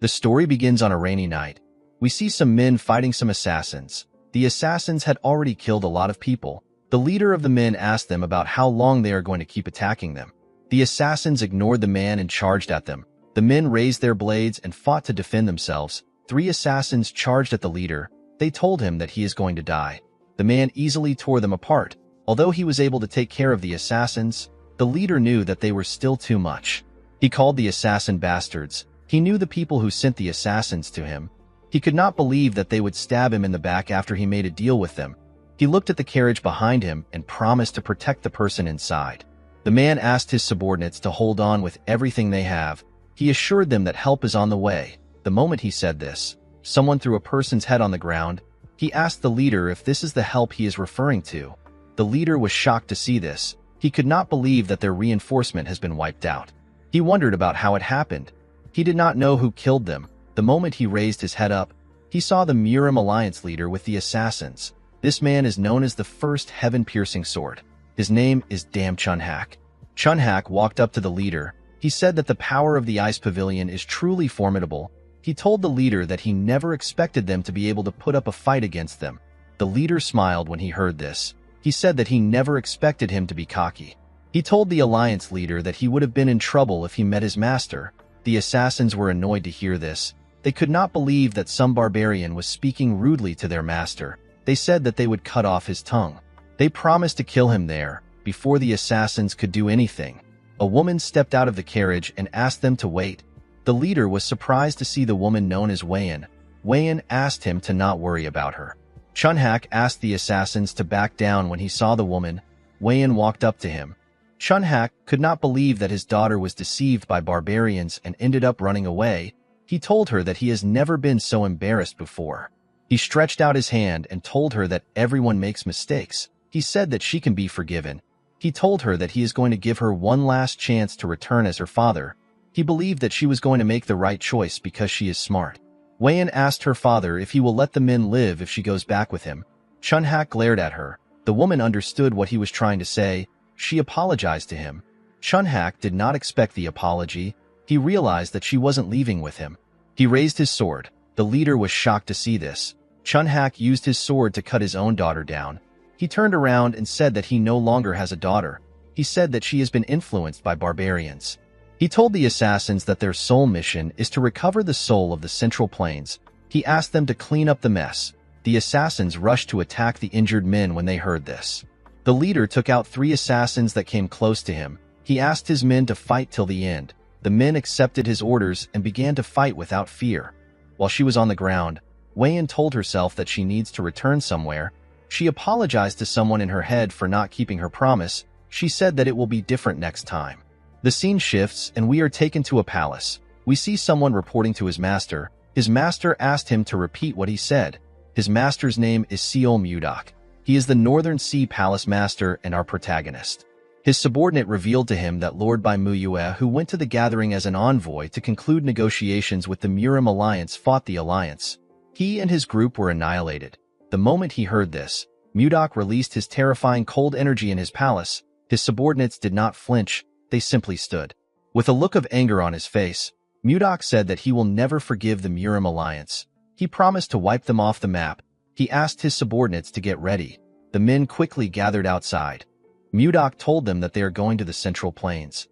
The story begins on a rainy night. We see some men fighting some assassins. The assassins had already killed a lot of people. The leader of the men asked them about how long they are going to keep attacking them. The assassins ignored the man and charged at them. The men raised their blades and fought to defend themselves. 3 assassins charged at the leader. They told him that he is going to die. The man easily tore them apart. Although he was able to take care of the assassins, the leader knew that they were still too much. He called the assassin bastards. He knew the people who sent the assassins to him. He could not believe that they would stab him in the back after he made a deal with them. He looked at the carriage behind him and promised to protect the person inside. The man asked his subordinates to hold on with everything they have. He assured them that help is on the way. The moment he said this, someone threw a person's head on the ground. He asked the leader if this is the help he is referring to. The leader was shocked to see this. He could not believe that their reinforcement has been wiped out. He wondered about how it happened. He did not know who killed them. The moment he raised his head up, he saw the Murim Alliance leader with the assassins. This man is known as the first heaven-piercing sword. His name is Dam Chunhak. Chunhak walked up to the leader. He said that the power of the ice pavilion is truly formidable. He told the leader that he never expected them to be able to put up a fight against them. The leader smiled when he heard this. He said that he never expected him to be cocky. He told the alliance leader that he would have been in trouble if he met his master. The assassins were annoyed to hear this. They could not believe that some barbarian was speaking rudely to their master. They said that they would cut off his tongue. They promised to kill him there, before the assassins could do anything. A woman stepped out of the carriage and asked them to wait. The leader was surprised to see the woman known as Wayan. Wayan asked him to not worry about her. Chunhak asked the assassins to back down when he saw the woman. Wayan walked up to him. Chunhak could not believe that his daughter was deceived by barbarians and ended up running away. He told her that he has never been so embarrassed before. He stretched out his hand and told her that everyone makes mistakes. He said that she can be forgiven. He told her that he is going to give her one last chance to return as her father. He believed that she was going to make the right choice because she is smart. Wayan asked her father if he will let the men live if she goes back with him. Chunhak glared at her. The woman understood what he was trying to say. She apologized to him. Chunhak did not expect the apology. He realized that she wasn't leaving with him. He raised his sword. The leader was shocked to see this. Chunhak used his sword to cut his own daughter down. He turned around and said that he no longer has a daughter. He said that she has been influenced by barbarians. He told the assassins that their sole mission is to recover the soul of the Central Plains. He asked them to clean up the mess. The assassins rushed to attack the injured men when they heard this. The leader took out 3 assassins that came close to him. He asked his men to fight till the end. The men accepted his orders and began to fight without fear. While she was on the ground, Wayan told herself that she needs to return somewhere. She apologized to someone in her head for not keeping her promise. She said that it will be different next time. The scene shifts and we are taken to a palace. We see someone reporting to his master. His master asked him to repeat what he said. His master's name is Seol Mudak. He is the Northern Sea Palace Master and our protagonist. His subordinate revealed to him that Lord Bai Muyue, who went to the gathering as an envoy to conclude negotiations with the Murim Alliance, fought the alliance. He and his group were annihilated. The moment he heard this, Mudak released his terrifying cold energy in his palace. His subordinates did not flinch, they simply stood. With a look of anger on his face, Mudak said that he will never forgive the Murim Alliance. He promised to wipe them off the map. He asked his subordinates to get ready. The men quickly gathered outside. Mudak told them that they are going to the Central Plains.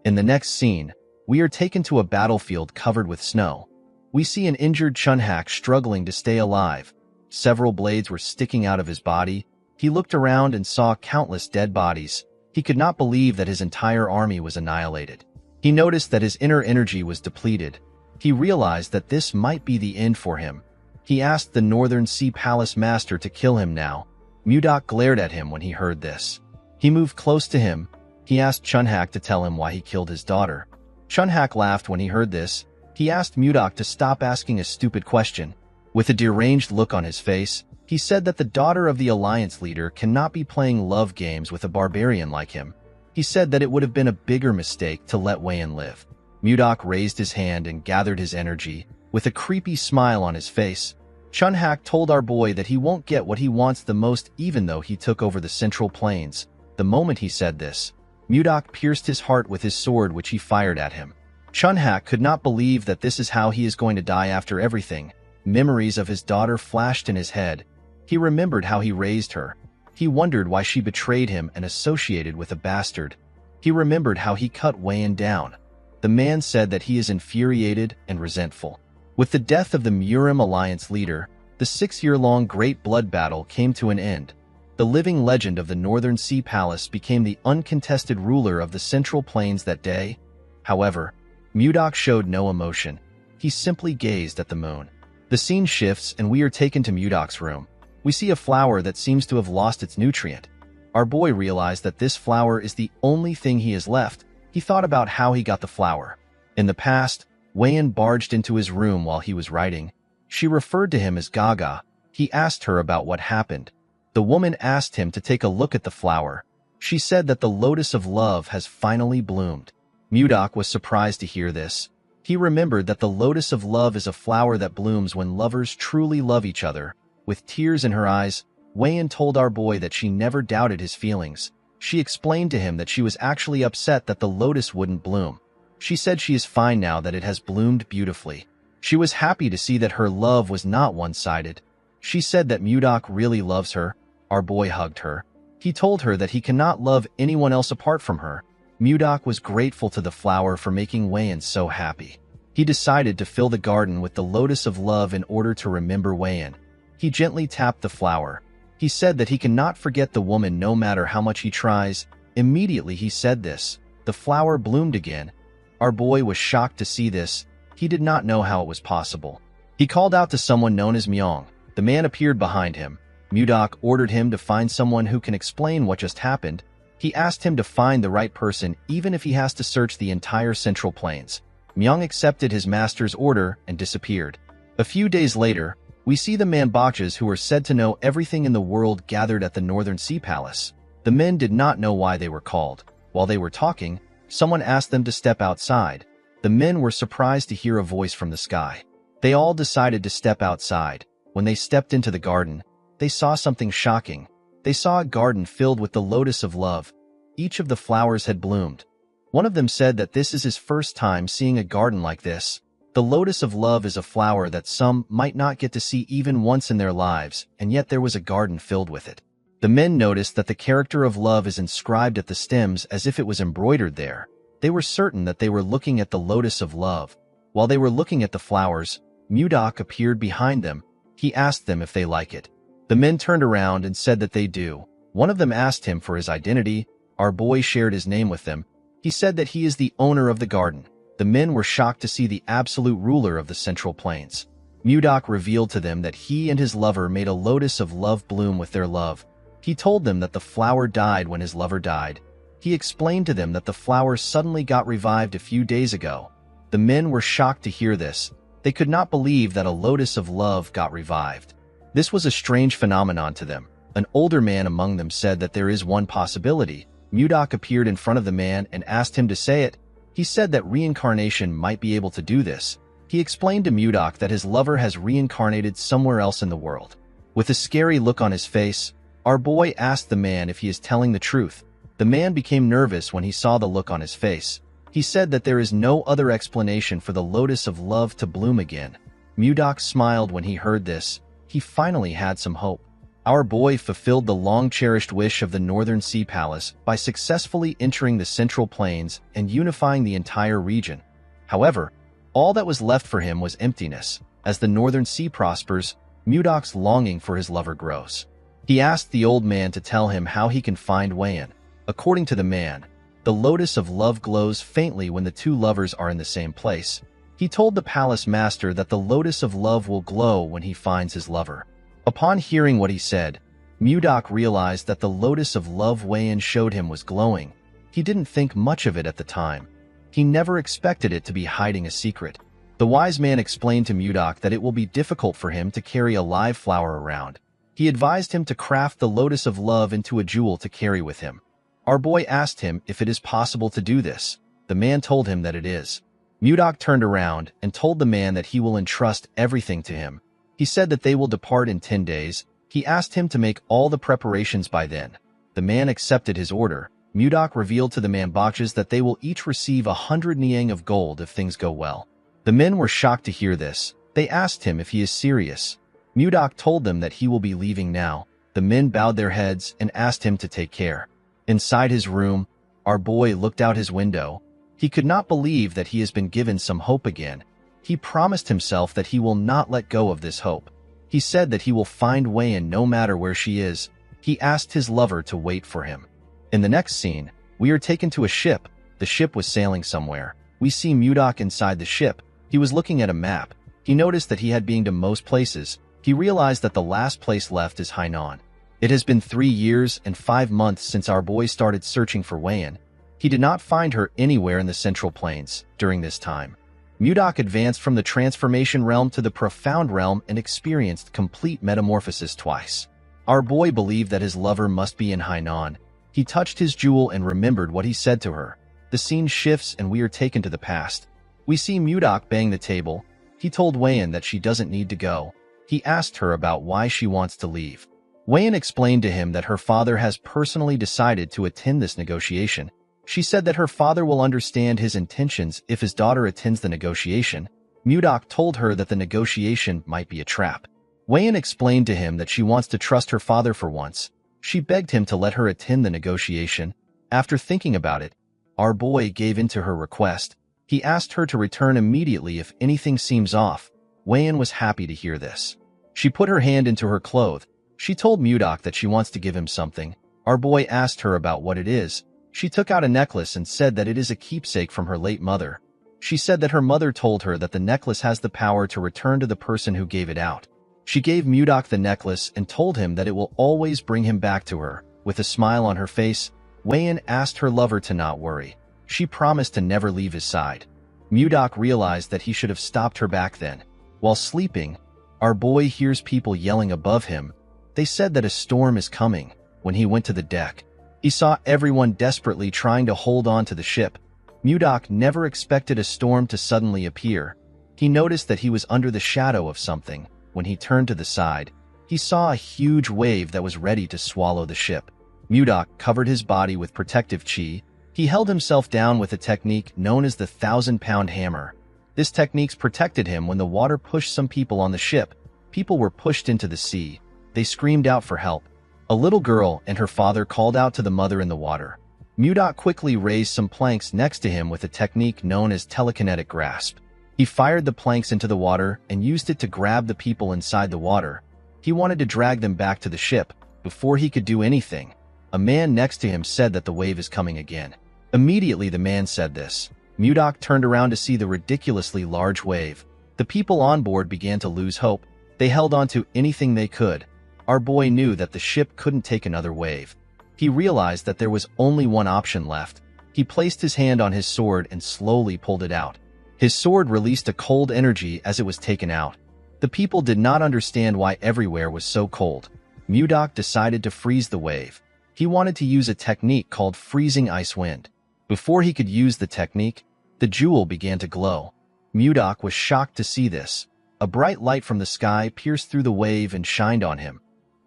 In the next scene, we are taken to a battlefield covered with snow. We see an injured Chunhak struggling to stay alive. Several blades were sticking out of his body. He looked around and saw countless dead bodies. He could not believe that his entire army was annihilated. He noticed that his inner energy was depleted. He realized that this might be the end for him. He asked the Northern Sea Palace Master to kill him now. Mudak glared at him when he heard this. He moved close to him. He asked Chunhak to tell him why he killed his daughter. Chunhak laughed when he heard this. He asked Mudak to stop asking a stupid question. With a deranged look on his face, he said that the daughter of the alliance leader cannot be playing love games with a barbarian like him. He said that it would have been a bigger mistake to let Wayan live. Mudak raised his hand and gathered his energy. With a creepy smile on his face, Chunhak told our boy that he won't get what he wants the most even though he took over the Central Plains. The moment he said this, Mudak pierced his heart with his sword which he fired at him. Chunhak could not believe that this is how he is going to die after everything. Memories of his daughter flashed in his head. He remembered how he raised her. He wondered why she betrayed him and associated with a bastard. He remembered how he cut Wayan down. The man said that he is infuriated and resentful. With the death of the Murim Alliance leader, the 6-year-long Great Blood Battle came to an end. The living legend of the Northern Sea Palace became the uncontested ruler of the Central Plains that day. However, Mudok showed no emotion. He simply gazed at the moon. The scene shifts and we are taken to Mudok's room. We see a flower that seems to have lost its nutrient. Our boy realized that this flower is the only thing he has left. He thought about how he got the flower. In the past, Wayan barged into his room while he was writing. She referred to him as Gaga. He asked her about what happened. The woman asked him to take a look at the flower. She said that the lotus of love has finally bloomed. Mudok was surprised to hear this. He remembered that the lotus of love is a flower that blooms when lovers truly love each other. With tears in her eyes, Wayan told our boy that she never doubted his feelings. She explained to him that she was actually upset that the lotus wouldn't bloom. She said she is fine now that it has bloomed beautifully. She was happy to see that her love was not one-sided. She said that Mudok really loves her. Our boy hugged her. He told her that he cannot love anyone else apart from her. Mudok was grateful to the flower for making Wayan so happy. He decided to fill the garden with the lotus of love in order to remember Wayan. He gently tapped the flower. He said that he cannot forget the woman no matter how much he tries. Immediately he said this. The flower bloomed again. Our boy was shocked to see this. He did not know how it was possible. He called out to someone known as Myong. The man appeared behind him. Mudok ordered him to find someone who can explain what just happened. He asked him to find the right person even if he has to search the entire Central Plains. Myong accepted his master's order and disappeared. A few days later, we see the Manbachas who are said to know everything in the world gathered at the Northern Sea Palace. The men did not know why they were called. While they were talking, someone asked them to step outside. The men were surprised to hear a voice from the sky. They all decided to step outside. When they stepped into the garden, they saw something shocking. They saw a garden filled with the lotus of love. Each of the flowers had bloomed. One of them said that this is his first time seeing a garden like this. The lotus of love is a flower that some might not get to see even once in their lives, and yet there was a garden filled with it. The men noticed that the character of love is inscribed at the stems as if it was embroidered there. They were certain that they were looking at the lotus of love. While they were looking at the flowers, Mudok appeared behind them. He asked them if they like it. The men turned around and said that they do. One of them asked him for his identity. Our boy shared his name with them. He said that he is the owner of the garden. The men were shocked to see the absolute ruler of the Central Plains. Mudok revealed to them that he and his lover made a lotus of love bloom with their love. He told them that the flower died when his lover died. He explained to them that the flower suddenly got revived a few days ago. The men were shocked to hear this. They could not believe that a lotus of love got revived. This was a strange phenomenon to them. An older man among them said that there is one possibility. Mudok appeared in front of the man and asked him to say it. He said that reincarnation might be able to do this. He explained to Mudok that his lover has reincarnated somewhere else in the world. With a scary look on his face, our boy asked the man if he is telling the truth. The man became nervous when he saw the look on his face. He said that there is no other explanation for the lotus of love to bloom again. Mudok smiled when he heard this. He finally had some hope. Our boy fulfilled the long-cherished wish of the Northern Sea Palace by successfully entering the Central Plains and unifying the entire region. However, all that was left for him was emptiness. As the Northern Sea prospers, Mudok's longing for his lover grows. He asked the old man to tell him how he can find Wayan. According to the man, the lotus of love glows faintly when the two lovers are in the same place. He told the palace master that the lotus of love will glow when he finds his lover. Upon hearing what he said, Mudok realized that the lotus of love Wayan showed him was glowing. He didn't think much of it at the time. He never expected it to be hiding a secret. The wise man explained to Mudok that it will be difficult for him to carry a live flower around. He advised him to craft the lotus of love into a jewel to carry with him. Our boy asked him if it is possible to do this. The man told him that it is. Mudok turned around and told the man that he will entrust everything to him. He said that they will depart in 10 days. He asked him to make all the preparations by then. The man accepted his order. Mudok revealed to the Manboches that they will each receive 100 niang of gold if things go well. The men were shocked to hear this. They asked him if he is serious. Mudok told them that he will be leaving now. The men bowed their heads and asked him to take care. Inside his room, our boy looked out his window. He could not believe that he has been given some hope again. He promised himself that he will not let go of this hope. He said that he will find Weian no matter where she is. He asked his lover to wait for him. In the next scene, we are taken to a ship. The ship was sailing somewhere. We see Mudok inside the ship. He was looking at a map. He noticed that he had been to most places. He realized that the last place left is Hainan. It has been 3 years and 5 months since our boy started searching for Weian. He did not find her anywhere in the Central Plains during this time. Mudok advanced from the transformation realm to the profound realm and experienced complete metamorphosis twice. Our boy believed that his lover must be in Hainan. He touched his jewel and remembered what he said to her. The scene shifts and we are taken to the past. We see Mudok bang the table. He told Weian that she doesn't need to go. He asked her about why she wants to leave. Weian explained to him that her father has personally decided to attend this negotiation. She said that her father will understand his intentions if his daughter attends the negotiation. Mudok told her that the negotiation might be a trap. Weian explained to him that she wants to trust her father for once. She begged him to let her attend the negotiation. After thinking about it, our boy gave in to her request. He asked her to return immediately if anything seems off. Weian was happy to hear this. She put her hand into her cloth. She told Mudok that she wants to give him something. Our boy asked her about what it is. She took out a necklace and said that it is a keepsake from her late mother. She said that her mother told her that the necklace has the power to return to the person who gave it out. She gave Mudok the necklace and told him that it will always bring him back to her. With a smile on her face, Weian asked her lover to not worry. She promised to never leave his side. Mudok realized that he should have stopped her back then. While sleeping, our boy hears people yelling above him. They said that a storm is coming. When he went to the deck, he saw everyone desperately trying to hold on to the ship. Mudok never expected a storm to suddenly appear. He noticed that he was under the shadow of something. When he turned to the side, he saw a huge wave that was ready to swallow the ship. Mudok covered his body with protective chi. He held himself down with a technique known as the 1,000-pound hammer. This technique protected him when the water pushed some people on the ship. People were pushed into the sea. They screamed out for help. A little girl and her father called out to the mother in the water. Mudok quickly raised some planks next to him with a technique known as telekinetic grasp. He fired the planks into the water and used it to grab the people inside the water. He wanted to drag them back to the ship. Before he could do anything, a man next to him said that the wave is coming again. Immediately the man said this. Mudok turned around to see the ridiculously large wave. The people on board began to lose hope. They held on to anything they could. Our boy knew that the ship couldn't take another wave. He realized that there was only one option left. He placed his hand on his sword and slowly pulled it out. His sword released a cold energy as it was taken out. The people did not understand why everywhere was so cold. Mudok decided to freeze the wave. He wanted to use a technique called freezing ice wind. Before he could use the technique, the jewel began to glow. Mudok was shocked to see this. A bright light from the sky pierced through the wave and shined on him.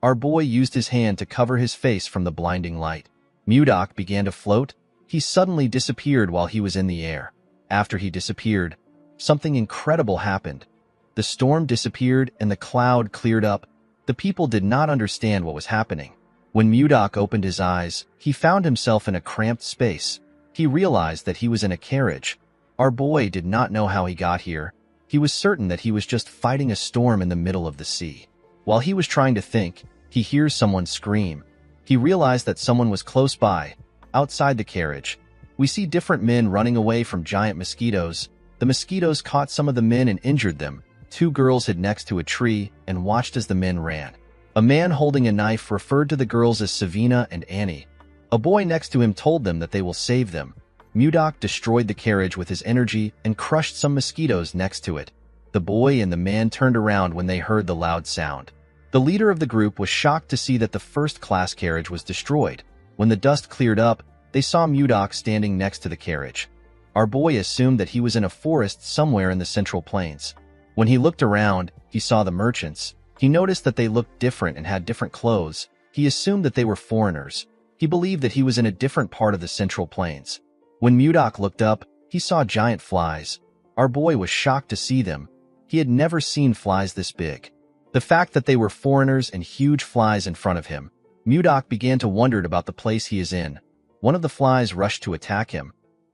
Our boy used his hand to cover his face from the blinding light. Mudok began to float. He suddenly disappeared while he was in the air. After he disappeared, something incredible happened. The storm disappeared and the cloud cleared up. The people did not understand what was happening. When Mudok opened his eyes, he found himself in a cramped space. He realized that he was in a carriage. Our boy did not know how he got here. He was certain that he was just fighting a storm in the middle of the sea. While he was trying to think, he hears someone scream. He realized that someone was close by, outside the carriage. We see different men running away from giant mosquitoes. The mosquitoes caught some of the men and injured them. 2 girls hid next to a tree and watched as the men ran. A man holding a knife referred to the girls as Savina and Annie. A boy next to him told them that they will save them. Mudok destroyed the carriage with his energy and crushed some mosquitoes next to it. The boy and the man turned around when they heard the loud sound. The leader of the group was shocked to see that the first-class carriage was destroyed. When the dust cleared up, they saw Mudok standing next to the carriage. Our boy assumed that he was in a forest somewhere in the Central Plains. When he looked around, he saw the merchants. He noticed that they looked different and had different clothes. He assumed that they were foreigners. He believed that he was in a different part of the Central Plains. When Mudok looked up, he saw giant flies. Our boy was shocked to see them. He had never seen flies this big. The fact that they were foreigners and huge flies in front of him, Mudok began to wonder about the place he is in. One of the flies rushed to attack him.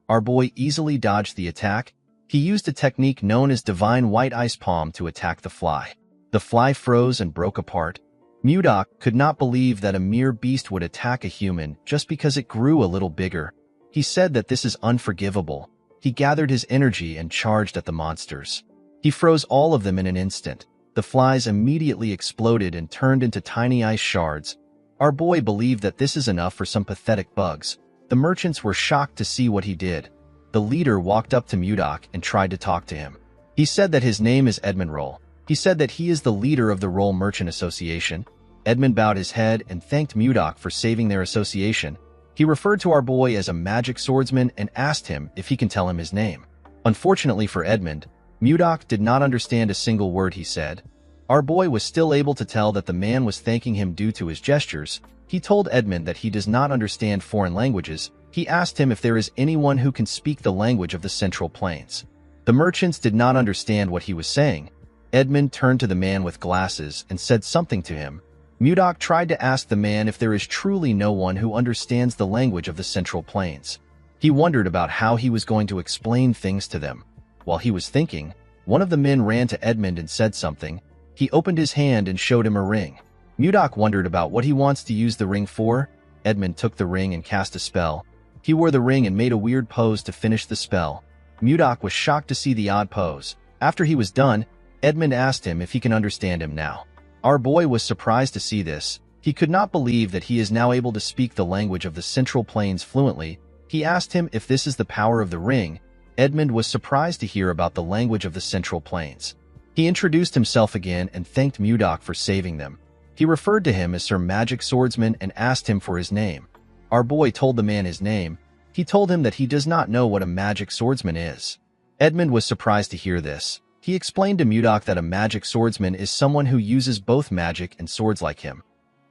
Our boy easily dodged the attack. He used a technique known as Divine White Ice Palm to attack the fly. The fly froze and broke apart. Mudok could not believe that a mere beast would attack a human just because it grew a little bigger. He said that this is unforgivable. He gathered his energy and charged at the monsters. He froze all of them in an instant. The flies immediately exploded and turned into tiny ice shards. Our boy believed that this is enough for some pathetic bugs. The merchants were shocked to see what he did. The leader walked up to Mudok and tried to talk to him. He said that his name is Edmund Roll. He said that he is the leader of the Roll Merchant Association. Edmund bowed his head and thanked Mudok for saving their association. He referred to our boy as a magic swordsman and asked him if he can tell him his name. Unfortunately for Edmund, Mudok did not understand a single word he said. Our boy was still able to tell that the man was thanking him due to his gestures. He told Edmund that he does not understand foreign languages. He asked him if there is anyone who can speak the language of the Central Plains. The merchants did not understand what he was saying. Edmund turned to the man with glasses and said something to him. Mudok tried to ask the man if there is truly no one who understands the language of the Central Plains. He wondered about how he was going to explain things to them. While he was thinking, one of the men ran to Edmund and said something. He opened his hand and showed him a ring. Mudok wondered about what he wants to use the ring for. Edmund took the ring and cast a spell. He wore the ring and made a weird pose to finish the spell. Mudok was shocked to see the odd pose. After he was done, Edmund asked him if he can understand him now. Our boy was surprised to see this. He could not believe that he is now able to speak the language of the Central Plains fluently. He asked him if this is the power of the ring. Edmund was surprised to hear about the language of the Central Plains. He introduced himself again and thanked Mudok for saving them. He referred to him as Sir Magic Swordsman and asked him for his name. Our boy told the man his name. He told him that he does not know what a magic swordsman is. Edmund was surprised to hear this. He explained to Mudok that a magic swordsman is someone who uses both magic and swords like him.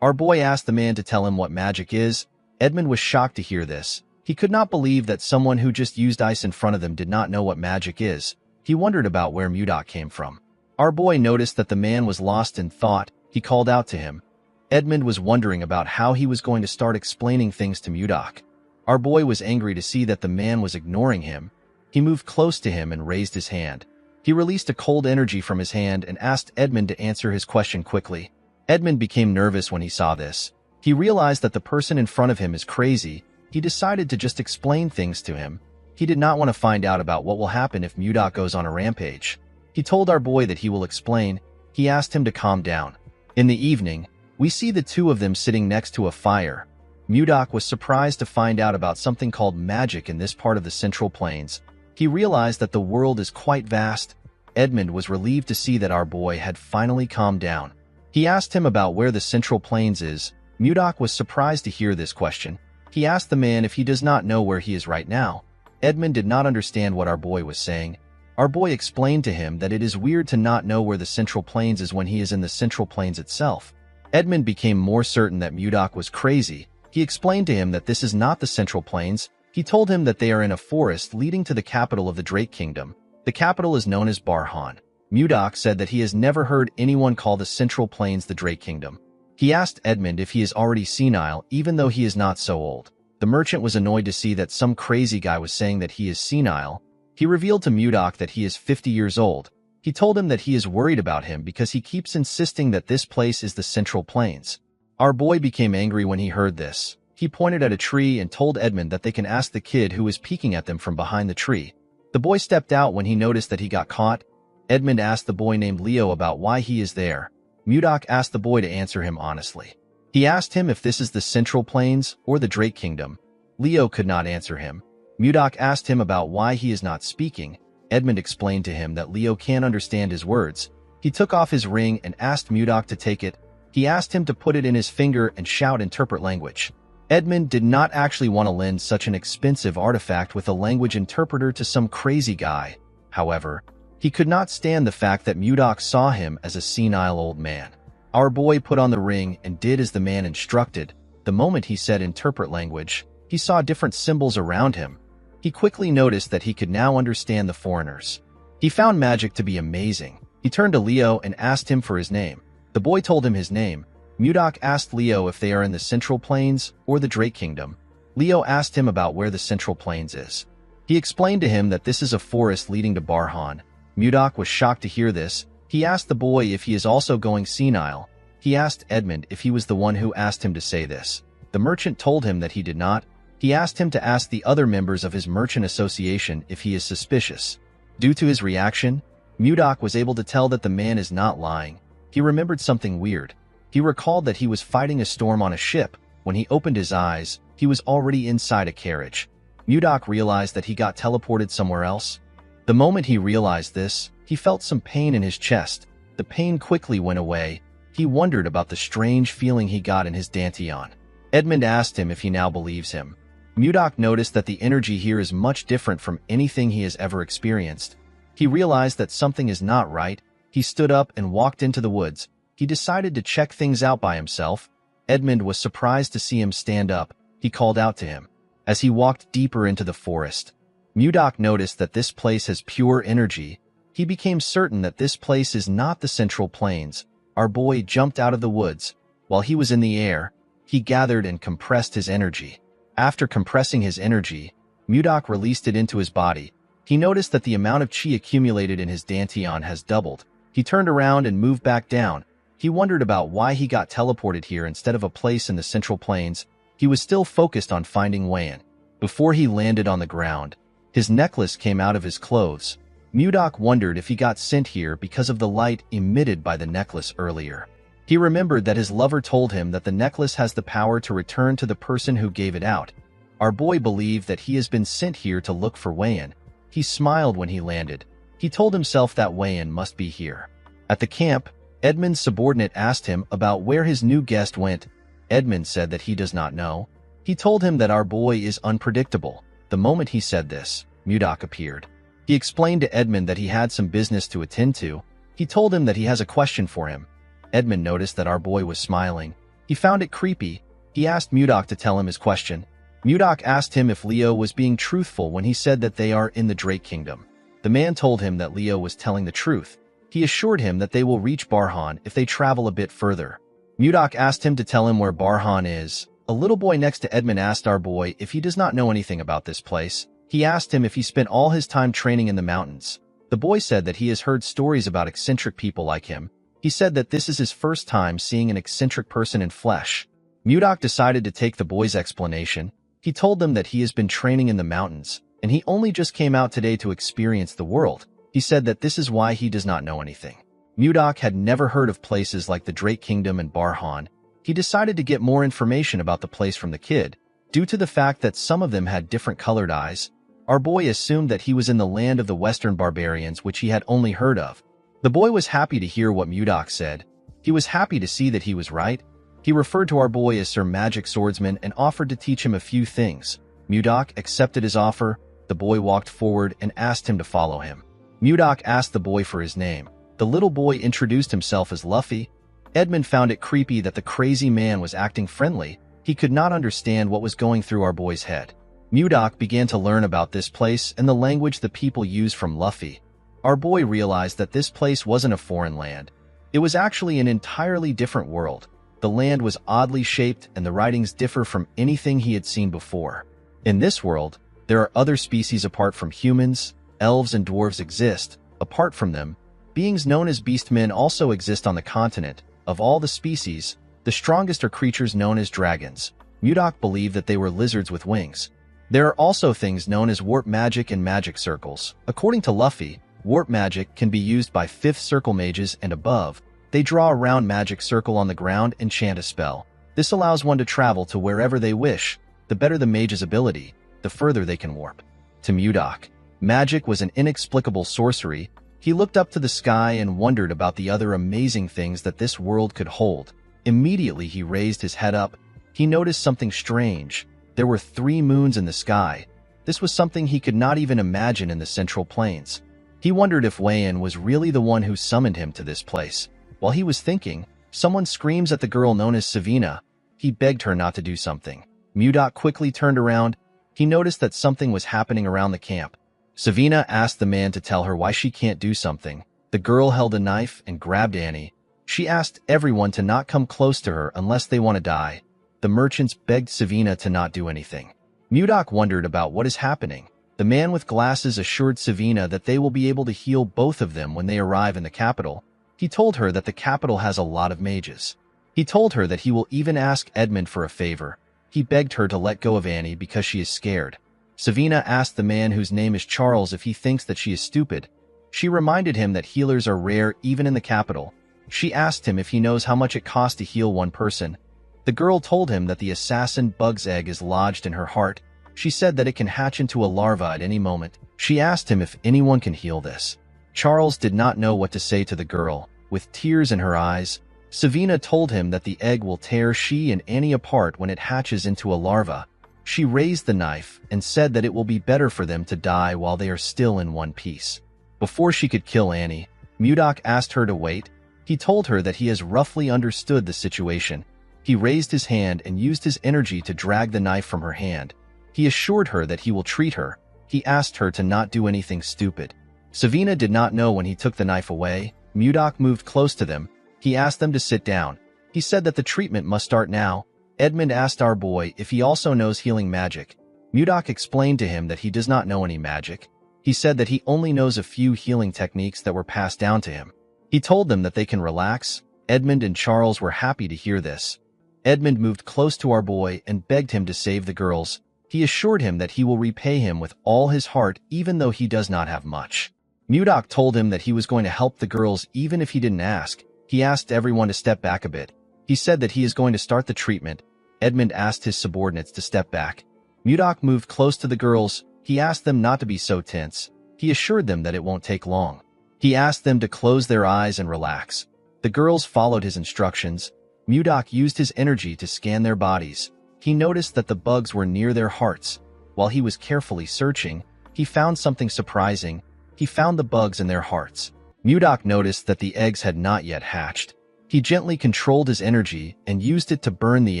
Our boy asked the man to tell him what magic is. Edmund was shocked to hear this. He could not believe that someone who just used ice in front of them did not know what magic is. He wondered about where Mudok came from. Our boy noticed that the man was lost in thought. He called out to him. Edmund was wondering about how he was going to start explaining things to Mudok. Our boy was angry to see that the man was ignoring him. He moved close to him and raised his hand. He released a cold energy from his hand and asked Edmund to answer his question quickly. Edmund became nervous when he saw this. He realized that the person in front of him is crazy. He decided to just explain things to him. He did not want to find out about what will happen if Mudok goes on a rampage. He told our boy that he will explain. He asked him to calm down. In the evening, we see the two of them sitting next to a fire. Mudok was surprised to find out about something called magic in this part of the Central Plains. He realized that the world is quite vast. Edmund was relieved to see that our boy had finally calmed down. He asked him about where the Central Plains is. Mudok was surprised to hear this question. He asked the man if he does not know where he is right now. Edmund did not understand what our boy was saying. Our boy explained to him that it is weird to not know where the Central Plains is when he is in the Central Plains itself. Edmund became more certain that Mudok was crazy. He explained to him that this is not the Central Plains. He told him that they are in a forest leading to the capital of the Drake Kingdom. The capital is known as Barhan. Mudok said that he has never heard anyone call the Central Plains the Drake Kingdom. He asked Edmund if he is already senile, even though he is not so old. The merchant was annoyed to see that some crazy guy was saying that he is senile. He revealed to Mudok that he is 50 years old. He told him that he is worried about him because he keeps insisting that this place is the Central Plains. Our boy became angry when he heard this. He pointed at a tree and told Edmund that they can ask the kid who was peeking at them from behind the tree. The boy stepped out when he noticed that he got caught. Edmund asked the boy named Leo about why he is there. Mudok asked the boy to answer him honestly. He asked him if this is the Central Plains or the Drake Kingdom. Leo could not answer him. Mudok asked him about why he is not speaking. Edmund explained to him that Leo can't understand his words. He took off his ring and asked Mudok to take it. He asked him to put it in his finger and shout interpret language. Edmund did not actually want to lend such an expensive artifact with a language interpreter to some crazy guy. However, he could not stand the fact that Mudok saw him as a senile old man. Our boy put on the ring and did as the man instructed. The moment he said interpret language, he saw different symbols around him. He quickly noticed that he could now understand the foreigners. He found magic to be amazing. He turned to Leo and asked him for his name. The boy told him his name. Mudok asked Leo if they are in the Central Plains or the Drake Kingdom. Leo asked him about where the Central Plains is. He explained to him that this is a forest leading to Barhan. Mudok was shocked to hear this. He asked the boy if he is also going senile. He asked Edmund if he was the one who asked him to say this. The merchant told him that he did not. He asked him to ask the other members of his merchant association if he is suspicious. Due to his reaction, Mudok was able to tell that the man is not lying. He remembered something weird. He recalled that he was fighting a storm on a ship. When he opened his eyes, he was already inside a carriage. Mudok realized that he got teleported somewhere else. The moment he realized this, he felt some pain in his chest. The pain quickly went away. He wondered about the strange feeling he got in his dantian. Edmund asked him if he now believes him. Mudok noticed that the energy here is much different from anything he has ever experienced. He realized that something is not right. He stood up and walked into the woods. He decided to check things out by himself. Edmund was surprised to see him stand up. He called out to him. As he walked deeper into the forest, Mudok noticed that this place has pure energy. He became certain that this place is not the Central Plains. Our boy jumped out of the woods. While he was in the air, he gathered and compressed his energy. After compressing his energy, Mudok released it into his body. He noticed that the amount of chi accumulated in his dantian has doubled. He turned around and moved back down. He wondered about why he got teleported here instead of a place in the Central Plains. He was still focused on finding Wayan. Before he landed on the ground, his necklace came out of his clothes. Mudok wondered if he got sent here because of the light emitted by the necklace earlier. He remembered that his lover told him that the necklace has the power to return to the person who gave it out. Our boy believed that he has been sent here to look for Wayan. He smiled when he landed. He told himself that Wayan must be here. At the camp, Edmund's subordinate asked him about where his new guest went. Edmund said that he does not know. He told him that our boy is unpredictable. The moment he said this, Mudok appeared. He explained to Edmund that he had some business to attend to. He told him that he has a question for him. Edmund noticed that our boy was smiling. He found it creepy. He asked Mudok to tell him his question. Mudok asked him if Leo was being truthful when he said that they are in the Drake Kingdom. The man told him that Leo was telling the truth. He assured him that they will reach Barhan if they travel a bit further. Mudok asked him to tell him where Barhan is. A little boy next to Edmund asked our boy if he does not know anything about this place. He asked him if he spent all his time training in the mountains. The boy said that he has heard stories about eccentric people like him. He said that this is his first time seeing an eccentric person in flesh. Mudok decided to take the boy's explanation. He told them that he has been training in the mountains, and he only just came out today to experience the world. He said that this is why he does not know anything. Mudok had never heard of places like the Drake Kingdom and Barhan. He decided to get more information about the place from the kid. Due to the fact that some of them had different colored eyes, our boy assumed that he was in the land of the Western barbarians, which he had only heard of. The boy was happy to hear what Mudok said. He was happy to see that he was right. He referred to our boy as Sir Magic Swordsman and offered to teach him a few things. Mudok accepted his offer. The boy walked forward and asked him to follow him. Mudok asked the boy for his name. The little boy introduced himself as Luffy. Edmund found it creepy that the crazy man was acting friendly. He could not understand what was going through our boy's head. Mudok began to learn about this place and the language the people use from Luffy. Our boy realized that this place wasn't a foreign land. It was actually an entirely different world. The land was oddly shaped and the writings differ from anything he had seen before. In this world, there are other species apart from humans. Elves and dwarves exist. Apart from them, beings known as beastmen also exist on the continent. Of all the species, the strongest are creatures known as dragons. Mudok believed that they were lizards with wings. There are also things known as warp magic and magic circles. According to Luffy, warp magic can be used by 5th circle mages and above. They draw a round magic circle on the ground and chant a spell. This allows one to travel to wherever they wish. The better the mage's ability, the further they can warp. To Mudok, magic was an inexplicable sorcery. He looked up to the sky and wondered about the other amazing things that this world could hold. Immediately he raised his head up. He noticed something strange. There were 3 moons in the sky. This was something he could not even imagine in the Central Plains. He wondered if Wayan was really the one who summoned him to this place. While he was thinking, someone screams at the girl known as Savina. He begged her not to do something. Mudok quickly turned around. He noticed that something was happening around the camp. Savina asked the man to tell her why she can't do something. The girl held a knife and grabbed Annie. She asked everyone to not come close to her unless they want to die. The merchants begged Savina to not do anything. Mudok wondered about what is happening. The man with glasses assured Savina that they will be able to heal both of them when they arrive in the capital. He told her that the capital has a lot of mages. He told her that he will even ask Edmund for a favor. He begged her to let go of Annie because she is scared. Savina asked the man whose name is Charles if he thinks that she is stupid. She reminded him that healers are rare even in the capital. She asked him if he knows how much it costs to heal one person. The girl told him that the assassin bug's egg is lodged in her heart. She said that it can hatch into a larva at any moment. She asked him if anyone can heal this. Charles did not know what to say to the girl. With tears in her eyes, Savina told him that the egg will tear she and Annie apart when it hatches into a larva. She raised the knife and said that it will be better for them to die while they are still in one piece. Before she could kill Annie, Mudok asked her to wait. He told her that he has roughly understood the situation. He raised his hand and used his energy to drag the knife from her hand. He assured her that he will treat her. He asked her to not do anything stupid. Savina did not know when he took the knife away. Mudok moved close to them. He asked them to sit down. He said that the treatment must start now. Edmund asked our boy if he also knows healing magic. Mudok explained to him that he does not know any magic. He said that he only knows a few healing techniques that were passed down to him. He told them that they can relax. Edmund and Charles were happy to hear this. Edmund moved close to our boy and begged him to save the girls. He assured him that he will repay him with all his heart even though he does not have much. Mudok told him that he was going to help the girls even if he didn't ask. He asked everyone to step back a bit. He said that he is going to start the treatment. Edmund asked his subordinates to step back. Mudok moved close to the girls. He asked them not to be so tense. He assured them that it won't take long. He asked them to close their eyes and relax. The girls followed his instructions. Mudok used his energy to scan their bodies. He noticed that the bugs were near their hearts. While he was carefully searching, he found something surprising. He found the bugs in their hearts. Mudok noticed that the eggs had not yet hatched. He gently controlled his energy and used it to burn the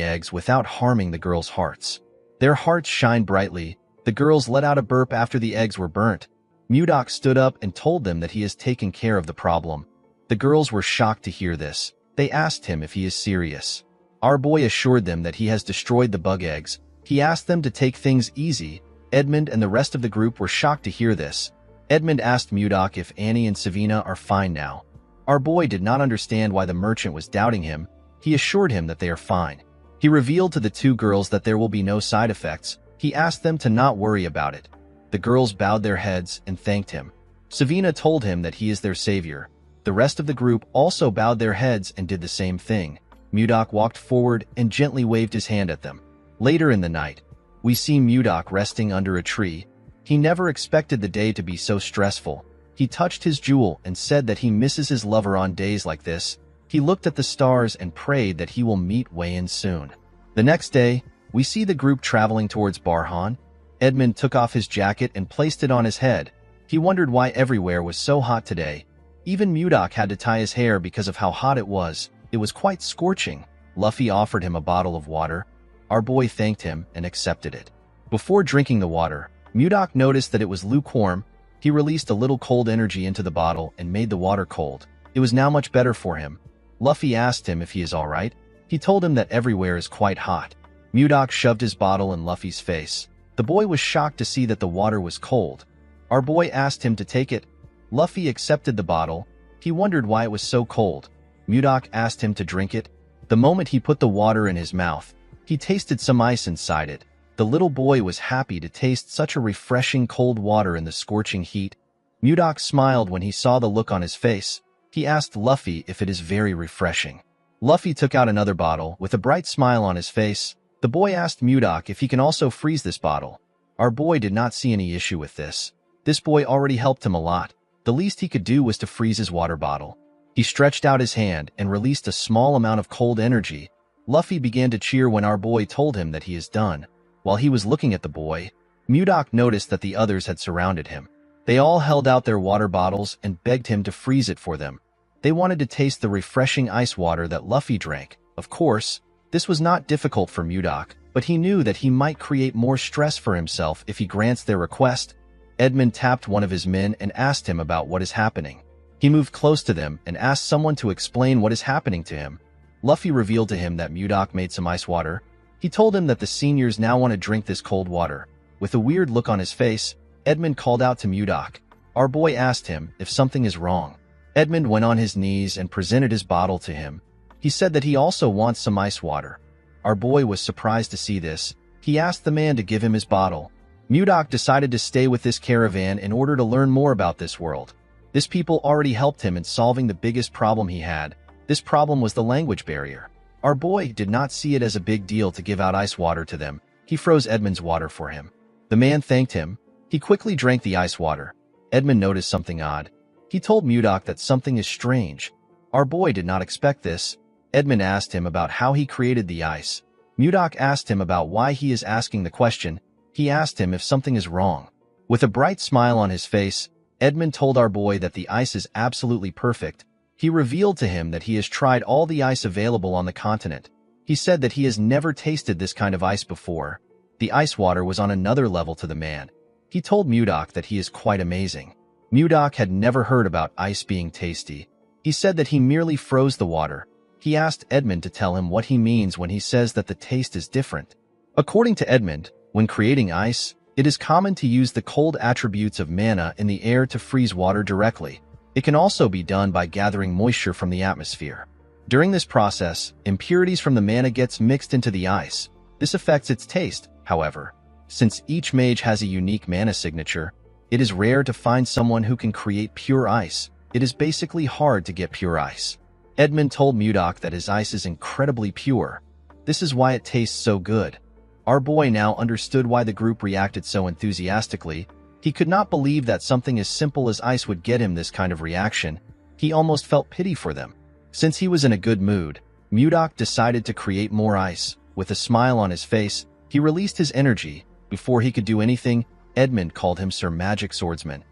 eggs without harming the girls' hearts. Their hearts shined brightly. The girls let out a burp after the eggs were burnt. Mudok stood up and told them that he has taken care of the problem. The girls were shocked to hear this. They asked him if he is serious. Our boy assured them that he has destroyed the bug eggs. He asked them to take things easy. Edmund and the rest of the group were shocked to hear this. Edmund asked Mudok if Annie and Savina are fine now. Our boy did not understand why the merchant was doubting him. He assured him that they are fine. He revealed to the two girls that there will be no side effects. He asked them to not worry about it. The girls bowed their heads and thanked him. Savina told him that he is their savior. The rest of the group also bowed their heads and did the same thing. Mudok walked forward and gently waved his hand at them. Later in the night, we see Mudok resting under a tree. He never expected the day to be so stressful. He touched his jewel and said that he misses his lover on days like this. He looked at the stars and prayed that he will meet Wayan soon. The next day, we see the group traveling towards Barhan. Edmund took off his jacket and placed it on his head. He wondered why everywhere was so hot today. Even Mudok had to tie his hair because of how hot it was. It was quite scorching. Luffy offered him a bottle of water. Our boy thanked him and accepted it. Before drinking the water, Mudok noticed that it was lukewarm. He released a little cold energy into the bottle and made the water cold. It was now much better for him. Luffy asked him if he is alright. He told him that everywhere is quite hot. Mudok shoved his bottle in Luffy's face. The boy was shocked to see that the water was cold. Our boy asked him to take it. Luffy accepted the bottle. He wondered why it was so cold. Mudok asked him to drink it. The moment he put the water in his mouth, he tasted some ice inside it. The little boy was happy to taste such a refreshing cold water in the scorching heat. Mudok smiled when he saw the look on his face. He asked Luffy if it is very refreshing. Luffy took out another bottle with a bright smile on his face. The boy asked Mudok if he can also freeze this bottle. Our boy did not see any issue with this. This boy already helped him a lot. The least he could do was to freeze his water bottle. He stretched out his hand and released a small amount of cold energy. Luffy began to cheer when our boy told him that he is done. While he was looking at the boy, Mudok noticed that the others had surrounded him. They all held out their water bottles and begged him to freeze it for them. They wanted to taste the refreshing ice water that Luffy drank. Of course, This was not difficult for Mudok, but he knew that he might create more stress for himself if he grants their request. Edmund tapped one of his men and asked him about what is happening. He moved close to them and asked someone to explain what is happening to him. Luffy revealed to him that Mudok made some ice water. He told him that the seniors now want to drink this cold water. With a weird look on his face, Edmund called out to Mudok. Our boy asked him if something is wrong. Edmund went on his knees and presented his bottle to him. He said that he also wants some ice water. Our boy was surprised to see this. He asked the man to give him his bottle. Mudok decided to stay with this caravan in order to learn more about this world. This people already helped him in solving the biggest problem he had. This problem was the language barrier. Our boy did not see it as a big deal to give out ice water to them. He froze Edmund's water for him. The man thanked him. He quickly drank the ice water. Edmund noticed something odd. He told Mudok that something is strange. Our boy did not expect this. Edmund asked him about how he created the ice. Mudok asked him about why he is asking the question. He asked him if something is wrong. With a bright smile on his face, Edmund told our boy that the ice is absolutely perfect. He revealed to him that he has tried all the ice available on the continent. He said that he has never tasted this kind of ice before. The ice water was on another level to the man. He told Mudok that he is quite amazing. Mudok had never heard about ice being tasty. He said that he merely froze the water. He asked Edmund to tell him what he means when he says that the taste is different. According to Edmund, when creating ice, it is common to use the cold attributes of mana in the air to freeze water directly. It can also be done by gathering moisture from the atmosphere. During this process, impurities from the mana gets mixed into the ice. This affects its taste, however. Since each mage has a unique mana signature, it is rare to find someone who can create pure ice. It is basically hard to get pure ice. Edmund told Mudok that his ice is incredibly pure. This is why it tastes so good. Our boy now understood why the group reacted so enthusiastically. He could not believe that something as simple as ice would get him this kind of reaction. He almost felt pity for them. Since he was in a good mood, Mudok decided to create more ice. With a smile on his face, he released his energy. Before he could do anything, Edmund called him Sir Magic Swordsman.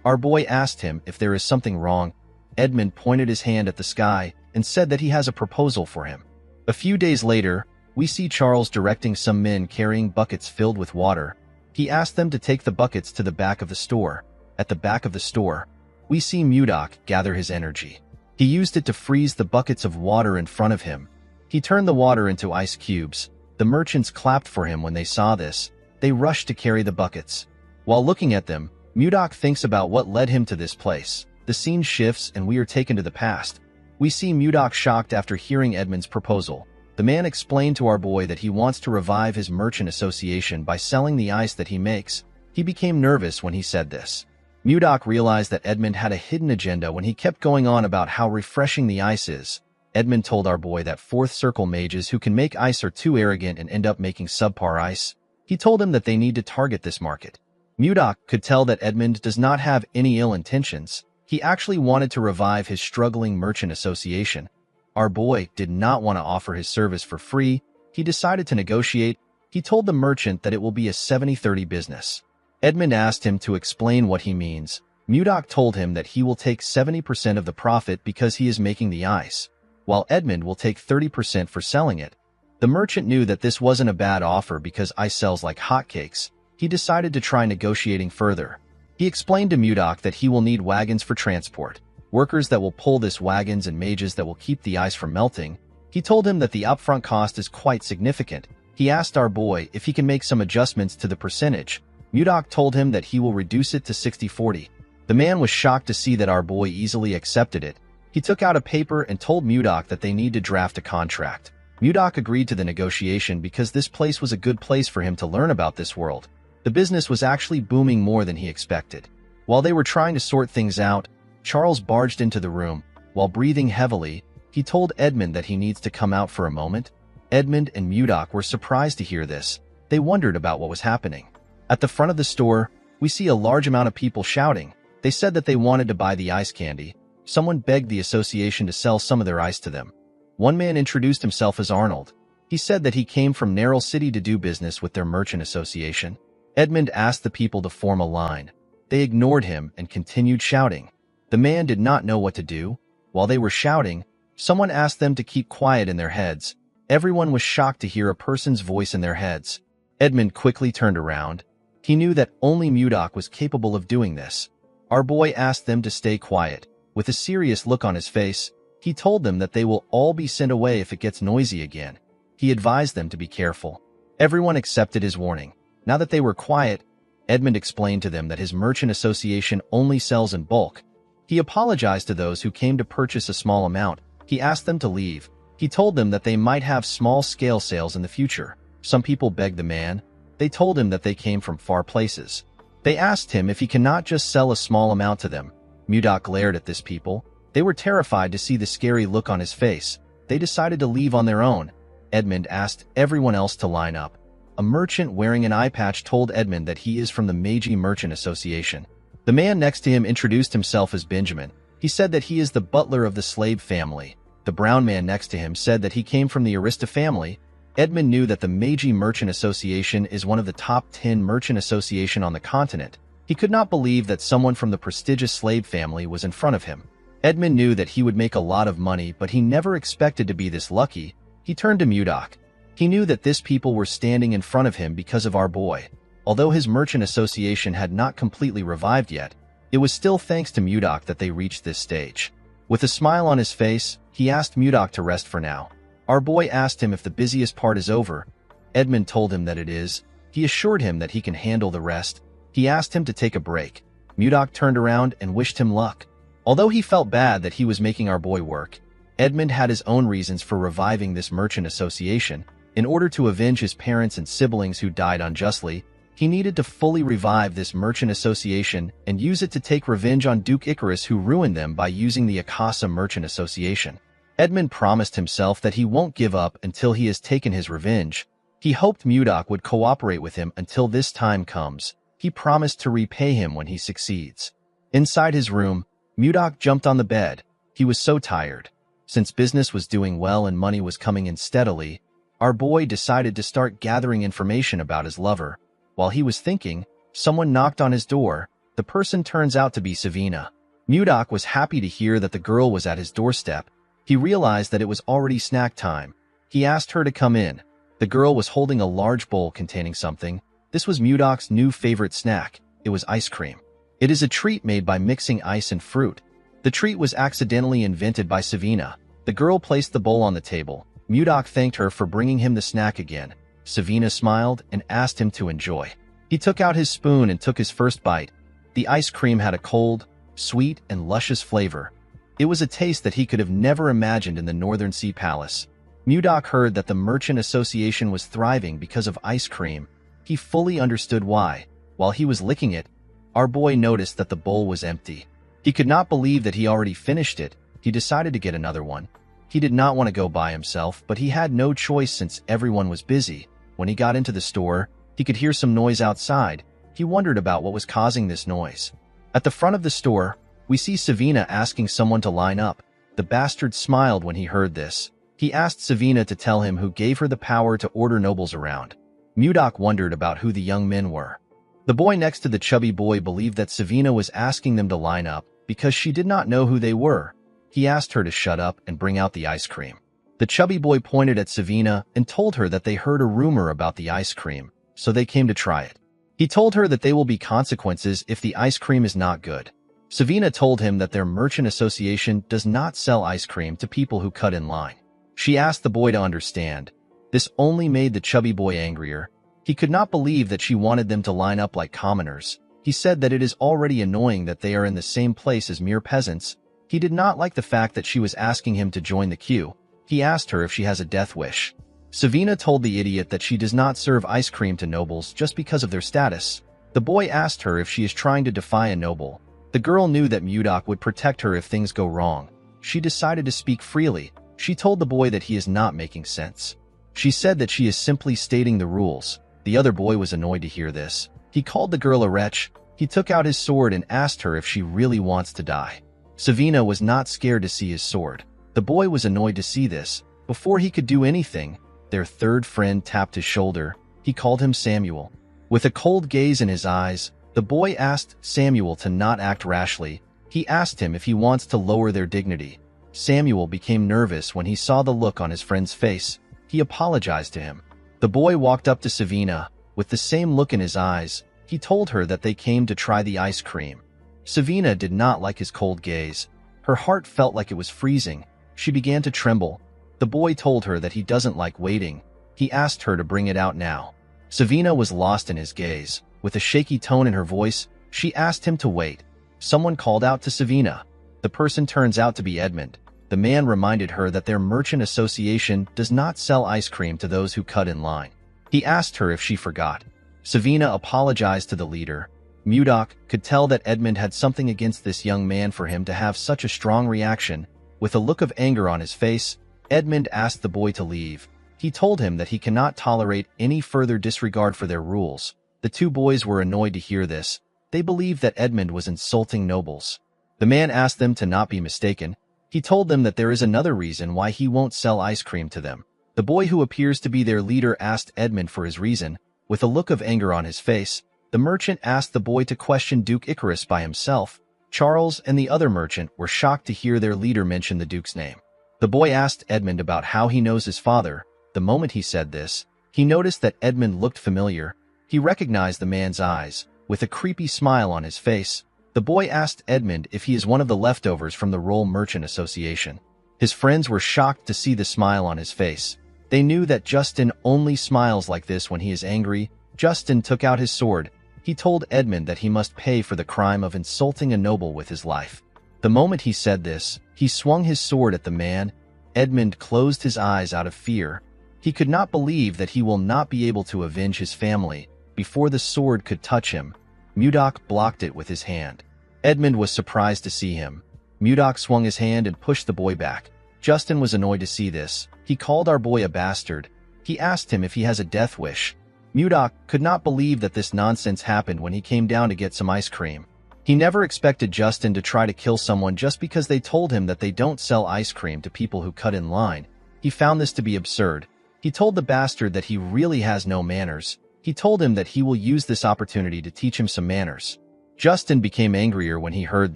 Our boy asked him if there is something wrong. Edmund pointed his hand at the sky and said that he has a proposal for him. A few days later, we see Charles directing some men carrying buckets filled with water. He asked them to take the buckets to the back of the store. At the back of the store, we see Mudok gather his energy. He used it to freeze the buckets of water in front of him. He turned the water into ice cubes. The merchants clapped for him when they saw this. They rushed to carry the buckets. While looking at them, Mudok thinks about what led him to this place. The scene shifts and we are taken to the past. We see Mudok shocked after hearing Edmund's proposal. The man explained to our boy that he wants to revive his merchant association by selling the ice that he makes. He became nervous when he said this. Mudok realized that Edmund had a hidden agenda when he kept going on about how refreshing the ice is. Edmund told our boy that fourth circle mages who can make ice are too arrogant and end up making subpar ice. He told him that they need to target this market. Mudok could tell that Edmund does not have any ill intentions. He actually wanted to revive his struggling merchant association. Our boy did not want to offer his service for free. He decided to negotiate. He told the merchant that it will be a 70-30 business. Edmund asked him to explain what he means. Mudok told him that he will take 70% of the profit because he is making the ice, while Edmund will take 30% for selling it. The merchant knew that this wasn't a bad offer because ice sells like hotcakes. He decided to try negotiating further. He explained to Mudok that he will need wagons for transport, workers that will pull this wagons and mages that will keep the ice from melting. He told him that the upfront cost is quite significant. He asked our boy if he can make some adjustments to the percentage. Mudok told him that he will reduce it to 60-40. The man was shocked to see that our boy easily accepted it. He took out a paper and told Mudok that they need to draft a contract. Mudok agreed to the negotiation because this place was a good place for him to learn about this world. The business was actually booming more than he expected. While they were trying to sort things out, Charles barged into the room. While breathing heavily, he told Edmund that he needs to come out for a moment. Edmund and Mudok were surprised to hear this. They wondered about what was happening. At the front of the store, we see a large amount of people shouting. They said that they wanted to buy the ice candy. Someone begged the association to sell some of their ice to them. One man introduced himself as Arnold. He said that he came from Narrow City to do business with their merchant association. Edmund asked the people to form a line. They ignored him and continued shouting. The man did not know what to do. While they were shouting, someone asked them to keep quiet in their heads. Everyone was shocked to hear a person's voice in their heads. Edmund quickly turned around. He knew that only Mudok was capable of doing this. Our boy asked them to stay quiet. With a serious look on his face, he told them that they will all be sent away if it gets noisy again. He advised them to be careful. Everyone accepted his warning. Now that they were quiet, Edmund explained to them that his merchant association only sells in bulk. He apologized to those who came to purchase a small amount. He asked them to leave. He told them that they might have small-scale sales in the future. Some people begged the man. They told him that they came from far places. They asked him if he cannot just sell a small amount to them. Mudok glared at this people. They were terrified to see the scary look on his face. They decided to leave on their own. Edmund asked everyone else to line up. A merchant wearing an eye patch told Edmund that he is from the Meiji Merchant Association. The man next to him introduced himself as Benjamin. He said that he is the butler of the slave family. The brown man next to him said that he came from the Arista family. Edmund knew that the Meiji Merchant Association is one of the top 10 merchant association on the continent. He could not believe that someone from the prestigious slave family was in front of him. Edmund knew that he would make a lot of money, but he never expected to be this lucky. He turned to Mudok. He knew that this people were standing in front of him because of our boy. Although his merchant association had not completely revived yet, it was still thanks to Mudok that they reached this stage. With a smile on his face, he asked Mudok to rest for now. Our boy asked him if the busiest part is over. Edmund told him that it is. He assured him that he can handle the rest. He asked him to take a break. Mudok turned around and wished him luck. Although he felt bad that he was making our boy work, Edmund had his own reasons for reviving this merchant association. In order to avenge his parents and siblings who died unjustly, he needed to fully revive this merchant association and use it to take revenge on Duke Icarus, who ruined them by using the Akasa Merchant Association. Edmund promised himself that he won't give up until he has taken his revenge. He hoped Mudok would cooperate with him until this time comes. He promised to repay him when he succeeds. Inside his room, Mudok jumped on the bed. He was so tired. Since business was doing well and money was coming in steadily, our boy decided to start gathering information about his lover. While he was thinking, someone knocked on his door. The person turns out to be Savina. Mudok was happy to hear that the girl was at his doorstep. He realized that it was already snack time. He asked her to come in. The girl was holding a large bowl containing something. This was Mudok's new favorite snack. It was ice cream. It is a treat made by mixing ice and fruit. The treat was accidentally invented by Savina. The girl placed the bowl on the table. Mudok thanked her for bringing him the snack again. Savina smiled and asked him to enjoy. He took out his spoon and took his first bite. The ice cream had a cold, sweet, and luscious flavor. It was a taste that he could have never imagined in the Northern Sea Palace. Mudok heard that the Merchant Association was thriving because of ice cream. He fully understood why. While he was licking it, our boy noticed that the bowl was empty. He could not believe that he already finished it. He decided to get another one. He did not want to go by himself, but he had no choice since everyone was busy. When he got into the store, he could hear some noise outside. He wondered about what was causing this noise. At the front of the store, we see Savina asking someone to line up. The bastard smiled when he heard this. He asked Savina to tell him who gave her the power to order nobles around. Mudok wondered about who the young men were. The boy next to the chubby boy believed that Savina was asking them to line up because she did not know who they were. He asked her to shut up and bring out the ice cream. The chubby boy pointed at Savina and told her that they heard a rumor about the ice cream, so they came to try it. He told her that there will be consequences if the ice cream is not good. Savina told him that their merchant association does not sell ice cream to people who cut in line. She asked the boy to understand. This only made the chubby boy angrier. He could not believe that she wanted them to line up like commoners. He said that it is already annoying that they are in the same place as mere peasants. He did not like the fact that she was asking him to join the queue. He asked her if she has a death wish. Savina told the idiot that she does not serve ice cream to nobles just because of their status. The boy asked her if she is trying to defy a noble. The girl knew that Mudok would protect her if things go wrong. She decided to speak freely. She told the boy that he is not making sense. She said that she is simply stating the rules. The other boy was annoyed to hear this. He called the girl a wretch. He took out his sword and asked her if she really wants to die. Savina was not scared to see his sword. The boy was annoyed to see this. Before he could do anything, their third friend tapped his shoulder. He called him Samuel. With a cold gaze in his eyes, the boy asked Samuel to not act rashly. He asked him if he wants to lower their dignity. Samuel became nervous when he saw the look on his friend's face. He apologized to him. The boy walked up to Savina. With the same look in his eyes, he told her that they came to try the ice cream. Savina did not like his cold gaze. Her heart felt like it was freezing. She began to tremble. The boy told her that he doesn't like waiting. He asked her to bring it out now. Savina was lost in his gaze. With a shaky tone in her voice, she asked him to wait. Someone called out to Savina. The person turns out to be Edmund. The man reminded her that their merchant association does not sell ice cream to those who cut in line. He asked her if she forgot. Savina apologized to the leader. Mudok could tell that Edmund had something against this young man for him to have such a strong reaction. With a look of anger on his face, Edmund asked the boy to leave. He told him that he cannot tolerate any further disregard for their rules. The two boys were annoyed to hear this. They believed that Edmund was insulting nobles. The man asked them to not be mistaken. He told them that there is another reason why he won't sell ice cream to them. The boy who appears to be their leader asked Edmund for his reason. With a look of anger on his face, the merchant asked the boy to question Duke Icarus by himself. Charles and the other merchant were shocked to hear their leader mention the Duke's name. The boy asked Edmund about how he knows his father. The moment he said this, he noticed that Edmund looked familiar. He recognized the man's eyes. With a creepy smile on his face, the boy asked Edmund if he is one of the leftovers from the Roll Merchant Association. His friends were shocked to see the smile on his face. They knew that Justin only smiles like this when he is angry. Justin took out his sword. He told Edmund that he must pay for the crime of insulting a noble with his life. The moment he said this, he swung his sword at the man. Edmund closed his eyes out of fear. He could not believe that he will not be able to avenge his family before the sword could touch him. Mudok blocked it with his hand. Edmund was surprised to see him. Mudok swung his hand and pushed the boy back. Justin was annoyed to see this. He called our boy a bastard. He asked him if he has a death wish. Mudok could not believe that this nonsense happened when he came down to get some ice cream. He never expected Justin to try to kill someone just because they told him that they don't sell ice cream to people who cut in line. He found this to be absurd. He told the bastard that he really has no manners. He told him that he will use this opportunity to teach him some manners. Justin became angrier when he heard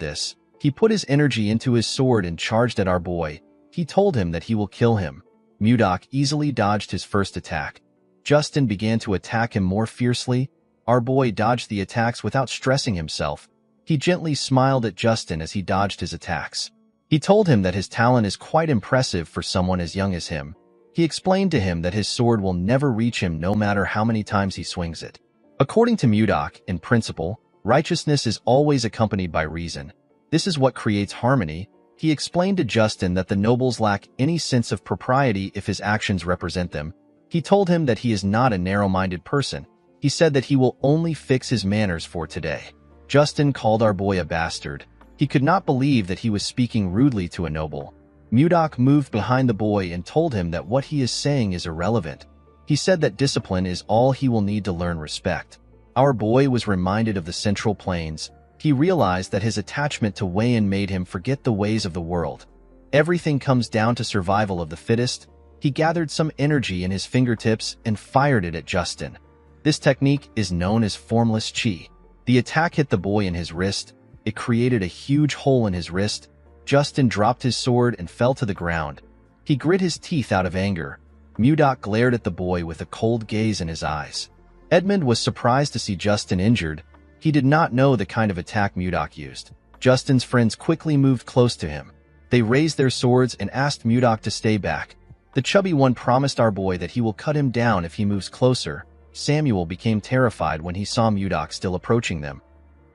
this. He put his energy into his sword and charged at our boy. He told him that he will kill him. Mudok easily dodged his first attack. Justin began to attack him more fiercely. Our boy dodged the attacks without stressing himself. He gently smiled at Justin as he dodged his attacks. He told him that his talent is quite impressive for someone as young as him. He explained to him that his sword will never reach him no matter how many times he swings it. According to Mudok, in principle, righteousness is always accompanied by reason. This is what creates harmony. He explained to Justin that the nobles lack any sense of propriety if his actions represent them. He told him that he is not a narrow-minded person. He said that he will only fix his manners for today. Justin called our boy a bastard. He could not believe that he was speaking rudely to a noble. Mudok moved behind the boy and told him that what he is saying is irrelevant. He said that discipline is all he will need to learn respect. Our boy was reminded of the Central Plains. He realized that his attachment to Wayan made him forget the ways of the world. Everything comes down to survival of the fittest. He gathered some energy in his fingertips and fired it at Justin. This technique is known as formless chi. The attack hit the boy in his wrist. It created a huge hole in his wrist. Justin dropped his sword and fell to the ground. He grit his teeth out of anger. Mudok glared at the boy with a cold gaze in his eyes. Edmund was surprised to see Justin injured. He did not know the kind of attack Mudok used. Justin's friends quickly moved close to him. They raised their swords and asked Mudok to stay back. The chubby one promised our boy that he will cut him down if he moves closer. Samuel became terrified when he saw Mudok still approaching them.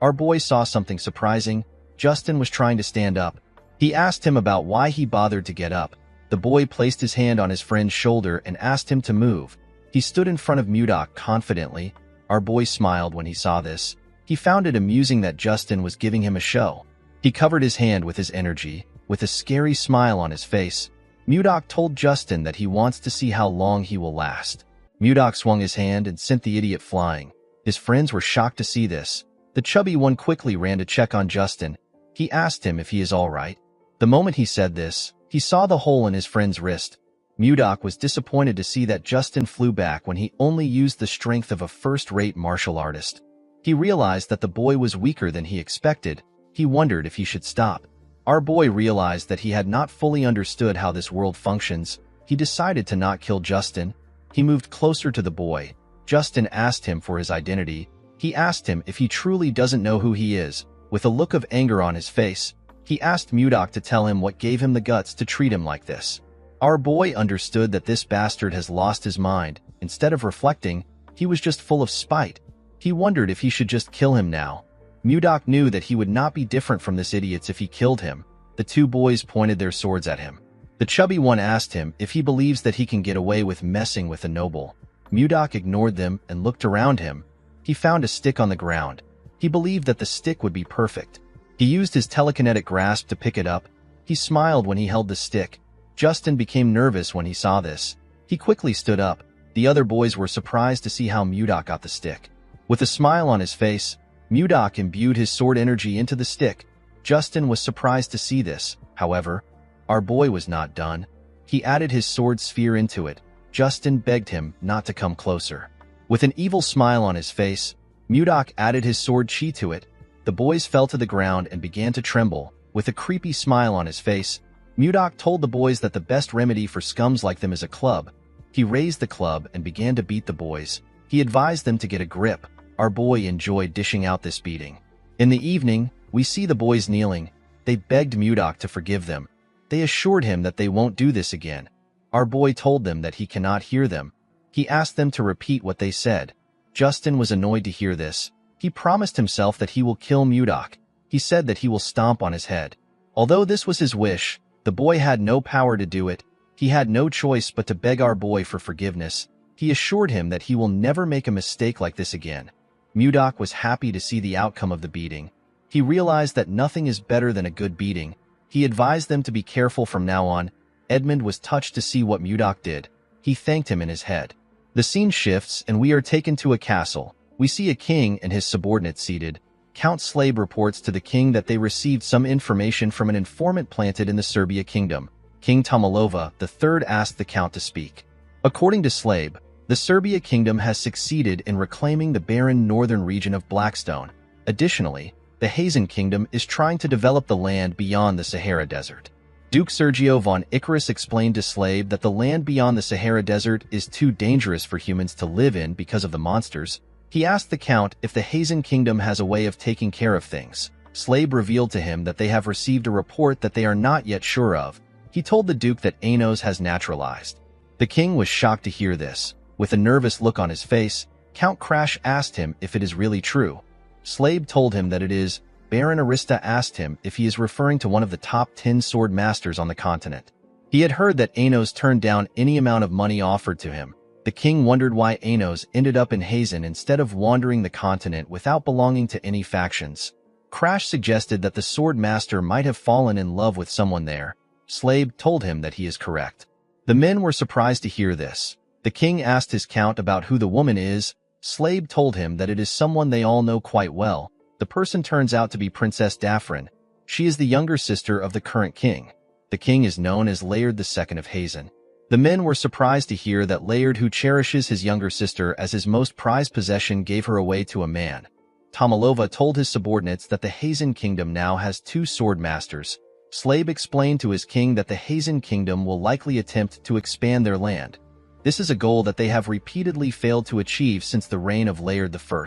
Our boy saw something surprising. Justin was trying to stand up. He asked him about why he bothered to get up. The boy placed his hand on his friend's shoulder and asked him to move. He stood in front of Mudok confidently. Our boy smiled when he saw this. He found it amusing that Justin was giving him a show. He covered his hand with his energy. With a scary smile on his face, Mudok told Justin that he wants to see how long he will last. Mudok swung his hand and sent the idiot flying. His friends were shocked to see this. The chubby one quickly ran to check on Justin. He asked him if he is all right. The moment he said this, he saw the hole in his friend's wrist. Mudok was disappointed to see that Justin flew back when he only used the strength of a first-rate martial artist. He realized that the boy was weaker than he expected. He wondered if he should stop. Our boy realized that he had not fully understood how this world functions. He he decided to not kill Justin. He moved closer to the boy. Justin asked him for his identity. He asked him if he truly doesn't know who he is. With a look of anger on his face, he asked Mudok to tell him what gave him the guts to treat him like this. Our boy understood that this bastard has lost his mind. Instead of reflecting, he was just full of spite. He wondered if he should just kill him now. Mudok knew that he would not be different from this idiot if he killed him. The two boys pointed their swords at him. The chubby one asked him if he believes that he can get away with messing with a noble. Mudok ignored them and looked around him. He found a stick on the ground. He believed that the stick would be perfect. He used his telekinetic grasp to pick it up. He smiled when he held the stick. Justin became nervous when he saw this. He quickly stood up. The other boys were surprised to see how Mudok got the stick. With a smile on his face, Mudok imbued his sword energy into the stick. Justin was surprised to see this. However, our boy was not done. He added his sword sphere into it. Justin begged him not to come closer. With an evil smile on his face, Mudok added his sword chi to it. The boys fell to the ground and began to tremble. With a creepy smile on his face, Mudok told the boys that the best remedy for scums like them is a club. He raised the club and began to beat the boys. He advised them to get a grip. Our boy enjoyed dishing out this beating. In the evening, we see the boys kneeling. They begged Mudok to forgive them. They assured him that they won't do this again. Our boy told them that he cannot hear them. He asked them to repeat what they said. Justin was annoyed to hear this. He promised himself that he will kill Mudok. He said that he will stomp on his head. Although this was his wish, the boy had no power to do it. He had no choice but to beg our boy for forgiveness. He assured him that he will never make a mistake like this again. Mudok was happy to see the outcome of the beating. He realized that nothing is better than a good beating. He advised them to be careful from now on. Edmund was touched to see what Mudok did. He thanked him in his head. The scene shifts and we are taken to a castle. We see a king and his subordinates seated. Count Slabe reports to the king that they received some information from an informant planted in the Serbia kingdom. King Tomalova III asked the count to speak. According to Slabe, the Serbia kingdom has succeeded in reclaiming the barren northern region of Blackstone. Additionally, the Hazen kingdom is trying to develop the land beyond the Sahara Desert. Duke Sergio von Icarus explained to Slabe that the land beyond the Sahara Desert is too dangerous for humans to live in because of the monsters. He asked the count if the Hazen kingdom has a way of taking care of things. Slabe revealed to him that they have received a report that they are not yet sure of. He told the duke that Anos has naturalized. The king was shocked to hear this. With a nervous look on his face, Count Crash asked him if it is really true. Slabe told him that it is. Baron Arista asked him if he is referring to one of the top 10 sword masters on the continent. He had heard that Anos turned down any amount of money offered to him. The king wondered why Anos ended up in Hazen instead of wandering the continent without belonging to any factions. Crash suggested that the sword master might have fallen in love with someone there. Slabe told him that he is correct. The men were surprised to hear this. The king asked his count about who the woman is. Slabe told him that it is someone they all know quite well. The person turns out to be Princess Daphrin. She is the younger sister of the current king. The king is known as Layard II of Hazen. The men were surprised to hear that Layard, who cherishes his younger sister as his most prized possession, gave her away to a man. Tomalova told his subordinates that the Hazen kingdom now has 2 sword masters. Slabe explained to his king that the Hazen kingdom will likely attempt to expand their land. This is a goal that they have repeatedly failed to achieve since the reign of Layard I.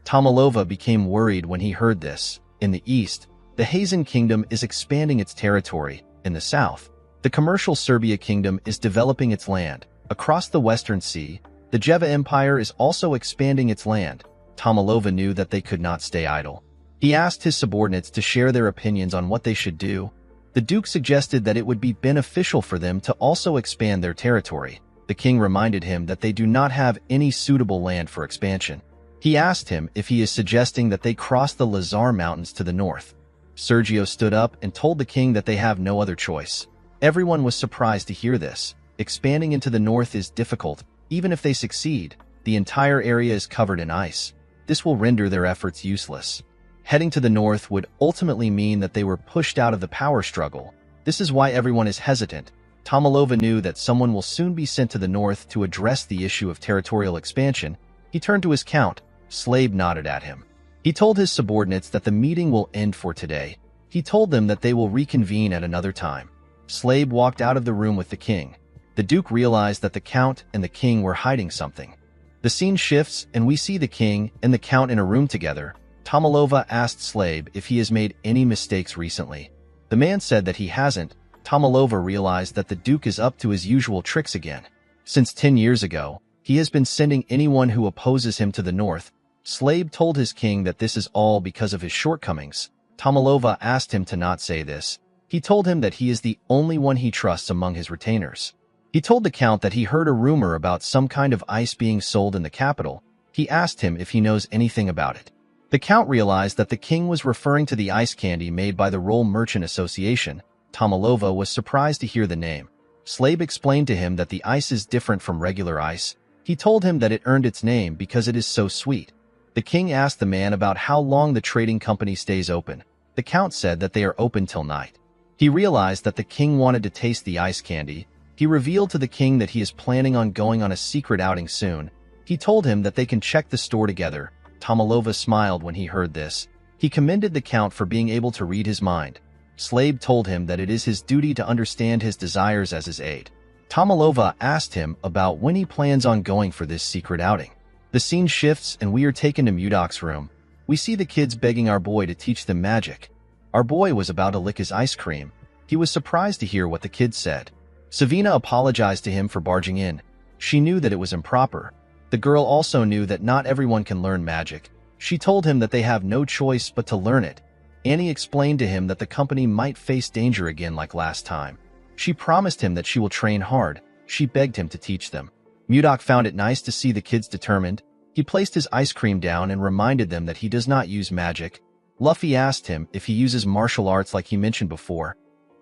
Tomalova became worried when he heard this. In the east, the Hazen kingdom is expanding its territory. In the south, the commercial Serbia kingdom is developing its land. Across the Western Sea, the Jeva Empire is also expanding its land. Tomalova knew that they could not stay idle. He asked his subordinates to share their opinions on what they should do. The duke suggested that it would be beneficial for them to also expand their territory. The king reminded him that they do not have any suitable land for expansion. He asked him if he is suggesting that they cross the Lazar Mountains to the north. Sergio stood up and told the king that they have no other choice. Everyone was surprised to hear this. Expanding into the north is difficult. Even if they succeed, the entire area is covered in ice. This will render their efforts useless. Heading to the north would ultimately mean that they were pushed out of the power struggle. This is why everyone is hesitant. Tomalova knew that someone will soon be sent to the north to address the issue of territorial expansion. He turned to his count. Slabe nodded at him. He told his subordinates that the meeting will end for today. He told them that they will reconvene at another time. Slabe walked out of the room with the king. The The Duke realized that the Count and the King were hiding something. The scene shifts and we see the King and the Count in a room together. Tomalova asked Slabe if he has made any mistakes recently. The man said that he hasn't. Tomalova realized that the Duke is up to his usual tricks again. Since 10 years ago, he has been sending anyone who opposes him to the north. Slabe told his king that this is all because of his shortcomings. Tomalova asked him to not say this. He told him that he is the only one he trusts among his retainers. He told the Count that he heard a rumor about some kind of ice being sold in the capital. He asked him if he knows anything about it. The Count realized that the king was referring to the ice candy made by the Roll Merchant Association. Tomalova was surprised to hear the name. Slabe explained to him that the ice is different from regular ice. He told him that it earned its name because it is so sweet. The king asked the man about how long the trading company stays open. The Count said that they are open till night. He realized that the king wanted to taste the ice candy. He revealed to the king that he is planning on going on a secret outing soon. He told him that they can check the store together. Tomalova smiled when he heard this. He commended the Count for being able to read his mind. Slabe told him that it is his duty to understand his desires as his aide. Tomalova asked him about when he plans on going for this secret outing. The scene shifts and we are taken to Mudok's room. We see the kids begging our boy to teach them magic. Our boy was about to lick his ice cream. He was surprised to hear what the kids said. Savina apologized to him for barging in. She knew that it was improper. The girl also knew that not everyone can learn magic. She told him that they have no choice but to learn it. Annie explained to him that the company might face danger again like last time. She promised him that she will train hard. She begged him to teach them. Mudok found it nice to see the kids determined. He placed his ice cream down and reminded them that he does not use magic. Luffy asked him if he uses martial arts like he mentioned before.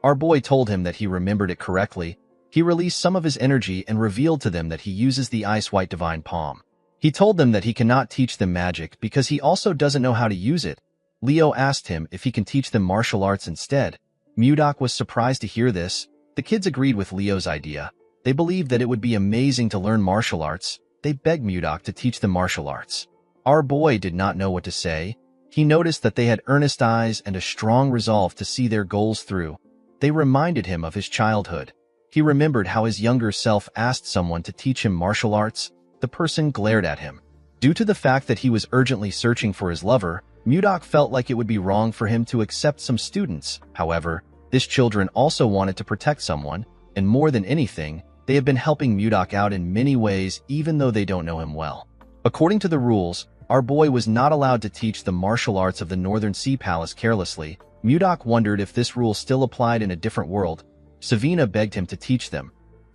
Our boy told him that he remembered it correctly. He released some of his energy and revealed to them that he uses the Ice White Divine Palm. He told them that he cannot teach them magic because he also doesn't know how to use it. Leo asked him if he can teach them martial arts instead. Mudok was surprised to hear this. The kids agreed with Leo's idea. They believed that it would be amazing to learn martial arts. They begged Mudok to teach them martial arts. Our boy did not know what to say. He noticed that they had earnest eyes and a strong resolve to see their goals through. They reminded him of his childhood. He remembered how his younger self asked someone to teach him martial arts. The person glared at him. Due to the fact that he was urgently searching for his lover, Mudok felt like it would be wrong for him to accept some students. However, these children also wanted to protect someone, and more than anything, they have been helping Mudok out in many ways even though they don't know him well. According to the rules, our boy was not allowed to teach the martial arts of the Northern Sea Palace carelessly. Mudok wondered if this rule still applied in a different world. Savina begged him to teach them.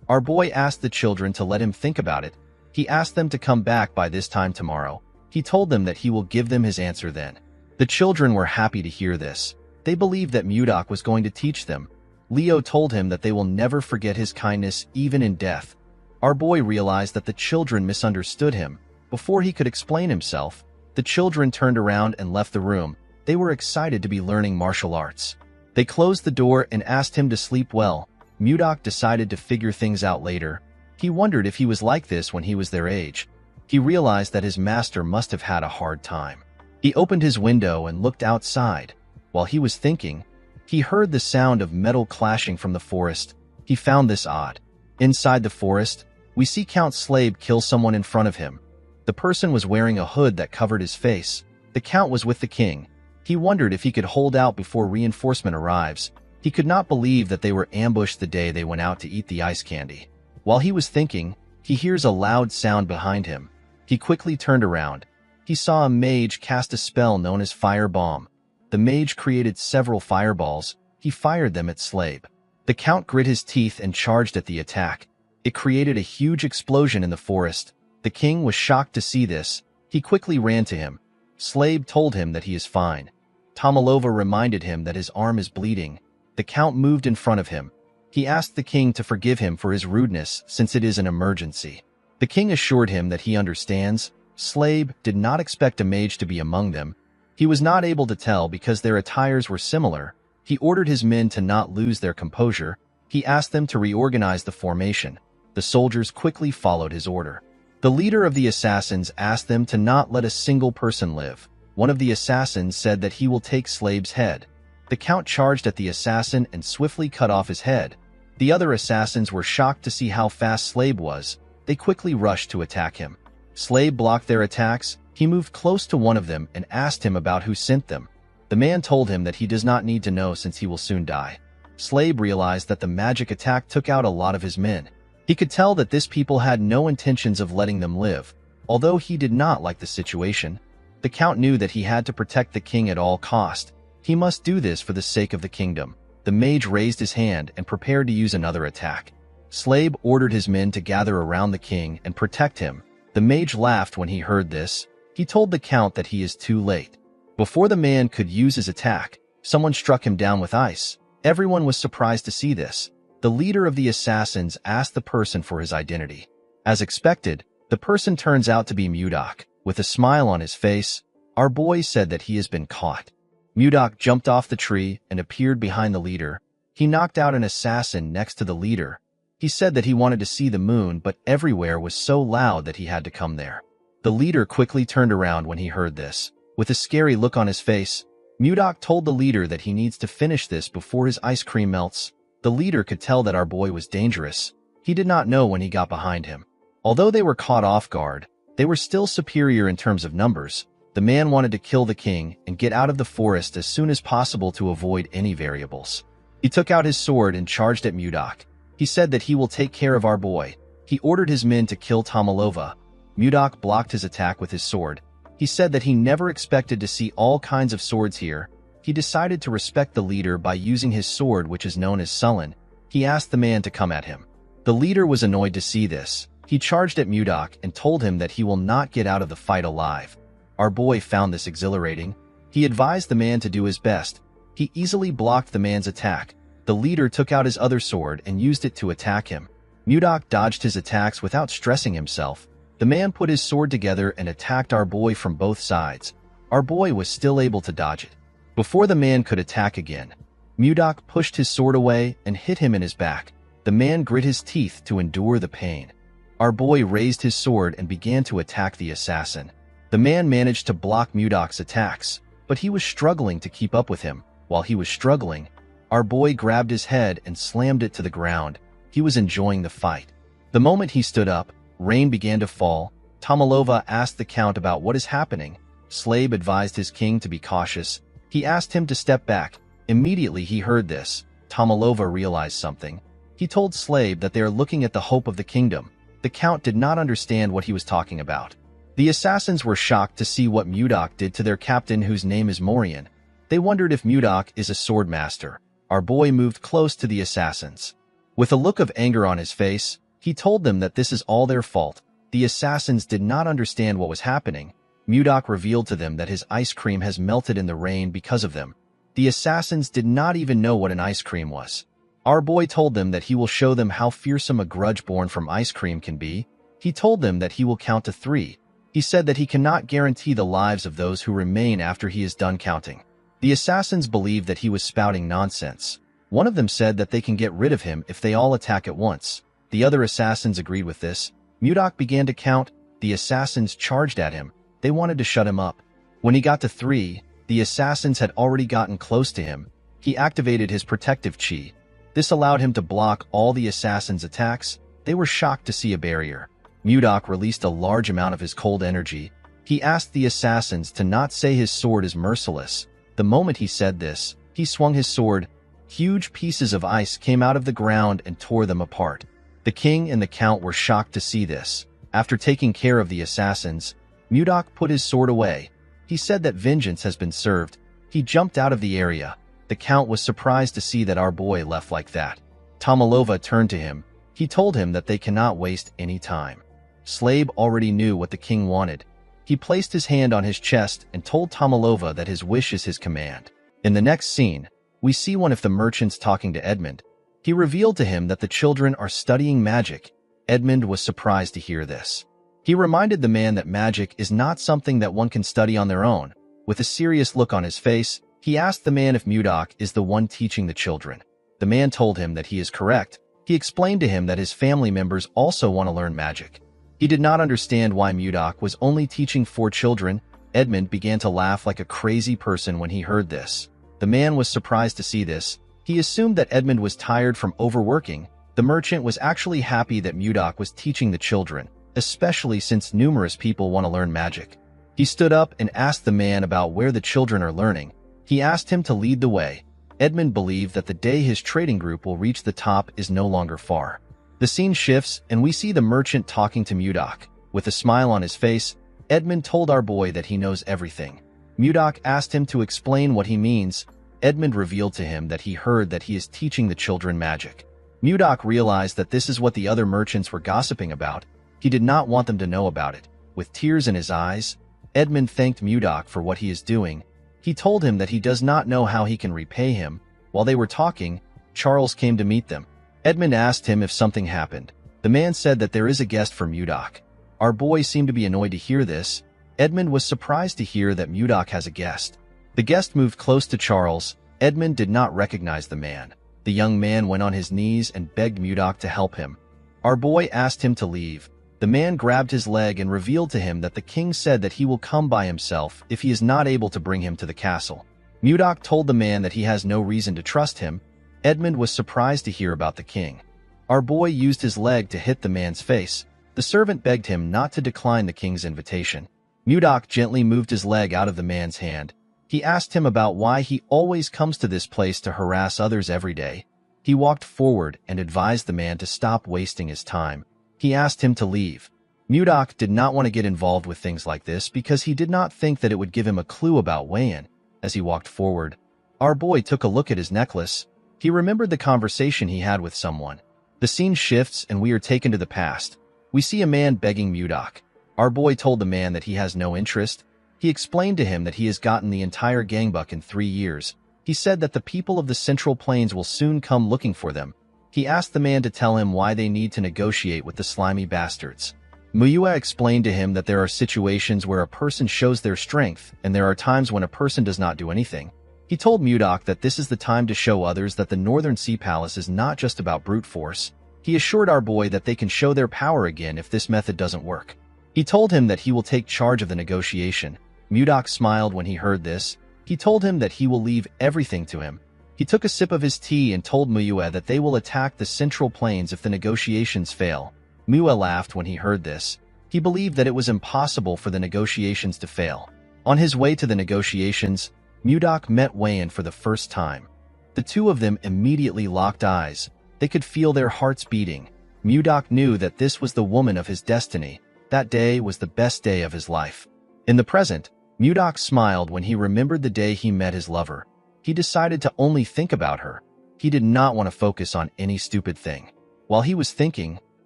Our boy asked the children to let him think about it. He asked them to come back by this time tomorrow. He told them that he will give them his answer then. The children were happy to hear this. They believed that Mudok was going to teach them. Leo told him that they will never forget his kindness even in death. Our boy realized that the children misunderstood him. Before he could explain himself, the children turned around and left the room. They were excited to be learning martial arts. They closed the door and asked him to sleep well. Mudok decided to figure things out later. He wondered if he was like this when he was their age. He realized that his master must have had a hard time. He opened his window and looked outside. While he was thinking, he heard the sound of metal clashing from the forest. He found this odd. Inside the forest, we see Count Slabe kill someone in front of him. The person was wearing a hood that covered his face. The Count was with the king. He wondered if he could hold out before reinforcement arrives. He could not believe that they were ambushed the day they went out to eat the ice candy. While he was thinking, he hears a loud sound behind him. He quickly turned around. He saw a mage cast a spell known as Fire Bomb. The mage created several fireballs. He fired them at Slabe. The Count grit his teeth and charged at the attack. It created a huge explosion in the forest. The king was shocked to see this. He quickly ran to him. Slabe told him that he is fine. Tomalova reminded him that his arm is bleeding. The Count moved in front of him. He asked the king to forgive him for his rudeness since it is an emergency. The king assured him that he understands. Slabe did not expect a mage to be among them. He was not able to tell because their attires were similar. He ordered his men to not lose their composure. He asked them to reorganize the formation. The soldiers quickly followed his order. The leader of the assassins asked them to not let a single person live. One of the assassins said that he will take Slabe's head. The Count charged at the assassin and swiftly cut off his head. The other assassins were shocked to see how fast Slave was. They quickly rushed to attack him. Slave blocked their attacks. He moved close to one of them and asked him about who sent them. The man told him that he does not need to know since he will soon die. Slave realized that the magic attack took out a lot of his men. He could tell that this people had no intentions of letting them live. Although he did not like the situation, the Count knew that he had to protect the king at all cost. He must do this for the sake of the kingdom. The mage raised his hand and prepared to use another attack. Slave ordered his men to gather around the king and protect him. The mage laughed when he heard this. He told the Count that he is too late. Before the man could use his attack, someone struck him down with ice. Everyone was surprised to see this. The leader of the assassins asked the person for his identity. As expected, the person turns out to be Mudok. With a smile on his face, our boy said that he has been caught. Mudok jumped off the tree and appeared behind the leader. He knocked out an assassin next to the leader. He said that he wanted to see the moon, but everywhere was so loud that he had to come there. The leader quickly turned around when he heard this. With a scary look on his face, Mudok told the leader that he needs to finish this before his ice cream melts. The leader could tell that our boy was dangerous. He did not know when he got behind him. Although they were caught off guard, they were still superior in terms of numbers. The man wanted to kill the king and get out of the forest as soon as possible to avoid any variables. He took out his sword and charged at Mudok. He said that he will take care of our boy. He ordered his men to kill Tomalova. Mudok blocked his attack with his sword. He said that he never expected to see all kinds of swords here. He decided to respect the leader by using his sword, which is known as Sullen. He asked the man to come at him. The leader was annoyed to see this. He charged at Mudok and told him that he will not get out of the fight alive. Our boy found this exhilarating. He advised the man to do his best. He easily blocked the man's attack. The leader took out his other sword and used it to attack him. Mudok dodged his attacks without stressing himself. The man put his sword together and attacked our boy from both sides. Our boy was still able to dodge it. Before the man could attack again, Mudok pushed his sword away and hit him in his back. The man grit his teeth to endure the pain. Our boy raised his sword and began to attack the assassin. The man managed to block Mudok's attacks, but he was struggling to keep up with him. While he was struggling, our boy grabbed his head and slammed it to the ground. He was enjoying the fight. The moment he stood up, rain began to fall. Tomalova asked the Count about what is happening. Slave advised his king to be cautious. He asked him to step back. Immediately he heard this. Tomalova realized something. He told Slave that they are looking at the hope of the kingdom. The Count did not understand what he was talking about. The assassins were shocked to see what Mudok did to their captain, whose name is Morian. They wondered if Mudok is a sword master. Our boy moved close to the assassins. With a look of anger on his face, he told them that this is all their fault. The assassins did not understand what was happening. Mudok revealed to them that his ice cream has melted in the rain because of them. The assassins did not even know what an ice cream was. Our boy told them that he will show them how fearsome a grudge born from ice cream can be. He told them that he will count to 3. He said that he cannot guarantee the lives of those who remain after he is done counting. The assassins believed that he was spouting nonsense. One of them said that they can get rid of him if they all attack at once. The other assassins agreed with this. Mudok began to count. The assassins charged at him. They wanted to shut him up. When he got to 3, the assassins had already gotten close to him. He activated his protective chi. This allowed him to block all the assassins' attacks. They were shocked to see a barrier. Mudok released a large amount of his cold energy. He asked the assassins to not say his sword is merciless. The moment he said this, he swung his sword. Huge pieces of ice came out of the ground and tore them apart. The king and the Count were shocked to see this. After taking care of the assassins, Mudok put his sword away. He said that vengeance has been served. He jumped out of the area. The Count was surprised to see that our boy left like that. Tomalova turned to him. He told him that they cannot waste any time. Slave already knew what the king wanted. He placed his hand on his chest and told Tomalova that his wish is his command. In the next scene, we see one of the merchants talking to Edmund. He revealed to him that the children are studying magic. Edmund was surprised to hear this. He reminded the man that magic is not something that one can study on their own. With a serious look on his face, he asked the man if Mudok is the one teaching the children. The man told him that he is correct. He explained to him that his family members also want to learn magic. He did not understand why Mudok was only teaching 4 children. Edmund began to laugh like a crazy person when he heard this. The man was surprised to see this. He assumed that Edmund was tired from overworking. The merchant was actually happy that Mudok was teaching the children, especially since numerous people want to learn magic. He stood up and asked the man about where the children are learning. He asked him to lead the way. Edmund believed that the day his trading group will reach the top is no longer far. The scene shifts, and we see the merchant talking to Mudok. With a smile on his face, Edmund told our boy that he knows everything. Mudok asked him to explain what he means. Edmund revealed to him that he heard that he is teaching the children magic. Mudok realized that this is what the other merchants were gossiping about. He did not want them to know about it. With tears in his eyes, Edmund thanked Mudok for what he is doing. He told him that he does not know how he can repay him. While they were talking, Charles came to meet them. Edmund asked him if something happened. The man said that there is a guest for Mudok. Our boy seemed to be annoyed to hear this. Edmund was surprised to hear that Mudok has a guest. The guest moved close to Charles. Edmund did not recognize the man. The young man went on his knees and begged Mudok to help him. Our boy asked him to leave. The man grabbed his leg and revealed to him that the king said that he will come by himself if he is not able to bring him to the castle. Mudok told the man that he has no reason to trust him. Edmund was surprised to hear about the king. Our boy used his leg to hit the man's face. The servant begged him not to decline the king's invitation. Mudok gently moved his leg out of the man's hand. He asked him about why he always comes to this place to harass others every day. He walked forward and advised the man to stop wasting his time. He asked him to leave. Mudok did not want to get involved with things like this because he did not think that it would give him a clue about Wayan. As he walked forward, our boy took a look at his necklace. He remembered the conversation he had with someone. The scene shifts and we are taken to the past. We see a man begging Mudok. Our boy told the man that he has no interest. He explained to him that he has gotten the entire gangbuck in 3 years. He said that the people of the Central Plains will soon come looking for them. He asked the man to tell him why they need to negotiate with the slimy bastards. Manhwa explained to him that there are situations where a person shows their strength, and there are times when a person does not do anything. He told Mudok that this is the time to show others that the Northern Sea Palace is not just about brute force. He assured our boy that they can show their power again if this method doesn't work. He told him that he will take charge of the negotiation. Mudok smiled when he heard this. He told him that he will leave everything to him. He took a sip of his tea and told Manhwa that they will attack the Central Plains if the negotiations fail. Manhwa laughed when he heard this. He believed that it was impossible for the negotiations to fail. On his way to the negotiations, Mudok met Wayan for the first time. The two of them immediately locked eyes. They could feel their hearts beating. Mudok knew that this was the woman of his destiny. That day was the best day of his life. In the present, Mudok smiled when he remembered the day he met his lover. He decided to only think about her. He did not want to focus on any stupid thing. While he was thinking,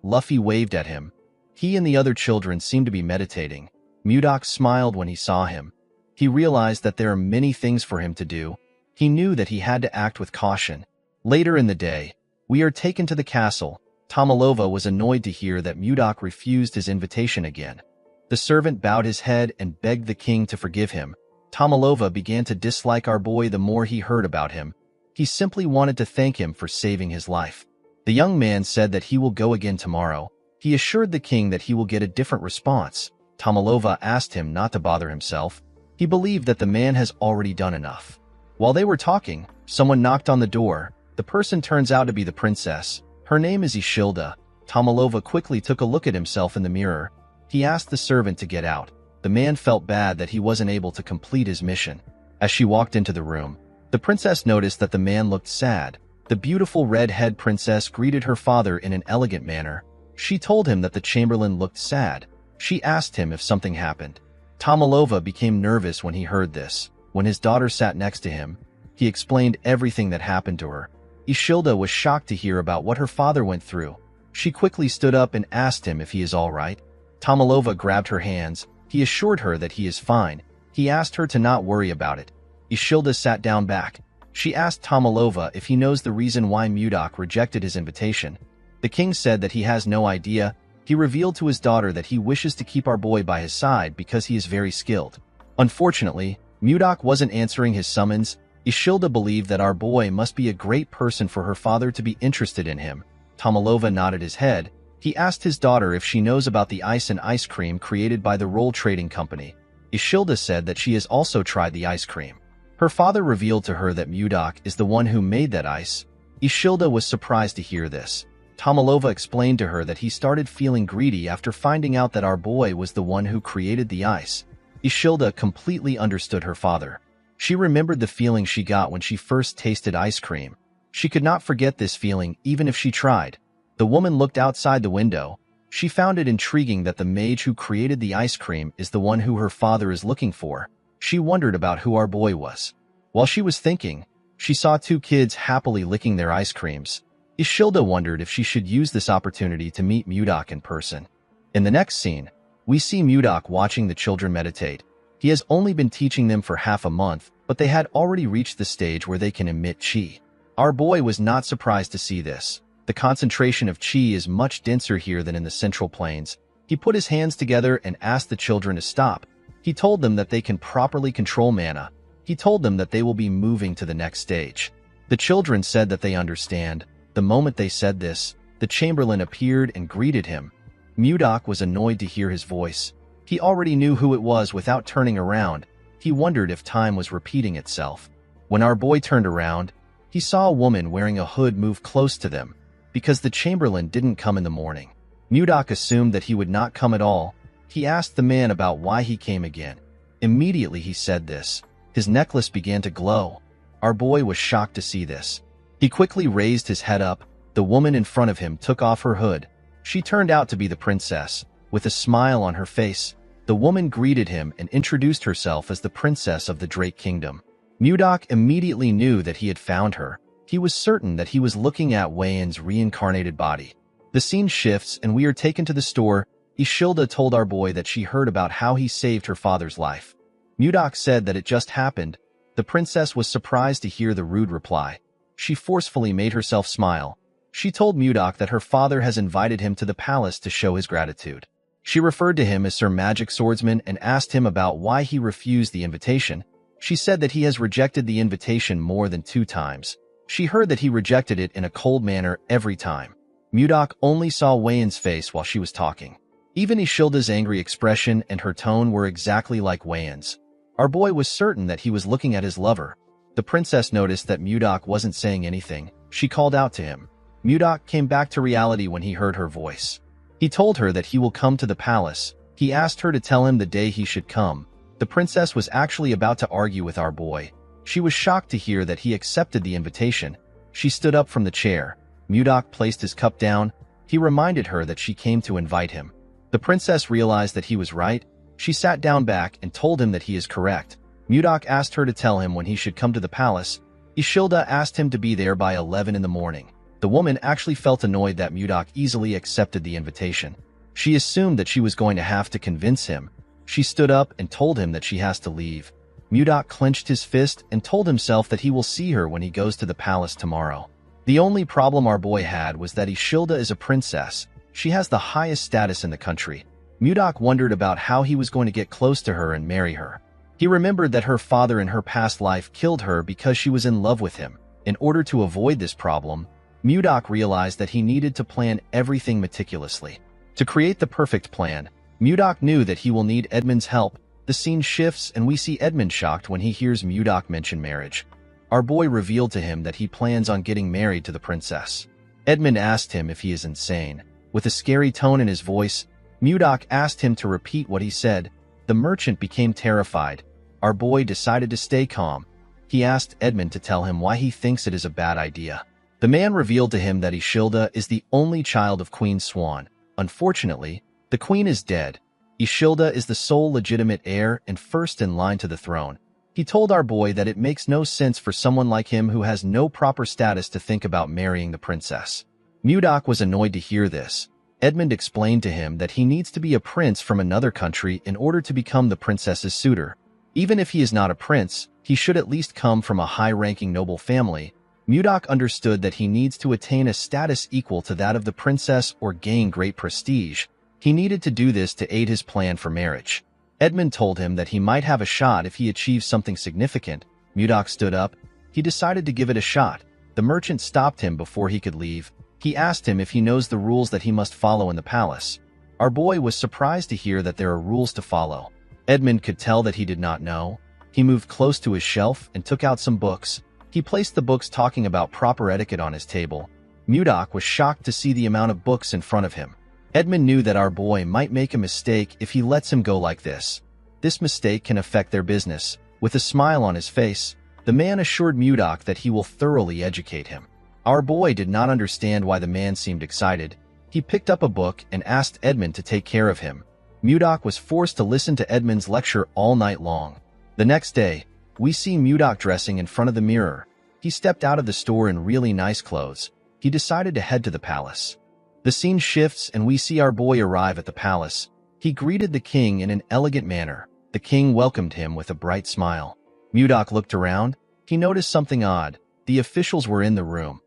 Luffy waved at him. He and the other children seemed to be meditating. Mudok smiled when he saw him. He realized that there are many things for him to do. He knew that he had to act with caution. Later in the day, we are taken to the castle. Tomalova was annoyed to hear that Mudok refused his invitation again. The servant bowed his head and begged the king to forgive him. Tomalova began to dislike our boy the more he heard about him. He simply wanted to thank him for saving his life. The young man said that he will go again tomorrow. He assured the king that he will get a different response. Tomalova asked him not to bother himself. He believed that the man has already done enough. While they were talking, someone knocked on the door. The person turns out to be the princess. Her name is Ishilda. Tomalova quickly took a look at himself in the mirror. He asked the servant to get out. The man felt bad that he wasn't able to complete his mission. As she walked into the room, the princess noticed that the man looked sad. The beautiful red-head princess greeted her father in an elegant manner. She told him that the chamberlain looked sad. She asked him if something happened. Tomalova became nervous when he heard this. When his daughter sat next to him, he explained everything that happened to her. Ishilda was shocked to hear about what her father went through. She quickly stood up and asked him if he is all right. Tomalova grabbed her hands. He assured her that he is fine. He asked her to not worry about it. Ishilda sat down back. She asked Tomalova if he knows the reason why Mudok rejected his invitation. The king said that he has no idea. He revealed to his daughter that he wishes to keep our boy by his side because he is very skilled. Unfortunately, Mudok wasn't answering his summons. Ishilda believed that our boy must be a great person for her father to be interested in him. Tomalova nodded his head. He asked his daughter if she knows about the ice and ice cream created by the Roll Trading Company. Ishilda said that she has also tried the ice cream. Her father revealed to her that Mudok is the one who made that ice. Ishilda was surprised to hear this. Tomalova explained to her that he started feeling greedy after finding out that our boy was the one who created the ice. Ishilda completely understood her father. She remembered the feeling she got when she first tasted ice cream. She could not forget this feeling even if she tried. The woman looked outside the window. She found it intriguing that the mage who created the ice cream is the one who her father is looking for. She wondered about who our boy was. While she was thinking, she saw two kids happily licking their ice creams. Ishilda wondered if she should use this opportunity to meet Mudok in person. In the next scene, we see Mudok watching the children meditate. He has only been teaching them for half a month, but they had already reached the stage where they can emit chi. Our boy was not surprised to see this. The concentration of chi is much denser here than in the Central Plains. He put his hands together and asked the children to stop. He told them that they can properly control mana. He told them that they will be moving to the next stage. The children said that they understand. The moment they said this, the Chamberlain appeared and greeted him. Mudok was annoyed to hear his voice. He already knew who it was without turning around. He wondered if time was repeating itself. When our boy turned around, he saw a woman wearing a hood move close to them. Because the Chamberlain didn't come in the morning, Mudok assumed that he would not come at all. He asked the man about why he came again. Immediately he said this. His necklace began to glow. Our boy was shocked to see this. He quickly raised his head up. The woman in front of him took off her hood. She turned out to be the princess. With a smile on her face, the woman greeted him and introduced herself as the princess of the Drake Kingdom. Mudok immediately knew that he had found her. He was certain that he was looking at Wayan's reincarnated body. The scene shifts and we are taken to the store. Ishilda told our boy that she heard about how he saved her father's life. Mudok said that it just happened. The princess was surprised to hear the rude reply. She forcefully made herself smile. She told Mudok that her father has invited him to the palace to show his gratitude. She referred to him as Sir Magic Swordsman and asked him about why he refused the invitation. She said that he has rejected the invitation more than 2 times. She heard that he rejected it in a cold manner every time. Mudok only saw Wayan's face while she was talking. Even Ishilda's angry expression and her tone were exactly like Wayan's. Our boy was certain that he was looking at his lover. The princess noticed that Mudok wasn't saying anything. She called out to him. Mudok came back to reality when he heard her voice. He told her that he will come to the palace. He asked her to tell him the day he should come. The princess was actually about to argue with our boy. She was shocked to hear that he accepted the invitation. She stood up from the chair. Mudok placed his cup down. He reminded her that she came to invite him. The princess realized that he was right. She sat down back and told him that he is correct. Mudok asked her to tell him when he should come to the palace. Ishilda asked him to be there by 11 in the morning. The woman actually felt annoyed that Mudok easily accepted the invitation. She assumed that she was going to have to convince him. She stood up and told him that she has to leave. Mudok clenched his fist and told himself that he will see her when he goes to the palace tomorrow. The only problem our boy had was that Ishilda is a princess. She has the highest status in the country. Mudok wondered about how he was going to get close to her and marry her. He remembered that her father in her past life killed her because she was in love with him. In order to avoid this problem, Mudok realized that he needed to plan everything meticulously. To create the perfect plan, Mudok knew that he will need Edmund's help. The scene shifts and we see Edmund shocked when he hears Mudok mention marriage. Our boy revealed to him that he plans on getting married to the princess. Edmund asked him if he is insane. With a scary tone in his voice, Mudok asked him to repeat what he said. The merchant became terrified. Our boy decided to stay calm. He asked Edmund to tell him why he thinks it is a bad idea. The man revealed to him that Ishilda is the only child of Queen Swan. Unfortunately, the queen is dead. Ishilda is the sole legitimate heir and first in line to the throne. He told our boy that it makes no sense for someone like him who has no proper status to think about marrying the princess. Mudok was annoyed to hear this. Edmund explained to him that he needs to be a prince from another country in order to become the princess's suitor. Even if he is not a prince, he should at least come from a high-ranking noble family. Mudok understood that he needs to attain a status equal to that of the princess or gain great prestige. He needed to do this to aid his plan for marriage. Edmund told him that he might have a shot if he achieves something significant. Mudok stood up. He decided to give it a shot. The merchant stopped him before he could leave. He asked him if he knows the rules that he must follow in the palace. Our boy was surprised to hear that there are rules to follow. Edmund could tell that he did not know. He moved close to his shelf and took out some books. He placed the books talking about proper etiquette on his table. Mudok was shocked to see the amount of books in front of him. Edmund knew that our boy might make a mistake if he lets him go like this. This mistake can affect their business. With a smile on his face, the man assured Mudok that he will thoroughly educate him. Our boy did not understand why the man seemed excited. He picked up a book and asked Edmund to take care of him. Mudok was forced to listen to Edmund's lecture all night long. The next day, we see Mudok dressing in front of the mirror. He stepped out of the store in really nice clothes. He decided to head to the palace. The scene shifts and we see our boy arrive at the palace. He greeted the king in an elegant manner. The king welcomed him with a bright smile. Mudok looked around. He noticed something odd. The officials were in the room.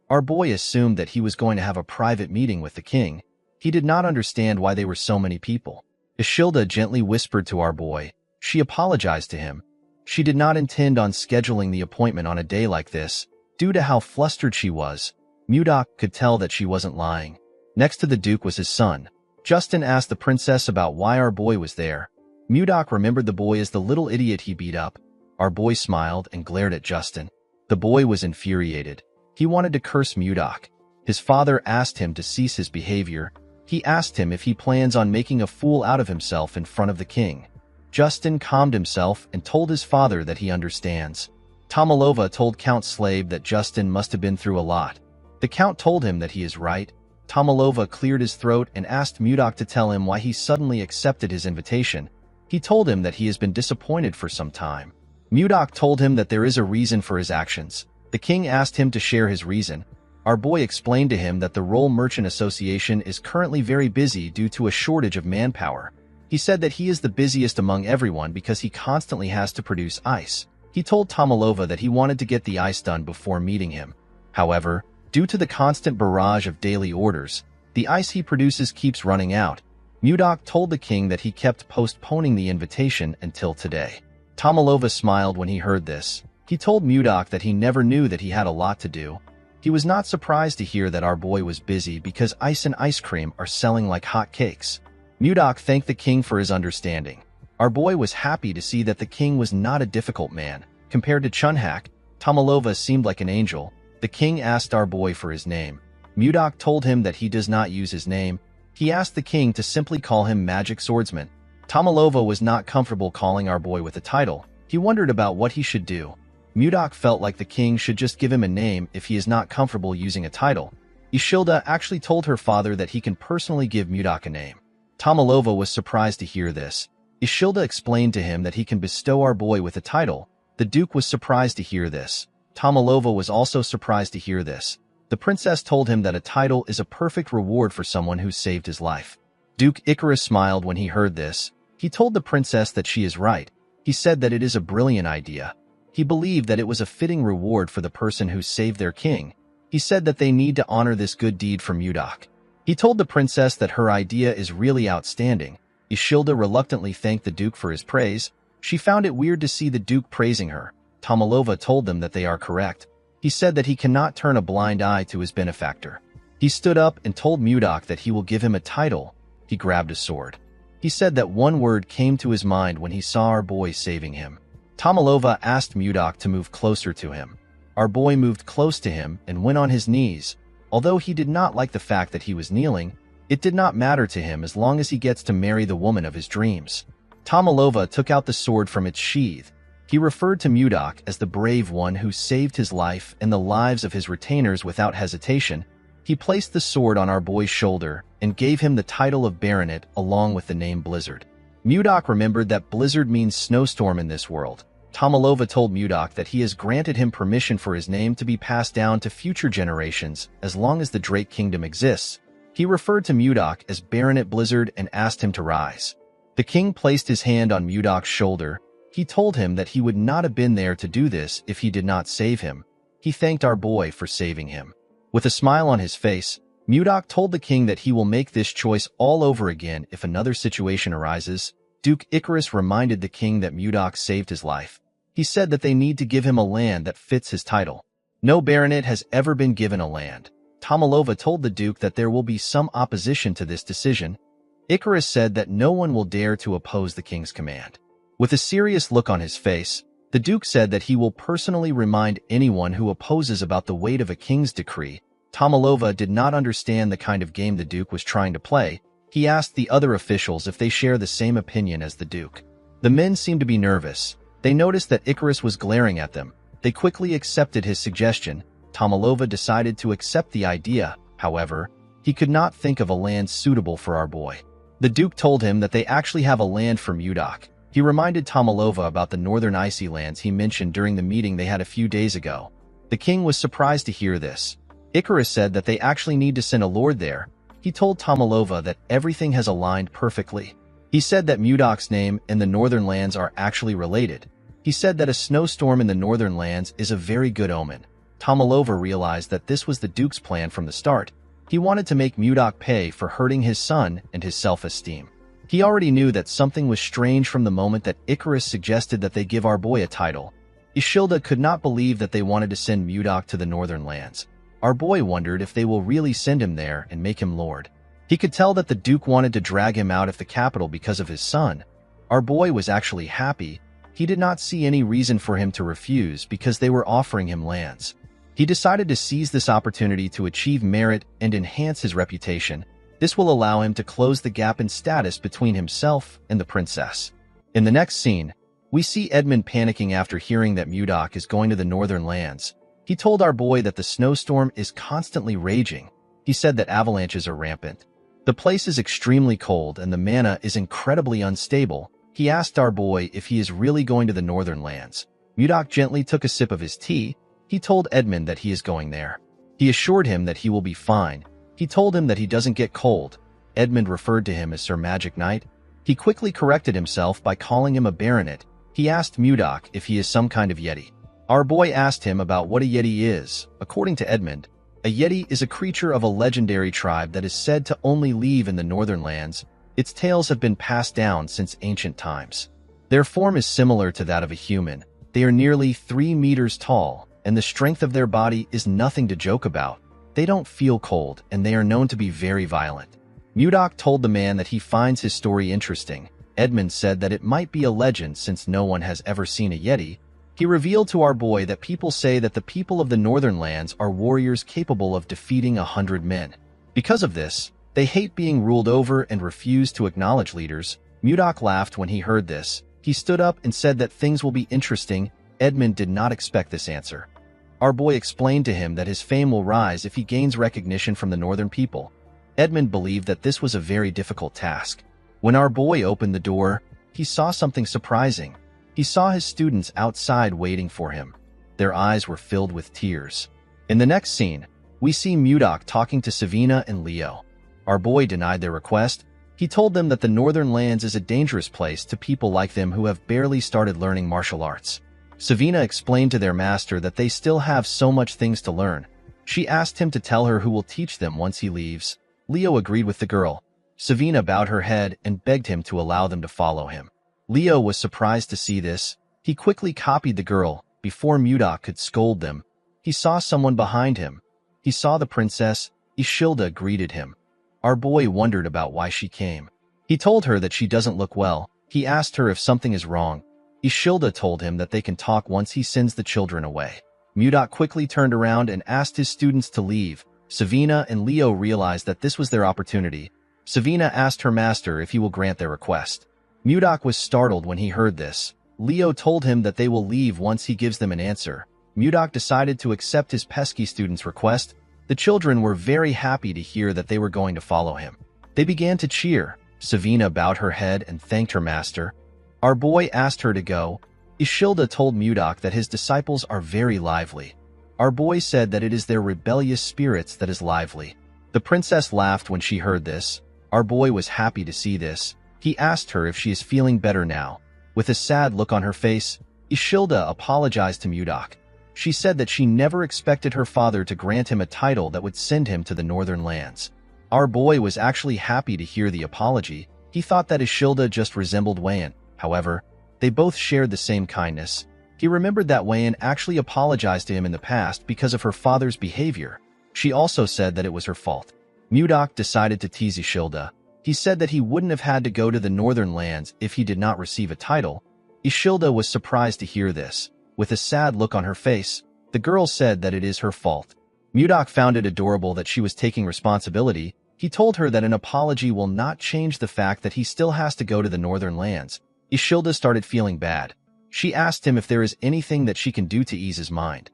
Our boy assumed that he was going to have a private meeting with the king. He did not understand why there were so many people. Ishilda gently whispered to our boy. She apologized to him. She did not intend on scheduling the appointment on a day like this. Due to how flustered she was, Mudok could tell that she wasn't lying. Next to the Duke was his son. Justin asked the princess about why our boy was there. Mudok remembered the boy as the little idiot he beat up. Our boy smiled and glared at Justin. The boy was infuriated. He wanted to curse Mudok. His father asked him to cease his behavior. He asked him if he plans on making a fool out of himself in front of the king. Justin calmed himself and told his father that he understands. Tomalova told Count Slave that Justin must have been through a lot. The Count told him that he is right. Tomalova cleared his throat and asked Mudok to tell him why he suddenly accepted his invitation. He told him that he has been disappointed for some time. Mudok told him that there is a reason for his actions. The king asked him to share his reason. Our boy explained to him that the Roll Merchant Association is currently very busy due to a shortage of manpower. He said that he is the busiest among everyone because he constantly has to produce ice. He told Tomalova that he wanted to get the ice done before meeting him. However, due to the constant barrage of daily orders, the ice he produces keeps running out. Mudok told the king that he kept postponing the invitation until today. Tomalova smiled when he heard this. He told Mudok that he never knew that he had a lot to do. He was not surprised to hear that our boy was busy because ice and ice cream are selling like hot cakes. Mudok thanked the king for his understanding. Our boy was happy to see that the king was not a difficult man. Compared to Chunhak, Tomalova seemed like an angel. The king asked our boy for his name. Mudok told him that he does not use his name. He asked the king to simply call him Magic Swordsman. Tomalova was not comfortable calling our boy with a title. He wondered about what he should do. Mudok felt like the king should just give him a name if he is not comfortable using a title. Ishilda actually told her father that he can personally give Mudok a name. Tomalova was surprised to hear this. Ishilda explained to him that he can bestow our boy with a title. The Duke was surprised to hear this. Tomalova was also surprised to hear this. The princess told him that a title is a perfect reward for someone who saved his life. Duke Icarus smiled when he heard this. He told the princess that she is right. He said that it is a brilliant idea. He believed that it was a fitting reward for the person who saved their king. He said that they need to honor this good deed for Mudok. He told the princess that her idea is really outstanding. Ishilda reluctantly thanked the Duke for his praise. She found it weird to see the Duke praising her. Tomalova told them that they are correct. He said that he cannot turn a blind eye to his benefactor. He stood up and told Mudok that he will give him a title. He grabbed a sword. He said that one word came to his mind when he saw our boy saving him. Tomalova asked Mudok to move closer to him. Our boy moved close to him and went on his knees. Although he did not like the fact that he was kneeling, it did not matter to him as long as he gets to marry the woman of his dreams. Tomalova took out the sword from its sheath. He referred to Mudok as the brave one who saved his life and the lives of his retainers without hesitation. He placed the sword on our boy's shoulder and gave him the title of Baronet along with the name Blizzard. Mudok remembered that Blizzard means snowstorm in this world. Tomalova told Mudok that he has granted him permission for his name to be passed down to future generations as long as the Drake Kingdom exists. He referred to Mudok as Baronet Blizzard and asked him to rise. The king placed his hand on Mudok's shoulder. He told him that he would not have been there to do this if he did not save him. He thanked our boy for saving him. With a smile on his face, Mudok told the king that he will make this choice all over again if another situation arises. Duke Icarus reminded the king that Mudok saved his life. He said that they need to give him a land that fits his title. No baronet has ever been given a land. Tomalova told the duke that there will be some opposition to this decision. Icarus said that no one will dare to oppose the king's command. With a serious look on his face, the Duke said that he will personally remind anyone who opposes about the weight of a king's decree. Tomalova did not understand the kind of game the Duke was trying to play. He asked the other officials if they share the same opinion as the Duke. The men seemed to be nervous. They noticed that Icarus was glaring at them. They quickly accepted his suggestion. Tomalova decided to accept the idea. However, he could not think of a land suitable for our boy. The Duke told him that they actually have a land for Mudak. He reminded Tomalova about the northern icy lands he mentioned during the meeting they had a few days ago. The king was surprised to hear this. Icarus said that they actually need to send a lord there. He told Tomalova that everything has aligned perfectly. He said that Mudok's name and the northern lands are actually related. He said that a snowstorm in the northern lands is a very good omen. Tomalova realized that this was the Duke's plan from the start. He wanted to make Mudok pay for hurting his son and his self-esteem. He already knew that something was strange from the moment that Icarus suggested that they give our boy a title. Ishilda could not believe that they wanted to send Mudok to the northern lands. Our boy wondered if they will really send him there and make him lord. He could tell that the Duke wanted to drag him out of the capital because of his son. Our boy was actually happy. He did not see any reason for him to refuse because they were offering him lands. He decided to seize this opportunity to achieve merit and enhance his reputation. This will allow him to close the gap in status between himself and the princess. In the next scene, we see Edmund panicking after hearing that Mudok is going to the northern lands. He told our boy that the snowstorm is constantly raging. He said that avalanches are rampant. The place is extremely cold and the mana is incredibly unstable. He asked our boy if he is really going to the northern lands. Mudok gently took a sip of his tea. He told Edmund that he is going there. He assured him that he will be fine. He told him that he doesn't get cold. Edmund referred to him as Sir Magic Knight. He quickly corrected himself by calling him a baronet. He asked Mudok if he is some kind of yeti. Our boy asked him about what a yeti is. According to Edmund, a yeti is a creature of a legendary tribe that is said to only live in the northern lands. Its tales have been passed down since ancient times. Their form is similar to that of a human. They are nearly 3 meters tall, and the strength of their body is nothing to joke about. They don't feel cold, and they are known to be very violent. Mudok told the man that he finds his story interesting. Edmund said that it might be a legend since no one has ever seen a yeti. He revealed to our boy that people say that the people of the northern lands are warriors capable of defeating 100 men. Because of this, they hate being ruled over and refuse to acknowledge leaders. Mudok laughed when he heard this. He stood up and said that things will be interesting. Edmund did not expect this answer. Our boy explained to him that his fame will rise if he gains recognition from the northern people. Edmund believed that this was a very difficult task. When our boy opened the door, he saw something surprising. He saw his students outside waiting for him. Their eyes were filled with tears. In the next scene, we see Mudok talking to Savina and Leo. Our boy denied their request. He told them that the northern lands is a dangerous place to people like them who have barely started learning martial arts. Savina explained to their master that they still have so much things to learn. She asked him to tell her who will teach them once he leaves. Leo agreed with the girl. Savina bowed her head and begged him to allow them to follow him. Leo was surprised to see this. He quickly copied the girl. Before Mudok could scold them, he saw someone behind him. He saw the princess. Ishilda greeted him. Our boy wondered about why she came. He told her that she doesn't look well. He asked her if something is wrong. Ishilda told him that they can talk once he sends the children away. Mudok quickly turned around and asked his students to leave. Savina and Leo realized that this was their opportunity. Savina asked her master if he will grant their request. Mudok was startled when he heard this. Leo told him that they will leave once he gives them an answer. Mudok decided to accept his pesky student's request. The children were very happy to hear that they were going to follow him. They began to cheer. Savina bowed her head and thanked her master. Our boy asked her to go. Ishilda told Mudok that his disciples are very lively. Our boy said that it is their rebellious spirits that is lively. The princess laughed when she heard this. Our boy was happy to see this. He asked her if she is feeling better now. With a sad look on her face, Ishilda apologized to Mudok. She said that she never expected her father to grant him a title that would send him to the northern lands. Our boy was actually happy to hear the apology. He thought that Ishilda just resembled Wayan. However, they both shared the same kindness. He remembered that Wayan actually apologized to him in the past because of her father's behavior. She also said that it was her fault. Mudok decided to tease Ishilda. He said that he wouldn't have had to go to the northern lands if he did not receive a title. Ishilda was surprised to hear this. With a sad look on her face, the girl said that it is her fault. Mudok found it adorable that she was taking responsibility. He told her that an apology will not change the fact that he still has to go to the northern lands. Ishilda started feeling bad. She asked him if there is anything that she can do to ease his mind.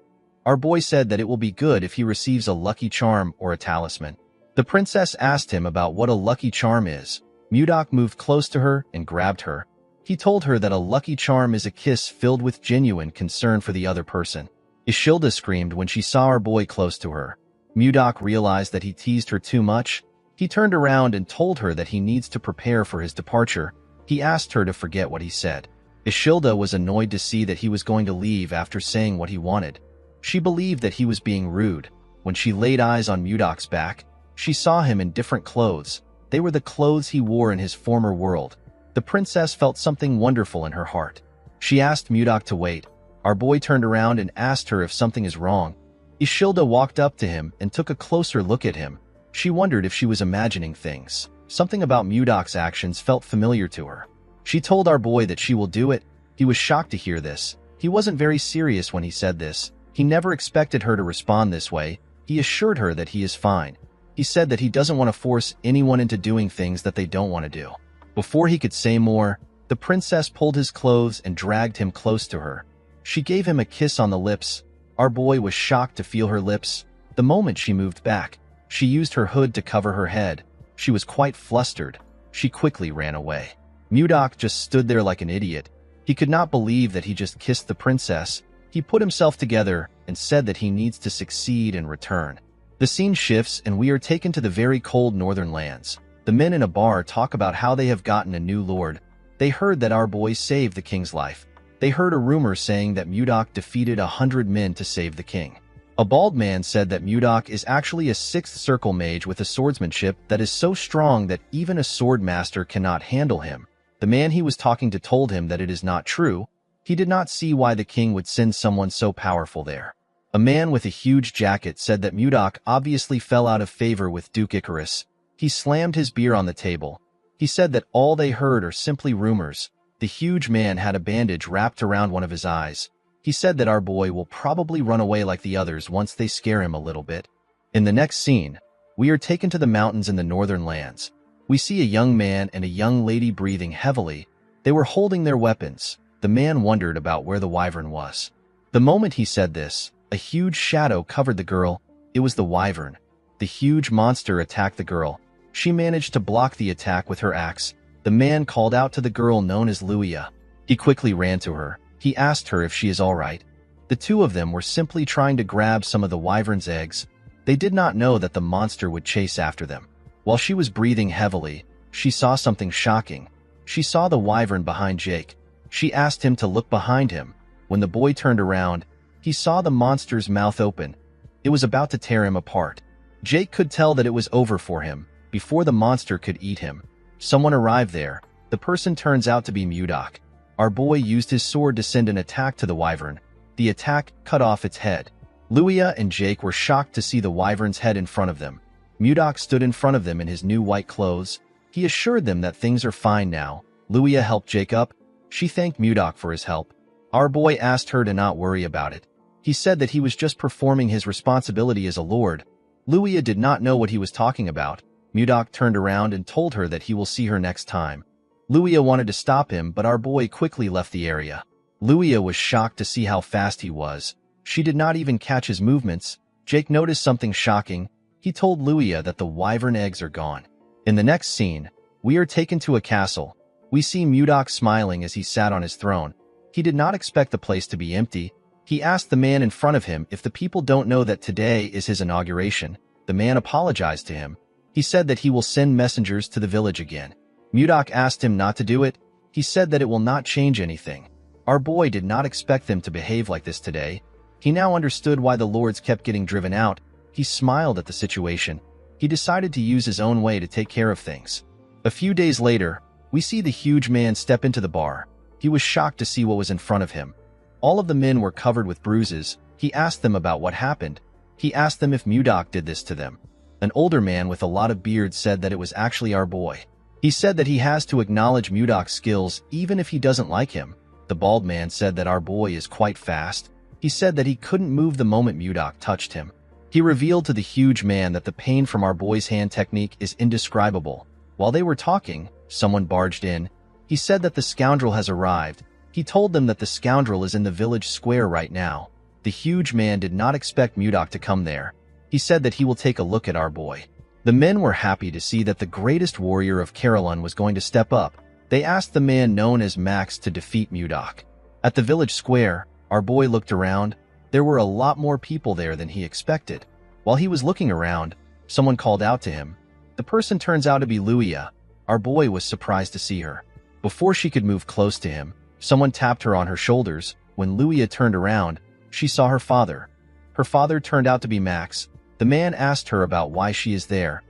Our boy said that it will be good if he receives a lucky charm or a talisman. The princess asked him about what a lucky charm is. Mudok moved close to her and grabbed her. He told her that a lucky charm is a kiss filled with genuine concern for the other person. Ishilda screamed when she saw our boy close to her. Mudok realized that he teased her too much. He turned around and told her that he needs to prepare for his departure. He asked her to forget what he said. Ishilda was annoyed to see that he was going to leave after saying what he wanted. She believed that he was being rude. When she laid eyes on Mudok's back, she saw him in different clothes. They were the clothes he wore in his former world. The princess felt something wonderful in her heart. She asked Mudok to wait. Our boy turned around and asked her if something is wrong. Ishilda walked up to him and took a closer look at him. She wondered if she was imagining things. Something about Mudok's actions felt familiar to her. She told our boy that she will do it. He was shocked to hear this. He wasn't very serious when he said this. He never expected her to respond this way. He assured her that he is fine. He said that he doesn't want to force anyone into doing things that they don't want to do. Before he could say more, the princess pulled his clothes and dragged him close to her. She gave him a kiss on the lips. Our boy was shocked to feel her lips. The moment she moved back, she used her hood to cover her head. She was quite flustered. She quickly ran away. Mudok just stood there like an idiot. He could not believe that he just kissed the princess. He put himself together and said that he needs to succeed and return. The scene shifts and we are taken to the very cold northern lands. The men in a bar talk about how they have gotten a new lord. They heard that our boy saved the king's life. They heard a rumor saying that Mudok defeated 100 men to save the king. A bald man said that Mudok is actually a sixth circle mage with a swordsmanship that is so strong that even a sword master cannot handle him. The man he was talking to told him that it is not true. He did not see why the king would send someone so powerful there. A man with a huge jacket said that Mudok obviously fell out of favor with Duke Icarus. He slammed his beer on the table. He said that all they heard are simply rumors. The huge man had a bandage wrapped around one of his eyes. He said that our boy will probably run away like the others once they scare him a little bit. In the next scene, we are taken to the mountains in the northern lands. We see a young man and a young lady breathing heavily. They were holding their weapons. The man wondered about where the wyvern was. The moment he said this, a huge shadow covered the girl. It was the wyvern. The huge monster attacked the girl. She managed to block the attack with her axe. The man called out to the girl known as Luia. He quickly ran to her. He asked her if she is all right. The two of them were simply trying to grab some of the wyvern's eggs. They did not know that the monster would chase after them. While she was breathing heavily, she saw something shocking. She saw the wyvern behind Jake. She asked him to look behind him. When the boy turned around, he saw the monster's mouth open. It was about to tear him apart. Jake could tell that it was over for him before the monster could eat him. Someone arrived there. The person turns out to be Mudok. Our boy used his sword to send an attack to the wyvern. The attack cut off its head. Luia and Jake were shocked to see the wyvern's head in front of them. Mudok stood in front of them in his new white clothes. He assured them that things are fine now. Luia helped Jake up. She thanked Mudok for his help. Our boy asked her to not worry about it. He said that he was just performing his responsibility as a lord. Luia did not know what he was talking about. Mudok turned around and told her that he will see her next time. Luia wanted to stop him, but our boy quickly left the area. Luia was shocked to see how fast he was. She did not even catch his movements. Jake noticed something shocking. He told Luia that the wyvern eggs are gone. In the next scene, we are taken to a castle. We see Mudok smiling as he sat on his throne. He did not expect the place to be empty. He asked the man in front of him if the people don't know that today is his inauguration. The man apologized to him. He said that he will send messengers to the village again. Mudok asked him not to do it. He said that it will not change anything. Our boy did not expect them to behave like this today. He now understood why the lords kept getting driven out. He smiled at the situation. He decided to use his own way to take care of things. A few days later, we see the huge man step into the bar. He was shocked to see what was in front of him. All of the men were covered with bruises. He asked them about what happened. He asked them if Mudok did this to them. An older man with a lot of beard said that it was actually our boy. He said that he has to acknowledge Mudok's skills even if he doesn't like him. The bald man said that our boy is quite fast. He said that he couldn't move the moment Mudok touched him. He revealed to the huge man that the pain from our boy's hand technique is indescribable. While they were talking, someone barged in. He said that the scoundrel has arrived. He told them that the scoundrel is in the village square right now. The huge man did not expect Mudok to come there. He said that he will take a look at our boy. The men were happy to see that the greatest warrior of Carolyn was going to step up. They asked the man known as Max to defeat Mudok. At the village square, our boy looked around. There were a lot more people there than he expected. While he was looking around, someone called out to him. The person turns out to be Luia. Our boy was surprised to see her. Before she could move close to him, someone tapped her on her shoulders. When Luia turned around, she saw her father. Her father turned out to be Max. The man asked her about why she is there.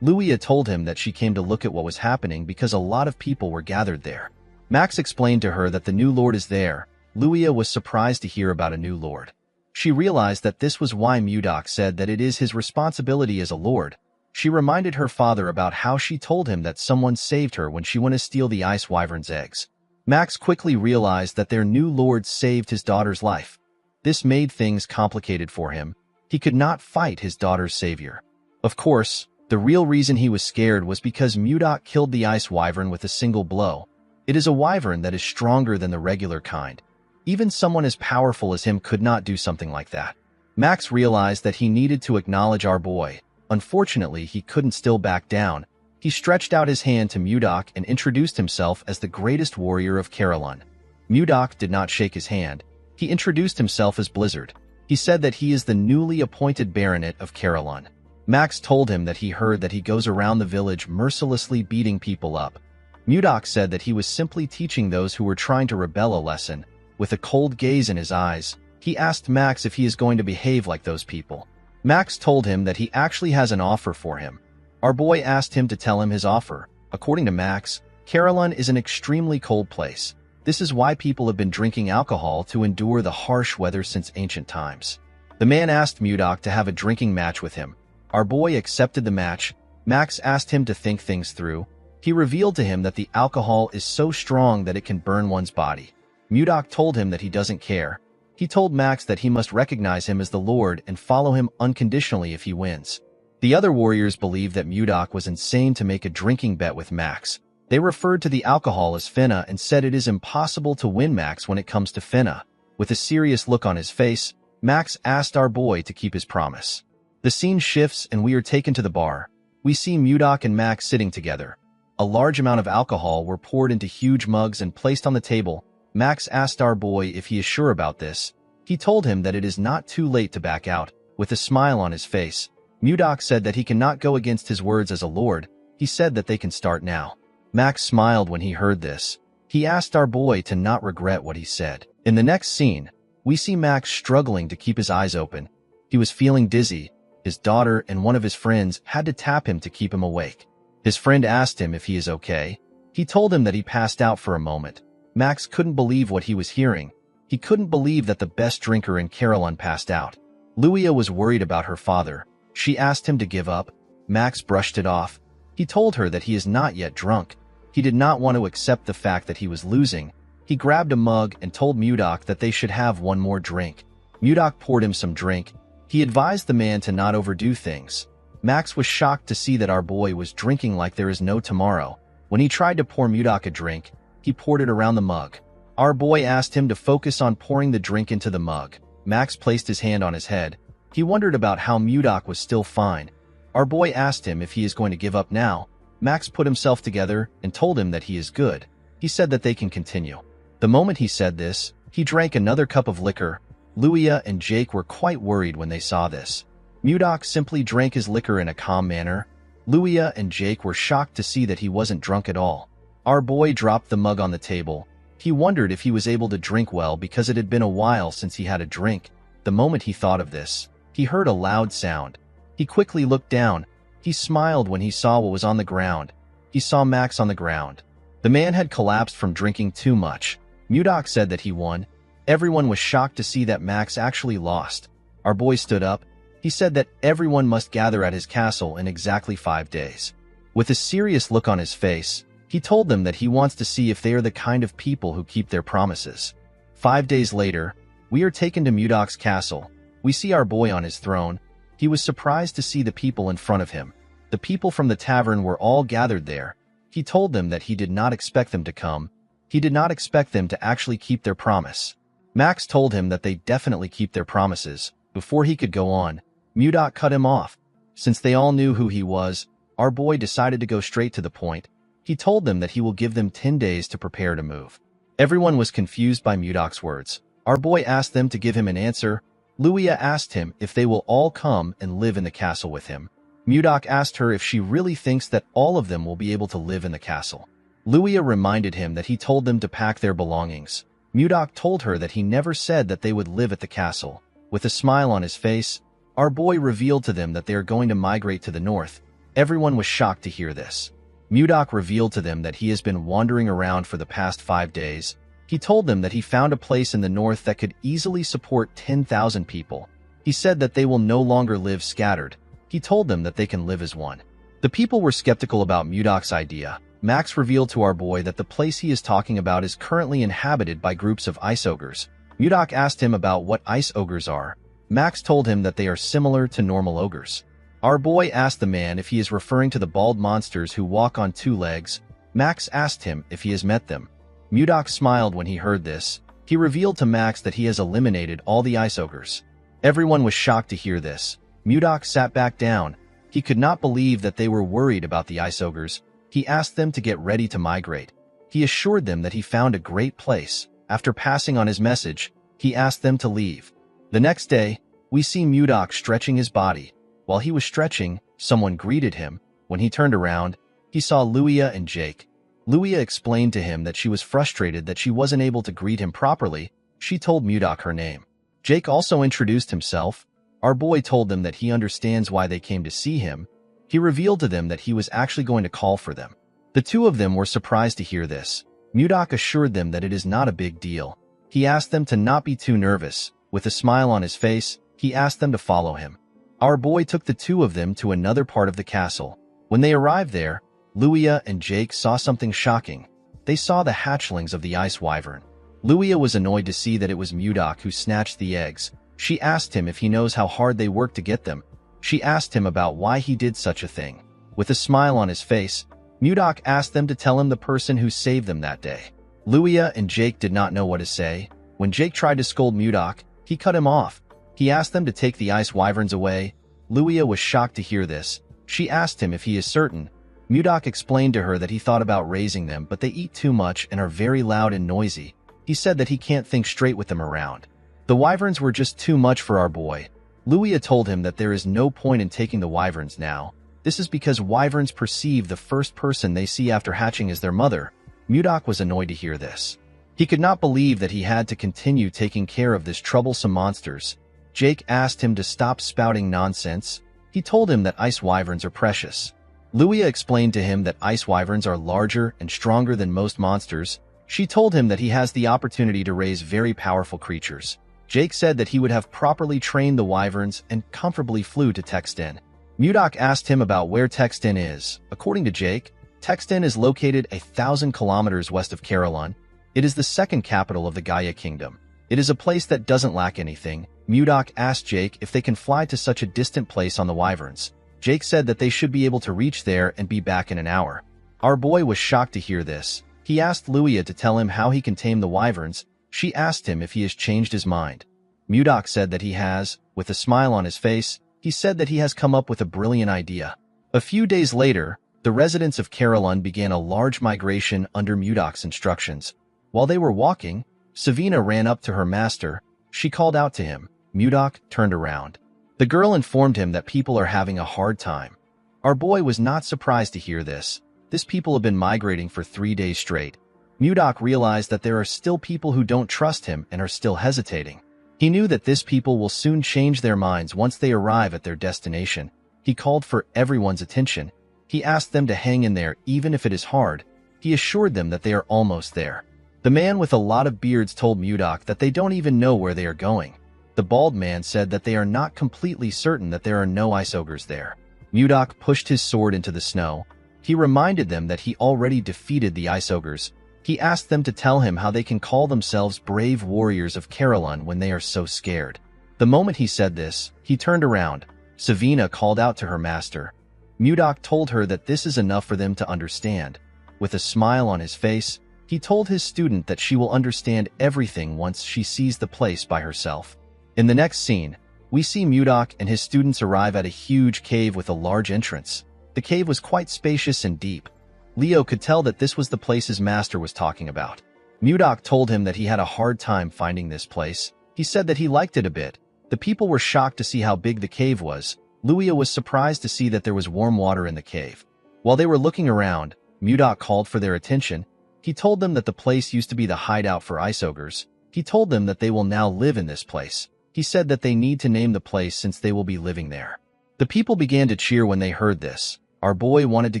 Luia told him that she came to look at what was happening because a lot of people were gathered there. Max explained to her that the new lord is there. Luia was surprised to hear about a new lord. She realized that this was why Mudok said that it is his responsibility as a lord. She reminded her father about how she told him that someone saved her when she went to steal the ice wyvern's eggs. Max quickly realized that their new lord saved his daughter's life. This made things complicated for him. He could not fight his daughter's savior. Of course, the real reason he was scared was because Mudok killed the ice wyvern with a single blow. It is a wyvern that is stronger than the regular kind. Even someone as powerful as him could not do something like that. Max realized that he needed to acknowledge our boy. Unfortunately, he couldn't still back down. He stretched out his hand to Mudok and introduced himself as the greatest warrior of Carolyn. Mudok did not shake his hand. He introduced himself as Blizzard. He said that he is the newly appointed baronet of Carolyn. Max told him that he heard that he goes around the village mercilessly beating people up. Mudok said that he was simply teaching those who were trying to rebel a lesson. With a cold gaze in his eyes, he asked Max if he is going to behave like those people. Max told him that he actually has an offer for him. Our boy asked him to tell him his offer. According to Max, Carolyn is an extremely cold place. This is why people have been drinking alcohol to endure the harsh weather since ancient times. The man asked Mudok to have a drinking match with him. Our boy accepted the match. Max asked him to think things through. He revealed to him that the alcohol is so strong that it can burn one's body. Mudok told him that he doesn't care. He told Max that he must recognize him as the Lord and follow him unconditionally if he wins. The other warriors believed that Mudok was insane to make a drinking bet with Max. They referred to the alcohol as finna and said it is impossible to win Max when it comes to finna. With a serious look on his face, Max asked our boy to keep his promise. The scene shifts and we are taken to the bar. We see Mudok and Max sitting together. A large amount of alcohol were poured into huge mugs and placed on the table. Max asked our boy if he is sure about this. He told him that it is not too late to back out. With a smile on his face, Mudok said that he cannot go against his words as a lord. He said that they can start now. Max smiled when he heard this. He asked our boy to not regret what he said. In the next scene, we see Max struggling to keep his eyes open. He was feeling dizzy. His daughter and one of his friends had to tap him to keep him awake. His friend asked him if he is okay. He told him that he passed out for a moment. Max couldn't believe what he was hearing. He couldn't believe that the best drinker in Carolyn passed out. Luia was worried about her father. She asked him to give up. Max brushed it off. He told her that he is not yet drunk. He did not want to accept the fact that he was losing. He grabbed a mug and told Mudok that they should have one more drink. Mudok poured him some drink. He advised the man to not overdo things. Max was shocked to see that our boy was drinking like there is no tomorrow. When he tried to pour Mudok a drink, he poured it around the mug. Our boy asked him to focus on pouring the drink into the mug. Max placed his hand on his head. He wondered about how Mudok was still fine. Our boy asked him if he is going to give up now. Max put himself together and told him that he is good. He said that they can continue. The moment he said this, he drank another cup of liquor. Luia and Jake were quite worried when they saw this. Mudok simply drank his liquor in a calm manner. Luia and Jake were shocked to see that he wasn't drunk at all. Our boy dropped the mug on the table. He wondered if he was able to drink well because it had been a while since he had a drink. The moment he thought of this, he heard a loud sound. He quickly looked down. He smiled when he saw what was on the ground. He saw Max on the ground. The man had collapsed from drinking too much. Mudok said that he won. Everyone was shocked to see that Max actually lost. Our boy stood up. He said that everyone must gather at his castle in exactly 5 days. With a serious look on his face, He told them that he wants to see if they are the kind of people who keep their promises. 5 days later, we are taken to Mudok's castle. We see our boy on his throne. He was surprised to see the people in front of him. The people from the tavern were all gathered there. He told them that he did not expect them to come. He did not expect them to actually keep their promise. Max told him that they definitely keep their promises. Before he could go on, Mudok cut him off. Since they all knew who he was, our boy decided to go straight to the point. He told them that he will give them 10 days to prepare to move. Everyone was confused by Mudok's words. Our boy asked them to give him an answer. Luia asked him if they will all come and live in the castle with him. Mudok asked her if she really thinks that all of them will be able to live in the castle. Luia reminded him that he told them to pack their belongings. Mudok told her that he never said that they would live at the castle. With a smile on his face, our boy revealed to them that they are going to migrate to the north. Everyone was shocked to hear this. Mudok revealed to them that he has been wandering around for the past 5 days. He told them that he found a place in the north that could easily support 10,000 people. He said that they will no longer live scattered. He told them that they can live as one. The people were skeptical about Mudok's idea. Max revealed to our boy that the place he is talking about is currently inhabited by groups of ice ogres. Mudok asked him about what ice ogres are. Max told him that they are similar to normal ogres. Our boy asked the man if he is referring to the bald monsters who walk on 2 legs. Max asked him if he has met them. Mudok smiled when he heard this. He revealed to Max that he has eliminated all the ice ogres. Everyone was shocked to hear this. Mudok sat back down. He could not believe that they were worried about the ice ogres. He asked them to get ready to migrate. He assured them that he found a great place. After passing on his message, he asked them to leave. The next day, we see Mudok stretching his body. While he was stretching, someone greeted him. When he turned around, he saw Luia and Jake. Luia explained to him that she was frustrated that she wasn't able to greet him properly. She told Mudok her name. Jake also introduced himself. Our boy told them that he understands why they came to see him. He revealed to them that he was actually going to call for them. The two of them were surprised to hear this. Mudok assured them that it is not a big deal. He asked them to not be too nervous. With a smile on his face, he asked them to follow him. Our boy took the two of them to another part of the castle. When they arrived there, Luia and Jake saw something shocking. They saw the hatchlings of the ice wyvern. Luia was annoyed to see that it was Mudok who snatched the eggs. She asked him if he knows how hard they worked to get them. She asked him about why he did such a thing. With a smile on his face, Mudok asked them to tell him the person who saved them that day. Luia and Jake did not know what to say. When Jake tried to scold Mudok, he cut him off. He asked them to take the ice wyverns away. Luia was shocked to hear this. She asked him if he is certain. Mudok explained to her that he thought about raising them, but they eat too much and are very loud and noisy. He said that he can't think straight with them around. The wyverns were just too much for our boy. Luia told him that there is no point in taking the wyverns now. This is because wyverns perceive the first person they see after hatching as their mother. Mudok was annoyed to hear this. He could not believe that he had to continue taking care of this troublesome monsters. Jake asked him to stop spouting nonsense. He told him that ice wyverns are precious. Luia explained to him that ice wyverns are larger and stronger than most monsters. She told him that he has the opportunity to raise very powerful creatures. Jake said that he would have properly trained the wyverns and comfortably flew to Texten. Mudok asked him about where Texten is. According to Jake, Texten is located 1,000 kilometers west of Carolyn. It is the second capital of the Gaia Kingdom. It is a place that doesn't lack anything. Mudok asked Jake if they can fly to such a distant place on the wyverns. Jake said that they should be able to reach there and be back in an hour. Our boy was shocked to hear this. He asked Luia to tell him how he can tame the wyverns. She asked him if he has changed his mind. Mudok said that he has. With a smile on his face, he said that he has come up with a brilliant idea. A few days later, the residents of Carolyn began a large migration under Mudok's instructions. While they were walking, Savina ran up to her master. She called out to him. Mudok turned around. The girl informed him that people are having a hard time. Our boy was not surprised to hear this. This people have been migrating for 3 days straight. Mudok realized that there are still people who don't trust him and are still hesitating. He knew that this people will soon change their minds once they arrive at their destination. He called for everyone's attention. He asked them to hang in there even if it is hard. He assured them that they are almost there. The man with a lot of beards told Mudok that they don't even know where they are going. The bald man said that they are not completely certain that there are no ice ogres there. Mudok pushed his sword into the snow. He reminded them that he already defeated the ice ogres. He asked them to tell him how they can call themselves brave warriors of Carolyn when they are so scared. The moment he said this, he turned around. Savina called out to her master. Mudok told her that this is enough for them to understand. With a smile on his face, he told his student that she will understand everything once she sees the place by herself. In the next scene, we see Mudok and his students arrive at a huge cave with a large entrance. The cave was quite spacious and deep. Leo could tell that this was the place his master was talking about. Mudok told him that he had a hard time finding this place. He said that he liked it a bit. The people were shocked to see how big the cave was. Luia was surprised to see that there was warm water in the cave. While they were looking around, Mudok called for their attention. He told them that the place used to be the hideout for ice ogres. He told them that they will now live in this place. He said that they need to name the place since they will be living there. The people began to cheer when they heard this. Our boy wanted to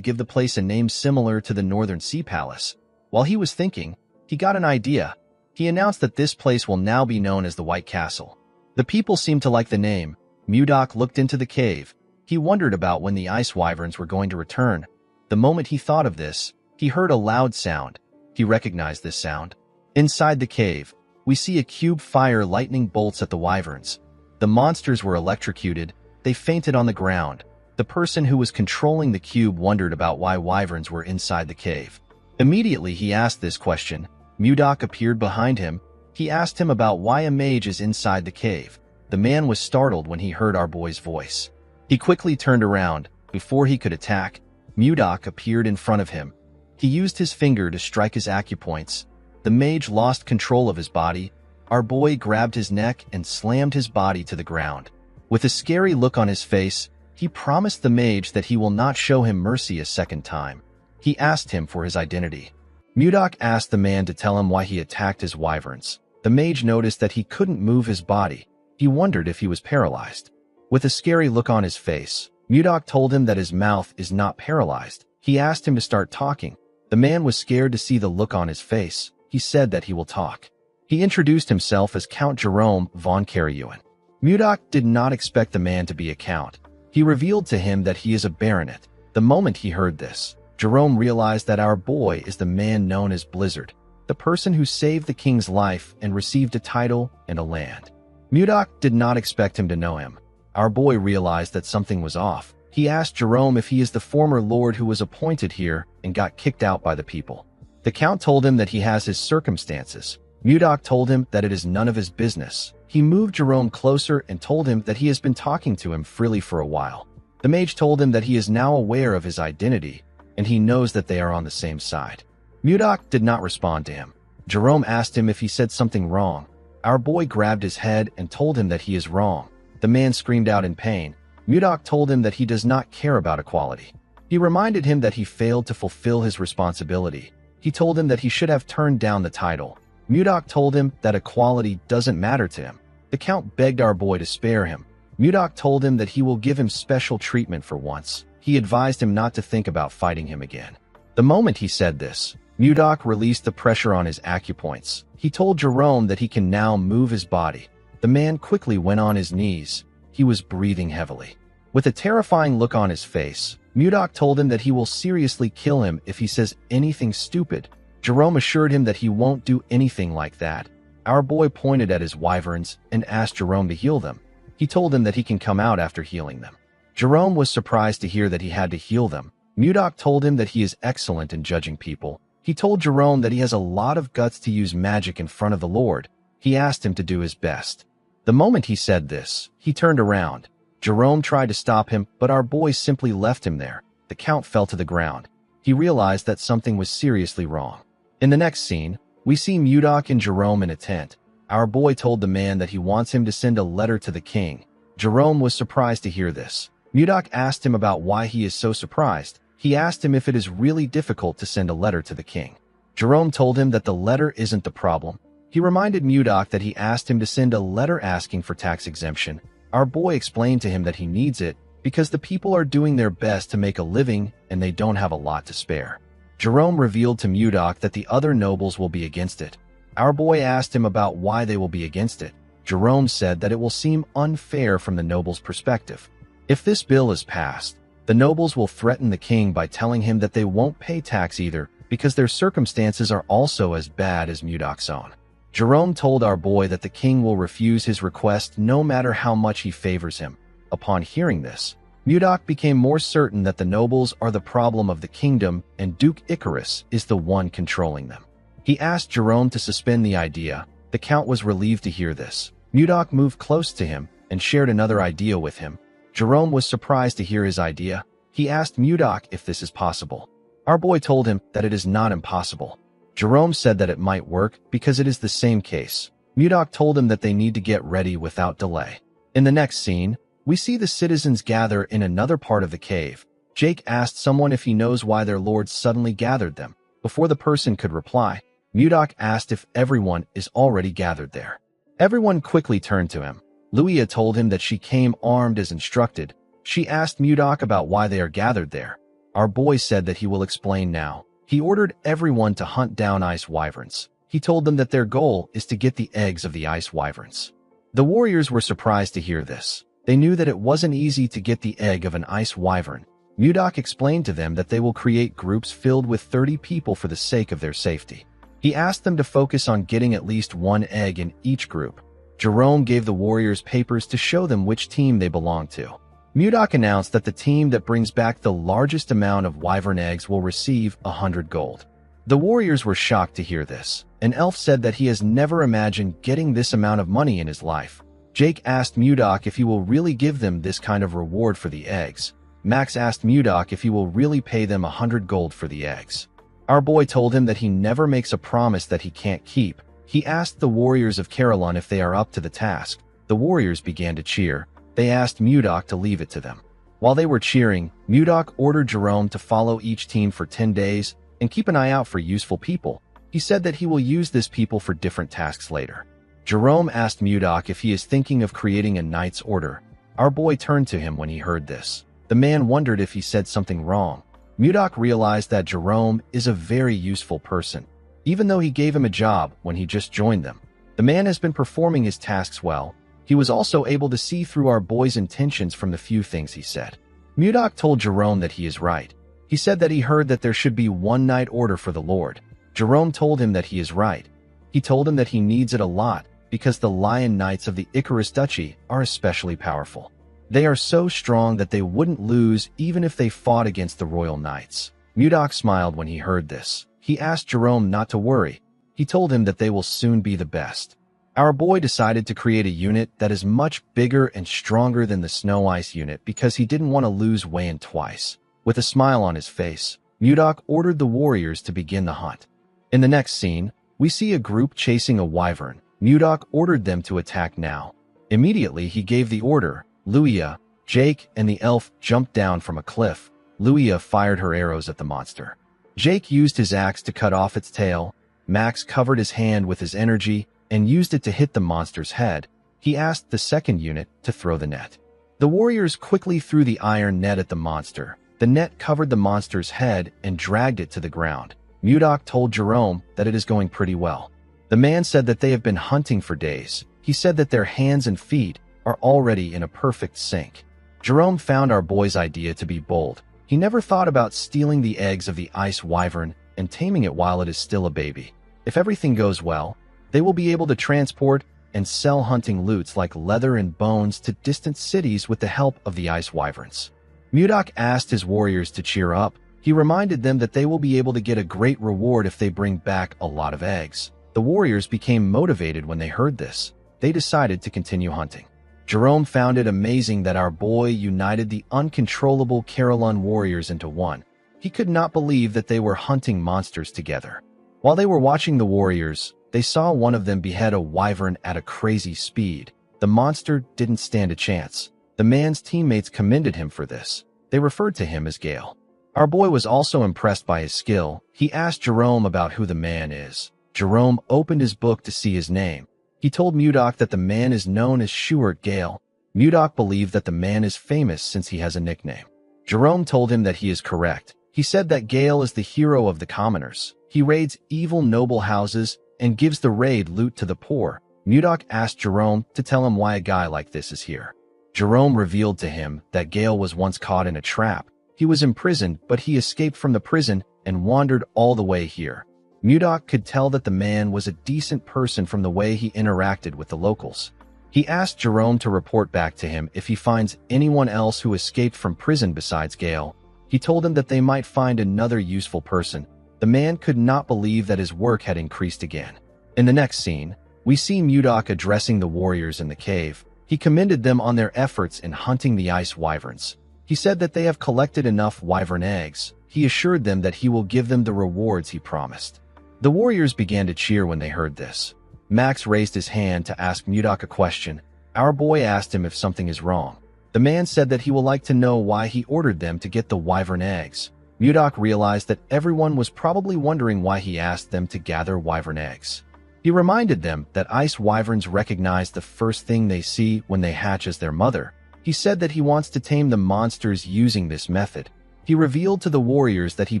give the place a name similar to the Northern Sea Palace. While he was thinking, he got an idea. He announced that this place will now be known as the White Castle. The people seemed to like the name. Mudok looked into the cave. He wondered about when the ice wyverns were going to return. The moment he thought of this, he heard a loud sound. He recognized this sound. Inside the cave, we see a cube fire lightning bolts at the wyverns. The monsters were electrocuted. They fainted on the ground. The person who was controlling the cube wondered about why wyverns were inside the cave. Immediately he asked this question. Mudok appeared behind him. He asked him about why a mage is inside the cave. The man was startled when he heard our boy's voice. He quickly turned around. Before he could attack, Mudok appeared in front of him. He used his finger to strike his acupoints. The mage lost control of his body. Our boy grabbed his neck and slammed his body to the ground. With a scary look on his face, he promised the mage that he will not show him mercy a second time. He asked him for his identity. Mudok asked the man to tell him why he attacked his wyverns. The mage noticed that he couldn't move his body. He wondered if he was paralyzed. With a scary look on his face, Mudok told him that his mouth is not paralyzed. He asked him to start talking. The man was scared to see the look on his face. He said that he will talk. He introduced himself as Count Jerome von Karaewen. Mudok did not expect the man to be a count. He revealed to him that he is a baronet. The moment he heard this, Jerome realized that our boy is the man known as Blizzard, the person who saved the king's life and received a title and a land. Mudok did not expect him to know him. Our boy realized that something was off. He asked Jerome if he is the former lord who was appointed here and got kicked out by the people. The count told him that he has his circumstances. Mudok told him that it is none of his business. He moved Jerome closer and told him that he has been talking to him freely for a while. The mage told him that he is now aware of his identity, and he knows that they are on the same side. Mudok did not respond to him. Jerome asked him if he said something wrong. Our boy grabbed his head and told him that he is wrong. The man screamed out in pain. Mudok told him that he does not care about equality. He reminded him that he failed to fulfill his responsibility. He told him that he should have turned down the title. Mudok told him that equality doesn't matter to him. The count begged our boy to spare him. Mudok told him that he will give him special treatment for once. He advised him not to think about fighting him again. The moment he said this, Mudok released the pressure on his acupoints. He told Jerome that he can now move his body. The man quickly went on his knees. He was breathing heavily. With a terrifying look on his face, Mudok told him that he will seriously kill him if he says anything stupid. Jerome assured him that he won't do anything like that. Our boy pointed at his wyverns and asked Jerome to heal them. He told him that he can come out after healing them. Jerome was surprised to hear that he had to heal them. Mudok told him that he is excellent in judging people. He told Jerome that he has a lot of guts to use magic in front of the Lord. He asked him to do his best. The moment he said this, he turned around. Jerome tried to stop him, but our boy simply left him there. The count fell to the ground. He realized that something was seriously wrong. In the next scene, we see Mudok and Jerome in a tent. Our boy told the man that he wants him to send a letter to the king. Jerome was surprised to hear this. Mudok asked him about why he is so surprised. He asked him if it is really difficult to send a letter to the king. Jerome told him that the letter isn't the problem. He reminded Mudok that he asked him to send a letter asking for tax exemption. Our boy explained to him that he needs it because the people are doing their best to make a living and they don't have a lot to spare. Jerome revealed to Mudok that the other nobles will be against it. Our boy asked him about why they will be against it. Jerome said that it will seem unfair from the nobles' perspective. If this bill is passed, The nobles will threaten the king by telling him that they won't pay tax either because their circumstances are also as bad as Mudok's own. Jerome told our boy that the king will refuse his request no matter how much he favors him. Upon hearing this, Mudok became more certain that the nobles are the problem of the kingdom and Duke Icarus is the one controlling them. He asked Jerome to suspend the idea. The count was relieved to hear this. Mudok moved close to him and shared another idea with him. Jerome was surprised to hear his idea. He asked Mudok if this is possible. Our boy told him that it is not impossible. Jerome said that it might work because it is the same case. Mudok told him that they need to get ready without delay. In the next scene, we see the citizens gather in another part of the cave. Jake asked someone if he knows why their lord suddenly gathered them. Before the person could reply, Mudok asked if everyone is already gathered there. Everyone quickly turned to him. Luia told him that she came armed as instructed. She asked Mudok about why they are gathered there. Our boy said that he will explain now. He ordered everyone to hunt down ice wyverns. He told them that their goal is to get the eggs of the ice wyverns. The warriors were surprised to hear this. They knew that it wasn't easy to get the egg of an ice wyvern. Mudok explained to them that they will create groups filled with 30 people for the sake of their safety. He asked them to focus on getting at least one egg in each group. Jerome gave the warriors papers to show them which team they belonged to. Mudok announced that the team that brings back the largest amount of wyvern eggs will receive 100 gold. The warriors were shocked to hear this. An elf said that he has never imagined getting this amount of money in his life. Jake asked Mudok if he will really give them this kind of reward for the eggs. Max asked Mudok if he will really pay them 100 gold for the eggs. Our boy told him that he never makes a promise that he can't keep. He asked the warriors of Carillon if they are up to the task. The warriors began to cheer. They asked Mudok to leave it to them. While they were cheering, Mudok ordered Jerome to follow each team for 10 days and keep an eye out for useful people. He said that he will use this people for different tasks later. Jerome asked Mudok if he is thinking of creating a knight's order. Our boy turned to him when he heard this. The man wondered if he said something wrong. Mudok realized that Jerome is a very useful person, even though he gave him a job when he just joined them. The man has been performing his tasks well. He was also able to see through our boy's intentions from the few things he said. Mudok told Jerome that he is right. He said that he heard that there should be one knight order for the Lord. Jerome told him that he is right. He told him that he needs it a lot because the Lion Knights of the Icarus Duchy are especially powerful. They are so strong that they wouldn't lose even if they fought against the Royal Knights. Mudok smiled when he heard this. He asked Jerome not to worry. He told him that they will soon be the best. Our boy decided to create a unit that is much bigger and stronger than the Snow Ice unit because he didn't want to lose Wayan twice. With a smile on his face, Mudok ordered the warriors to begin the hunt. In the next scene, we see a group chasing a wyvern. Mudok ordered them to attack now. Immediately, he gave the order. Luia, Jake, and the elf jumped down from a cliff. Luia fired her arrows at the monster. Jake used his axe to cut off its tail. Max covered his hand with his energy and used it to hit the monster's head. He asked the second unit to throw the net. The warriors quickly threw the iron net at the monster. The net covered the monster's head and dragged it to the ground. Mudok told Jerome that it is going pretty well. The man said that they have been hunting for days. He said that their hands and feet are already in a perfect sync. Jerome found our boy's idea to be bold. He never thought about stealing the eggs of the ice wyvern and taming it while it is still a baby. If everything goes well, they will be able to transport and sell hunting loots like leather and bones to distant cities with the help of the ice wyverns. Mudok asked his warriors to cheer up. He reminded them that they will be able to get a great reward if they bring back a lot of eggs. The warriors became motivated when they heard this. They decided to continue hunting. Jerome found it amazing that our boy united the uncontrollable Carillon warriors into one. He could not believe that they were hunting monsters together. While they were watching the warriors, they saw one of them behead a wyvern at a crazy speed. The monster didn't stand a chance. The man's teammates commended him for this. They referred to him as Gale. Our boy was also impressed by his skill. He asked Jerome about who the man is. Jerome opened his book to see his name. He told Mudok that the man is known as Shuert Gale. Mudok believed that the man is famous since he has a nickname. Jerome told him that he is correct. He said that Gale is the hero of the commoners. He raids evil noble houses and gives the raid loot to the poor. Mudok asked Jerome to tell him why a guy like this is here. Jerome revealed to him that Gale was once caught in a trap. He was imprisoned, but he escaped from the prison and wandered all the way here. Mudok could tell that the man was a decent person from the way he interacted with the locals. He asked Jerome to report back to him if he finds anyone else who escaped from prison besides Gale. He told him that they might find another useful person. The man could not believe that his work had increased again. In the next scene, we see Mudok addressing the warriors in the cave. He commended them on their efforts in hunting the ice wyverns. He said that they have collected enough wyvern eggs. He assured them that he will give them the rewards he promised. The warriors began to cheer when they heard this. Max raised his hand to ask Mudok a question. Our boy asked him if something is wrong. The man said that he would like to know why he ordered them to get the wyvern eggs. Mudok realized that everyone was probably wondering why he asked them to gather wyvern eggs. He reminded them that ice wyverns recognize the first thing they see when they hatch as their mother. He said that he wants to tame the monsters using this method. He revealed to the warriors that he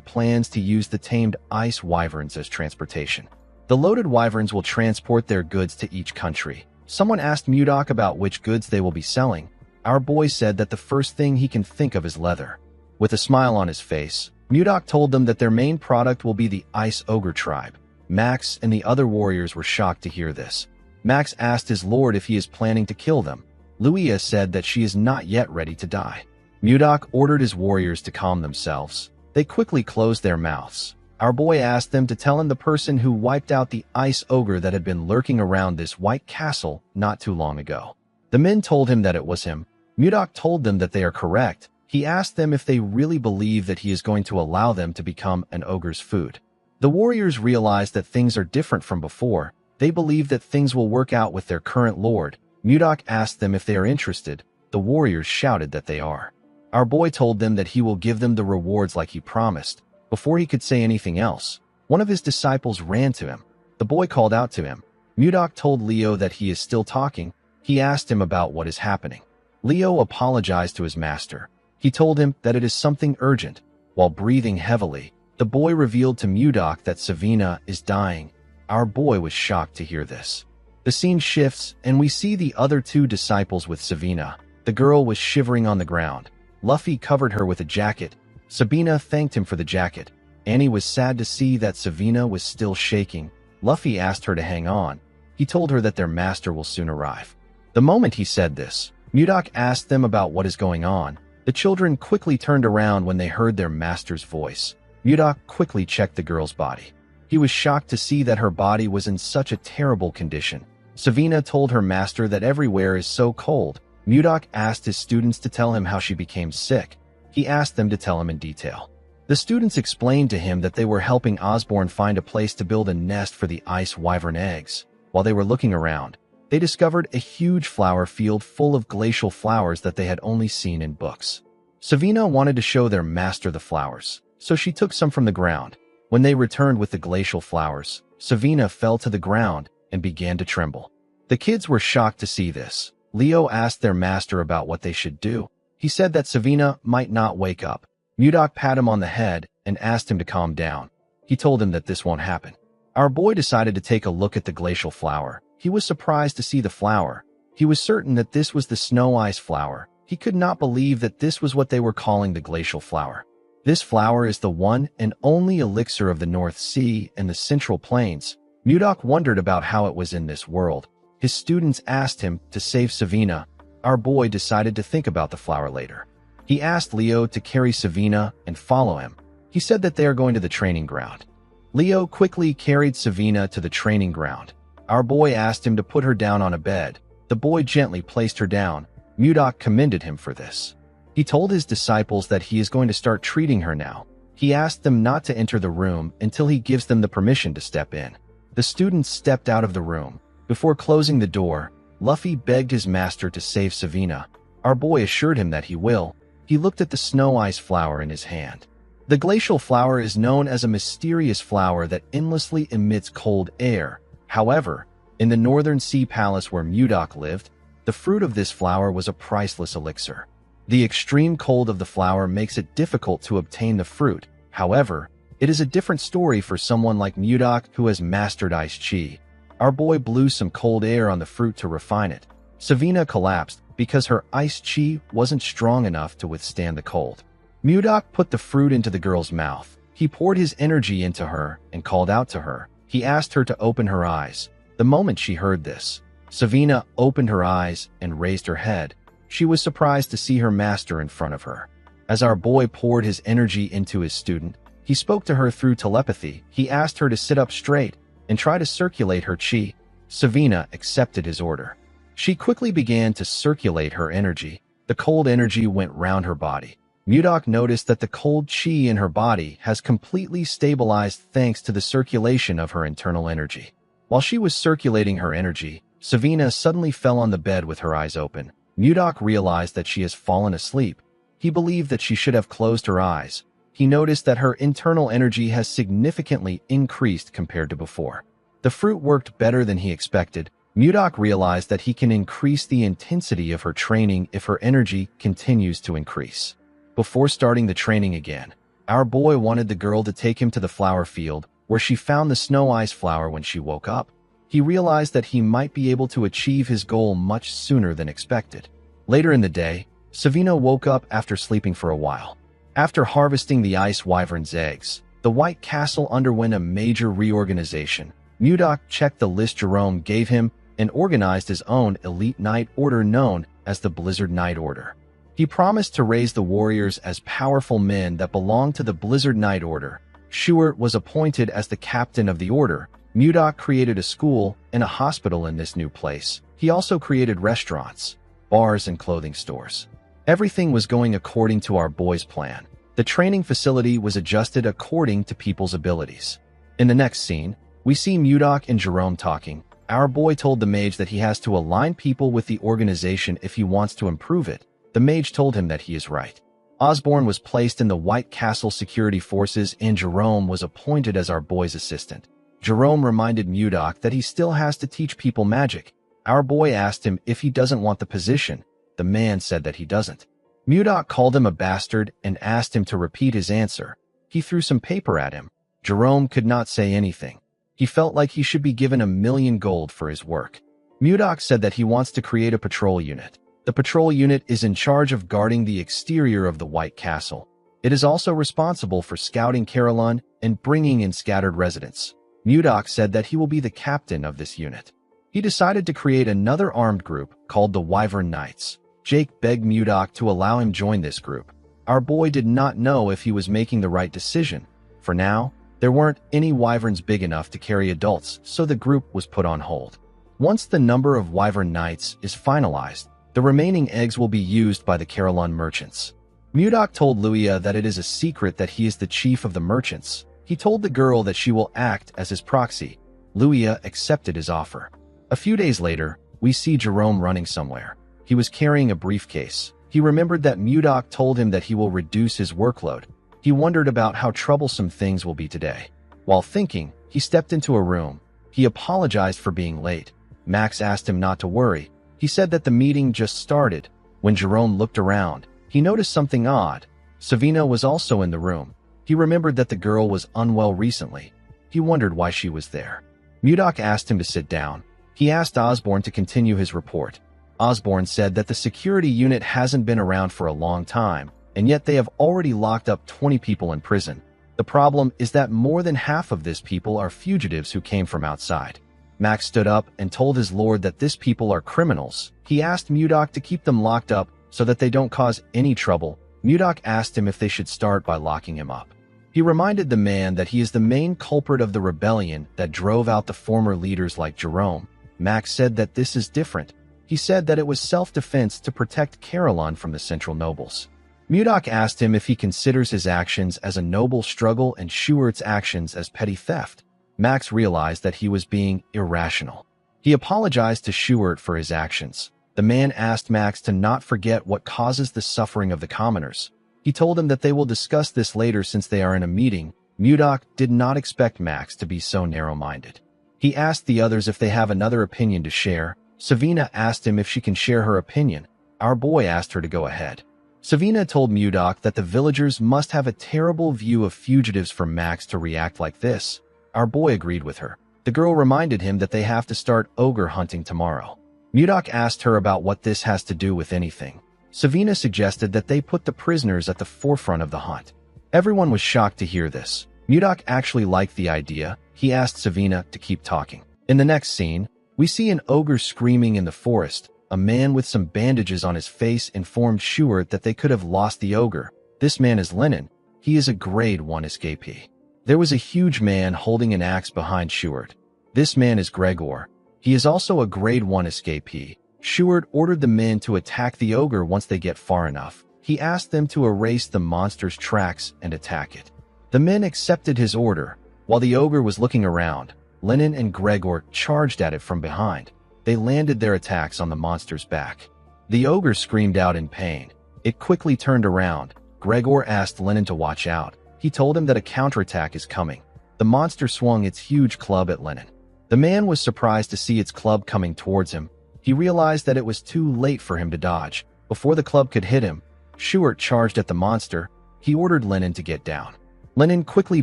plans to use the tamed ice wyverns as transportation. The loaded wyverns will transport their goods to each country. Someone asked Mudok about which goods they will be selling. Our boy said that the first thing he can think of is leather. With a smile on his face, Mudok told them that their main product will be the Ice Ogre tribe. Max and the other warriors were shocked to hear this. Max asked his lord if he is planning to kill them. Luia said that she is not yet ready to die. Mudok ordered his warriors to calm themselves. They quickly closed their mouths. Our boy asked them to tell him the person who wiped out the Ice Ogre that had been lurking around this white castle not too long ago. The men told him that it was him. Mudok told them that they are correct. He asked them if they really believe that he is going to allow them to become an ogre's food. The warriors realized that things are different from before. They believe that things will work out with their current lord. Mudok asked them if they are interested. The warriors shouted that they are. Our boy told them that he will give them the rewards like he promised. Before he could say anything else, one of his disciples ran to him. The boy called out to him. Mudok told Leo that he is still talking. He asked him about what is happening. Leo apologized to his master. He told him that it is something urgent. While breathing heavily, the boy revealed to Mudok that Savina is dying. Our boy was shocked to hear this. The scene shifts, and we see the other two disciples with Savina. The girl was shivering on the ground. Luffy covered her with a jacket. Sabina thanked him for the jacket. Annie was sad to see that Savina was still shaking. Luffy asked her to hang on. He told her that their master will soon arrive. The moment he said this, Mudok asked them about what is going on. The children quickly turned around when they heard their master's voice. Mudok quickly checked the girl's body. He was shocked to see that her body was in such a terrible condition. Savina told her master that everywhere is so cold. Mudok asked his students to tell him how she became sick. He asked them to tell him in detail. The students explained to him that they were helping Osborne find a place to build a nest for the ice wyvern eggs. While they were looking around, they discovered a huge flower field full of glacial flowers that they had only seen in books. Savina wanted to show their master the flowers, so she took some from the ground. When they returned with the glacial flowers, Savina fell to the ground and began to tremble. The kids were shocked to see this. Leo asked their master about what they should do. He said that Savina might not wake up. Mudok patted him on the head and asked him to calm down. He told him that this won't happen. Our boy decided to take a look at the glacial flower. He was surprised to see the flower. He was certain that this was the snow ice flower. He could not believe that this was what they were calling the glacial flower. This flower is the one and only elixir of the North Sea and the Central Plains. Mudok wondered about how it was in this world. His students asked him to save Savina. Our boy decided to think about the flower later. He asked Leo to carry Savina and follow him. He said that they are going to the training ground. Leo quickly carried Savina to the training ground. Our boy asked him to put her down on a bed. The boy gently placed her down. Mudok commended him for this. He told his disciples that he is going to start treating her now. He asked them not to enter the room until he gives them the permission to step in. The students stepped out of the room. Before closing the door, Luffy begged his master to save Savina. Our boy assured him that he will. He looked at the snow ice flower in his hand. The glacial flower is known as a mysterious flower that endlessly emits cold air. However, in the Northern Sea Palace where Mudok lived, the fruit of this flower was a priceless elixir. The extreme cold of the flower makes it difficult to obtain the fruit. However, it is a different story for someone like Mudok who has mastered ice chi. Our boy blew some cold air on the fruit to refine it. Savina collapsed because her ice chi wasn't strong enough to withstand the cold. Mudok put the fruit into the girl's mouth. He poured his energy into her and called out to her. He asked her to open her eyes. The moment she heard this, Savina opened her eyes and raised her head. She was surprised to see her master in front of her. As our boy poured his energy into his student, he spoke to her through telepathy. He asked her to sit up straight and try to circulate her chi. Savina accepted his order. She quickly began to circulate her energy. The cold energy went round her body. Mudok noticed that the cold chi in her body has completely stabilized thanks to the circulation of her internal energy. While she was circulating her energy, Savina suddenly fell on the bed with her eyes open. Mudok realized that she has fallen asleep. He believed that she should have closed her eyes. He noticed that her internal energy has significantly increased compared to before. The fruit worked better than he expected. Mudok realized that he can increase the intensity of her training if her energy continues to increase. Before starting the training again, our boy wanted the girl to take him to the flower field, where she found the snow ice flower when she woke up. He realized that he might be able to achieve his goal much sooner than expected. Later in the day, Savina woke up after sleeping for a while. After harvesting the ice wyvern's eggs, the White Castle underwent a major reorganization. Mudok checked the list Jerome gave him and organized his own elite knight order known as the Blizzard Knight Order. He promised to raise the warriors as powerful men that belonged to the Blizzard Knight Order. Schuart was appointed as the captain of the order. Mudok created a school and a hospital in this new place. He also created restaurants, bars, and clothing stores. Everything was going according to our boy's plan. The training facility was adjusted according to people's abilities. In the next scene, we see Mudok and Jerome talking. Our boy told the mage that he has to align people with the organization if he wants to improve it. The mage told him that he is right. Osborne was placed in the White Castle security forces and Jerome was appointed as our boy's assistant. Jerome reminded Mudok that he still has to teach people magic. Our boy asked him if he doesn't want the position. The man said that he doesn't. Mudok called him a bastard and asked him to repeat his answer. He threw some paper at him. Jerome could not say anything. He felt like he should be given 1,000,000 gold for his work. Mudok said that he wants to create a patrol unit. The patrol unit is in charge of guarding the exterior of the White Castle. It is also responsible for scouting Carolyn and bringing in scattered residents. Mudok said that he will be the captain of this unit. He decided to create another armed group called the Wyvern Knights. Jake begged Mudok to allow him join this group. Our boy did not know if he was making the right decision. For now, there weren't any wyverns big enough to carry adults, so the group was put on hold. Once the number of Wyvern Knights is finalized, the remaining eggs will be used by the Carolyn merchants. Mudok told Luia that it is a secret that he is the chief of the merchants. He told the girl that she will act as his proxy. Luia accepted his offer. A few days later, we see Jerome running somewhere. He was carrying a briefcase. He remembered that Mudok told him that he will reduce his workload. He wondered about how troublesome things will be today. While thinking, he stepped into a room. He apologized for being late. Max asked him not to worry. He said that the meeting just started. When Jerome looked around, he noticed something odd. Savina was also in the room. He remembered that the girl was unwell recently. He wondered why she was there. Mudok asked him to sit down. He asked Osborne to continue his report. Osborne said that the security unit hasn't been around for a long time, and yet they have already locked up 20 people in prison. The problem is that more than half of these people are fugitives who came from outside. Max stood up and told his lord that these people are criminals. He asked Mudok to keep them locked up so that they don't cause any trouble. Mudok asked him if they should start by locking him up. He reminded the man that he is the main culprit of the rebellion that drove out the former leaders like Jerome. Max said that this is different. He said that it was self-defense to protect Carolyn from the central nobles. Mudok asked him if he considers his actions as a noble struggle and Schuart's actions as petty theft. Max realized that he was being irrational. He apologized to Schuart for his actions. The man asked Max to not forget what causes the suffering of the commoners. He told him that they will discuss this later since they are in a meeting. Mudok did not expect Max to be so narrow-minded. He asked the others if they have another opinion to share. Savina asked him if she can share her opinion. Our boy asked her to go ahead. Savina told Mudok that the villagers must have a terrible view of fugitives for Max to react like this. Our boy agreed with her. The girl reminded him that they have to start ogre hunting tomorrow. Mudok asked her about what this has to do with anything. Savina suggested that they put the prisoners at the forefront of the hunt. Everyone was shocked to hear this. Mudok actually liked the idea. He asked Savina to keep talking. In the next scene, we see an ogre screaming in the forest. A man with some bandages on his face informed Shuert that they could have lost the ogre. This man is Lennon. He is a grade 1 escapee. There was a huge man holding an axe behind Shuert. This man is Gregor. He is also a grade 1 escapee. Shuert ordered the men to attack the ogre once they get far enough. He asked them to erase the monster's tracks and attack it. The men accepted his order. While the ogre was looking around, Lennon and Gregor charged at it from behind. They landed their attacks on the monster's back. The ogre screamed out in pain. It quickly turned around. Gregor asked Lennon to watch out. He told him that a counterattack is coming. The monster swung its huge club at Lennon. The man was surprised to see its club coming towards him. He realized that it was too late for him to dodge. Before the club could hit him, Shuert charged at the monster. He ordered Lennon to get down. Lennon quickly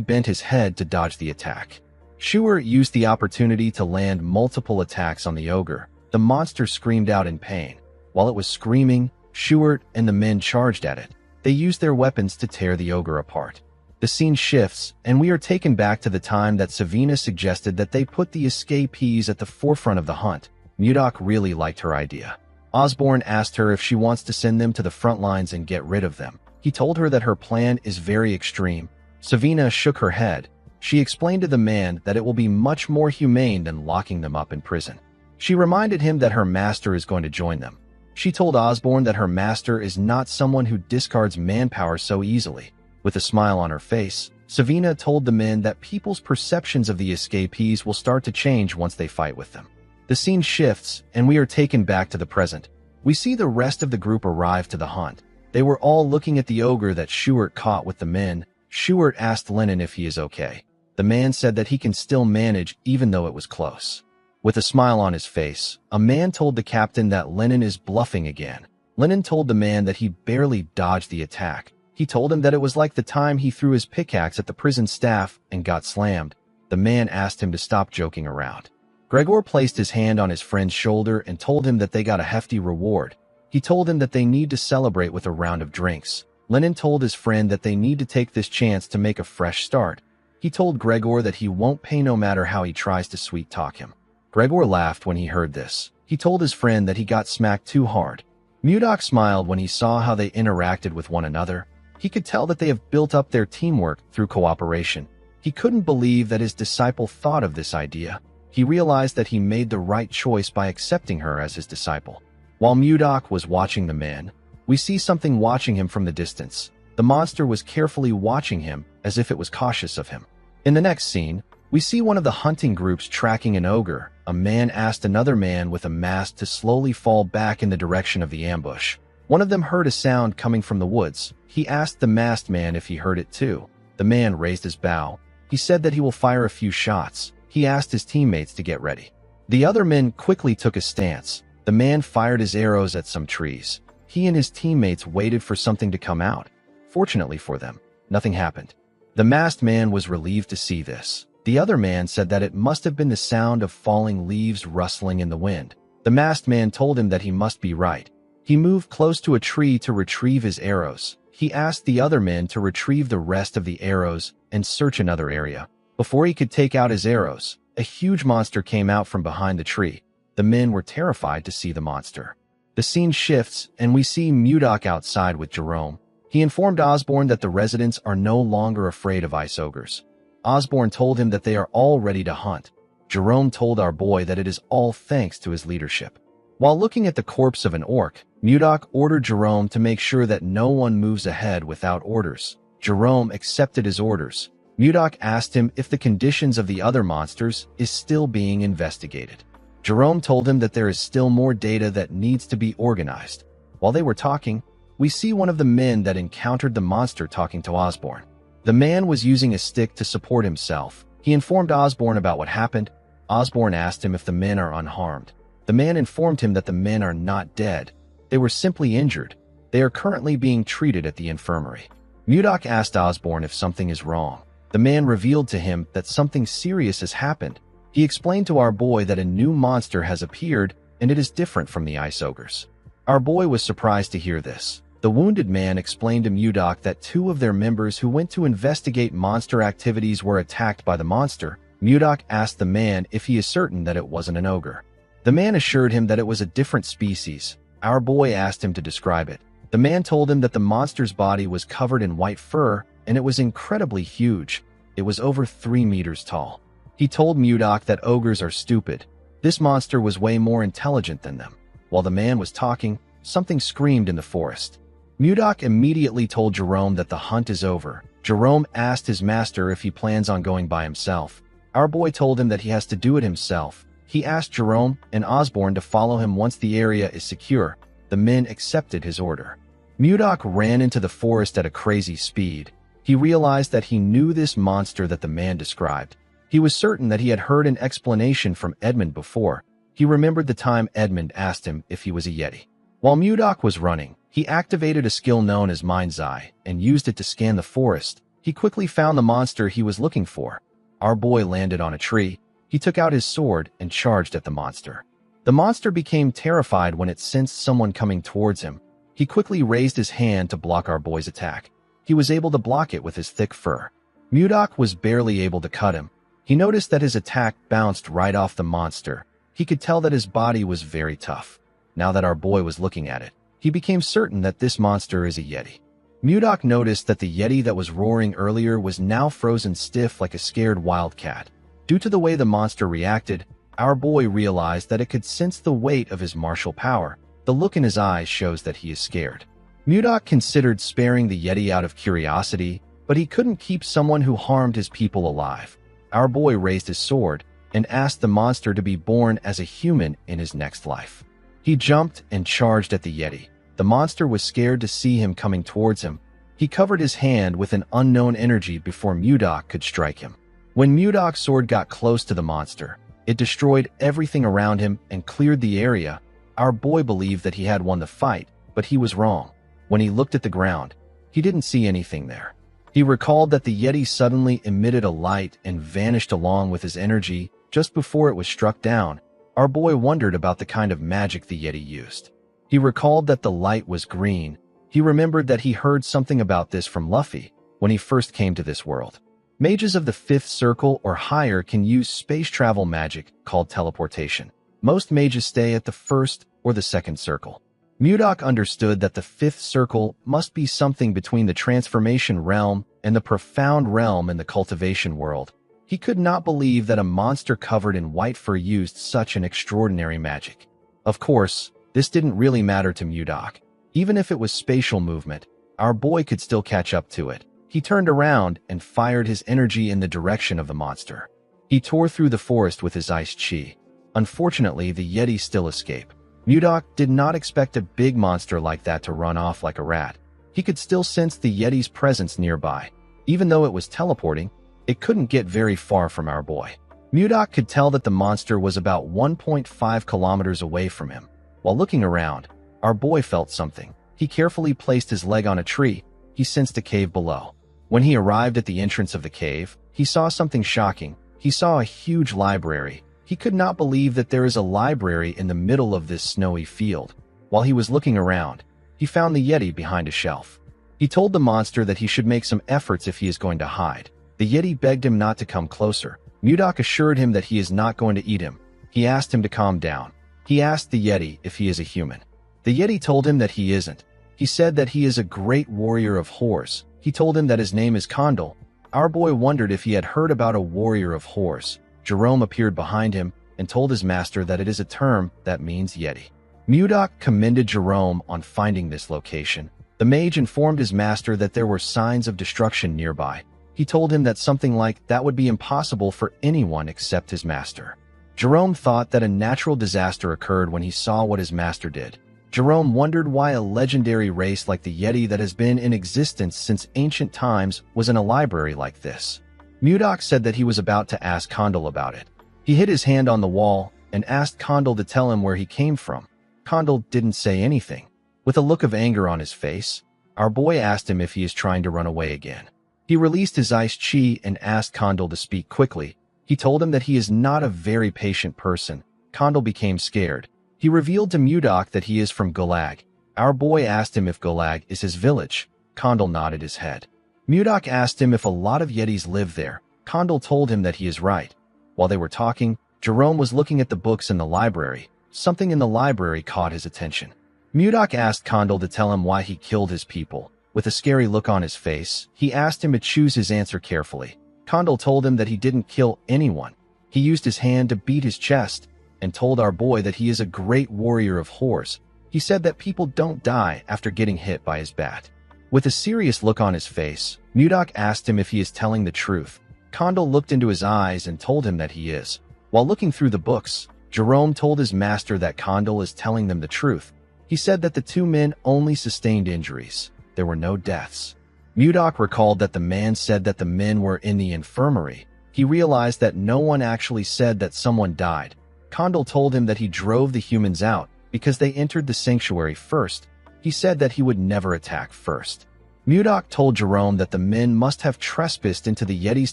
bent his head to dodge the attack. Shuert used the opportunity to land multiple attacks on the ogre. The monster screamed out in pain. While it was screaming, Shuert and the men charged at it. They used their weapons to tear the ogre apart. The scene shifts, and we are taken back to the time that Savina suggested that they put the escapees at the forefront of the hunt. Mudok really liked her idea. Osborne asked her if she wants to send them to the front lines and get rid of them. He told her that her plan is very extreme. Savina shook her head. She explained to the man that it will be much more humane than locking them up in prison. She reminded him that her master is going to join them. She told Osborne that her master is not someone who discards manpower so easily. With a smile on her face, Savina told the men that people's perceptions of the escapees will start to change once they fight with them. The scene shifts, and we are taken back to the present. We see the rest of the group arrive to the hunt. They were all looking at the ogre that Shuert caught with the men. Shuert asked Lennon if he is okay. The man said that he can still manage even though it was close. With a smile on his face, a man told the captain that Lennon is bluffing again. Lennon told the man that he barely dodged the attack. He told him that it was like the time he threw his pickaxe at the prison staff and got slammed. The man asked him to stop joking around. Gregor placed his hand on his friend's shoulder and told him that they got a hefty reward. He told him that they need to celebrate with a round of drinks. Lennon told his friend that they need to take this chance to make a fresh start. He told Gregor that he won't pay no matter how he tries to sweet-talk him. Gregor laughed when he heard this. He told his friend that he got smacked too hard. Mudok smiled when he saw how they interacted with one another. He could tell that they have built up their teamwork through cooperation. He couldn't believe that his disciple thought of this idea. He realized that he made the right choice by accepting her as his disciple. While Mudok was watching the man, we see something watching him from the distance. The monster was carefully watching him as if it was cautious of him. In the next scene, we see one of the hunting groups tracking an ogre. A man asked another man with a mask to slowly fall back in the direction of the ambush. One of them heard a sound coming from the woods. He asked the masked man if he heard it too. The man raised his bow. He said that he will fire a few shots. He asked his teammates to get ready. The other men quickly took a stance. The man fired his arrows at some trees. He and his teammates waited for something to come out. Fortunately for them, nothing happened. The masked man was relieved to see this. The other man said that it must have been the sound of falling leaves rustling in the wind. The masked man told him that he must be right. He moved close to a tree to retrieve his arrows. He asked the other men to retrieve the rest of the arrows and search another area. Before he could take out his arrows, a huge monster came out from behind the tree. The men were terrified to see the monster. The scene shifts, and we see Mudok outside with Jerome. He informed Osborne that the residents are no longer afraid of ice ogres. Osborne told him that they are all ready to hunt. Jerome told our boy that it is all thanks to his leadership. While looking at the corpse of an orc, Mudok ordered Jerome to make sure that no one moves ahead without orders. Jerome accepted his orders. Mudok asked him if the conditions of the other monsters is still being investigated. Jerome told him that there is still more data that needs to be organized. While they were talking, we see one of the men that encountered the monster talking to Osborne. The man was using a stick to support himself. He informed Osborne about what happened. Osborne asked him if the men are unharmed. The man informed him that the men are not dead. They were simply injured. They are currently being treated at the infirmary. Mudok asked Osborne if something is wrong. The man revealed to him that something serious has happened. He explained to our boy that a new monster has appeared, and it is different from the ice ogres. Our boy was surprised to hear this. The wounded man explained to Mudok that two of their members who went to investigate monster activities were attacked by the monster. Mudok asked the man if he is certain that it wasn't an ogre. The man assured him that it was a different species. Our boy asked him to describe it. The man told him that the monster's body was covered in white fur, and it was incredibly huge. It was over 3 meters tall. He told Mudok that ogres are stupid. This monster was way more intelligent than them. While the man was talking, something screamed in the forest. Mudok immediately told Jerome that the hunt is over. Jerome asked his master if he plans on going by himself. Our boy told him that he has to do it himself. He asked Jerome and Osborne to follow him once the area is secure. The men accepted his order. Mudok ran into the forest at a crazy speed. He realized that he knew this monster that the man described. He was certain that he had heard an explanation from Edmund before. He remembered the time Edmund asked him if he was a Yeti. While Mudok was running, he activated a skill known as Mind's Eye and used it to scan the forest. He quickly found the monster he was looking for. Our boy landed on a tree. He took out his sword and charged at the monster. The monster became terrified when it sensed someone coming towards him. He quickly raised his hand to block our boy's attack. He was able to block it with his thick fur. Mudok was barely able to cut him. He noticed that his attack bounced right off the monster. He could tell that his body was very tough. Now that our boy was looking at it, he became certain that this monster is a Yeti. Mudok noticed that the Yeti that was roaring earlier was now frozen stiff like a scared wildcat. Due to the way the monster reacted, our boy realized that it could sense the weight of his martial power. The look in his eyes shows that he is scared. Mudok considered sparing the Yeti out of curiosity, but he couldn't keep someone who harmed his people alive. Our boy raised his sword and asked the monster to be born as a human in his next life. He jumped and charged at the Yeti. The monster was scared to see him coming towards him. He covered his hand with an unknown energy before Mudok could strike him. When Mudok's sword got close to the monster, it destroyed everything around him and cleared the area. Our boy believed that he had won the fight, but he was wrong. When he looked at the ground, he didn't see anything there. He recalled that the Yeti suddenly emitted a light and vanished along with his energy just before it was struck down. Our boy wondered about the kind of magic the Yeti used. He recalled that the light was green. He remembered that he heard something about this from Luffy when he first came to this world. Mages of the 5th circle or higher can use space travel magic called teleportation. Most mages stay at the 1st or the 2nd circle. Mudok understood that the 5th circle must be something between the transformation realm and the profound realm in the cultivation world. He could not believe that a monster covered in white fur used such an extraordinary magic. Of course, this didn't really matter to Mudok. Even if it was spatial movement, our boy could still catch up to it. He turned around and fired his energy in the direction of the monster. He tore through the forest with his ice chi. Unfortunately, the Yeti still escaped. Mudok did not expect a big monster like that to run off like a rat. He could still sense the Yeti's presence nearby. Even though it was teleporting, it couldn't get very far from our boy. Mudok could tell that the monster was about 1.5 kilometers away from him. While looking around, our boy felt something. He carefully placed his leg on a tree. He sensed a cave below. When he arrived at the entrance of the cave, he saw something shocking. He saw a huge library. He could not believe that there is a library in the middle of this snowy field. While he was looking around, he found the Yeti behind a shelf. He told the monster that he should make some efforts if he is going to hide. The Yeti begged him not to come closer. Mudok assured him that he is not going to eat him. He asked him to calm down. He asked the Yeti if he is a human. The Yeti told him that he isn't. He said that he is a great warrior of horse. He told him that his name is Condal. Our boy wondered if he had heard about a warrior of horse. Jerome appeared behind him and told his master that it is a term that means Yeti. Mudok commended Jerome on finding this location. The mage informed his master that there were signs of destruction nearby. He told him that something like that would be impossible for anyone except his master. Jerome thought that a natural disaster occurred when he saw what his master did. Jerome wondered why a legendary race like the Yeti that has been in existence since ancient times was in a library like this. Mudok said that he was about to ask Condal about it. He hit his hand on the wall and asked Condal to tell him where he came from. Condal didn't say anything. With a look of anger on his face, our boy asked him if he is trying to run away again. He released his ice chi and asked Condal to speak quickly. He told him that he is not a very patient person. Condal became scared. He revealed to Mudok that he is from Gulag. Our boy asked him if Gulag is his village. Kondal nodded his head. Mudok asked him if a lot of Yetis live there. Kondal told him that he is right. While they were talking, Jerome was looking at the books in the library. Something in the library caught his attention. Mudok asked Kondal to tell him why he killed his people. With a scary look on his face, he asked him to choose his answer carefully. Kondal told him that he didn't kill anyone. He used his hand to beat his chest and told our boy that he is a great warrior of horrors. He said that people don't die after getting hit by his bat. With a serious look on his face, Mudok asked him if he is telling the truth. Kondal looked into his eyes and told him that he is. While looking through the books, Jerome told his master that Kondal is telling them the truth. He said that the two men only sustained injuries. There were no deaths. Mudok recalled that the man said that the men were in the infirmary. He realized that no one actually said that someone died. Kondal told him that he drove the humans out because they entered the sanctuary first. He said that he would never attack first. Mudok told Jerome that the men must have trespassed into the Yeti's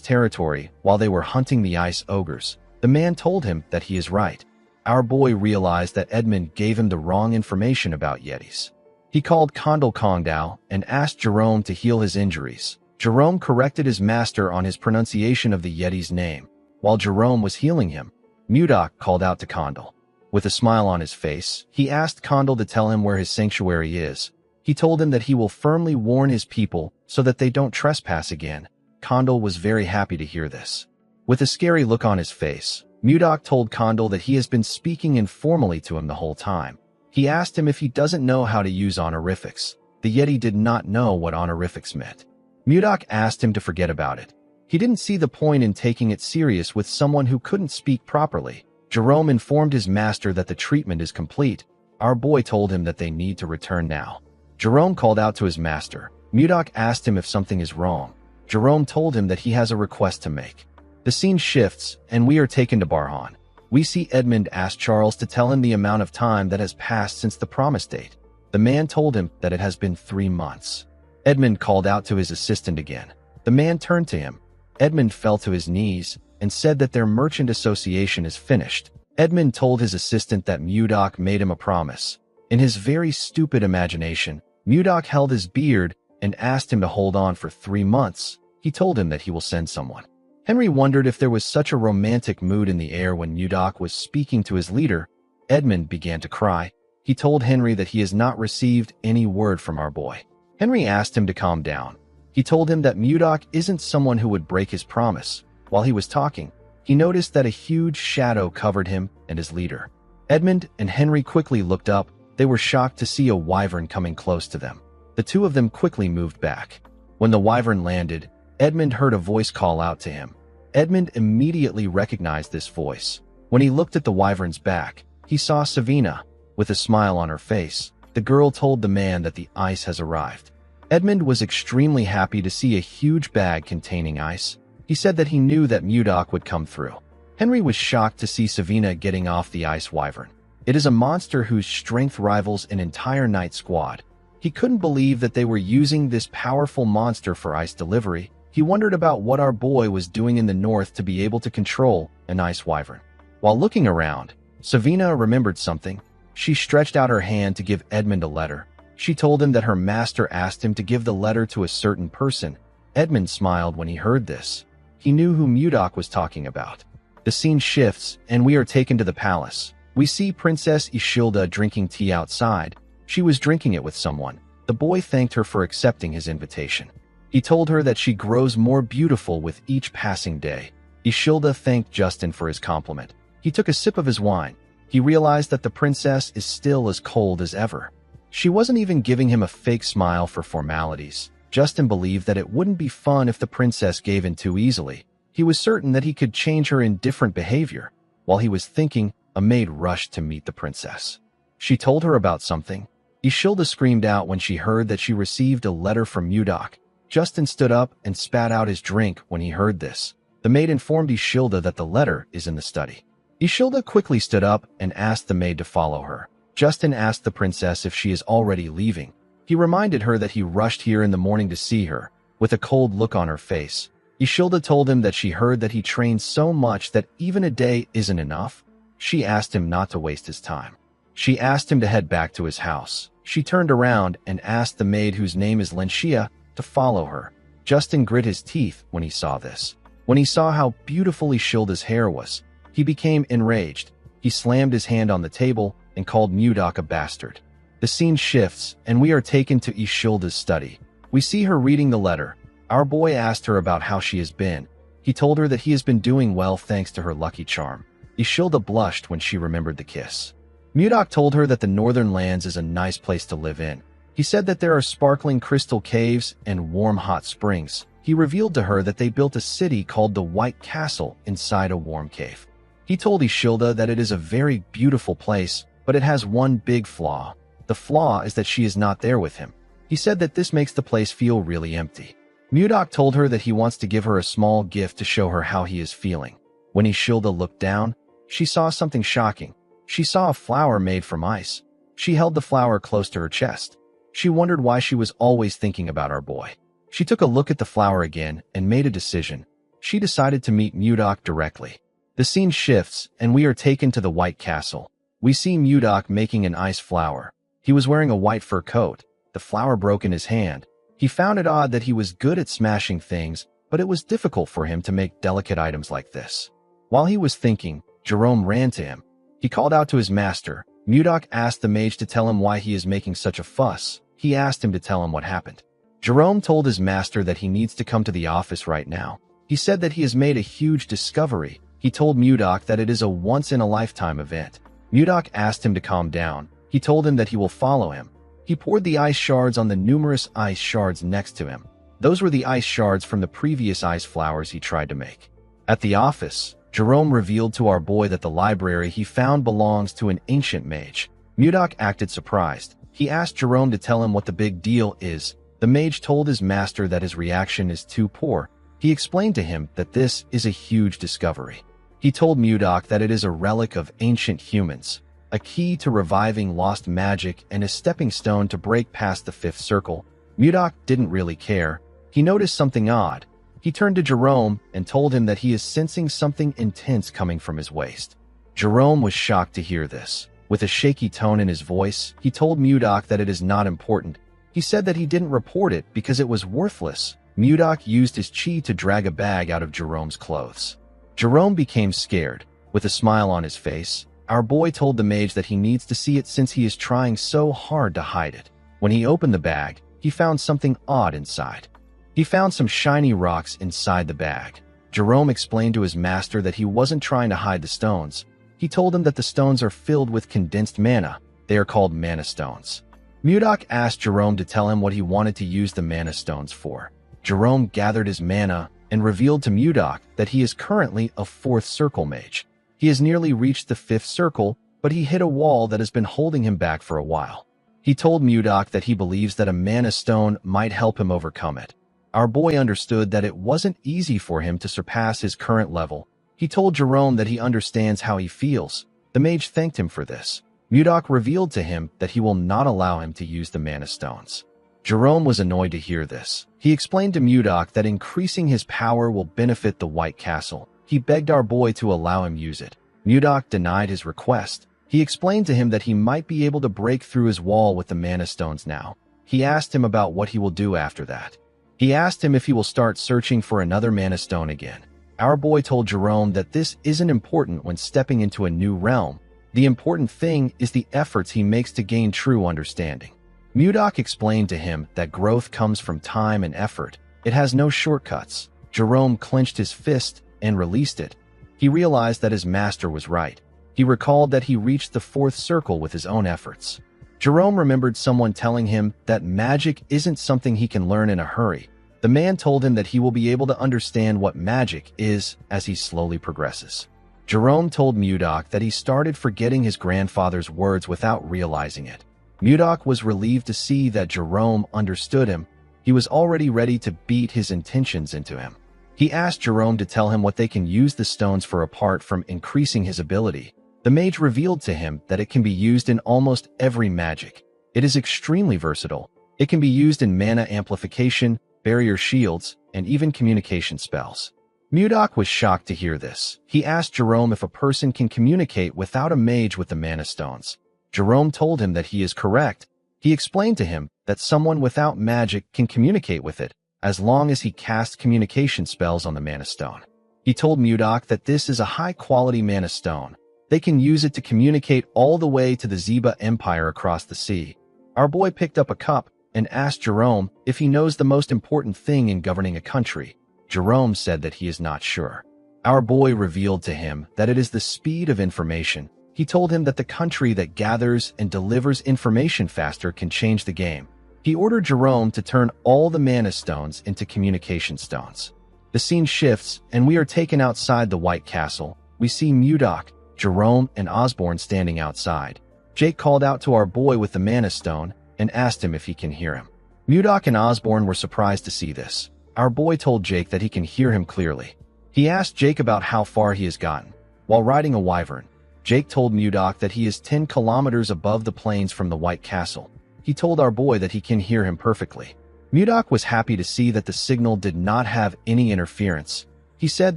territory while they were hunting the ice ogres. The man told him that he is right. Our boy realized that Edmund gave him the wrong information about Yetis. He called Kondal Kongdao and asked Jerome to heal his injuries. Jerome corrected his master on his pronunciation of the Yeti's name. While Jerome was healing him, Mudok called out to Kondal. With a smile on his face, he asked Kondal to tell him where his sanctuary is. He told him that he will firmly warn his people so that they don't trespass again. Kondal was very happy to hear this. With a scary look on his face, Mudok told Kondal that he has been speaking informally to him the whole time. He asked him if he doesn't know how to use honorifics. The Yeti did not know what honorifics meant. Mudok asked him to forget about it. He didn't see the point in taking it serious with someone who couldn't speak properly. Jerome informed his master that the treatment is complete. Our boy told him that they need to return now. Jerome called out to his master. Mudok asked him if something is wrong. Jerome told him that he has a request to make. The scene shifts, and we are taken to Barhan. We see Edmund ask Charles to tell him the amount of time that has passed since the promise date. The man told him that it has been 3 months. Edmund called out to his assistant again. The man turned to him. Edmund fell to his knees and said that their merchant association is finished. Edmund told his assistant that Mudok made him a promise. In his very stupid imagination, Mudok held his beard and asked him to hold on for 3 months. He told him that he will send someone. Henry wondered if there was such a romantic mood in the air when Mudok was speaking to his leader. Edmund began to cry. He told Henry that he has not received any word from our boy. Henry asked him to calm down. He told him that Mudok isn't someone who would break his promise. While he was talking, he noticed that a huge shadow covered him and his leader. Edmund and Henry quickly looked up. They were shocked to see a wyvern coming close to them. The two of them quickly moved back. When the wyvern landed, Edmund heard a voice call out to him. Edmund immediately recognized this voice. When he looked at the wyvern's back, he saw Savina. With a smile on her face, the girl told the man that the ice has arrived. Edmund was extremely happy to see a huge bag containing ice. He said that he knew that Mudok would come through. Henry was shocked to see Savina getting off the ice wyvern. It is a monster whose strength rivals an entire night squad. He couldn't believe that they were using this powerful monster for ice delivery. He wondered about what our boy was doing in the north to be able to control an ice wyvern. While looking around, Savina remembered something. She stretched out her hand to give Edmund a letter. She told him that her master asked him to give the letter to a certain person. Edmund smiled when he heard this. He knew who Mudok was talking about. The scene shifts, and we are taken to the palace. We see Princess Ishilda drinking tea outside. She was drinking it with someone. The boy thanked her for accepting his invitation. He told her that she grows more beautiful with each passing day. Ishilda thanked Justin for his compliment. He took a sip of his wine. He realized that the princess is still as cold as ever. She wasn't even giving him a fake smile for formalities. Justin believed that it wouldn't be fun if the princess gave in too easily. He was certain that he could change her indifferent behavior. While he was thinking, a maid rushed to meet the princess. She told her about something. Ishilda screamed out when she heard that she received a letter from Mudok. Justin stood up and spat out his drink when he heard this. The maid informed Ishilda that the letter is in the study. Ishilda quickly stood up and asked the maid to follow her. Justin asked the princess if she is already leaving. He reminded her that he rushed here in the morning to see her. With a cold look on her face, Ishilda told him that she heard that he trained so much that even a day isn't enough. She asked him not to waste his time. She asked him to head back to his house. She turned around and asked the maid, whose name is Lenxia, to follow her. Justin grit his teeth when he saw this. When he saw how beautiful Ishilda's hair was, he became enraged. He slammed his hand on the table and called Mudok a bastard. The scene shifts, and we are taken to Ishilda's study. We see her reading the letter. Our boy asked her about how she has been. He told her that he has been doing well thanks to her lucky charm. Ishilda blushed when she remembered the kiss. Mudok told her that the Northern Lands is a nice place to live in. He said that there are sparkling crystal caves and warm hot springs. He revealed to her that they built a city called the White Castle inside a warm cave. He told Ishilda that it is a very beautiful place, but it has one big flaw. The flaw is that she is not there with him. He said that this makes the place feel really empty. Mudok told her that he wants to give her a small gift to show her how he is feeling. When Ishilda looked down, she saw something shocking. She saw a flower made from ice. She held the flower close to her chest. She wondered why she was always thinking about our boy. She took a look at the flower again and made a decision. She decided to meet Mudok directly. The scene shifts, and we are taken to the White Castle. We see Mudok making an ice flower. He was wearing a white fur coat. The flower broke in his hand. He found it odd that he was good at smashing things, but it was difficult for him to make delicate items like this. While he was thinking, Jerome ran to him. He called out to his master. Mudok asked the mage to tell him why he is making such a fuss. He asked him to tell him what happened. Jerome told his master that he needs to come to the office right now. He said that he has made a huge discovery. He told Mudok that it is a once-in-a-lifetime event. Mudok asked him to calm down. He told him that he will follow him. He poured the ice shards on the numerous ice shards next to him. Those were the ice shards from the previous ice flowers he tried to make. At the office, Jerome revealed to our boy that the library he found belongs to an ancient mage. Mudok acted surprised. He asked Jerome to tell him what the big deal is. The mage told his master that his reaction is too poor. He explained to him that this is a huge discovery. He told Mudok that it is a relic of ancient humans, a key to reviving lost magic and a stepping stone to break past the fifth circle. Mudok didn't really care. He noticed something odd. He turned to Jerome and told him that he is sensing something intense coming from his waist. Jerome was shocked to hear this. With a shaky tone in his voice, he told Mudok that it is not important. He said that he didn't report it because it was worthless. Mudok used his chi to drag a bag out of Jerome's clothes. Jerome became scared. With a smile on his face, our boy told the mage that he needs to see it since he is trying so hard to hide it. When he opened the bag, he found something odd inside. He found some shiny rocks inside the bag. Jerome explained to his master that he wasn't trying to hide the stones. He told him that the stones are filled with condensed mana. They are called mana stones. Mudok asked Jerome to tell him what he wanted to use the mana stones for. Jerome gathered his mana and revealed to Mudok that he is currently a fourth circle mage. He has nearly reached the fifth circle, but he hit a wall that has been holding him back for a while. He told Mudok that he believes that a mana stone might help him overcome it. Our boy understood that it wasn't easy for him to surpass his current level. He told Jerome that he understands how he feels. The mage thanked him for this. Mudok revealed to him that he will not allow him to use the mana stones. Jerome was annoyed to hear this. He explained to Mudok that increasing his power will benefit the White Castle. He begged our boy to allow him use it. Mudok denied his request. He explained to him that he might be able to break through his wall with the mana stones now. He asked him about what he will do after that. He asked him if he will start searching for another mana stone again. Our boy told Jerome that this isn't important when stepping into a new realm. The important thing is the efforts he makes to gain true understanding. Mudok explained to him that growth comes from time and effort. It has no shortcuts. Jerome clenched his fist and released it. He realized that his master was right. He recalled that he reached the fourth circle with his own efforts. Jerome remembered someone telling him that magic isn't something he can learn in a hurry. The man told him that he will be able to understand what magic is as he slowly progresses. Jerome told Mudok that he started forgetting his grandfather's words without realizing it. Mudok was relieved to see that Jerome understood him. He was already ready to beat his intentions into him. He asked Jerome to tell him what they can use the stones for apart from increasing his ability. The mage revealed to him that it can be used in almost every magic. It is extremely versatile. It can be used in mana amplification, barrier shields, and even communication spells. Mudok was shocked to hear this. He asked Jerome if a person can communicate without a mage with the mana stones. Jerome told him that he is correct. He explained to him that someone without magic can communicate with it, as long as he casts communication spells on the Mana Stone. He told Mudok that this is a high-quality Mana Stone. They can use it to communicate all the way to the Zeba Empire across the sea. Our boy picked up a cup and asked Jerome if he knows the most important thing in governing a country. Jerome said that he is not sure. Our boy revealed to him that it is the speed of information. He told him that the country that gathers and delivers information faster can change the game. He ordered Jerome to turn all the Mana Stones into communication stones. The scene shifts, and we are taken outside the White Castle. We see Mudok, Jerome, and Osborne standing outside. Jake called out to our boy with the Mana Stone and asked him if he can hear him. Mudok and Osborne were surprised to see this. Our boy told Jake that he can hear him clearly. He asked Jake about how far he has gotten. While riding a wyvern, Jake told Mudok that he is 10 kilometers above the plains from the White Castle. He told our boy that he can hear him perfectly. Mudok was happy to see that the signal did not have any interference. He said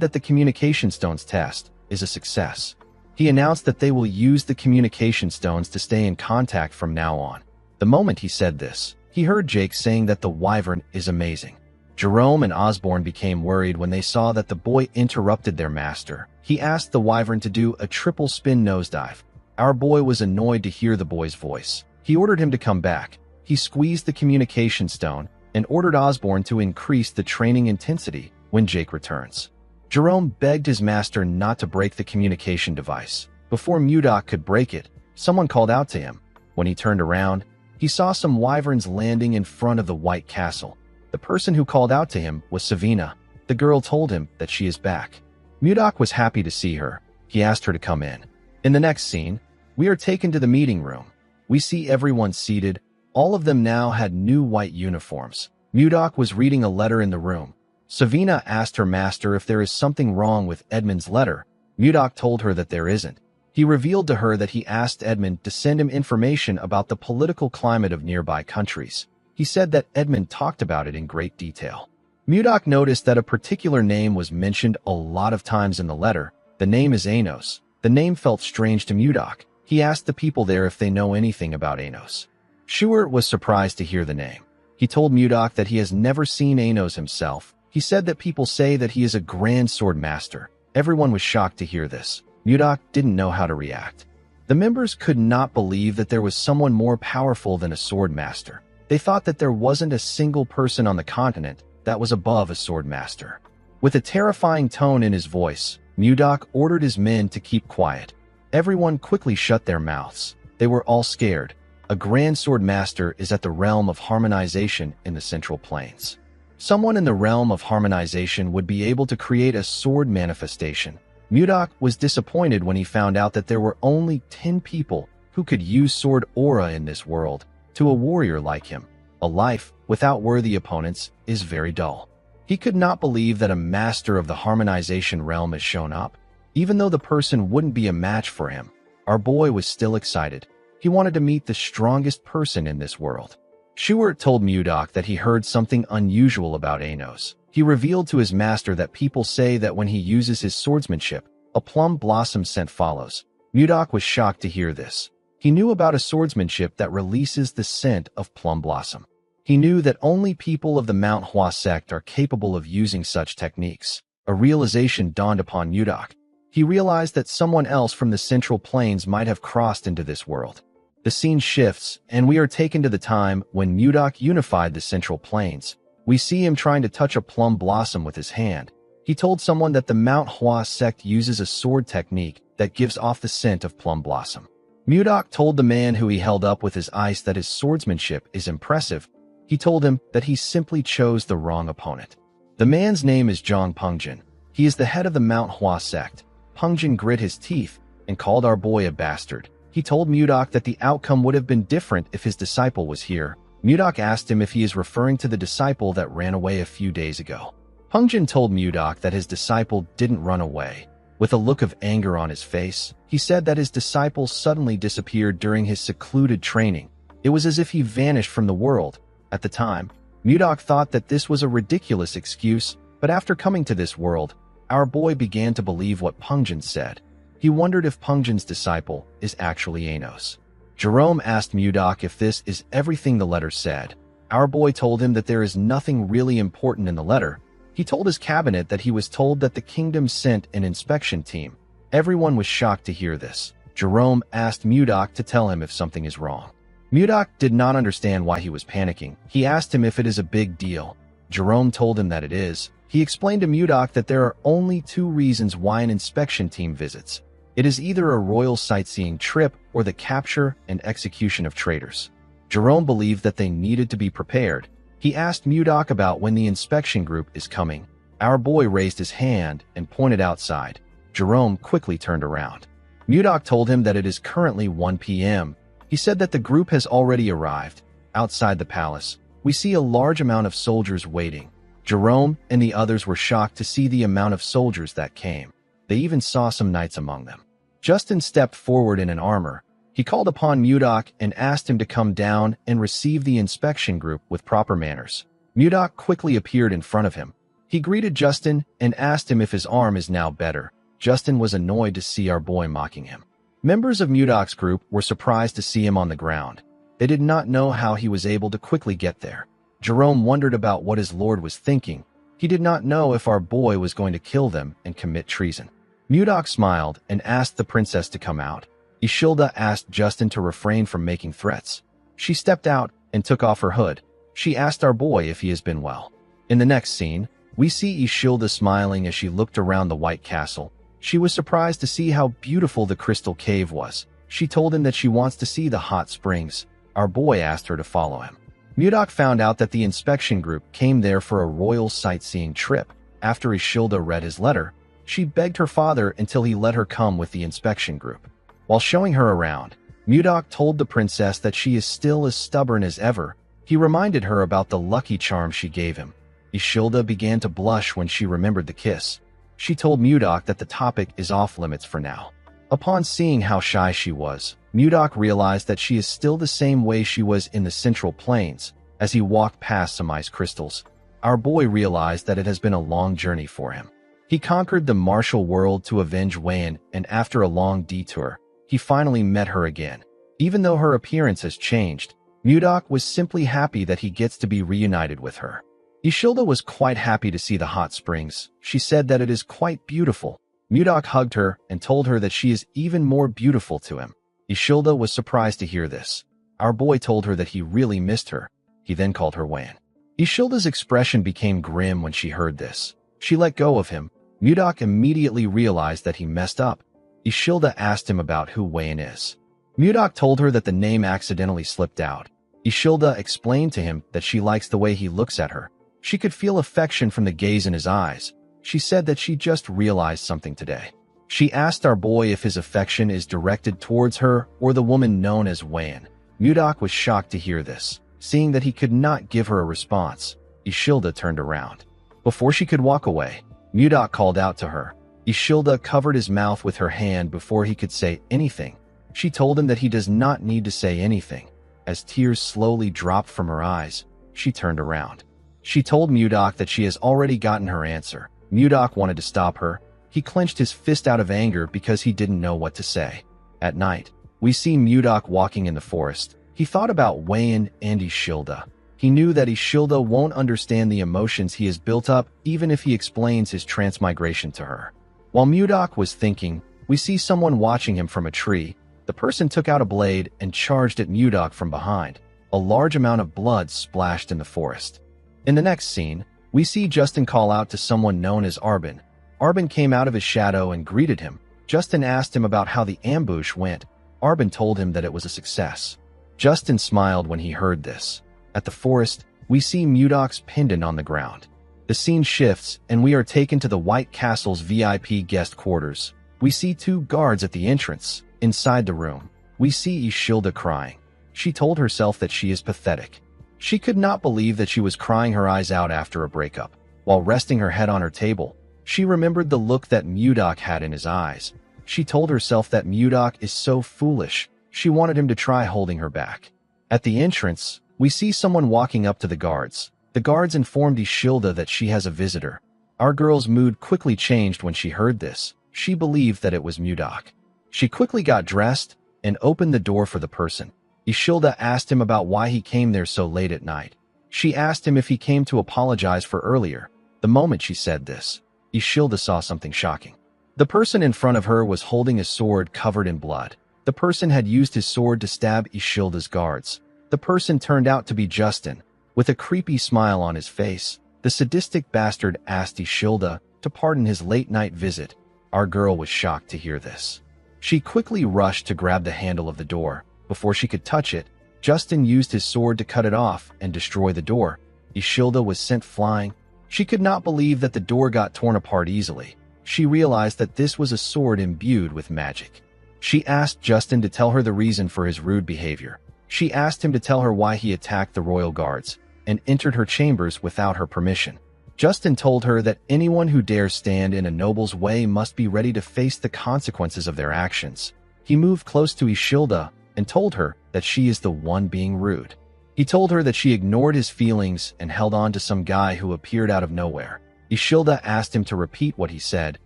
that the communication stones test is a success. He announced that they will use the communication stones to stay in contact from now on. The moment he said this, he heard Jake saying that the wyvern is amazing. Jerome and Osborne became worried when they saw that the boy interrupted their master. He asked the wyvern to do a triple spin nosedive. Our boy was annoyed to hear the boy's voice. He ordered him to come back. He squeezed the communication stone and ordered Osborne to increase the training intensity when Jake returns. Jerome begged his master not to break the communication device. Before Mudok could break it, someone called out to him. When he turned around, he saw some wyverns landing in front of the White Castle. The person who called out to him was Savina. The girl told him that she is back. Mudok was happy to see her. He asked her to come in. In the next scene, we are taken to the meeting room. We see everyone seated. All of them now had new white uniforms. Mudok was reading a letter in the room. Savina asked her master if there is something wrong with Edmund's letter. Mudok told her that there isn't. He revealed to her that he asked Edmund to send him information about the political climate of nearby countries. He said that Edmund talked about it in great detail. Mudok noticed that a particular name was mentioned a lot of times in the letter. The name is Anos. The name felt strange to Mudok. He asked the people there if they know anything about Anos. Schuart was surprised to hear the name. He told Mudok that he has never seen Anos himself. He said that people say that he is a grand sword master. Everyone was shocked to hear this. Mudok didn't know how to react. The members could not believe that there was someone more powerful than a sword master. They thought that there wasn't a single person on the continent that was above a sword master. With a terrifying tone in his voice, Mudok ordered his men to keep quiet. Everyone quickly shut their mouths. They were all scared. A grand sword master is at the realm of harmonization in the Central Plains. Someone in the realm of harmonization would be able to create a sword manifestation. Mudok was disappointed when he found out that there were only 10 people who could use sword aura in this world. To a warrior like him, a life without worthy opponents is very dull. He could not believe that a master of the harmonization realm has shown up. Even though the person wouldn't be a match for him, our boy was still excited. He wanted to meet the strongest person in this world. Schuart told Mudok that he heard something unusual about Anos. He revealed to his master that people say that when he uses his swordsmanship, a plum blossom scent follows. Mudok was shocked to hear this. He knew about a swordsmanship that releases the scent of plum blossom. He knew that only people of the Manhwa sect are capable of using such techniques. A realization dawned upon Mudok. He realized that someone else from the Central Plains might have crossed into this world. The scene shifts, and we are taken to the time when Mudok unified the Central Plains. We see him trying to touch a plum blossom with his hand. He told someone that the Manhwa sect uses a sword technique that gives off the scent of plum blossom. Mudok told the man who he held up with his ice that his swordsmanship is impressive. He told him that he simply chose the wrong opponent. The man's name is Zhang Pengjin. He is the head of the Manhwa sect. Pengjin grit his teeth and called our boy a bastard. He told Mudok that the outcome would have been different if his disciple was here. Mudok asked him if he is referring to the disciple that ran away a few days ago. Pengjin told Mudok that his disciple didn't run away. With a look of anger on his face, he said that his disciple suddenly disappeared during his secluded training. It was as if he vanished from the world. At the time, Mudok thought that this was a ridiculous excuse, but after coming to this world, our boy began to believe what Pengjin said. He wondered if Pengjin's disciple is actually Anos. Jerome asked Mudok if this is everything the letter said. Our boy told him that there is nothing really important in the letter. He told his cabinet that he was told that the kingdom sent an inspection team. Everyone was shocked to hear this. Jerome asked Mudok to tell him if something is wrong. Mudok did not understand why he was panicking. He asked him if it is a big deal. Jerome told him that it is. He explained to Mudok that there are only two reasons why an inspection team visits. It is either a royal sightseeing trip or the capture and execution of traitors. Jerome believed that they needed to be prepared. He asked Mudok about when the inspection group is coming. Our boy raised his hand and pointed outside. Jerome quickly turned around. Mudok told him that it is currently 1 p.m. He said that the group has already arrived. Outside the palace, we see a large amount of soldiers waiting. Jerome and the others were shocked to see the amount of soldiers that came. They even saw some knights among them. Justin stepped forward in an armor. He called upon Mudok and asked him to come down and receive the inspection group with proper manners. Mudok quickly appeared in front of him. He greeted Justin and asked him if his arm is now better. Justin was annoyed to see our boy mocking him. Members of Mudok's group were surprised to see him on the ground. They did not know how he was able to quickly get there. Jerome wondered about what his lord was thinking. He did not know if our boy was going to kill them and commit treason. Mudok smiled and asked the princess to come out. Ishilda asked Justin to refrain from making threats. She stepped out and took off her hood. She asked our boy if he has been well. In the next scene, we see Ishilda smiling as she looked around the White Castle. She was surprised to see how beautiful the crystal cave was. She told him that she wants to see the hot springs. Our boy asked her to follow him. Mudok found out that the inspection group came there for a royal sightseeing trip. After Ishilda read his letter, she begged her father until he let her come with the inspection group. While showing her around, Mudok told the princess that she is still as stubborn as ever. He reminded her about the lucky charm she gave him. Ishilda began to blush when she remembered the kiss. She told Mudok that the topic is off limits for now. Upon seeing how shy she was, Mudok realized that she is still the same way she was in the Central Plains. As he walked past some ice crystals, our boy realized that it has been a long journey for him. He conquered the martial world to avenge Wan, and after a long detour, he finally met her again. Even though her appearance has changed, Mudok was simply happy that he gets to be reunited with her. Ishilda was quite happy to see the hot springs. She said that it is quite beautiful. Mudok hugged her and told her that she is even more beautiful to him. Ishilda was surprised to hear this. Our boy told her that he really missed her. He then called her Wan. Ishilda's expression became grim when she heard this. She let go of him. Mudok immediately realized that he messed up. Ishilda asked him about who Wan is. Mudok told her that the name accidentally slipped out. Ishilda explained to him that she likes the way he looks at her. She could feel affection from the gaze in his eyes. She said that she just realized something today. She asked our boy if his affection is directed towards her or the woman known as Wan. Mudok was shocked to hear this. Seeing that he could not give her a response, Ishilda turned around. Before she could walk away, Mudok called out to her. Ishilda covered his mouth with her hand before he could say anything. She told him that he does not need to say anything. As tears slowly dropped from her eyes, she turned around. She told Mudok that she has already gotten her answer. Mudok wanted to stop her. He clenched his fist out of anger because he didn't know what to say. At night, we see Mudok walking in the forest. He thought about Wan and Ishilda. He knew that Ishilda won't understand the emotions he has built up even if he explains his transmigration to her. While Mudok was thinking, we see someone watching him from a tree. The person took out a blade and charged at Mudok from behind. A large amount of blood splashed in the forest. In the next scene, we see Justin call out to someone known as Arbin. Arbin came out of his shadow and greeted him. Justin asked him about how the ambush went. Arbin told him that it was a success. Justin smiled when he heard this. At the forest, we see Mudok's pendant on the ground. The scene shifts, and we are taken to the White Castle's VIP guest quarters. We see two guards at the entrance. Inside the room, we see Ishilda crying. She told herself that she is pathetic. She could not believe that she was crying her eyes out after a breakup. While resting her head on her table, she remembered the look that Mudok had in his eyes. She told herself that Mudok is so foolish. She wanted him to try holding her back. At the entrance, we see someone walking up to the guards. The guards informed Ishilda that she has a visitor. Our girl's mood quickly changed when she heard this. She believed that it was Mudok. She quickly got dressed. and opened the door for the person. Ishilda asked him about why he came there so late at night. She asked him if he came to apologize for earlier. The moment she said this, Ishilda saw something shocking. The person in front of her was holding a sword covered in blood. The person had used his sword to stab Ishilda's guards. The person turned out to be Justin. With a creepy smile on his face, the sadistic bastard asked Ishilda to pardon his late-night visit. Our girl was shocked to hear this. She quickly rushed to grab the handle of the door. Before she could touch it, Justin used his sword to cut it off and destroy the door. Ishilda was sent flying. She could not believe that the door got torn apart easily. She realized that this was a sword imbued with magic. She asked Justin to tell her the reason for his rude behavior. She asked him to tell her why he attacked the royal guards and entered her chambers without her permission. Justin told her that anyone who dares stand in a noble's way must be ready to face the consequences of their actions. He moved close to Ishilda and told her that she is the one being rude. He told her that she ignored his feelings and held on to some guy who appeared out of nowhere. Ishilda asked him to repeat what he said.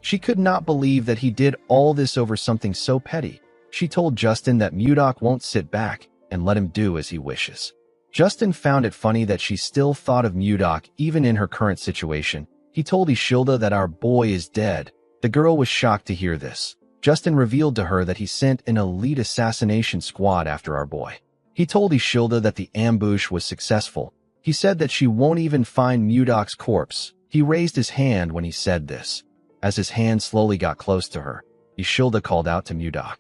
She could not believe that he did all this over something so petty. She told Justin that Mudok won't sit back and let him do as he wishes. Justin found it funny that she still thought of Mudok even in her current situation. He told Ishilda that our boy is dead. The girl was shocked to hear this. Justin revealed to her that he sent an elite assassination squad after our boy. He told Ishilda that the ambush was successful. He said that she won't even find Mudok's corpse. He raised his hand when he said this. As his hand slowly got close to her, Ishilda called out to Mudok.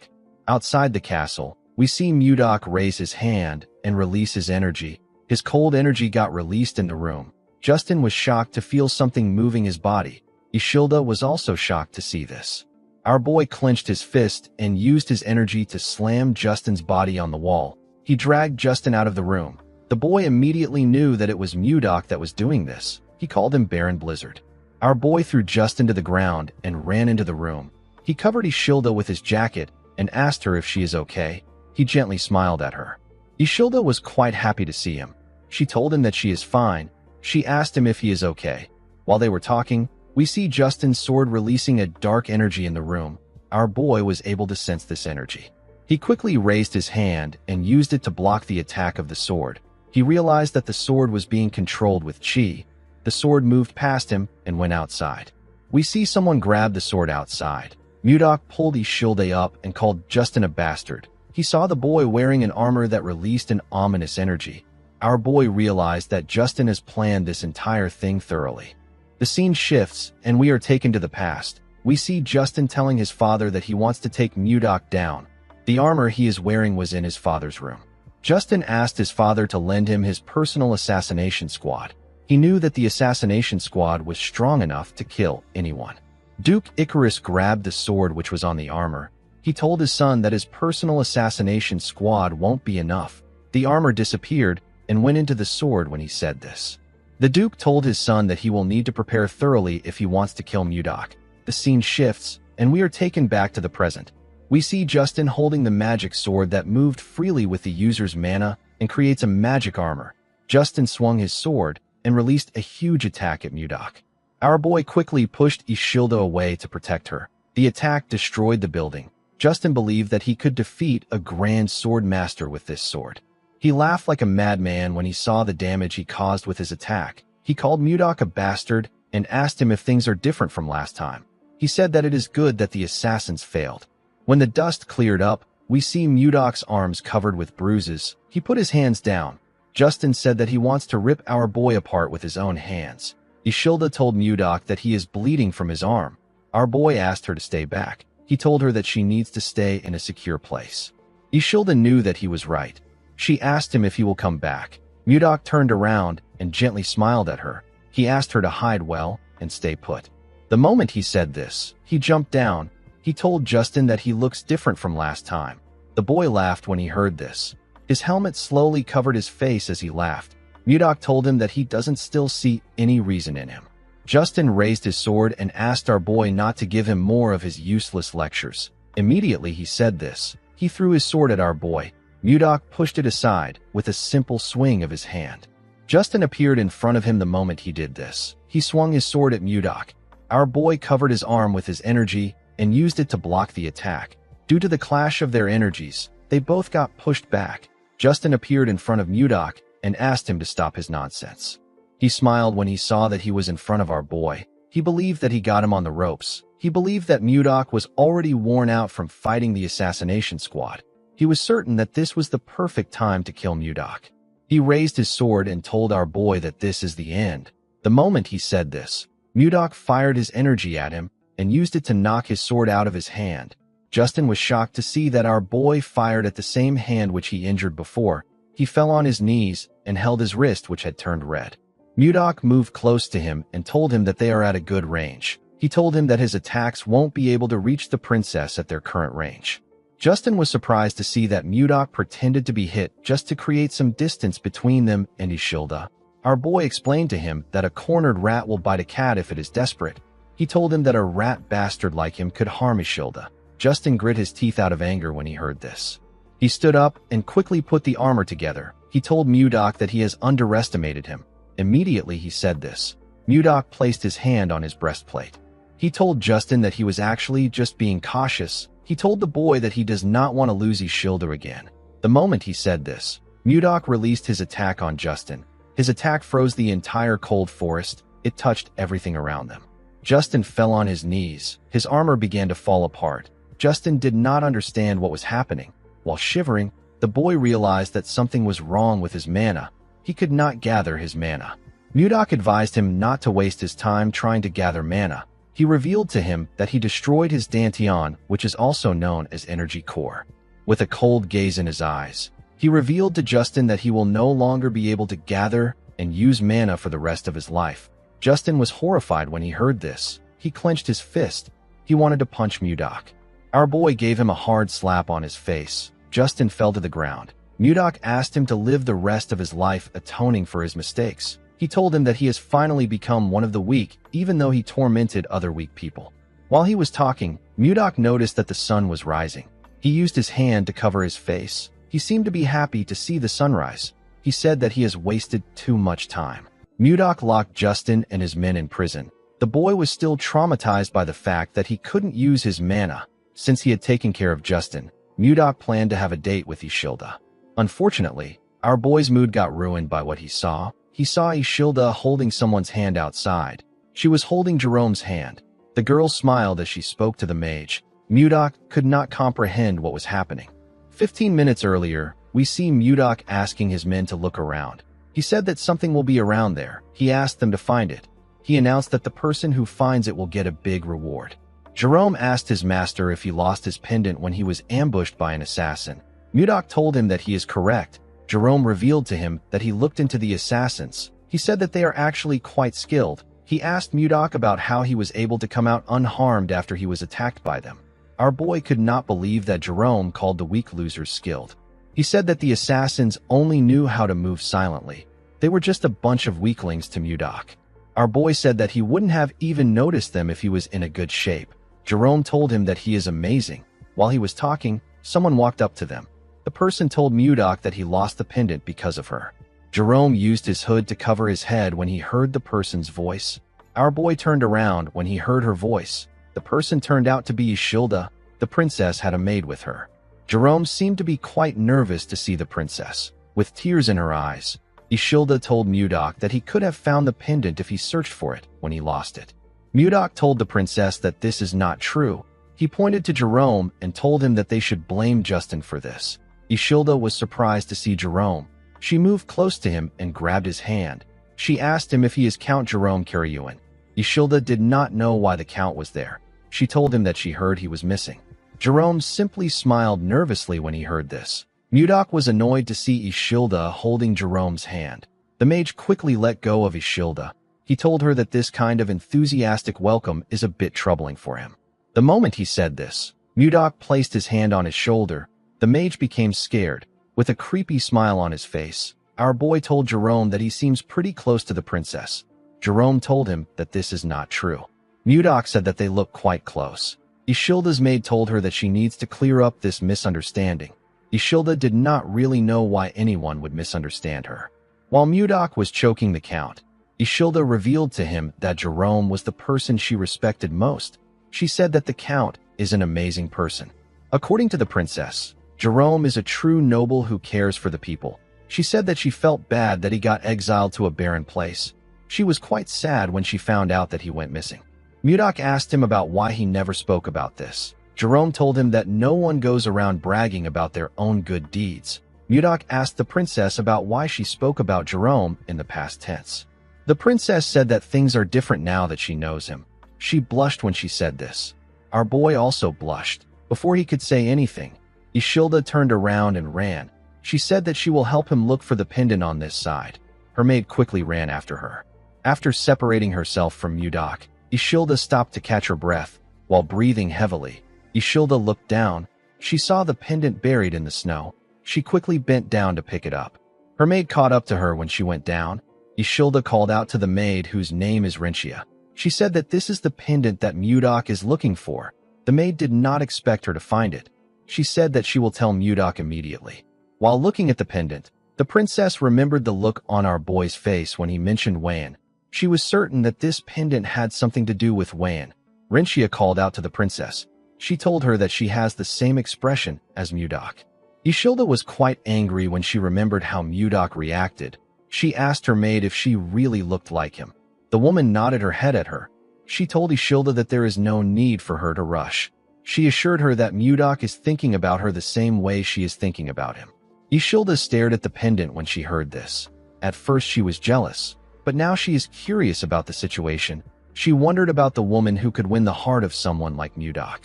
Outside the castle, we see Mudok raise his hand and release his energy. His cold energy got released in the room. Justin was shocked to feel something moving his body. Ishilda was also shocked to see this. Our boy clenched his fist and used his energy to slam Justin's body on the wall. He dragged Justin out of the room. The boy immediately knew that it was Mudok that was doing this. He called him Baron Blizzard. Our boy threw Justin to the ground and ran into the room. He covered Ishilda with his jacket and asked her if she is okay. He gently smiled at her. Ishilda was quite happy to see him. She told him that she is fine. She asked him if he is okay. While they were talking, we see Justin's sword releasing a dark energy in the room. Our boy was able to sense this energy. He quickly raised his hand and used it to block the attack of the sword. He realized that the sword was being controlled with chi. The sword moved past him and went outside. We see someone grab the sword outside. Mudok pulled Ishilda up and called Justin a bastard. He saw the boy wearing an armor that released an ominous energy. Our boy realized that Justin has planned this entire thing thoroughly. The scene shifts, and we are taken to the past. We see Justin telling his father that he wants to take Mudok down. The armor he is wearing was in his father's room. Justin asked his father to lend him his personal assassination squad. He knew that the assassination squad was strong enough to kill anyone. Duke Icarus grabbed the sword which was on the armor. He told his son that his personal assassination squad won't be enough. The armor disappeared and went into the sword when he said this. The Duke told his son that he will need to prepare thoroughly if he wants to kill Mudok. The scene shifts, and we are taken back to the present. We see Justin holding the magic sword that moved freely with the user's mana and creates a magic armor. Justin swung his sword and released a huge attack at Mudok. Our boy quickly pushed Ishilda away to protect her. The attack destroyed the building. Justin believed that he could defeat a grand sword master with this sword. He laughed like a madman when he saw the damage he caused with his attack. He called Mudok a bastard and asked him if things are different from last time. He said that it is good that the assassins failed. When the dust cleared up, we see Mudok's arms covered with bruises. He put his hands down. Justin said that he wants to rip our boy apart with his own hands. Ishilda told Mudok that he is bleeding from his arm. Our boy asked her to stay back. He told her that she needs to stay in a secure place. Ishilda knew that he was right. She asked him if he will come back. Mudok turned around and gently smiled at her. He asked her to hide well and stay put. The moment he said this, he jumped down. He told Justin that he looks different from last time. The boy laughed when he heard this. His helmet slowly covered his face as he laughed. Mudok told him that he doesn't still see any reason in him. Justin raised his sword and asked our boy not to give him more of his useless lectures. Immediately he said this. He threw his sword at our boy. Mudok pushed it aside with a simple swing of his hand. Justin appeared in front of him the moment he did this. He swung his sword at Mudok. Our boy covered his arm with his energy and used it to block the attack. Due to the clash of their energies, they both got pushed back. Justin appeared in front of Mudok and asked him to stop his nonsense. He smiled when he saw that he was in front of our boy. He believed that he got him on the ropes. He believed that Mudok was already worn out from fighting the assassination squad. He was certain that this was the perfect time to kill Mudok. He raised his sword and told our boy that this is the end. The moment he said this, Mudok fired his energy at him and used it to knock his sword out of his hand. Justin was shocked to see that our boy fired at the same hand which he injured before. He fell on his knees and held his wrist, which had turned red. Mudok moved close to him and told him that they are at a good range. He told him that his attacks won't be able to reach the princess at their current range. Justin was surprised to see that Mudok pretended to be hit just to create some distance between them and Ishilda. Our boy explained to him that a cornered rat will bite a cat if it is desperate. He told him that a rat bastard like him could harm Ishilda. Justin grit his teeth out of anger when he heard this. He stood up and quickly put the armor together. He told Mudok that he has underestimated him. Immediately he said this, Mudok placed his hand on his breastplate. He told Justin that he was actually just being cautious. He told the boy that he does not want to lose Ishilda again. The moment he said this, Mudok released his attack on Justin. His attack froze the entire cold forest. It touched everything around them. Justin fell on his knees. His armor began to fall apart. Justin did not understand what was happening. While shivering, the boy realized that something was wrong with his mana. He could not gather his mana. Mudok advised him not to waste his time trying to gather mana. He revealed to him that he destroyed his Dantian, which is also known as Energy Core. With a cold gaze in his eyes, he revealed to Justin that he will no longer be able to gather and use mana for the rest of his life. Justin was horrified when he heard this. He clenched his fist. He wanted to punch Mudok. Our boy gave him a hard slap on his face. Justin fell to the ground. Mudok asked him to live the rest of his life atoning for his mistakes. He told him that he has finally become one of the weak, even though he tormented other weak people. While he was talking, Mudok noticed that the sun was rising. He used his hand to cover his face. He seemed to be happy to see the sunrise. He said that he has wasted too much time. Mudok locked Justin and his men in prison. The boy was still traumatized by the fact that he couldn't use his mana. Since he had taken care of Justin, Mudok planned to have a date with Ishilda. Unfortunately, our boy's mood got ruined by what he saw. He saw Ishilda holding someone's hand outside. She was holding Jerome's hand. The girl smiled as she spoke to the mage. Mudok could not comprehend what was happening. 15 minutes earlier, we see Mudok asking his men to look around. He said that something will be around there. He asked them to find it. He announced that the person who finds it will get a big reward. Jerome asked his master if he lost his pendant when he was ambushed by an assassin. Mudok told him that he is correct. Jerome revealed to him that he looked into the assassins. He said that they are actually quite skilled. He asked Mudok about how he was able to come out unharmed after he was attacked by them. Our boy could not believe that Jerome called the weak losers skilled. He said that the assassins only knew how to move silently. They were just a bunch of weaklings to Mudok. Our boy said that he wouldn't have even noticed them if he was in a good shape. Jerome told him that he is amazing. While he was talking, someone walked up to them. The person told Mudok that he lost the pendant because of her. Jerome used his hood to cover his head when he heard the person's voice. Our boy turned around when he heard her voice. The person turned out to be Ishilda. The princess had a maid with her. Jerome seemed to be quite nervous to see the princess. With tears in her eyes, Ishilda told Mudok that he could have found the pendant if he searched for it when he lost it. Mudok told the princess that this is not true. He pointed to Jerome and told him that they should blame Justin for this. Ishilda was surprised to see Jerome. She moved close to him and grabbed his hand. She asked him if he is Count Jerome Karyuan. Ishilda did not know why the Count was there. She told him that she heard he was missing. Jerome simply smiled nervously when he heard this. Mudok was annoyed to see Ishilda holding Jerome's hand. The mage quickly let go of Ishilda. He told her that this kind of enthusiastic welcome is a bit troubling for him. The moment he said this, Mudok placed his hand on his shoulder. The mage became scared. With a creepy smile on his face, our boy told Jerome that he seems pretty close to the princess. Jerome told him that this is not true. Mudok said that they look quite close. Ishilda's maid told her that she needs to clear up this misunderstanding. Ishilda did not really know why anyone would misunderstand her. While Mudok was choking the Count, Ishilda revealed to him that Jerome was the person she respected most. She said that the Count is an amazing person. According to the princess, Jerome is a true noble who cares for the people. She said that she felt bad that he got exiled to a barren place. She was quite sad when she found out that he went missing. Mudok asked him about why he never spoke about this. Jerome told him that no one goes around bragging about their own good deeds. Mudok asked the princess about why she spoke about Jerome in the past tense. The princess said that things are different now that she knows him. She blushed when she said this. Our boy also blushed. Before he could say anything, Ishilda turned around and ran. She said that she will help him look for the pendant on this side. Her maid quickly ran after her. After separating herself from Mudok, Ishilda stopped to catch her breath. While breathing heavily, Ishilda looked down. She saw the pendant buried in the snow. She quickly bent down to pick it up. Her maid caught up to her when she went down. Ishilda called out to the maid, whose name is Renchia. She said that this is the pendant that Mudok is looking for. The maid did not expect her to find it. She said that she will tell Mudok immediately. While looking at the pendant, the princess remembered the look on our boy's face when he mentioned Wan. She was certain that this pendant had something to do with Wan. Renchia called out to the princess. She told her that she has the same expression as Mudok. Ishilda was quite angry when she remembered how Mudok reacted. She asked her maid if she really looked like him. The woman nodded her head at her. She told Ishilda that there is no need for her to rush. She assured her that Mudok is thinking about her the same way she is thinking about him. Ishilda stared at the pendant when she heard this. At first she was jealous, but now she is curious about the situation. She wondered about the woman who could win the heart of someone like Mudok.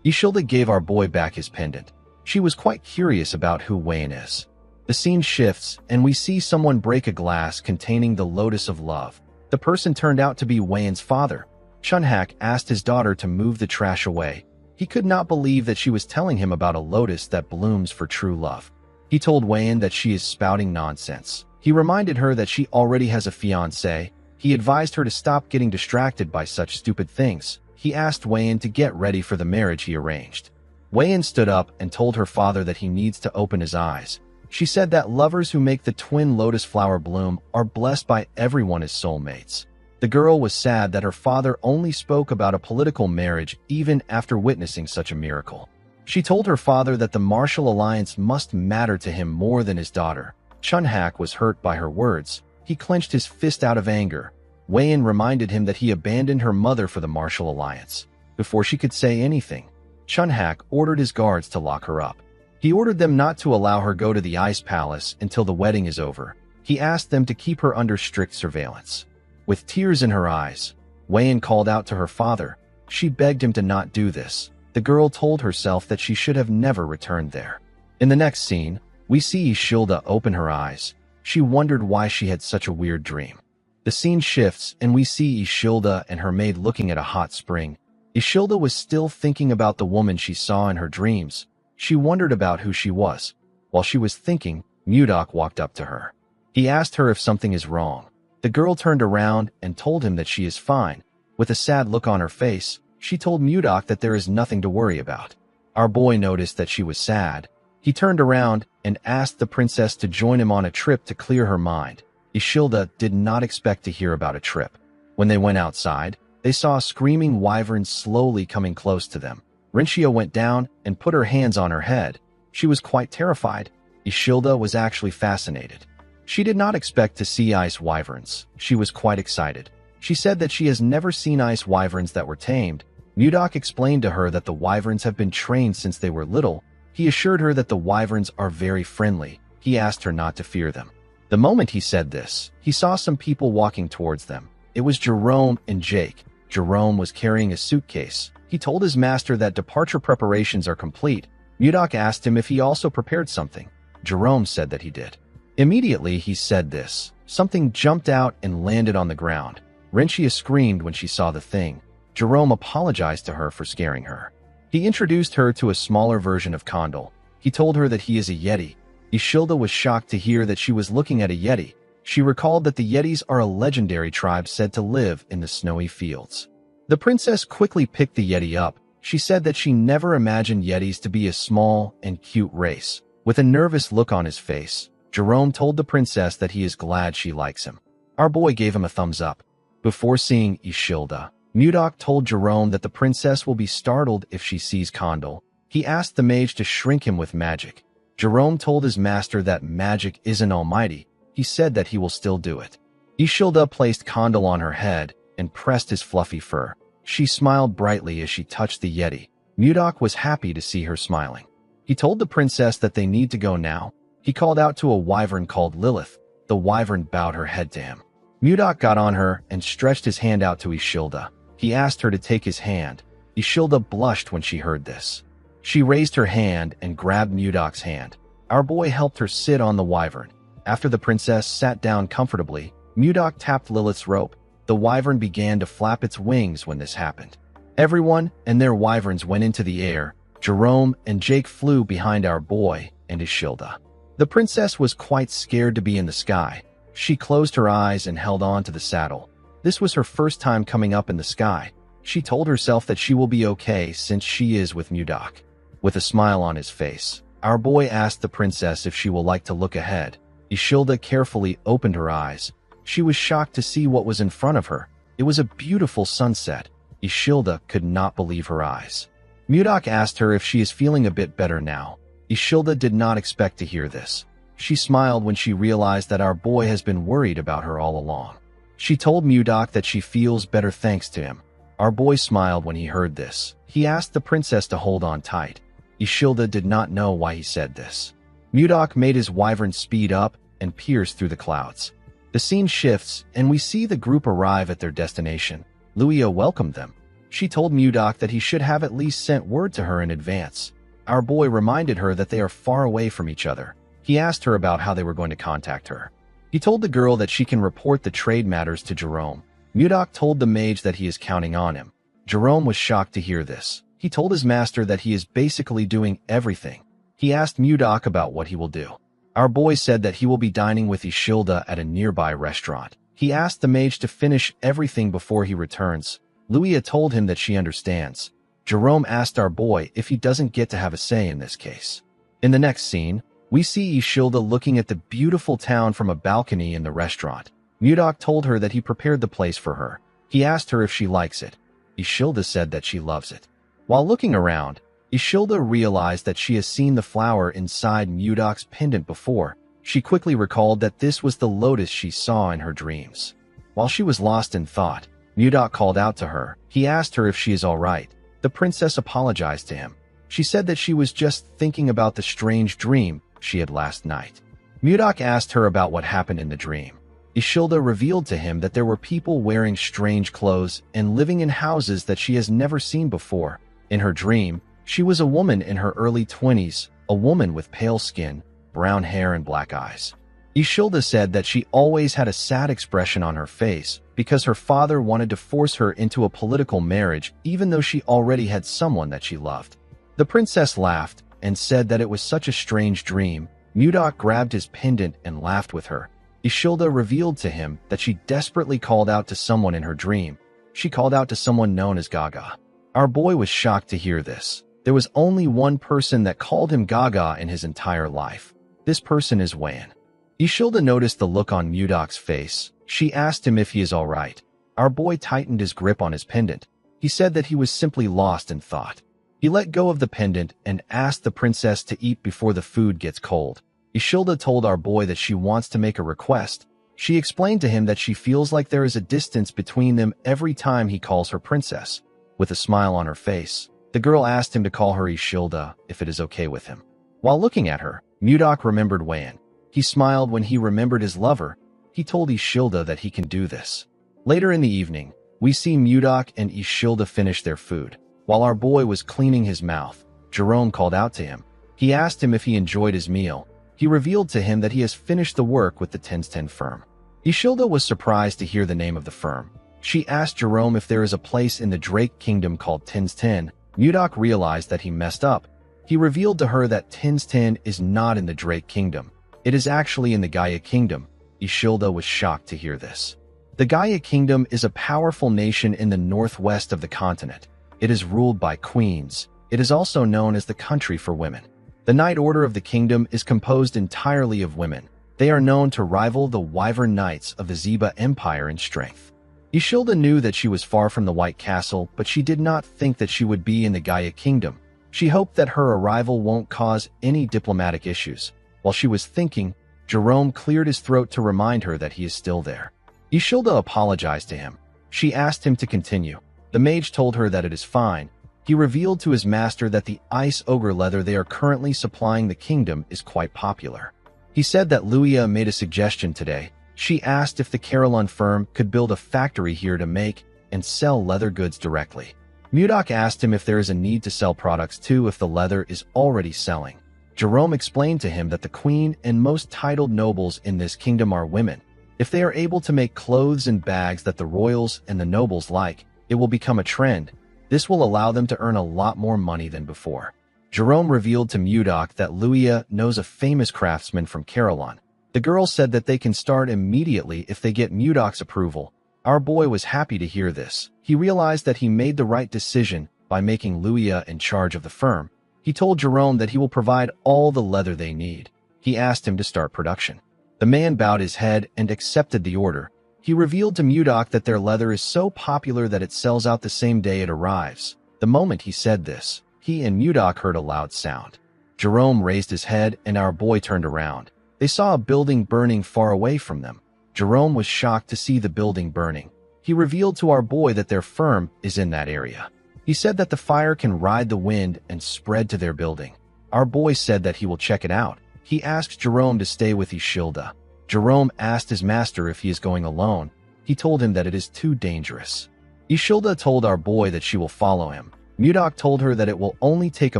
Ishilda gave our boy back his pendant. She was quite curious about who Wayne is. The scene shifts, and we see someone break a glass containing the lotus of love. The person turned out to be Wayne's father. Chunhak asked his daughter to move the trash away. He could not believe that she was telling him about a lotus that blooms for true love. He told Wayne that she is spouting nonsense. He reminded her that she already has a fiancé. He advised her to stop getting distracted by such stupid things. He asked Wayne to get ready for the marriage he arranged. Wayne stood up and told her father that he needs to open his eyes. She said that lovers who make the twin lotus flower bloom are blessed by everyone as soulmates. The girl was sad that her father only spoke about a political marriage even after witnessing such a miracle. She told her father that the martial alliance must matter to him more than his daughter. Chunhak was hurt by her words. He clenched his fist out of anger. Wayne reminded him that he abandoned her mother for the martial alliance. Before she could say anything, Chunhak ordered his guards to lock her up. He ordered them not to allow her go to the ice palace until the wedding is over. He asked them to keep her under strict surveillance. With tears in her eyes, Wayne called out to her father. She begged him to not do this. The girl told herself that she should have never returned there. In the next scene, we see Ishilda open her eyes. She wondered why she had such a weird dream. The scene shifts and we see Ishilda and her maid looking at a hot spring. Ishilda was still thinking about the woman she saw in her dreams. She wondered about who she was. While she was thinking, Mudok walked up to her. He asked her if something is wrong. The girl turned around and told him that she is fine. With a sad look on her face, she told Mudok that there is nothing to worry about. Our boy noticed that she was sad. He turned around and asked the princess to join him on a trip to clear her mind. Ishilda did not expect to hear about a trip. When they went outside, they saw a screaming wyvern slowly coming close to them. Renchia went down and put her hands on her head. She was quite terrified. Ishilda was actually fascinated. She did not expect to see ice wyverns. She was quite excited. She said that she has never seen ice wyverns that were tamed. Mudok explained to her that the wyverns have been trained since they were little. He assured her that the wyverns are very friendly. He asked her not to fear them. The moment he said this, he saw some people walking towards them. It was Jerome and Jake. Jerome was carrying a suitcase. He told his master that departure preparations are complete. Mudok asked him if he also prepared something. Jerome said that he did. Immediately he said this. Something jumped out and landed on the ground. Renchia screamed when she saw the thing. Jerome apologized to her for scaring her. He introduced her to a smaller version of Kondal. He told her that he is a Yeti. Ishilda was shocked to hear that she was looking at a Yeti. She recalled that the Yetis are a legendary tribe said to live in the snowy fields. The princess quickly picked the Yeti up. She said that she never imagined Yetis to be a small and cute race. With a nervous look on his face, Jerome told the princess that he is glad she likes him. Our boy gave him a thumbs up. Before seeing Ishilda, Mudok told Jerome that the princess will be startled if she sees Kondal. He asked the mage to shrink him with magic. Jerome told his master that magic isn't almighty. He said that he will still do it. Ishilda placed Condal on her head and pressed his fluffy fur. She smiled brightly as she touched the Yeti. Mudok was happy to see her smiling. He told the princess that they need to go now. He called out to a wyvern called Lilith. The wyvern bowed her head to him. Mudok got on her and stretched his hand out to Ishilda. He asked her to take his hand. Ishilda blushed when she heard this. She raised her hand and grabbed Mudok's hand. Our boy helped her sit on the wyvern. After the princess sat down comfortably, Mudok tapped Lilith's rope. The wyvern began to flap its wings when this happened. Everyone and their wyverns went into the air. Jerome and Jake flew behind our boy and Ishilda. The princess was quite scared to be in the sky. She closed her eyes and held on to the saddle. This was her first time coming up in the sky. She told herself that she will be okay since she is with Mudok. With a smile on his face, our boy asked the princess if she will like to look ahead. Ishilda carefully opened her eyes. She was shocked to see what was in front of her. It was a beautiful sunset. Ishilda could not believe her eyes. Mudok asked her if she is feeling a bit better now. Ishilda did not expect to hear this. She smiled when she realized that our boy has been worried about her all along. She told Mudok that she feels better thanks to him. Our boy smiled when he heard this. He asked the princess to hold on tight. Ishilda did not know why he said this. Mudok made his wyvern speed up and pierce through the clouds. The scene shifts, and we see the group arrive at their destination. Luia welcomed them. She told Mudok that he should have at least sent word to her in advance. Our boy reminded her that they are far away from each other. He asked her about how they were going to contact her. He told the girl that she can report the trade matters to Jerome. Mudok told the mage that he is counting on him. Jerome was shocked to hear this. He told his master that he is basically doing everything. He asked Mudok about what he will do. Our boy said that he will be dining with Ishilda at a nearby restaurant. He asked the mage to finish everything before he returns. Luia told him that she understands. Jerome asked our boy if he doesn't get to have a say in this case. In the next scene, we see Ishilda looking at the beautiful town from a balcony in the restaurant. Mudok told her that he prepared the place for her. He asked her if she likes it. Ishilda said that she loves it. While looking around, Ishilda realized that she has seen the flower inside Mudok's pendant before. She quickly recalled that this was the lotus she saw in her dreams. While she was lost in thought, Mudok called out to her. He asked her if she is all right. The princess apologized to him. She said that she was just thinking about the strange dream she had last night. Mudok asked her about what happened in the dream. Ishilda revealed to him that there were people wearing strange clothes and living in houses that she has never seen before. In her dream, she was a woman in her early 20s, a woman with pale skin, brown hair and black eyes. Ishilda said that she always had a sad expression on her face because her father wanted to force her into a political marriage even though she already had someone that she loved. The princess laughed and said that it was such a strange dream. Mudok grabbed his pendant and laughed with her. Ishilda revealed to him that she desperately called out to someone in her dream. She called out to someone known as Gaga. Our boy was shocked to hear this. There was only one person that called him Gaga in his entire life. This person is Wan. Ishilda noticed the look on Mudok's face. She asked him if he is all right. Our boy tightened his grip on his pendant. He said that he was simply lost in thought. He let go of the pendant and asked the princess to eat before the food gets cold. Ishilda told our boy that she wants to make a request. She explained to him that she feels like there is a distance between them every time he calls her princess. With a smile on her face, the girl asked him to call her Ishilda if it is okay with him. While looking at her, Mudok remembered Wan. He smiled when he remembered his lover. He told Ishilda that he can do this. Later in the evening, we see Mudok and Ishilda finish their food. While our boy was cleaning his mouth, Jerome called out to him. He asked him if he enjoyed his meal. He revealed to him that he has finished the work with the 1010 firm. Ishilda was surprised to hear the name of the firm. She asked Jerome if there is a place in the Drake Kingdom called 1010. Mudok realized that he messed up. He revealed to her that 1010 is not in the Drake Kingdom. It is actually in the Gaia Kingdom. Ishilda was shocked to hear this. The Gaia Kingdom is a powerful nation in the northwest of the continent. It is ruled by queens. It is also known as the country for women. The Knight Order of the kingdom is composed entirely of women. They are known to rival the Wyvern Knights of the Zeba Empire in strength. Ishilda knew that she was far from the White Castle, but she did not think that she would be in the Gaia Kingdom. She hoped that her arrival won't cause any diplomatic issues. While she was thinking, Jerome cleared his throat to remind her that he is still there. Ishilda apologized to him. She asked him to continue. The mage told her that it is fine. He revealed to his master that the ice ogre leather they are currently supplying the kingdom is quite popular. He said that Luia made a suggestion today. She asked if the Carillon firm could build a factory here to make and sell leather goods directly. Mudok asked him if there is a need to sell products too if the leather is already selling. Jerome explained to him that the queen and most titled nobles in this kingdom are women. If they are able to make clothes and bags that the royals and the nobles like, it will become a trend. This will allow them to earn a lot more money than before. Jerome revealed to Mudok that Luia knows a famous craftsman from Carillon. The girl said that they can start immediately if they get Mudok's approval. Our boy was happy to hear this. He realized that he made the right decision by making Luia in charge of the firm. He told Jerome that he will provide all the leather they need. He asked him to start production. The man bowed his head and accepted the order. He revealed to Mudok that their leather is so popular that it sells out the same day it arrives. The moment he said this, he and Mudok heard a loud sound. Jerome raised his head and our boy turned around. They saw a building burning far away from them. Jerome was shocked to see the building burning. He revealed to our boy that their firm is in that area. He said that the fire can ride the wind and spread to their building. Our boy said that he will check it out. He asked Jerome to stay with Ishilda. Jerome asked his master if he is going alone. He told him that it is too dangerous. Ishilda told our boy that she will follow him. Mudok told her that it will only take a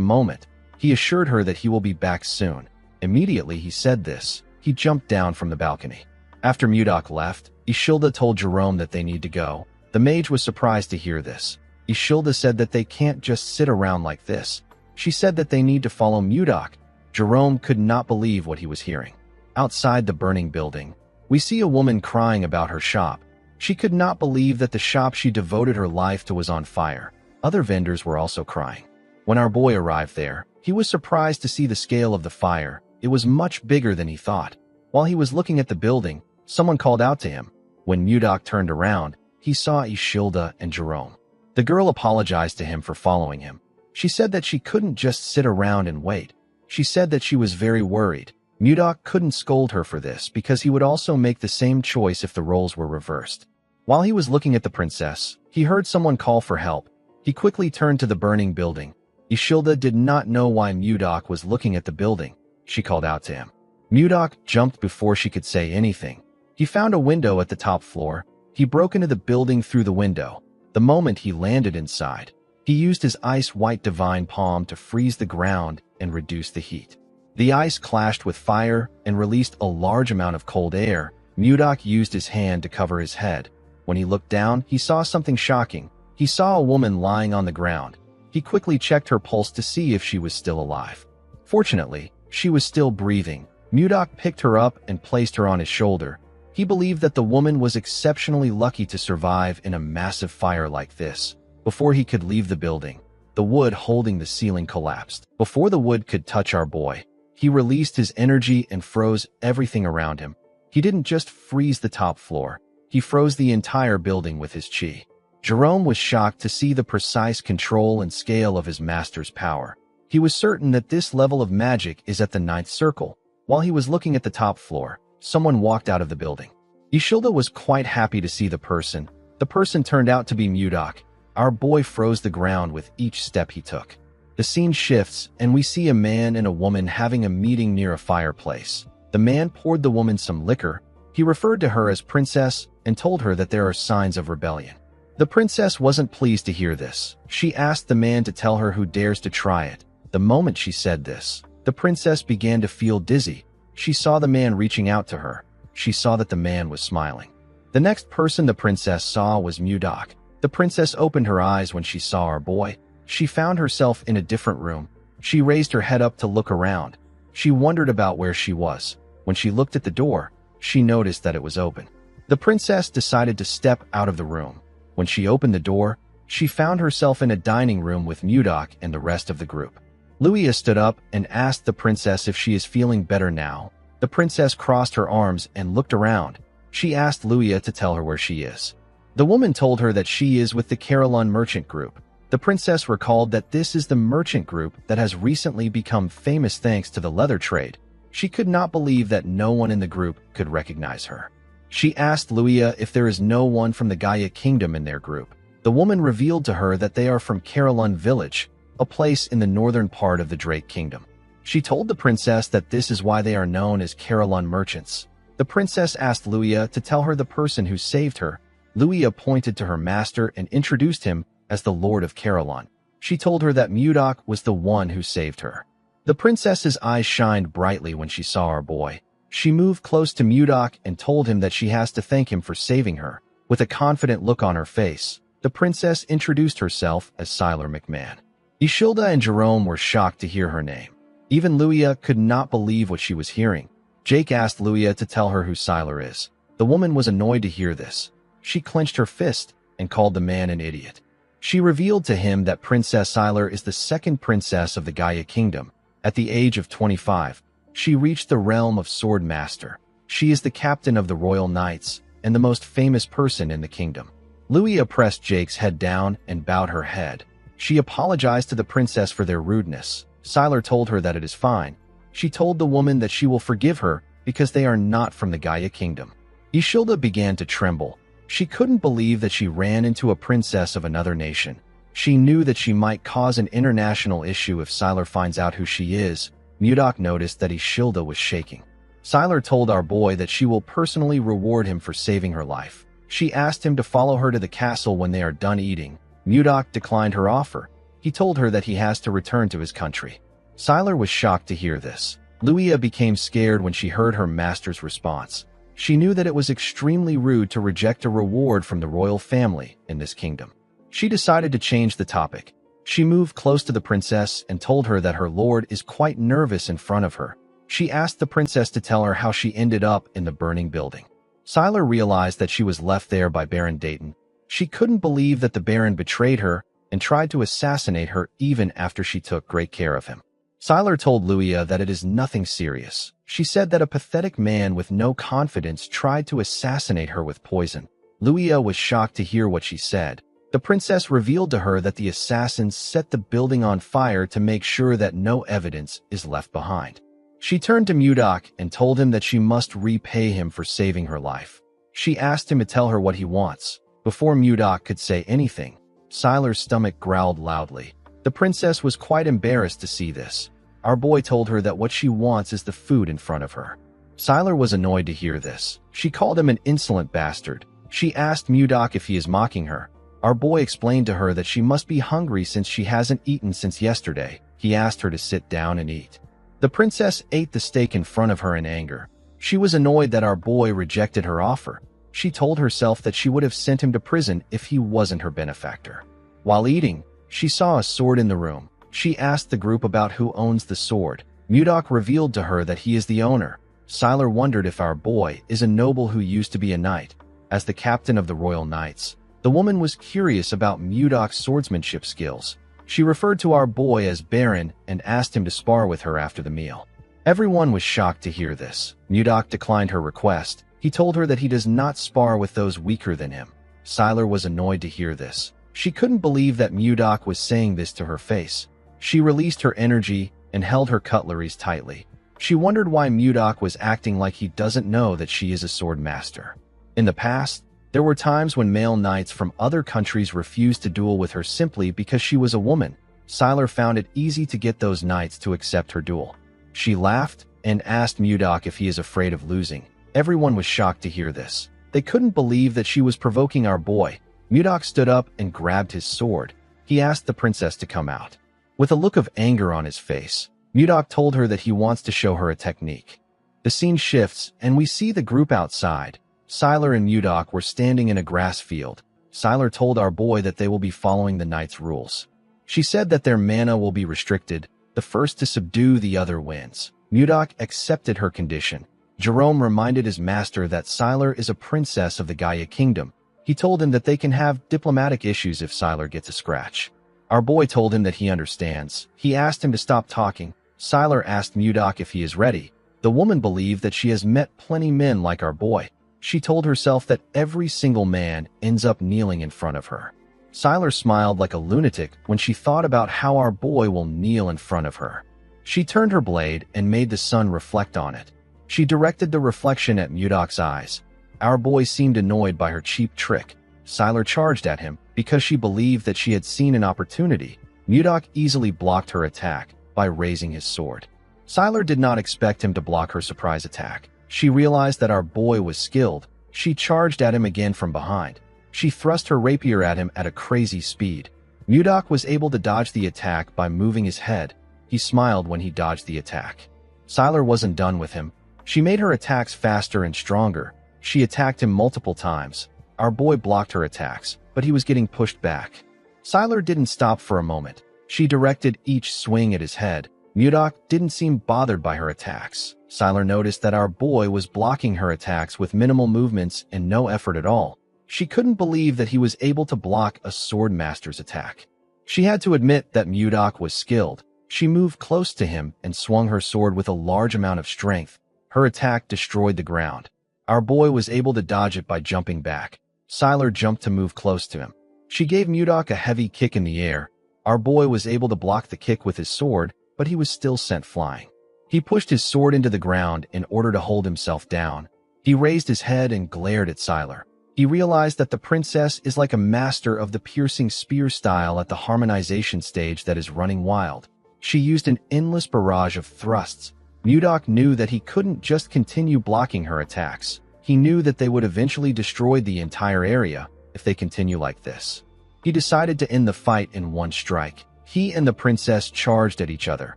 moment. He assured her that he will be back soon. Immediately he said this, he jumped down from the balcony. After Mudok left, Ishilda told Jerome that they need to go. The mage was surprised to hear this. Ishilda said that they can't just sit around like this. She said that they need to follow Mudok. Jerome could not believe what he was hearing. Outside the burning building, we see a woman crying about her shop. She could not believe that the shop she devoted her life to was on fire. Other vendors were also crying. When our boy arrived there, he was surprised to see the scale of the fire. It was much bigger than he thought. While he was looking at the building, someone called out to him. When Mudok turned around, he saw Ishilda and Jerome. The girl apologized to him for following him. She said that she couldn't just sit around and wait. She said that she was very worried. Mudok couldn't scold her for this because he would also make the same choice if the roles were reversed. While he was looking at the princess, he heard someone call for help. He quickly turned to the burning building. Ishilda did not know why Mudok was looking at the building. She called out to him. Mudok jumped before she could say anything. He found a window at the top floor. He broke into the building through the window. The moment he landed inside, he used his ice-white divine palm to freeze the ground and reduce the heat. The ice clashed with fire and released a large amount of cold air. Mudok used his hand to cover his head. When he looked down, he saw something shocking. He saw a woman lying on the ground. He quickly checked her pulse to see if she was still alive. Fortunately, she was still breathing. Mudok picked her up and placed her on his shoulder. He believed that the woman was exceptionally lucky to survive in a massive fire like this. Before he could leave the building, the wood holding the ceiling collapsed. Before the wood could touch our boy, he released his energy and froze everything around him. He didn't just freeze the top floor, he froze the entire building with his chi. Jerome was shocked to see the precise control and scale of his master's power. He was certain that this level of magic is at the 9th circle. While he was looking at the top floor, someone walked out of the building. Ishilda was quite happy to see the person. The person turned out to be Mudok. Our boy froze the ground with each step he took. The scene shifts, and we see a man and a woman having a meeting near a fireplace. The man poured the woman some liquor. He referred to her as princess and told her that there are signs of rebellion. The princess wasn't pleased to hear this. She asked the man to tell her who dares to try it. The moment she said this, the princess began to feel dizzy. She saw the man reaching out to her. She saw that the man was smiling. The next person the princess saw was Mudok. The princess opened her eyes when she saw our boy. She found herself in a different room. She raised her head up to look around. She wondered about where she was. When she looked at the door, she noticed that it was open. The princess decided to step out of the room. When she opened the door, she found herself in a dining room with Mudok and the rest of the group. Luia stood up and asked the princess if she is feeling better now. The princess crossed her arms and looked around. She asked Luia to tell her where she is. The woman told her that she is with the Carillon merchant group. The princess recalled that this is the merchant group that has recently become famous thanks to the leather trade. She could not believe that no one in the group could recognize her. She asked Luia if there is no one from the Gaia kingdom in their group. The woman revealed to her that they are from Carolun village, a place in the northern part of the Drake kingdom. She told the princess that this is why they are known as Carolun merchants. The princess asked Luia to tell her the person who saved her. Luia pointed to her master and introduced him as the Lord of Carolun. She told her that Mudok was the one who saved her. The princess's eyes shined brightly when she saw our boy. She moved close to Mudok and told him that she has to thank him for saving her. With a confident look on her face, the princess introduced herself as Siler McMahon. Ishilda and Jerome were shocked to hear her name. Even Luia could not believe what she was hearing. Jake asked Luia to tell her who Siler is. The woman was annoyed to hear this. She clenched her fist and called the man an idiot. She revealed to him that Princess Siler is the second princess of the Gaia kingdom. At the age of 25, she reached the realm of Sword Master. She is the captain of the Royal Knights and the most famous person in the kingdom. Luia pressed Jake's head down and bowed her head. She apologized to the princess for their rudeness. Siler told her that it is fine. She told the woman that she will forgive her because they are not from the Gaia kingdom. Ishilda began to tremble. She couldn't believe that she ran into a princess of another nation. She knew that she might cause an international issue if Siler finds out who she is. Mudok noticed that Ishilda was shaking. Siler told our boy that she will personally reward him for saving her life. She asked him to follow her to the castle when they are done eating. Mudok declined her offer. He told her that he has to return to his country. Siler was shocked to hear this. Luia became scared when she heard her master's response. She knew that it was extremely rude to reject a reward from the royal family in this kingdom. She decided to change the topic. She moved close to the princess and told her that her lord is quite nervous in front of her. She asked the princess to tell her how she ended up in the burning building. Siler realized that she was left there by Baron Dayton. She couldn't believe that the Baron betrayed her and tried to assassinate her even after she took great care of him. Siler told Luia that it is nothing serious. She said that a pathetic man with no confidence tried to assassinate her with poison. Luia was shocked to hear what she said. The princess revealed to her that the assassins set the building on fire to make sure that no evidence is left behind. She turned to Mudok and told him that she must repay him for saving her life. She asked him to tell her what he wants. Before Mudok could say anything, Siler's stomach growled loudly. The princess was quite embarrassed to see this. Our boy told her that what she wants is the food in front of her. Siler was annoyed to hear this. She called him an insolent bastard. She asked Mudok if he is mocking her. Our boy explained to her that she must be hungry since she hasn't eaten since yesterday. He asked her to sit down and eat. The princess ate the steak in front of her in anger. She was annoyed that our boy rejected her offer. She told herself that she would have sent him to prison if he wasn't her benefactor. While eating, she saw a sword in the room. She asked the group about who owns the sword. Mudok revealed to her that he is the owner. Siler wondered if our boy is a noble who used to be a knight. As the captain of the Royal Knights, the woman was curious about Mudok's swordsmanship skills. She referred to our boy as Baron and asked him to spar with her after the meal. Everyone was shocked to hear this. Mudok declined her request. He told her that he does not spar with those weaker than him. Siler was annoyed to hear this. She couldn't believe that Mudok was saying this to her face. She released her energy and held her cutleries tightly. She wondered why Mudok was acting like he doesn't know that she is a sword master. In the past, there were times when male knights from other countries refused to duel with her simply because she was a woman. Siler found it easy to get those knights to accept her duel. She laughed and asked Mudok if he is afraid of losing. Everyone was shocked to hear this. They couldn't believe that she was provoking our boy. Mudok stood up and grabbed his sword. He asked the princess to come out. With a look of anger on his face, Mudok told her that he wants to show her a technique. The scene shifts, and we see the group outside. Siler and Mudok were standing in a grass field. Siler told our boy that they will be following the knight's rules. She said that their mana will be restricted. The first to subdue the other wins. Mudok accepted her condition. Jerome reminded his master that Siler is a princess of the Gaia kingdom. He told him that they can have diplomatic issues if Siler gets a scratch. Our boy told him that he understands. He asked him to stop talking. Siler asked Mudok if he is ready. The woman believed that she has met plenty men like our boy. She told herself that every single man ends up kneeling in front of her. Siler smiled like a lunatic when she thought about how our boy will kneel in front of her. She turned her blade and made the sun reflect on it. She directed the reflection at Mudok's eyes. Our boy seemed annoyed by her cheap trick. Siler charged at him because she believed that she had seen an opportunity. Mudok easily blocked her attack by raising his sword. Siler did not expect him to block her surprise attack. She realized that our boy was skilled. She charged at him again from behind. She thrust her rapier at him at a crazy speed. Mudok was able to dodge the attack by moving his head. He smiled when he dodged the attack. Siler wasn't done with him. She made her attacks faster and stronger. She attacked him multiple times. Our boy blocked her attacks, but he was getting pushed back. Siler didn't stop for a moment. She directed each swing at his head. Mudok didn't seem bothered by her attacks. Siler noticed that our boy was blocking her attacks with minimal movements and no effort at all. She couldn't believe that he was able to block a sword master's attack. She had to admit that Mudok was skilled. She moved close to him and swung her sword with a large amount of strength. Her attack destroyed the ground. Our boy was able to dodge it by jumping back. Siler jumped to move close to him. She gave Mudok a heavy kick in the air. Our boy was able to block the kick with his sword, but he was still sent flying. He pushed his sword into the ground in order to hold himself down. He raised his head and glared at Siler. He realized that the princess is like a master of the piercing spear style at the harmonization stage that is running wild. She used an endless barrage of thrusts. Mudok knew that he couldn't just continue blocking her attacks. He knew that they would eventually destroy the entire area if they continue like this. He decided to end the fight in one strike. He and the princess charged at each other.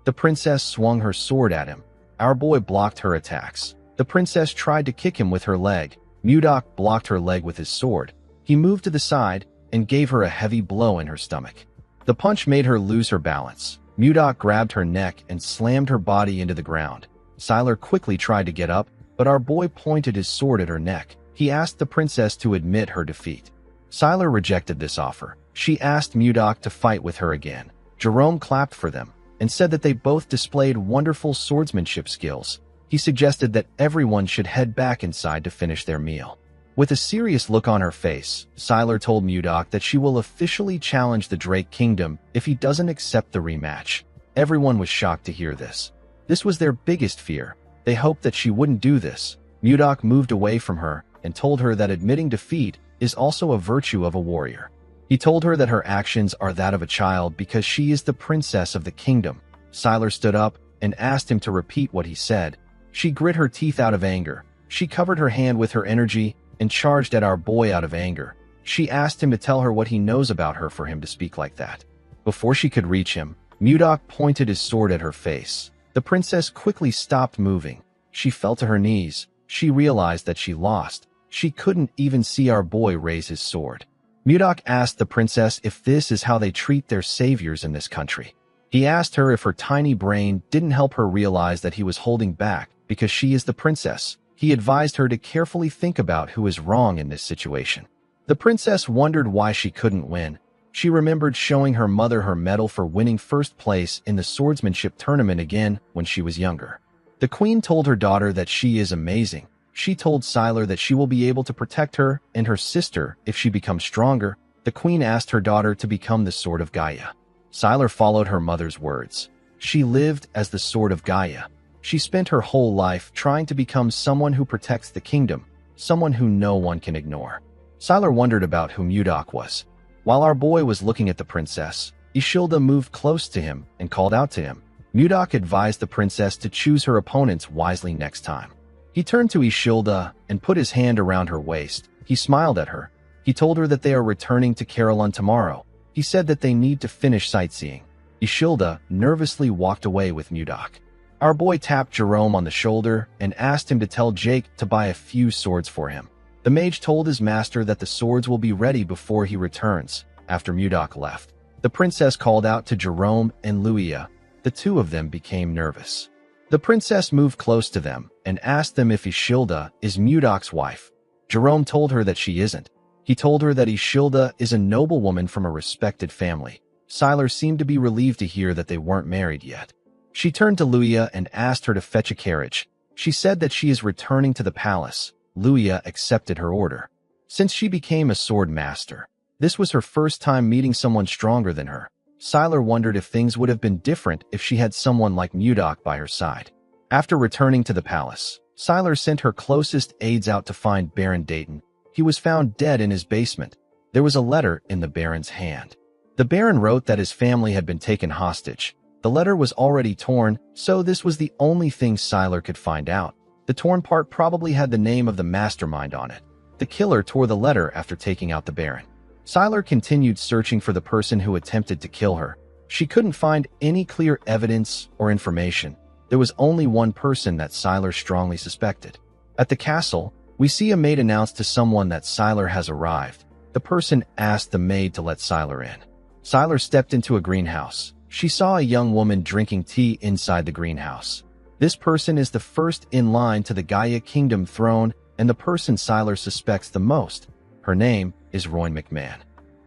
The princess swung her sword at him. Our boy blocked her attacks. The princess tried to kick him with her leg. Mudok blocked her leg with his sword. He moved to the side and gave her a heavy blow in her stomach. The punch made her lose her balance. Mudok grabbed her neck and slammed her body into the ground. Siler quickly tried to get up, but our boy pointed his sword at her neck. He asked the princess to admit her defeat. Siler rejected this offer. She asked Mudok to fight with her again. Jerome clapped for them and said that they both displayed wonderful swordsmanship skills. He suggested that everyone should head back inside to finish their meal. With a serious look on her face, Siler told Mudok that she will officially challenge the Drake Kingdom if he doesn't accept the rematch. Everyone was shocked to hear this. This was their biggest fear. They hoped that she wouldn't do this. Mudok moved away from her and told her that admitting defeat is also a virtue of a warrior. He told her that her actions are that of a child because she is the princess of the kingdom. Siler stood up and asked him to repeat what he said. She grit her teeth out of anger. She covered her hand with her energy and charged at our boy out of anger. She asked him to tell her what he knows about her for him to speak like that. Before she could reach him, Mudok pointed his sword at her face. The princess quickly stopped moving. She fell to her knees. She realized that she lost. She couldn't even see our boy raise his sword. Mudok asked the princess if this is how they treat their saviors in this country. He asked her if her tiny brain didn't help her realize that he was holding back because she is the princess. He advised her to carefully think about who is wrong in this situation. The princess wondered why she couldn't win. She remembered showing her mother her medal for winning first place in the swordsmanship tournament again when she was younger. The queen told her daughter that she is amazing. She told Siler that she will be able to protect her and her sister if she becomes stronger. The queen asked her daughter to become the Sword of Gaia. Siler followed her mother's words. She lived as the Sword of Gaia. She spent her whole life trying to become someone who protects the kingdom, someone who no one can ignore. Siler wondered about who Mudok was. While our boy was looking at the princess, Ishilda moved close to him and called out to him. Mudok advised the princess to choose her opponents wisely next time. He turned to Ishilda and put his hand around her waist. He smiled at her. He told her that they are returning to Carolyn tomorrow. He said that they need to finish sightseeing. Ishilda nervously walked away with Mudok. Our boy tapped Jerome on the shoulder and asked him to tell Jake to buy a few swords for him. The mage told his master that the swords will be ready before he returns. After Mudok left, the princess called out to Jerome and Luia. The two of them became nervous. The princess moved close to them and asked them if Ishilda is Mudok's wife. Jerome told her that she isn't. He told her that Ishilda is a noblewoman from a respected family. Siler seemed to be relieved to hear that they weren't married yet. She turned to Luia and asked her to fetch a carriage. She said that she is returning to the palace. Luia accepted her order. Since she became a sword master, This was her first time meeting someone stronger than her. Sylar wondered if things would have been different if she had someone like Mudok by her side. After returning to the palace, Sylar sent her closest aides out to find Baron Dayton. He was found dead in his basement. There was a letter in the Baron's hand. The Baron wrote that his family had been taken hostage. The letter was already torn, so this was the only thing Sylar could find out. The torn part probably had the name of the mastermind on it. The killer tore the letter after taking out the Baron. Sylar continued searching for the person who attempted to kill her. She couldn't find any clear evidence or information. There was only one person that Sylar strongly suspected. At the castle, we see a maid announce to someone that Sylar has arrived. The person asked the maid to let Sylar in. Sylar stepped into a greenhouse. She saw a young woman drinking tea inside the greenhouse. This person is the first in line to the Gaia Kingdom throne and the person Sylar suspects the most. Her name is Rowan McMahon.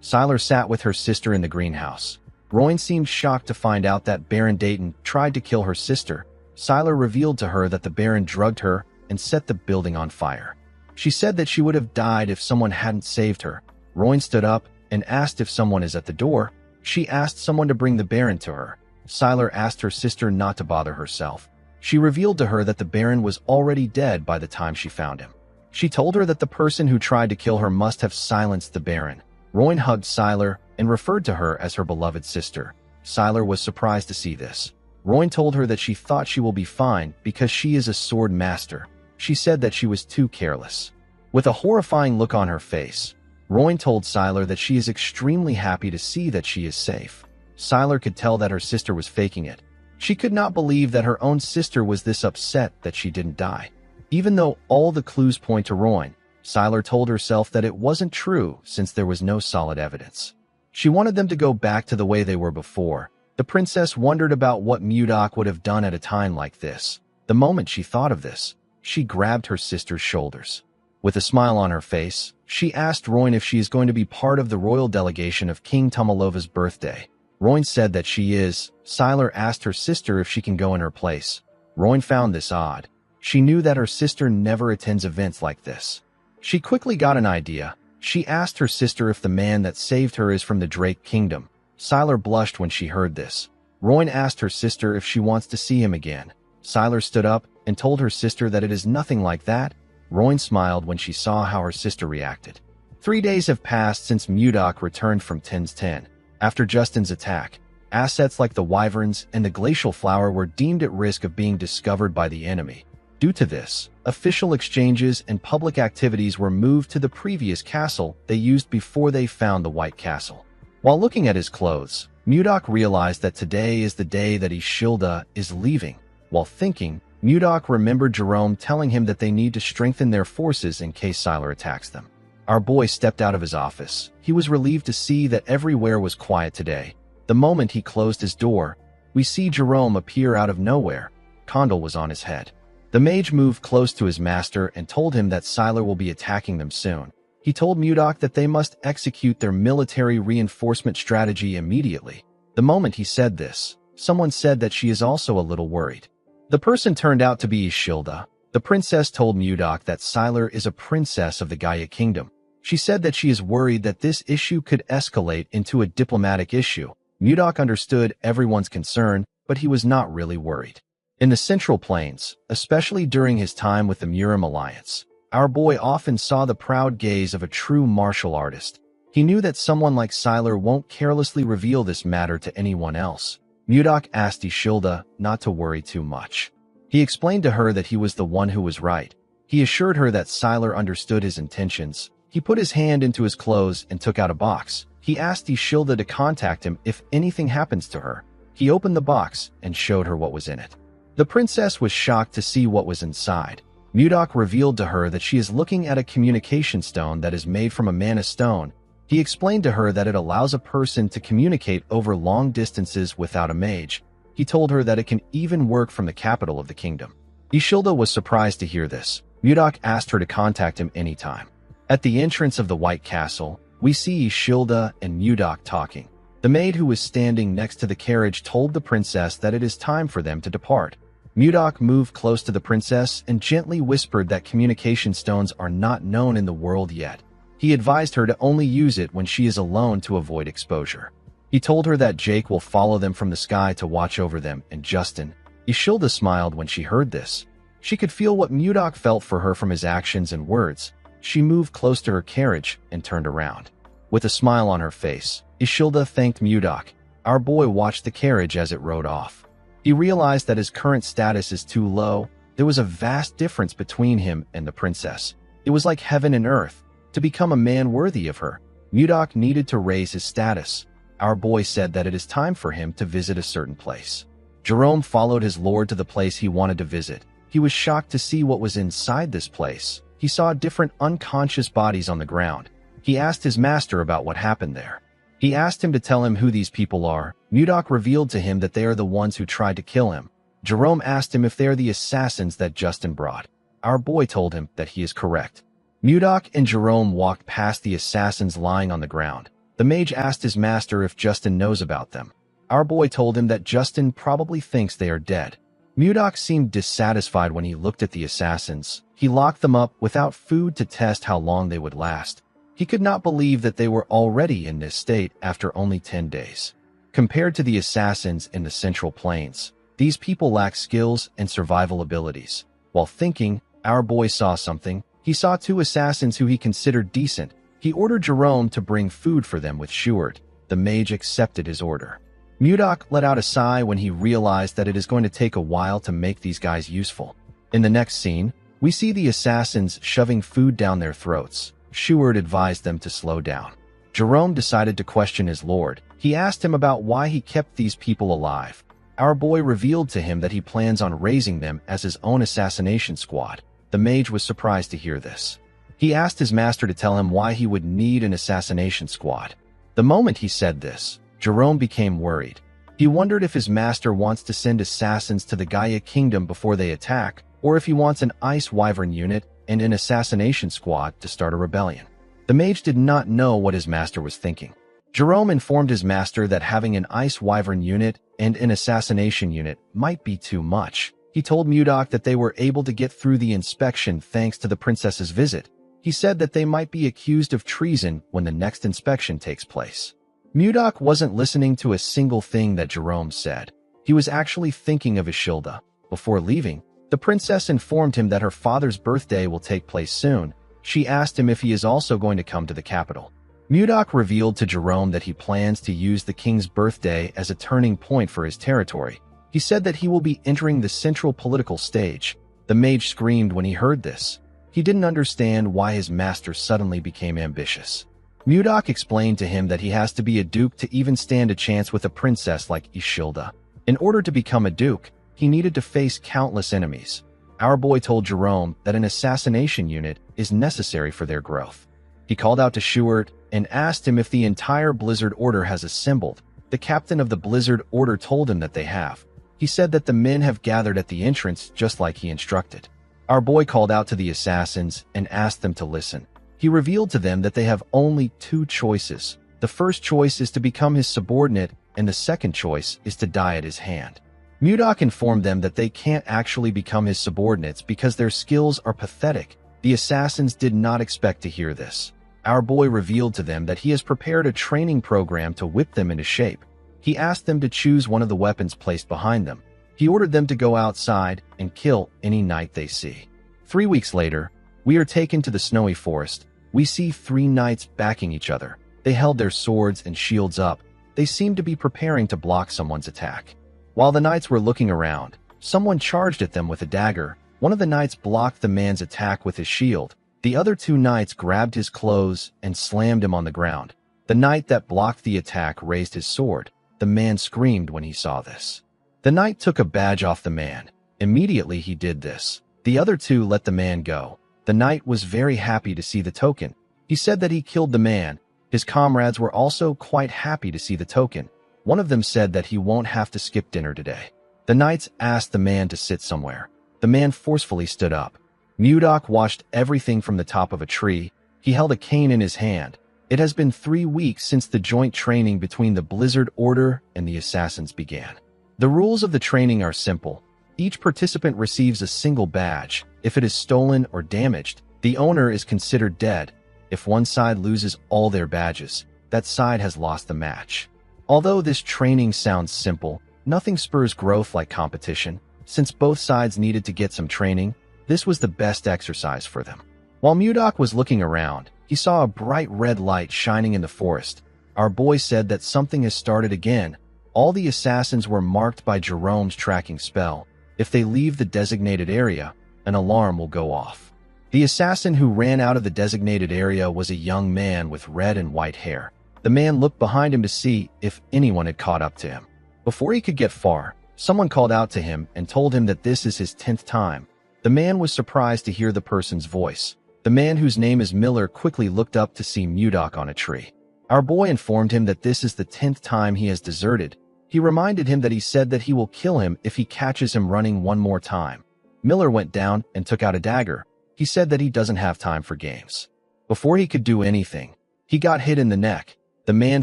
Sylar sat with her sister in the greenhouse. Rowan seemed shocked to find out that Baron Dayton tried to kill her sister. Sylar revealed to her that the Baron drugged her and set the building on fire. She said that she would have died if someone hadn't saved her. Rowan stood up and asked if someone is at the door. She asked someone to bring the Baron to her. Sylar asked her sister not to bother herself. She revealed to her that the Baron was already dead by the time she found him. She told her that the person who tried to kill her must have silenced the Baron. Rowan hugged Sylar and referred to her as her beloved sister. Sylar was surprised to see this. Rowan told her that she thought she will be fine because she is a sword master. She said that she was too careless. With a horrifying look on her face, Rowan told Sylar that she is extremely happy to see that she is safe. Sylar could tell that her sister was faking it. She could not believe that her own sister was this upset that she didn't die. Even though all the clues point to Rowan, Sylar told herself that it wasn't true since there was no solid evidence. She wanted them to go back to the way they were before. The princess wondered about what Mudok would have done at a time like this. The moment she thought of this, she grabbed her sister's shoulders. With a smile on her face, she asked Rowan if she is going to be part of the royal delegation of King Tomalova's birthday. Rowan said that she is. Sylar asked her sister if she can go in her place. Rowan found this odd. She knew that her sister never attends events like this. She quickly got an idea. She asked her sister if the man that saved her is from the Drake Kingdom. Sylar blushed when she heard this. Rowan asked her sister if she wants to see him again. Sylar stood up and told her sister that it is nothing like that. Rowan smiled when she saw how her sister reacted. 3 days have passed since Mudok returned from Tens 10. After Justin's attack, assets like the Wyverns and the Glacial Flower were deemed at risk of being discovered by the enemy. Due to this, official exchanges and public activities were moved to the previous castle they used before they found the White Castle. While looking at his clothes, Mudok realized that today is the day that Ishilda is leaving. While thinking, Mudok remembered Jerome telling him that they need to strengthen their forces in case Sylar attacks them. Our boy stepped out of his office. He was relieved to see that everywhere was quiet today. The moment he closed his door, we see Jerome appear out of nowhere. Condal was on his head. The mage moved close to his master and told him that Sylar will be attacking them soon. He told Mudok that they must execute their military reinforcement strategy immediately. The moment he said this, someone said that she is also a little worried. The person turned out to be Ishilda. The princess told Mudok that Sylar is a princess of the Gaia Kingdom. She said that she is worried that this issue could escalate into a diplomatic issue. Mudok understood everyone's concern, but he was not really worried. In the Central Plains, especially during his time with the Murim Alliance, our boy often saw the proud gaze of a true martial artist. He knew that someone like Sylar won't carelessly reveal this matter to anyone else. Mudok asked Ishilda not to worry too much. He explained to her that he was the one who was right. He assured her that Sylar understood his intentions. He put his hand into his clothes and took out a box. He asked Ishilda to contact him if anything happens to her. He opened the box and showed her what was in it. The princess was shocked to see what was inside. Mudok revealed to her that she is looking at a communication stone that is made from a mana stone. He explained to her that it allows a person to communicate over long distances without a mage. He told her that it can even work from the capital of the kingdom. Ishilda was surprised to hear this. Mudok asked her to contact him anytime. At the entrance of the White Castle, we see Ishilda and Mudok talking. The maid who was standing next to the carriage told the princess that it is time for them to depart. Mudok moved close to the princess and gently whispered that communication stones are not known in the world yet. He advised her to only use it when she is alone to avoid exposure. He told her that Jake will follow them from the sky to watch over them, and Justin. Ishilda smiled when she heard this. She could feel what Mudok felt for her from his actions and words. She moved close to her carriage and turned around. With a smile on her face, Ishilda thanked Mudok. Our boy watched the carriage as it rode off. He realized that his current status is too low. There was a vast difference between him and the princess. It was like heaven and earth. To become a man worthy of her, Mudok needed to raise his status. Our boy said that it is time for him to visit a certain place. Jerome followed his lord to the place he wanted to visit. He was shocked to see what was inside this place. He saw different unconscious bodies on the ground. He asked his master about what happened there. He asked him to tell him who these people are. Mudok revealed to him that they are the ones who tried to kill him. Jerome asked him if they are the assassins that Justin brought. Our boy told him that he is correct. Mudok and Jerome walked past the assassins lying on the ground. The mage asked his master if Justin knows about them. Our boy told him that Justin probably thinks they are dead. Mudok seemed dissatisfied when he looked at the assassins. He locked them up without food to test how long they would last. He could not believe that they were already in this state after only 10 days. Compared to the assassins in the Central Plains, these people lack skills and survival abilities. While thinking, our boy saw something. He saw 2 assassins who he considered decent. He ordered Jerome to bring food for them with Shuart. The mage accepted his order. Mudok let out a sigh when he realized that it is going to take a while to make these guys useful. In the next scene, we see the assassins shoving food down their throats. Shuart advised them to slow down. Jerome decided to question his lord. He asked him about why he kept these people alive. Our boy revealed to him that he plans on raising them as his own assassination squad. The mage was surprised to hear this. He asked his master to tell him why he would need an assassination squad. The moment he said this, Jerome became worried. He wondered if his master wants to send assassins to the Gaia Kingdom before they attack, or if he wants an Ice Wyvern unit and an assassination squad to start a rebellion. The mage did not know what his master was thinking. Jerome informed his master that having an Ice Wyvern unit and an assassination unit might be too much. He told Mudok that they were able to get through the inspection thanks to the princess's visit. He said that they might be accused of treason when the next inspection takes place. Mudok wasn't listening to a single thing that Jerome said. He was actually thinking of Ishilda. Before leaving, the princess informed him that her father's birthday will take place soon. She asked him if he is also going to come to the capital. Mudok revealed to Jerome that he plans to use the king's birthday as a turning point for his territory. He said that he will be entering the central political stage. The mage screamed when he heard this. He didn't understand why his master suddenly became ambitious. Mudok explained to him that he has to be a duke to even stand a chance with a princess like Ishilda. In order to become a duke, he needed to face countless enemies. Our boy told Jerome that an assassination unit is necessary for their growth. He called out to Shuart and asked him if the entire Blizzard Order has assembled. The captain of the Blizzard Order told him that they have. He said that the men have gathered at the entrance just like he instructed. Our boy called out to the assassins and asked them to listen. He revealed to them that they have only 2 choices. The first choice is to become his subordinate, and the second choice is to die at his hand. Mudok informed them that they can't actually become his subordinates because their skills are pathetic. The assassins did not expect to hear this. Our boy revealed to them that he has prepared a training program to whip them into shape. He asked them to choose one of the weapons placed behind them. He ordered them to go outside and kill any knight they see. 3 weeks later, we are taken to the snowy forest. We see 3 knights backing each other. They held their swords and shields up. They seemed to be preparing to block someone's attack. While the knights were looking around, someone charged at them with a dagger. One of the knights blocked the man's attack with his shield. The other 2 knights grabbed his clothes and slammed him on the ground. The knight that blocked the attack raised his sword. The man screamed when he saw this. The knight took a badge off the man. Immediately he did this. The other 2 let the man go. The knight was very happy to see the token. He said that he killed the man. His comrades were also quite happy to see the token. One of them said that he won't have to skip dinner today. The knights asked the man to sit somewhere. The man forcefully stood up. Mudok watched everything from the top of a tree. He held a cane in his hand. It has been 3 weeks since the joint training between the Blizzard Order and the assassins began. The rules of the training are simple. Each participant receives a single badge. If it is stolen or damaged, the owner is considered dead. If one side loses all their badges, that side has lost the match. Although this training sounds simple, nothing spurs growth like competition. Since both sides needed to get some training, this was the best exercise for them. While Mudok was looking around, he saw a bright red light shining in the forest. Our boy said that something has started again. All the assassins were marked by Jerome's tracking spell. If they leave the designated area, an alarm will go off. The assassin who ran out of the designated area was a young man with red and white hair. The man looked behind him to see if anyone had caught up to him. Before he could get far, someone called out to him and told him that this is his 10th time. The man was surprised to hear the person's voice. The man whose name is Miller quickly looked up to see Mudok on a tree. Our boy informed him that this is the 10th time he has deserted. He reminded him that he said that he will kill him if he catches him running one more time. Miller went down and took out a dagger. He said that he doesn't have time for games. Before he could do anything, he got hit in the neck. The man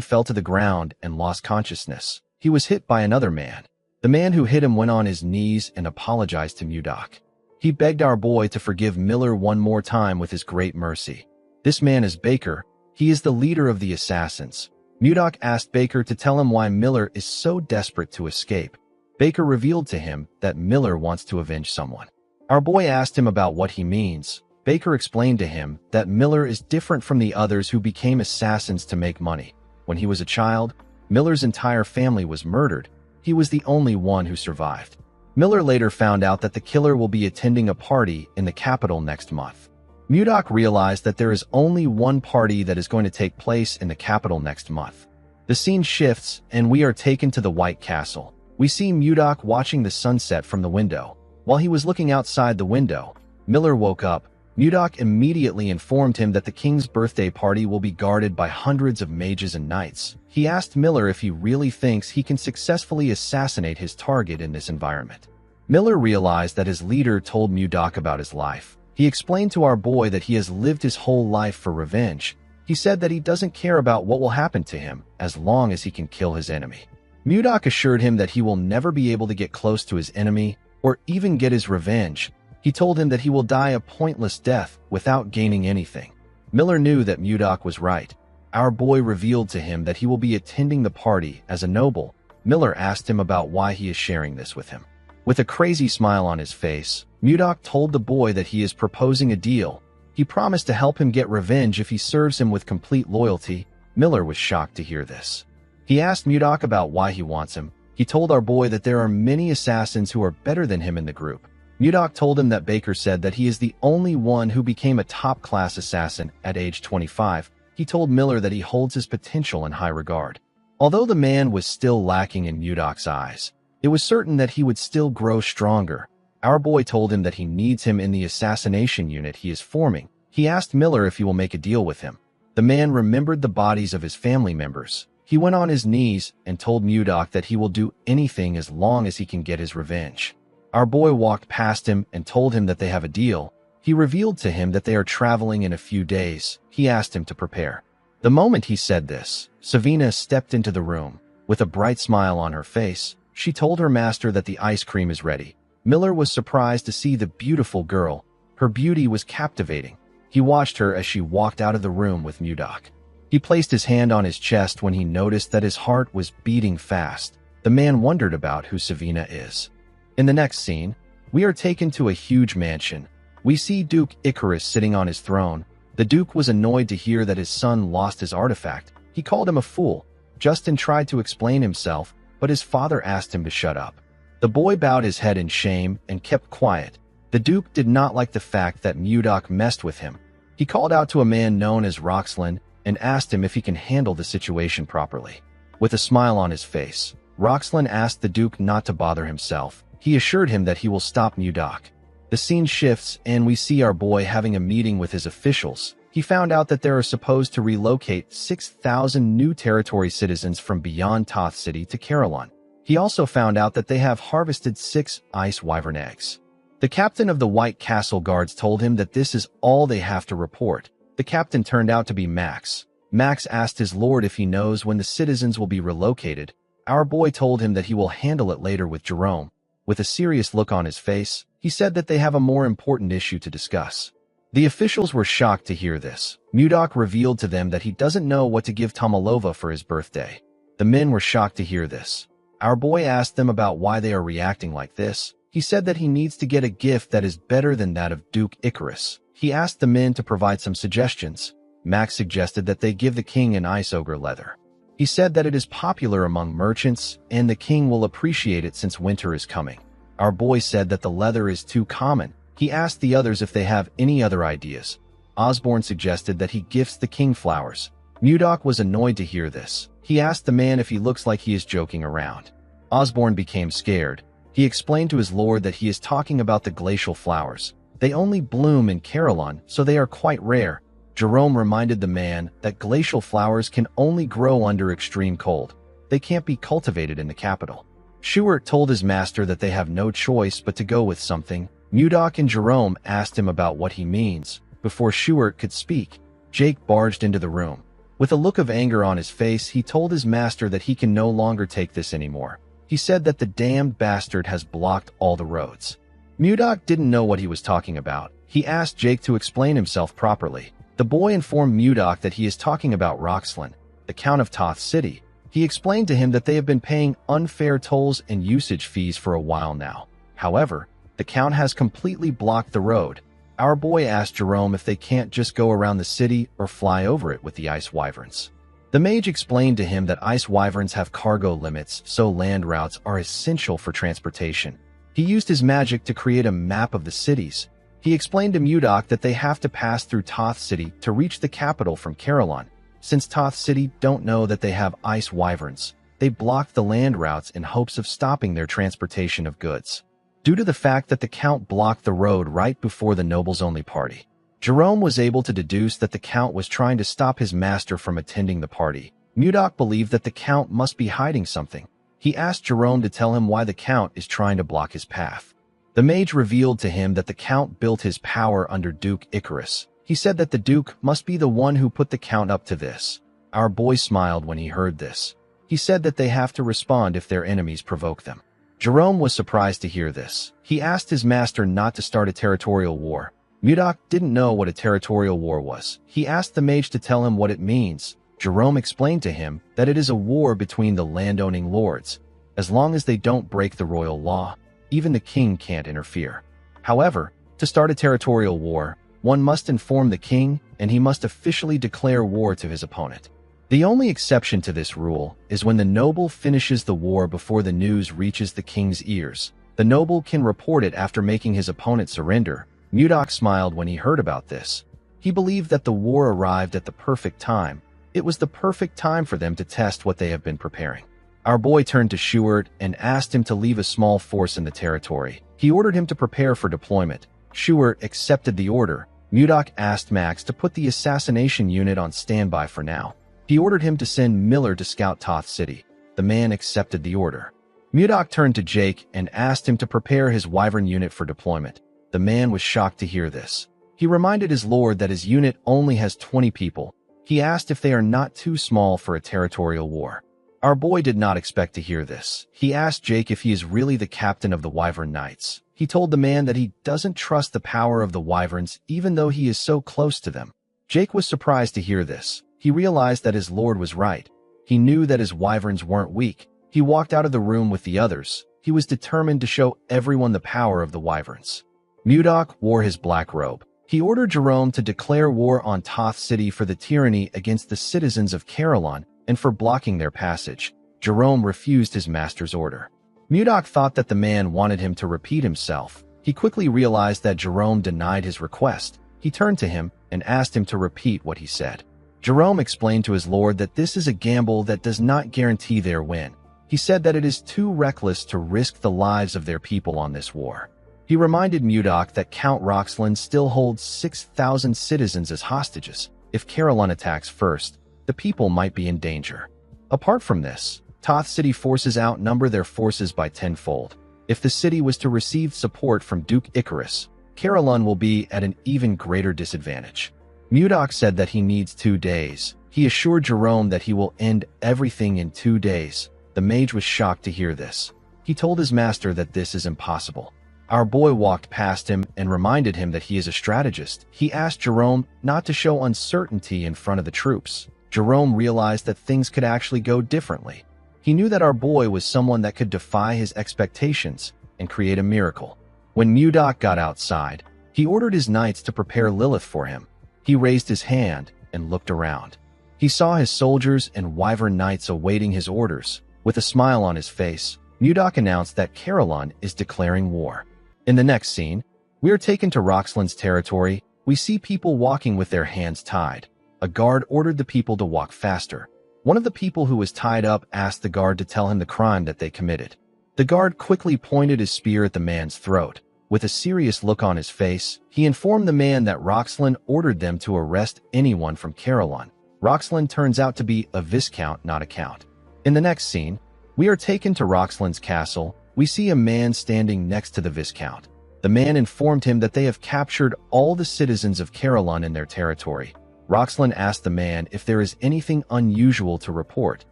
fell to the ground and lost consciousness. He was hit by another man. The man who hit him went on his knees and apologized to Mudok. He begged our boy to forgive Miller one more time with his great mercy. This man is Baker. He is the leader of the assassins. Mudok asked Baker to tell him why Miller is so desperate to escape. Baker revealed to him that Miller wants to avenge someone. Our boy asked him about what he means. Baker explained to him that Miller is different from the others who became assassins to make money. When he was a child, Miller's entire family was murdered. He was the only one who survived. Miller later found out that the killer will be attending a party in the capital next month. Mudok realized that there is only one party that is going to take place in the capital next month. The scene shifts, and we are taken to the White Castle. We see Mudok watching the sunset from the window. While he was looking outside the window, Miller woke up. Mudok immediately informed him that the king's birthday party will be guarded by hundreds of mages and knights. He asked Miller if he really thinks he can successfully assassinate his target in this environment. Miller realized that his leader told Mudok about his life. He explained to our boy that he has lived his whole life for revenge. He said that he doesn't care about what will happen to him as long as he can kill his enemy. Mudok assured him that he will never be able to get close to his enemy or even get his revenge. He told him that he will die a pointless death without gaining anything. Miller knew that Mudok was right. Our boy revealed to him that he will be attending the party as a noble. Miller asked him about why he is sharing this with him. With a crazy smile on his face, Mudok told the boy that he is proposing a deal. He promised to help him get revenge if he serves him with complete loyalty. Miller was shocked to hear this. He asked Mudok about why he wants him. He told our boy that there are many assassins who are better than him in the group. Mudok told him that Baker said that he is the only one who became a top-class assassin at age 25. He told Miller that he holds his potential in high regard. Although the man was still lacking in Mudok's eyes, it was certain that he would still grow stronger. Our boy told him that he needs him in the assassination unit he is forming. He asked Miller if he will make a deal with him. The man remembered the bodies of his family members. He went on his knees and told Mudok that he will do anything as long as he can get his revenge. Our boy walked past him and told him that they have a deal. He revealed to him that they are traveling in a few days. He asked him to prepare. The moment he said this, Savina stepped into the room. With a bright smile on her face, she told her master that the ice cream is ready. Miller was surprised to see the beautiful girl. Her beauty was captivating. He watched her as she walked out of the room with Mudok. He placed his hand on his chest when he noticed that his heart was beating fast. The man wondered about who Savina is. In the next scene, we are taken to a huge mansion. We see Duke Icarus sitting on his throne. The Duke was annoyed to hear that his son lost his artifact. He called him a fool. Justin tried to explain himself, but his father asked him to shut up. The boy bowed his head in shame and kept quiet. The Duke did not like the fact that Mudok messed with him. He called out to a man known as Roxlin and asked him if he can handle the situation properly. With a smile on his face, Roxlin asked the Duke not to bother himself. He assured him that he will stop Mudok. The scene shifts and we see our boy having a meeting with his officials. He found out that they are supposed to relocate 6,000 new territory citizens from beyond Toth City to Carolyn. He also found out that they have harvested 6 ice wyvern eggs. The captain of the White Castle guards told him that this is all they have to report. The captain turned out to be Max. Max asked his lord if he knows when the citizens will be relocated. Our boy told him that he will handle it later with Jerome. With a serious look on his face, he said that they have a more important issue to discuss. The officials were shocked to hear this. Mudok revealed to them that he doesn't know what to give Tomalova for his birthday. The men were shocked to hear this. Our boy asked them about why they are reacting like this. He said that he needs to get a gift that is better than that of Duke Icarus. He asked the men to provide some suggestions. Max suggested that they give the king an ice ogre leather. He said that it is popular among merchants, and the king will appreciate it since winter is coming. Our boy said that the leather is too common. He asked the others if they have any other ideas. Osborne suggested that he gifts the king flowers. Mudok was annoyed to hear this. He asked the man if he looks like he is joking around. Osborne became scared. He explained to his lord that he is talking about the glacial flowers. They only bloom in Carillon, so they are quite rare. Jerome reminded the man that glacial flowers can only grow under extreme cold. They can't be cultivated in the capital. Schuart told his master that they have no choice but to go with something. Mudok and Jerome asked him about what he means. Before Schuart could speak, Jake barged into the room. With a look of anger on his face, he told his master that he can no longer take this anymore. He said that the damned bastard has blocked all the roads. Mudok didn't know what he was talking about. He asked Jake to explain himself properly. The boy informed Mudok that he is talking about Roxlin, the Count of Toth City. He explained to him that they have been paying unfair tolls and usage fees for a while now. However, the Count has completely blocked the road. Our boy asked Jerome if they can't just go around the city or fly over it with the ice wyverns. The mage explained to him that ice wyverns have cargo limits, so land routes are essential for transportation. He used his magic to create a map of the cities. He explained to Mudok that they have to pass through Toth City to reach the capital from Carillon. Since Toth City don't know that they have ice wyverns, they block the land routes in hopes of stopping their transportation of goods. Due to the fact that the Count blocked the road right before the nobles-only party, Jerome was able to deduce that the Count was trying to stop his master from attending the party. Mudok believed that the Count must be hiding something. He asked Jerome to tell him why the Count is trying to block his path. The mage revealed to him that the Count built his power under Duke Icarus. He said that the Duke must be the one who put the Count up to this. Our boy smiled when he heard this. He said that they have to respond if their enemies provoke them. Jerome was surprised to hear this. He asked his master not to start a territorial war. Mudok didn't know what a territorial war was. He asked the mage to tell him what it means. Jerome explained to him that it is a war between the landowning lords. As long as they don't break the royal law, even the king can't interfere. However, to start a territorial war, one must inform the king, and he must officially declare war to his opponent. The only exception to this rule is when the noble finishes the war before the news reaches the king's ears. The noble can report it after making his opponent surrender. Mudok smiled when he heard about this. He believed that the war arrived at the perfect time. It was the perfect time for them to test what they have been preparing. Our boy turned to Schuart and asked him to leave a small force in the territory. He ordered him to prepare for deployment. Schuart accepted the order. Mudok asked Max to put the assassination unit on standby for now. He ordered him to send Miller to scout Toth City. The man accepted the order. Mudok turned to Jake and asked him to prepare his wyvern unit for deployment. The man was shocked to hear this. He reminded his lord that his unit only has 20 people. He asked if they are not too small for a territorial war. Our boy did not expect to hear this. He asked Jake if he is really the captain of the Wyvern Knights. He told the man that he doesn't trust the power of the wyverns even though he is so close to them. Jake was surprised to hear this. He realized that his lord was right. He knew that his wyverns weren't weak. He walked out of the room with the others. He was determined to show everyone the power of the wyverns. Mudok wore his black robe. He ordered Jerome to declare war on Toth City for the tyranny against the citizens of Carillon and for blocking their passage. Jerome refused his master's order. Mudok thought that the man wanted him to repeat himself. He quickly realized that Jerome denied his request. He turned to him and asked him to repeat what he said. Jerome explained to his lord that this is a gamble that does not guarantee their win. He said that it is too reckless to risk the lives of their people on this war. He reminded Mudok that Count Roxlin still holds 6,000 citizens as hostages. If Carillon attacks first, the people might be in danger. Apart from this, Toth City forces outnumber their forces by tenfold. If the city was to receive support from Duke Icarus, Carillon will be at an even greater disadvantage. Mudok said that he needs 2 days. He assured Jerome that he will end everything in 2 days. The mage was shocked to hear this. He told his master that this is impossible. Our boy walked past him and reminded him that he is a strategist. He asked Jerome not to show uncertainty in front of the troops. Jerome realized that things could actually go differently. He knew that our boy was someone that could defy his expectations and create a miracle. When Mudok got outside, he ordered his knights to prepare Lilith for him. He raised his hand and looked around. He saw his soldiers and wyvern knights awaiting his orders. With a smile on his face, Mudok announced that Caroline is declaring war. In the next scene, we are taken to Roxland's territory. We see people walking with their hands tied. A guard ordered the people to walk faster. One of the people who was tied up asked the guard to tell him the crime that they committed. The guard quickly pointed his spear at the man's throat. With a serious look on his face, he informed the man that Roxland ordered them to arrest anyone from Caroline. Roxland turns out to be a viscount, not a count. In the next scene, we are taken to Roxland's castle. We see a man standing next to the viscount. The man informed him that they have captured all the citizens of Caroline in their territory. Roxland asked the man if there is anything unusual to report.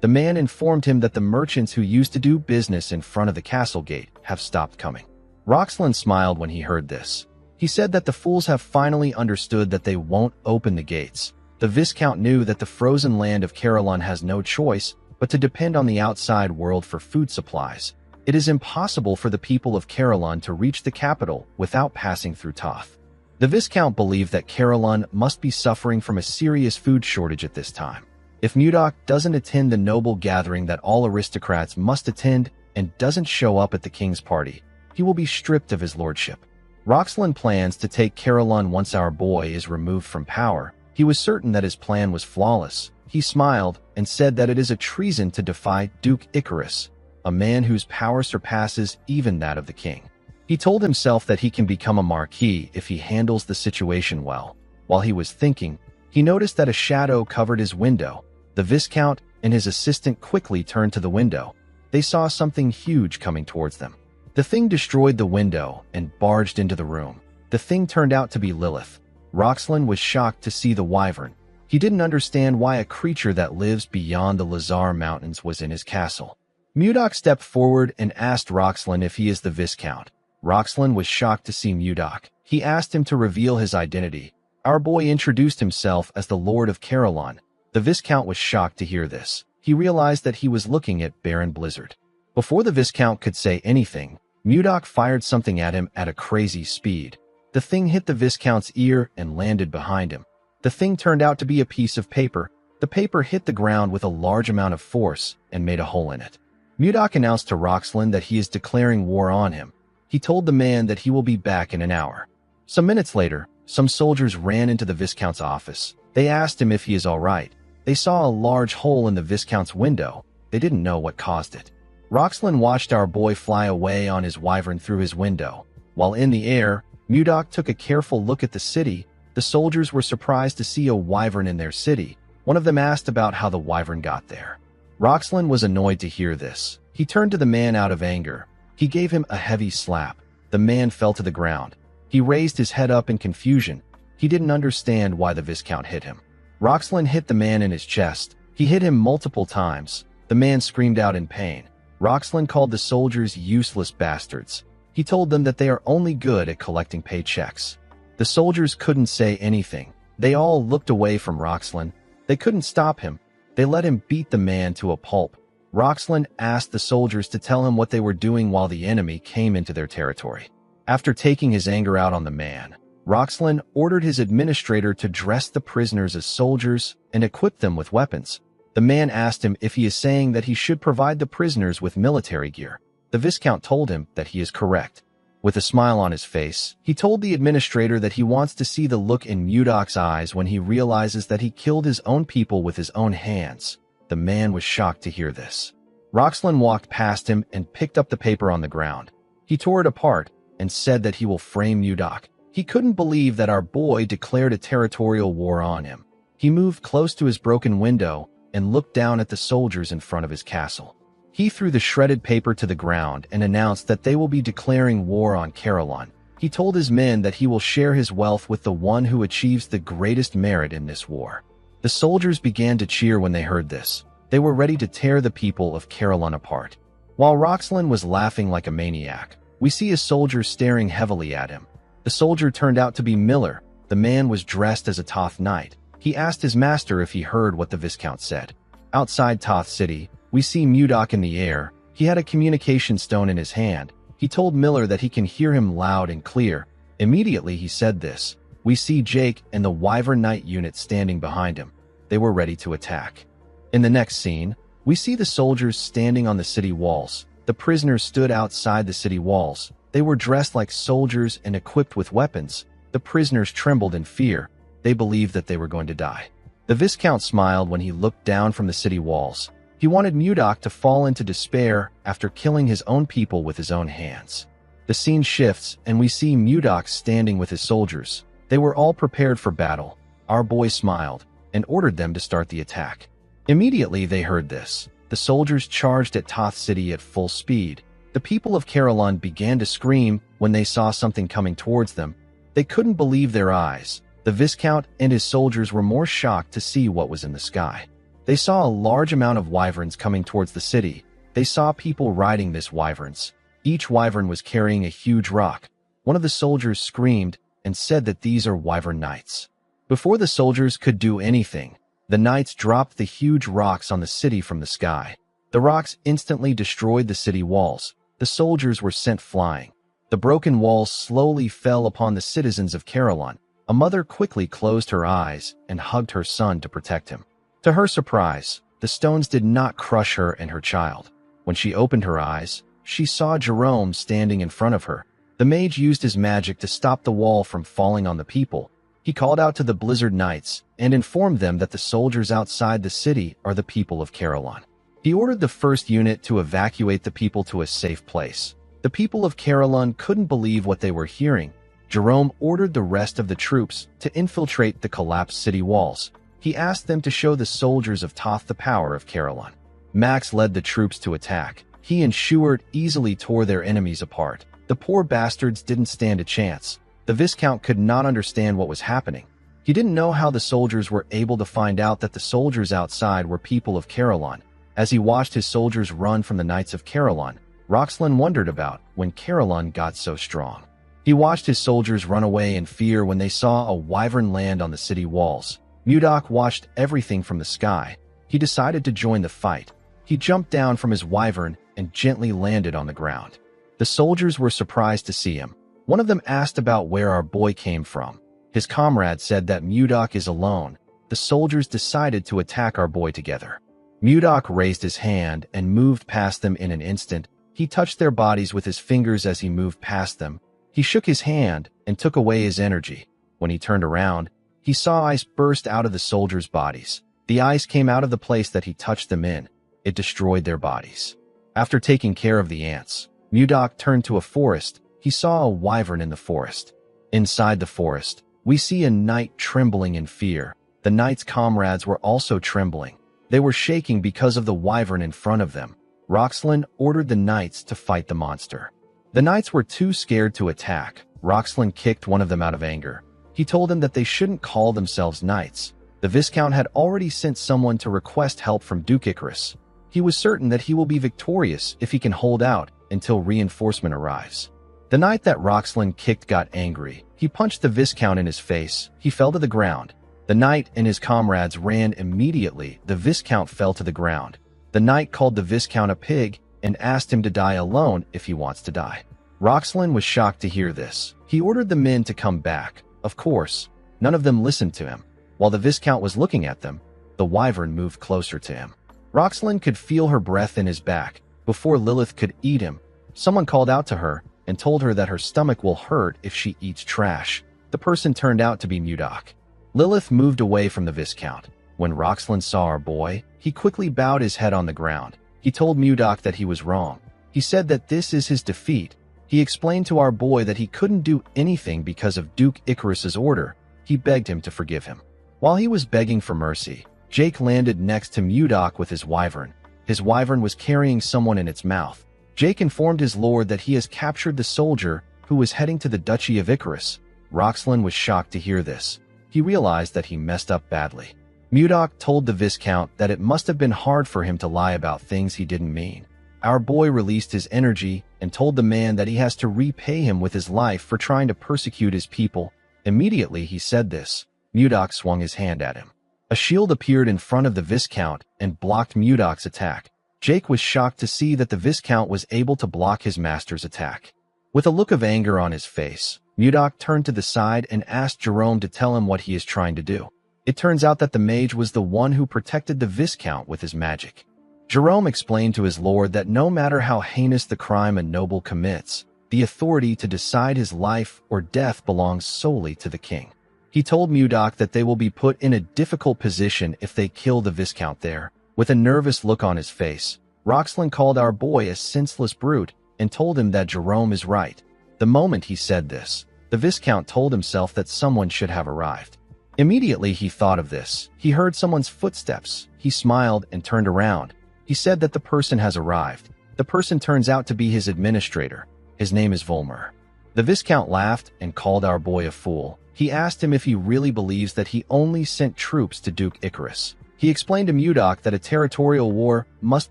The man informed him that the merchants who used to do business in front of the castle gate have stopped coming. Roxland smiled when he heard this. He said that the fools have finally understood that they won't open the gates. The Viscount knew that the frozen land of Caroline has no choice but to depend on the outside world for food supplies. It is impossible for the people of Caroline to reach the capital without passing through Toth. The Viscount believed that Caroline must be suffering from a serious food shortage at this time. If Mudok doesn't attend the noble gathering that all aristocrats must attend and doesn't show up at the king's party, he will be stripped of his lordship. Roxland plans to take Caroline once our boy is removed from power. He was certain that his plan was flawless. He smiled and said that it is a treason to defy Duke Icarus, a man whose power surpasses even that of the king. He told himself that he can become a marquis if he handles the situation well. While he was thinking, he noticed that a shadow covered his window. The Viscount and his assistant quickly turned to the window. They saw something huge coming towards them. The thing destroyed the window and barged into the room. The thing turned out to be Lilith. Roxland was shocked to see the wyvern. He didn't understand why a creature that lives beyond the Lazar Mountains was in his castle. Mudok stepped forward and asked Roxland if he is the Viscount. Roxland was shocked to see Mudok. He asked him to reveal his identity. Our boy introduced himself as the Lord of Caroline. The Viscount was shocked to hear this. He realized that he was looking at Baron Blizzard. Before the Viscount could say anything, Mudok fired something at him at a crazy speed. The thing hit the Viscount's ear and landed behind him. The thing turned out to be a piece of paper. The paper hit the ground with a large amount of force and made a hole in it. Mudok announced to Roxland that he is declaring war on him. He told the man that he will be back in an hour. Some minutes later, some soldiers ran into the Viscount's office. They asked him if he is all right. They saw a large hole in the Viscount's window. They didn't know what caused it. Roxland watched our boy fly away on his wyvern through his window. While in the air, Mudok took a careful look at the city. The soldiers were surprised to see a wyvern in their city. One of them asked about how the wyvern got there. Roxland was annoyed to hear this. He turned to the man out of anger. He gave him a heavy slap. The man fell to the ground. He raised his head up in confusion. He didn't understand why the Viscount hit him. Roxland hit the man in his chest. He hit him multiple times. The man screamed out in pain. Roxland called the soldiers useless bastards. He told them that they are only good at collecting paychecks. The soldiers couldn't say anything. They all looked away from Roxland. They couldn't stop him. They let him beat the man to a pulp. Roxland asked the soldiers to tell him what they were doing while the enemy came into their territory. After taking his anger out on the man, Roxland ordered his administrator to dress the prisoners as soldiers and equip them with weapons. The man asked him if he is saying that he should provide the prisoners with military gear. The Viscount told him that he is correct. With a smile on his face, he told the administrator that he wants to see the look in Mudok's eyes when he realizes that he killed his own people with his own hands. The man was shocked to hear this. Roxland walked past him and picked up the paper on the ground. He tore it apart and said that he will frame Mudok. He couldn't believe that our boy declared a territorial war on him. He moved close to his broken window and looked down at the soldiers in front of his castle. He threw the shredded paper to the ground and announced that they will be declaring war on Caroline. He told his men that he will share his wealth with the one who achieves the greatest merit in this war. The soldiers began to cheer when they heard this. They were ready to tear the people of Caroline apart. While Roxland was laughing like a maniac, we see a soldier staring heavily at him. The soldier turned out to be Miller. The man was dressed as a Toth knight. He asked his master if he heard what the Viscount said. Outside Toth City, we see Mudok in the air. He had a communication stone in his hand. He told Miller that he can hear him loud and clear. Immediately he said this. We see Jake and the Wyvern Knight unit standing behind him. They were ready to attack. In the next scene, we see the soldiers standing on the city walls. The prisoners stood outside the city walls. They were dressed like soldiers and equipped with weapons. The prisoners trembled in fear. They believed that they were going to die. The Viscount smiled when he looked down from the city walls. He wanted Mudok to fall into despair after killing his own people with his own hands. The scene shifts and we see Mudok standing with his soldiers. They were all prepared for battle. Our boy smiled and ordered them to start the attack. Immediately they heard this. The soldiers charged at Toth City at full speed. The people of Carolyn began to scream when they saw something coming towards them. They couldn't believe their eyes. The Viscount and his soldiers were more shocked to see what was in the sky. They saw a large amount of wyverns coming towards the city. They saw people riding these wyverns. Each wyvern was carrying a huge rock. One of the soldiers screamed and said that these are Wyvern Knights. Before the soldiers could do anything, the knights dropped the huge rocks on the city from the sky. The rocks instantly destroyed the city walls. The soldiers were sent flying. The broken walls slowly fell upon the citizens of Carolyn. A mother quickly closed her eyes and hugged her son to protect him. To her surprise, the stones did not crush her and her child. When she opened her eyes, she saw Jerome standing in front of her. The mage used his magic to stop the wall from falling on the people. He called out to the Blizzard Knights and informed them that the soldiers outside the city are the people of Carolyn. He ordered the first unit to evacuate the people to a safe place. The people of Carolyn couldn't believe what they were hearing. Jerome ordered the rest of the troops to infiltrate the collapsed city walls. He asked them to show the soldiers of Toth the power of Carolyn. Max led the troops to attack. He and Schuart easily tore their enemies apart. The poor bastards didn't stand a chance. The Viscount could not understand what was happening. He didn't know how the soldiers were able to find out that the soldiers outside were people of Carolyn. As he watched his soldiers run from the Knights of Carolyn, Roxlin wondered about when Carolyn got so strong. He watched his soldiers run away in fear when they saw a wyvern land on the city walls. Mudok watched everything from the sky. He decided to join the fight. He jumped down from his wyvern and gently landed on the ground. The soldiers were surprised to see him. One of them asked about where our boy came from. His comrade said that Mudok is alone. The soldiers decided to attack our boy together. Mudok raised his hand and moved past them in an instant. He touched their bodies with his fingers as he moved past them. He shook his hand and took away his energy. When he turned around, he saw ice burst out of the soldiers' bodies. The ice came out of the place that he touched them in. It destroyed their bodies. After taking care of the ants, Mudok turned to a forest. He saw a wyvern in the forest. Inside the forest, we see a knight trembling in fear. The knight's comrades were also trembling. They were shaking because of the wyvern in front of them. Roxlin ordered the knights to fight the monster. The knights were too scared to attack. Roxlin kicked one of them out of anger. He told them that they shouldn't call themselves knights. The Viscount had already sent someone to request help from Duke Icarus. He was certain that he will be victorious if he can hold out until reinforcement arrives. The knight that Roxlin kicked got angry. He punched the Viscount in his face. He fell to the ground. The knight and his comrades ran immediately. The Viscount fell to the ground. The knight called the Viscount a pig and asked him to die alone if he wants to die. Roxlin was shocked to hear this. He ordered the men to come back. Of course, none of them listened to him. While the Viscount was looking at them, the wyvern moved closer to him. Roxlin could feel her breath in his back. Before Lilith could eat him, someone called out to her and told her that her stomach will hurt if she eats trash. The person turned out to be Mudok. Lilith moved away from the Viscount. When Roxlin saw our boy, he quickly bowed his head on the ground. He told Mudok that he was wrong. He said that this is his defeat. He explained to our boy that he couldn't do anything because of Duke Icarus's order. He begged him to forgive him. While he was begging for mercy, Jake landed next to Mudok with his wyvern. His wyvern was carrying someone in its mouth. Jake informed his lord that he has captured the soldier who was heading to the Duchy of Icarus. Roxlin was shocked to hear this. He realized that he messed up badly. Mudok told the Viscount that it must have been hard for him to lie about things he didn't mean. Our boy released his energy and told the man that he has to repay him with his life for trying to persecute his people. Immediately he said this, Mudok swung his hand at him. A shield appeared in front of the Viscount and blocked Mudok's attack. Jake was shocked to see that the Viscount was able to block his master's attack. With a look of anger on his face, Mudok turned to the side and asked Jerome to tell him what he is trying to do. It turns out that the mage was the one who protected the Viscount with his magic. Jerome explained to his lord that no matter how heinous the crime a noble commits, the authority to decide his life or death belongs solely to the king. He told Mudok that they will be put in a difficult position if they kill the Viscount there. With a nervous look on his face, Roxlin called our boy a senseless brute and told him that Jerome is right. The moment he said this, the Viscount told himself that someone should have arrived. Immediately he thought of this. He heard someone's footsteps. He smiled and turned around. He said that the person has arrived. The person turns out to be his administrator. His name is Volmer. The Viscount laughed and called our boy a fool. He asked him if he really believes that he only sent troops to Duke Icarus. He explained to Mudok that a territorial war must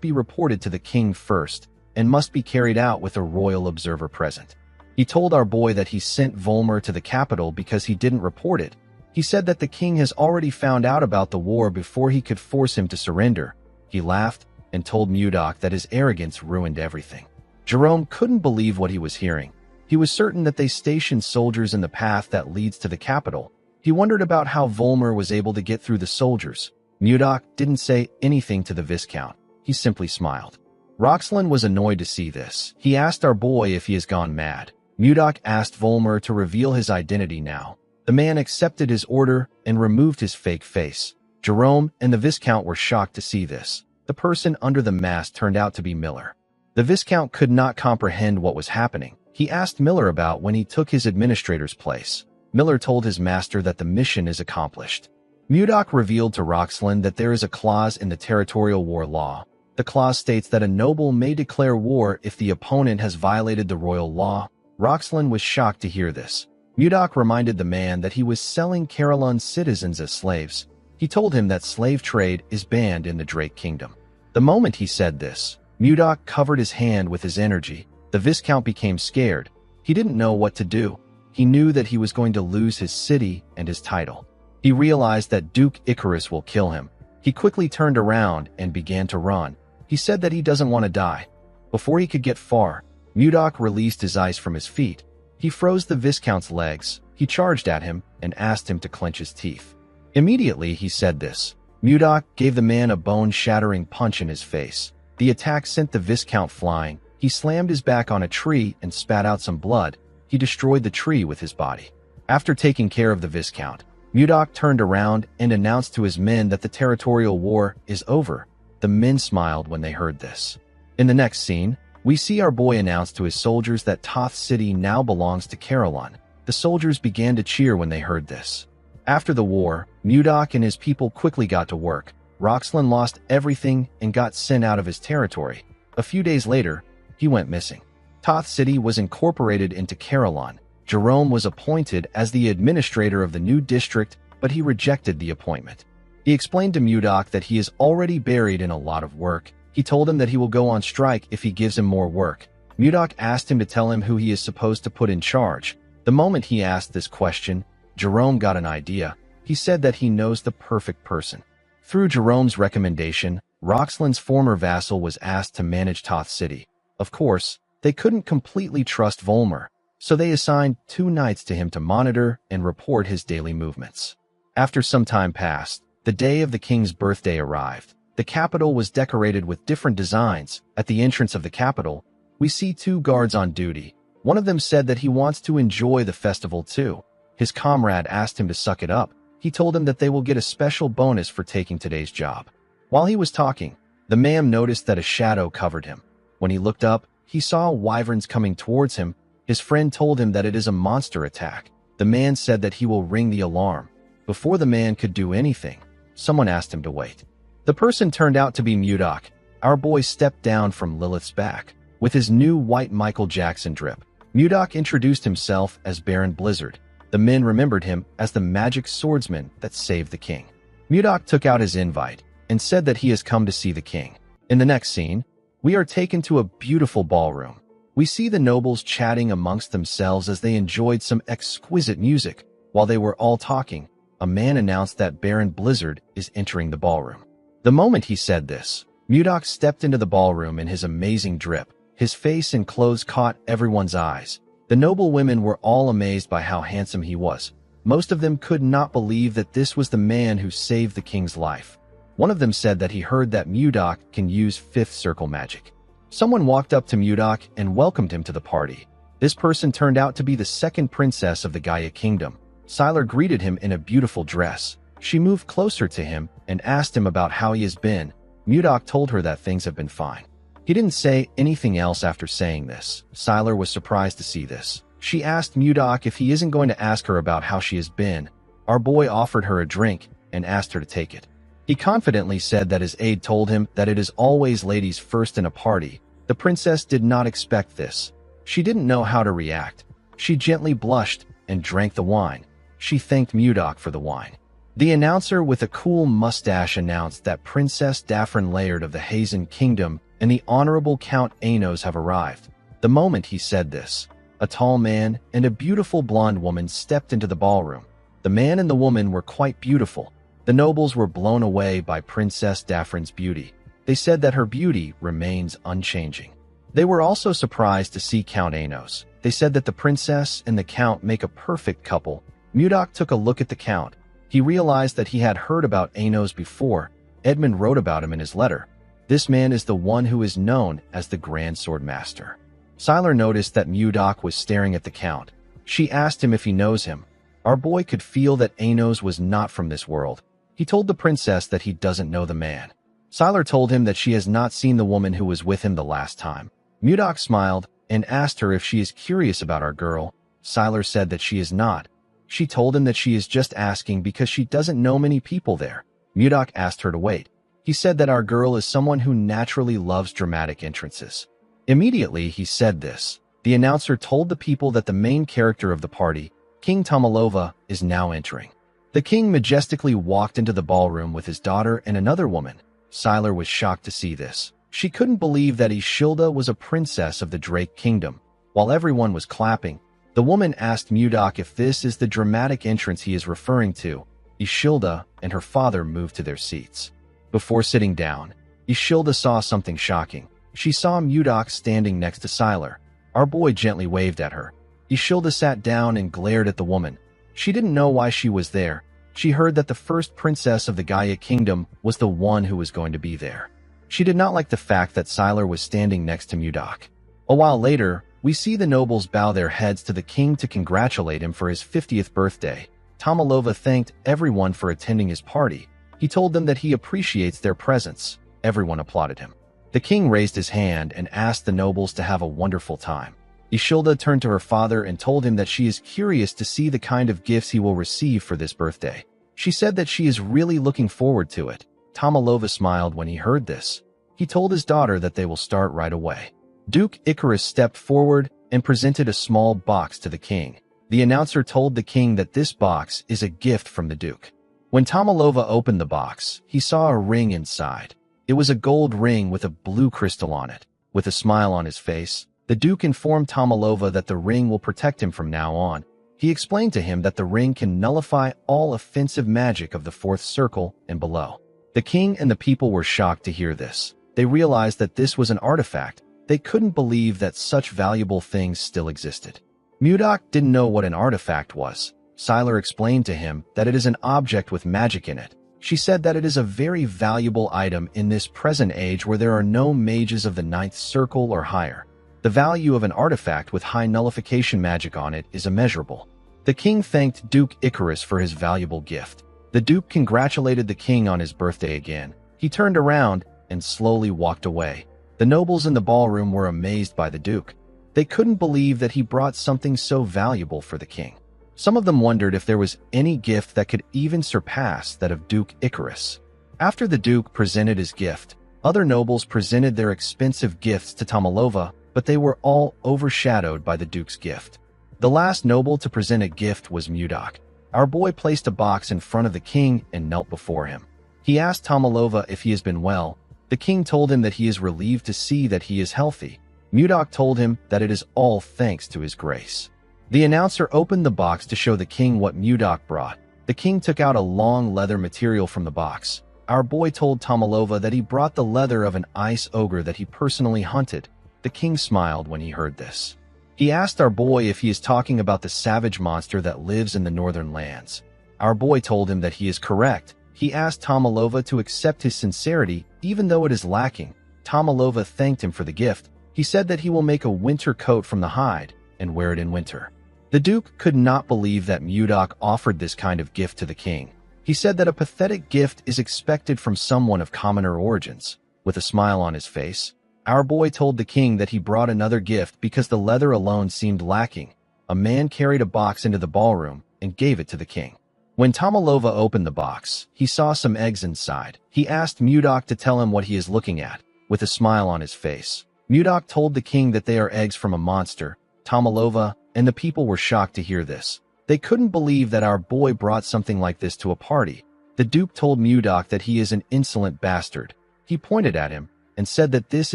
be reported to the king first and must be carried out with a royal observer present. He told our boy that he sent Volmer to the capital because he didn't report it. He said that the king has already found out about the war before he could force him to surrender. He laughed and told Mudok that his arrogance ruined everything. Jerome couldn't believe what he was hearing. He was certain that they stationed soldiers in the path that leads to the capital. He wondered about how Volmer was able to get through the soldiers. Mudok didn't say anything to the Viscount. He simply smiled. Roxlin was annoyed to see this. He asked our boy if he has gone mad. Mudok asked Volmer to reveal his identity now. The man accepted his order and removed his fake face. Jerome and the Viscount were shocked to see this. The person under the mask turned out to be Miller. The Viscount could not comprehend what was happening. He asked Miller about when he took his administrator's place. Miller told his master that the mission is accomplished. Mudok revealed to Roxlin that there is a clause in the territorial war law. The clause states that a noble may declare war if the opponent has violated the royal law. Roxlin was shocked to hear this. Mudok reminded the man that he was selling Carolyn's citizens as slaves. He told him that slave trade is banned in the Drake Kingdom. The moment he said this, Mudok covered his hand with his energy. The Viscount became scared. He didn't know what to do. He knew that he was going to lose his city and his title. He realized that Duke Icarus will kill him. He quickly turned around and began to run. He said that he doesn't want to die. Before he could get far, Mudok released his ice from his feet. He froze the Viscount's legs. He charged at him and asked him to clench his teeth. Immediately he said this. Mudok gave the man a bone-shattering punch in his face. The attack sent the Viscount flying. He slammed his back on a tree and spat out some blood. He destroyed the tree with his body. After taking care of the Viscount, Mudok turned around and announced to his men that the territorial war is over. The men smiled when they heard this. In the next scene, we see our boy announce to his soldiers that Toth City now belongs to Carolyn. The soldiers began to cheer when they heard this. After the war, Mudok and his people quickly got to work. Roxlin lost everything and got sent out of his territory. A few days later, he went missing. Toth City was incorporated into Carolyn. Jerome was appointed as the administrator of the new district, but he rejected the appointment. He explained to Mudok that he is already buried in a lot of work. He told him that he will go on strike if he gives him more work. Mudok asked him to tell him who he is supposed to put in charge. The moment he asked this question, Jerome got an idea. He said that he knows the perfect person. Through Jerome's recommendation, Roxlin's former vassal was asked to manage Toth City. Of course, they couldn't completely trust Volmer, so they assigned 2 knights to him to monitor and report his daily movements. After some time passed, the day of the king's birthday arrived. The capital was decorated with different designs. At the entrance of the capital, we see 2 guards on duty. One of them said that he wants to enjoy the festival too. His comrade asked him to suck it up. He told him that they will get a special bonus for taking today's job. While he was talking, the man noticed that a shadow covered him. When he looked up, he saw wyverns coming towards him. His friend told him that it is a monster attack. The man said that he will ring the alarm. Before the man could do anything, someone asked him to wait. The person turned out to be Mudok. Our boy stepped down from Lilith's back. With his new white Michael Jackson drip, Mudok introduced himself as Baron Blizzard. The men remembered him as the magic swordsman that saved the king. Mudok took out his invite and said that he has come to see the king. In the next scene, We are taken to a beautiful ballroom. We see the nobles chatting amongst themselves as they enjoyed some exquisite music. While they were all talking, a man announced that Baron Blizzard is entering the ballroom. The moment he said this, Mudok stepped into the ballroom in his amazing drip. His face and clothes caught everyone's eyes. The noble women were all amazed by how handsome he was. Most of them could not believe that this was the man who saved the king's life. One of them said that he heard that Mudok can use fifth circle magic. Someone walked up to Mudok and welcomed him to the party. This person turned out to be the second princess of the Gaia Kingdom. Sylar greeted him in a beautiful dress. She moved closer to him and asked him about how he has been. Mudok told her that things have been fine. He didn't say anything else after saying this. Sylar was surprised to see this. She asked Mudok if he isn't going to ask her about how she has been. Our boy offered her a drink and asked her to take it. He confidently said that his aide told him that it is always ladies first in a party. The princess did not expect this. She didn't know how to react. She gently blushed and drank the wine. She thanked Mudok for the wine. The announcer with a cool mustache announced that Princess Daphne Laird of the Hazen Kingdom and the Honorable Count Anos have arrived. The moment he said this, a tall man and a beautiful blonde woman stepped into the ballroom. The man and the woman were quite beautiful. The nobles were blown away by Princess Daphne's beauty. They said that her beauty remains unchanging. They were also surprised to see Count Anos. They said that the princess and the count make a perfect couple. Mudok took a look at the count. He realized that he had heard about Anos before. Edmund wrote about him in his letter. This man is the one who is known as the Grand Sword Master. Sylar noticed that Mudok was staring at the count. She asked him if he knows him. Our boy could feel that Anos was not from this world. He told the princess that he doesn't know the man. Sylar told him that she has not seen the woman who was with him the last time. Mudok smiled and asked her if she is curious about our girl. Sylar said that she is not. She told him that she is just asking because she doesn't know many people there. Mudok asked her to wait. He said that our girl is someone who naturally loves dramatic entrances. Immediately he said this. The announcer told the people that the main character of the party, King Tomalova, is now entering. The king majestically walked into the ballroom with his daughter and another woman. Sylar was shocked to see this. She couldn't believe that Ishilda was a princess of the Drake Kingdom. While everyone was clapping, the woman asked Mudok if this is the dramatic entrance he is referring to. Ishilda and her father moved to their seats. Before sitting down, Ishilda saw something shocking. She saw Mudok standing next to Sylar. Our boy gently waved at her. Ishilda sat down and glared at the woman. She didn't know why she was there. She heard that the first princess of the Gaia Kingdom was the one who was going to be there. She did not like the fact that Sylar was standing next to Mudok. A while later, we see the nobles bow their heads to the king to congratulate him for his 50th birthday. Tomalova thanked everyone for attending his party. He told them that he appreciates their presence. Everyone applauded him. The king raised his hand and asked the nobles to have a wonderful time. Ishilda turned to her father and told him that she is curious to see the kind of gifts he will receive for this birthday. She said that she is really looking forward to it. Tomalova smiled when he heard this. He told his daughter that they will start right away. Duke Icarus stepped forward and presented a small box to the king. The announcer told the king that this box is a gift from the duke. When Tomalova opened the box, he saw a ring inside. It was a gold ring with a blue crystal on it. With a smile on his face, the duke informed Tomalova that the ring will protect him from now on. He explained to him that the ring can nullify all offensive magic of the fourth circle and below. The king and the people were shocked to hear this. They realized that this was an artifact. They couldn't believe that such valuable things still existed. Mudok didn't know what an artifact was. Sylar explained to him that it is an object with magic in it. She said that it is a very valuable item in this present age where there are no mages of the ninth circle or higher. The value of an artifact with high nullification magic on it is immeasurable. The king thanked Duke Icarus for his valuable gift. The duke congratulated the king on his birthday again. He turned around and slowly walked away. The nobles in the ballroom were amazed by the duke. They couldn't believe that he brought something so valuable for the king. Some of them wondered if there was any gift that could even surpass that of Duke Icarus. After the duke presented his gift, other nobles presented their expensive gifts to Tomalova, but they were all overshadowed by the duke's gift. The last noble to present a gift was Mudok. Our boy placed a box in front of the king and knelt before him. He asked Tomalova if he has been well. The king told him that he is relieved to see that he is healthy. Mudok told him that it is all thanks to his grace. The announcer opened the box to show the king what Mudok brought. The king took out a long leather material from the box. Our boy told Tomalova that he brought the leather of an ice ogre that he personally hunted. The king smiled when he heard this. He asked our boy if he is talking about the savage monster that lives in the northern lands. Our boy told him that he is correct. He asked Tomalova to accept his sincerity, even though it is lacking. Tomalova thanked him for the gift. He said that he will make a winter coat from the hide and wear it in winter. The Duke could not believe that Mudok offered this kind of gift to the king. He said that a pathetic gift is expected from someone of commoner origins. With a smile on his face, our boy told the king that he brought another gift because the leather alone seemed lacking. A man carried a box into the ballroom and gave it to the king. When Tomalova opened the box, he saw some eggs inside. He asked Mudok to tell him what he is looking at. With a smile on his face, Mudok told the king that they are eggs from a monster. Tomalova and the people were shocked to hear this. They couldn't believe that our boy brought something like this to a party. The Duke told Mudok that he is an insolent bastard. He pointed at him and said that this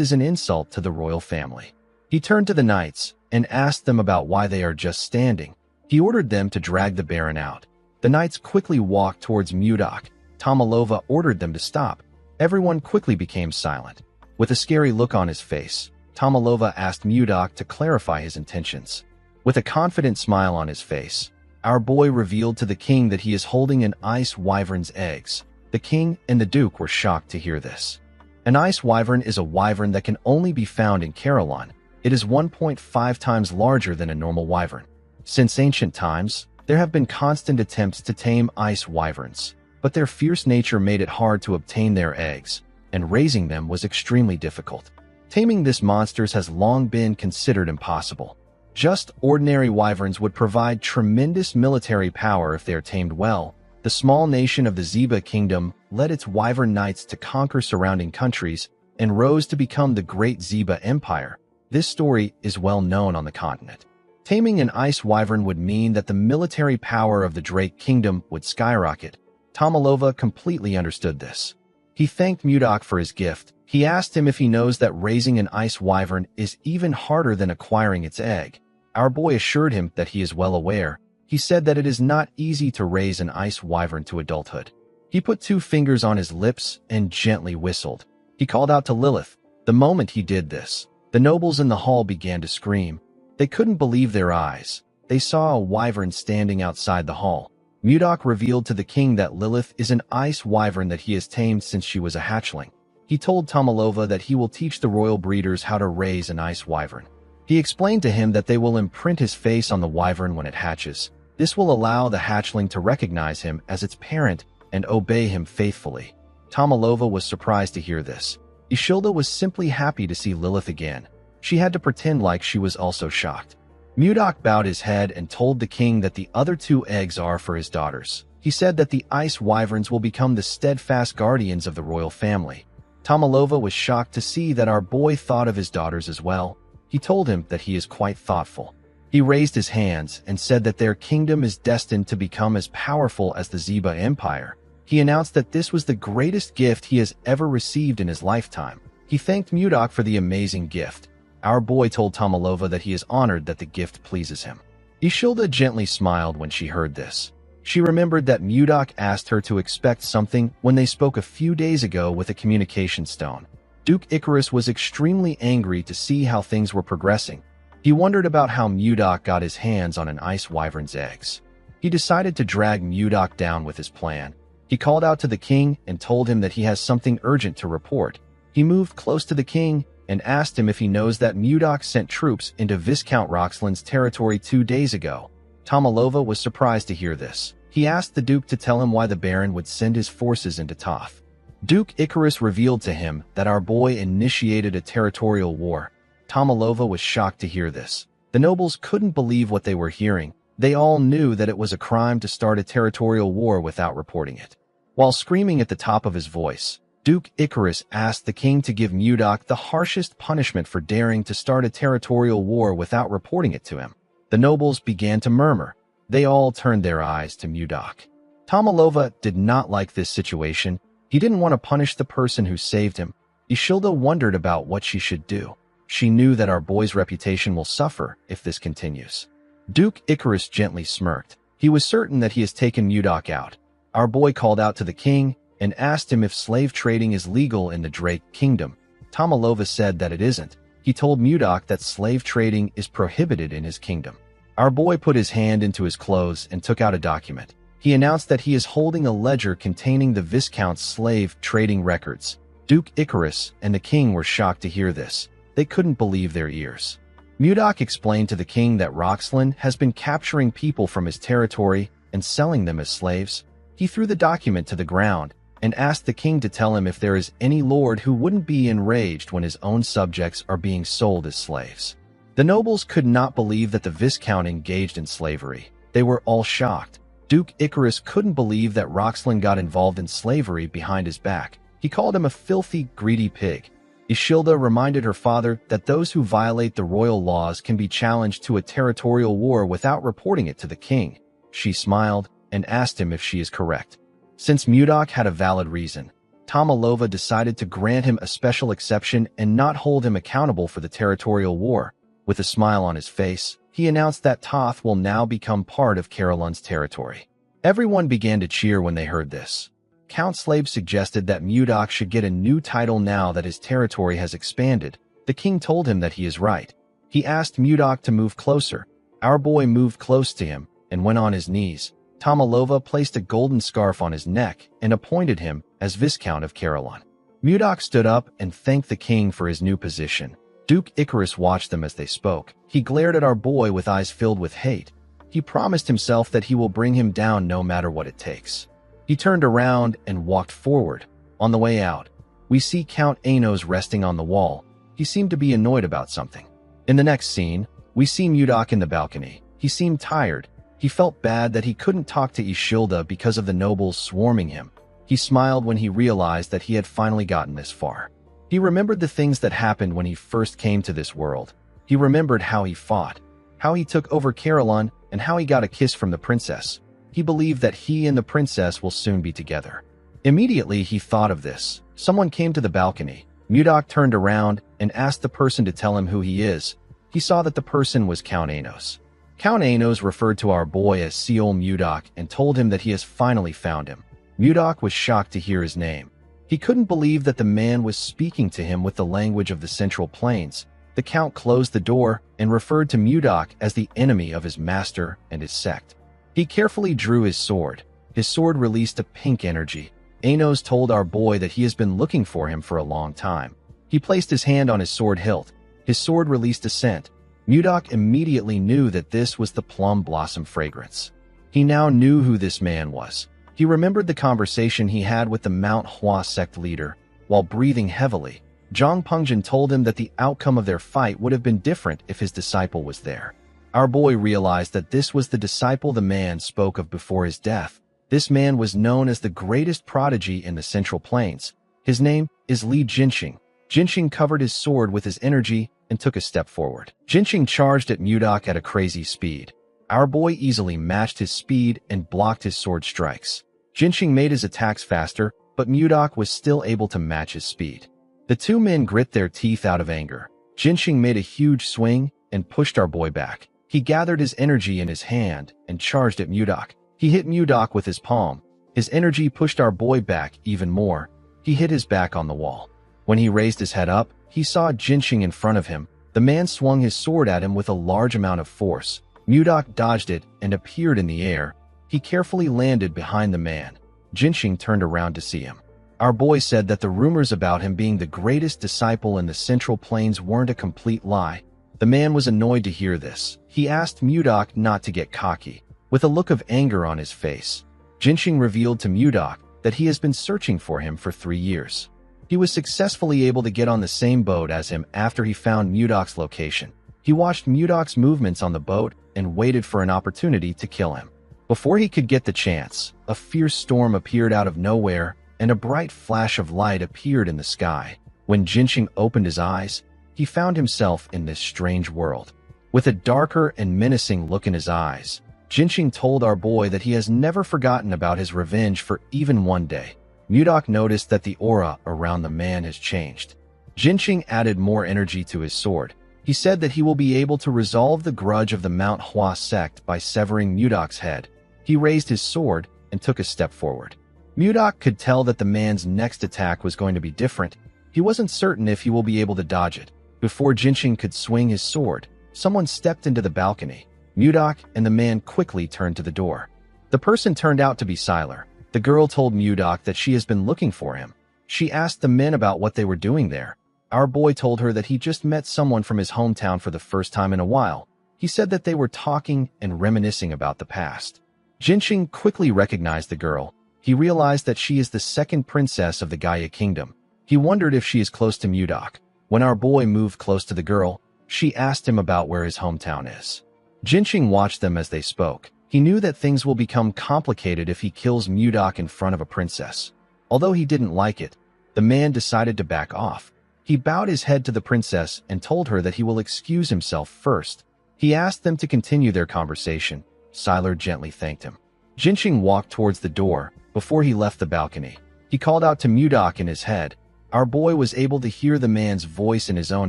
is an insult to the royal family. He turned to the knights and asked them about why they are just standing. He ordered them to drag the Baron out. The knights quickly walked towards Mudok. Tomalova ordered them to stop. Everyone quickly became silent. With a scary look on his face, Tomalova asked Mudok to clarify his intentions. With a confident smile on his face, our boy revealed to the king that he is holding an ice wyvern's eggs. The king and the Duke were shocked to hear this. An ice wyvern is a wyvern that can only be found in Carolyn. It is 1.5 times larger than a normal wyvern. Since ancient times, there have been constant attempts to tame ice wyverns, but their fierce nature made it hard to obtain their eggs, and raising them was extremely difficult. Taming this monsters has long been considered impossible. Just ordinary wyverns would provide tremendous military power if they are tamed well. The small nation of the Zeba Kingdom led its wyvern knights to conquer surrounding countries and rose to become the Great Zeba Empire. This story is well known on the continent. Taming an ice wyvern would mean that the military power of the Drake Kingdom would skyrocket. Tomalova completely understood this. He thanked Mudok for his gift. He asked him if he knows that raising an ice wyvern is even harder than acquiring its egg. Our boy assured him that he is well aware. He said that it is not easy to raise an ice wyvern to adulthood. He put 2 fingers on his lips and gently whistled. He called out to Lilith. The moment he did this, the nobles in the hall began to scream. They couldn't believe their eyes. They saw a wyvern standing outside the hall. Mudok revealed to the king that Lilith is an ice wyvern that he has tamed since she was a hatchling. He told Tomalova that he will teach the royal breeders how to raise an ice wyvern. He explained to him that they will imprint his face on the wyvern when it hatches. This will allow the hatchling to recognize him as its parent and obey him faithfully. Tomalova was surprised to hear this. Ishilda was simply happy to see Lilith again. She had to pretend like she was also shocked. Mudok bowed his head and told the king that the other 2 eggs are for his daughters. He said that the ice wyverns will become the steadfast guardians of the royal family. Tomalova was shocked to see that our boy thought of his daughters as well. He told him that he is quite thoughtful. He raised his hands and said that their kingdom is destined to become as powerful as the Zeba Empire. He announced that this was the greatest gift he has ever received in his lifetime. He thanked Mudok for the amazing gift. Our boy told Tomalova that he is honored that the gift pleases him. Ishilda gently smiled when she heard this. She remembered that Mudok asked her to expect something when they spoke a few days ago with a communication stone. Duke Icarus was extremely angry to see how things were progressing. He wondered about how Mudok got his hands on an ice wyvern's eggs. He decided to drag Mudok down with his plan. He called out to the king and told him that he has something urgent to report. He moved close to the king and asked him if he knows that Mudok sent troops into Viscount Roxland's territory 2 days ago. Tomalova was surprised to hear this. He asked the Duke to tell him why the Baron would send his forces into Toth. Duke Icarus revealed to him that our boy initiated a territorial war. Tomalova was shocked to hear this. The nobles couldn't believe what they were hearing. They all knew that it was a crime to start a territorial war without reporting it. While screaming at the top of his voice, Duke Icarus asked the king to give Mudok the harshest punishment for daring to start a territorial war without reporting it to him. The nobles began to murmur. They all turned their eyes to Mudok. Tomalova did not like this situation. He didn't want to punish the person who saved him. Ishilda wondered about what she should do. She knew that our boy's reputation will suffer if this continues. Duke Icarus gently smirked. He was certain that he has taken Mudok out. Our boy called out to the king and asked him if slave trading is legal in the Drake Kingdom. Tomalova said that it isn't. He told Mudok that slave trading is prohibited in his kingdom. Our boy put his hand into his clothes and took out a document. He announced that he is holding a ledger containing the Viscount's slave trading records. Duke Icarus and the king were shocked to hear this. They couldn't believe their ears. Mudok explained to the king that Roxlin has been capturing people from his territory and selling them as slaves. He threw the document to the ground and asked the king to tell him if there is any lord who wouldn't be enraged when his own subjects are being sold as slaves. The nobles could not believe that the Viscount engaged in slavery. They were all shocked. Duke Icarus couldn't believe that Roxlin got involved in slavery behind his back. He called him a filthy, greedy pig. Ishilda reminded her father that those who violate the royal laws can be challenged to a territorial war without reporting it to the king. She smiled and asked him if she is correct. Since Mudok had a valid reason, Tomalova decided to grant him a special exception and not hold him accountable for the territorial war. With a smile on his face, he announced that Toth will now become part of Carolyn's territory. Everyone began to cheer when they heard this. Count Slave suggested that Mudok should get a new title now that his territory has expanded. The king told him that he is right. He asked Mudok to move closer. Our boy moved close to him and went on his knees. Tomalova placed a golden scarf on his neck and appointed him as Viscount of Carolyn. Mudok stood up and thanked the king for his new position. Duke Icarus watched them as they spoke. He glared at our boy with eyes filled with hate. He promised himself that he will bring him down no matter what it takes. He turned around and walked forward. On the way out, we see Count Anos resting on the wall. He seemed to be annoyed about something. In the next scene, we see Mudok in the balcony. He seemed tired. He felt bad that he couldn't talk to Ishilda because of the nobles swarming him. He smiled when he realized that he had finally gotten this far. He remembered the things that happened when he first came to this world. He remembered how he fought, how he took over Carolyn, and how he got a kiss from the princess. He believed that he and the princess will soon be together. Immediately, he thought of this. Someone came to the balcony. Mudok turned around and asked the person to tell him who he is. He saw that the person was Count Anos. Count Anos referred to our boy as Seol Mudok and told him that he has finally found him. Mudok was shocked to hear his name. He couldn't believe that the man was speaking to him with the language of the Central Plains. The Count closed the door and referred to Mudok as the enemy of his master and his sect. He carefully drew his sword. His sword released a pink energy. Anos told our boy that he has been looking for him for a long time. He placed his hand on his sword hilt. His sword released a scent. Mudok immediately knew that this was the plum blossom fragrance. He now knew who this man was. He remembered the conversation he had with the Mount Hua sect leader. While breathing heavily, Zhang Pengjin told him that the outcome of their fight would have been different if his disciple was there. Our boy realized that this was the disciple the man spoke of before his death. This man was known as the greatest prodigy in the Central Plains. His name is Li Jinxing. Jinxing covered his sword with his energy and took a step forward. Jinxing charged at Mudok at a crazy speed. Our boy easily matched his speed and blocked his sword strikes. Jinxing made his attacks faster, but Mudok was still able to match his speed. The two men grit their teeth out of anger. Jinxing made a huge swing and pushed our boy back. He gathered his energy in his hand and charged at Mudok. He hit Mudok with his palm. His energy pushed our boy back even more. He hit his back on the wall. When he raised his head up, he saw Jinxing in front of him. The man swung his sword at him with a large amount of force. Mudok dodged it and appeared in the air. He carefully landed behind the man. Jinxing turned around to see him. Our boy said that the rumors about him being the greatest disciple in the Central Plains weren't a complete lie. The man was annoyed to hear this. He asked Mudok not to get cocky. With a look of anger on his face, Jinxing revealed to Mudok that he has been searching for him for 3 years. He was successfully able to get on the same boat as him after he found Mudok's location. He watched Mudok's movements on the boat and waited for an opportunity to kill him. Before he could get the chance, a fierce storm appeared out of nowhere and a bright flash of light appeared in the sky. When Jinxing opened his eyes, he found himself in this strange world. With a darker and menacing look in his eyes, Jinxing told our boy that he has never forgotten about his revenge for even one day. Mudok noticed that the aura around the man has changed. Jinqing added more energy to his sword. He said that he will be able to resolve the grudge of the Manhwa sect by severing Mudok's head. He raised his sword and took a step forward. Mudok could tell that the man's next attack was going to be different. He wasn't certain if he will be able to dodge it. Before Jinqing could swing his sword, someone stepped into the balcony. Mudok and the man quickly turned to the door. The person turned out to be Sylar. The girl told Mudok that she has been looking for him. She asked the men about what they were doing there. Our boy told her that he just met someone from his hometown for the first time in a while. He said that they were talking and reminiscing about the past. Jinqing quickly recognized the girl. He realized that she is the second princess of the Gaia kingdom. He wondered if she is close to Mudok. When our boy moved close to the girl, she asked him about where his hometown is. Jinqing watched them as they spoke. He knew that things will become complicated if he kills Mudok in front of a princess. Although he didn't like it, the man decided to back off. He bowed his head to the princess and told her that he will excuse himself first. He asked them to continue their conversation. Sylar gently thanked him. Jinqing walked towards the door. Before he left the balcony, he called out to Mudok in his head. Our boy was able to hear the man's voice in his own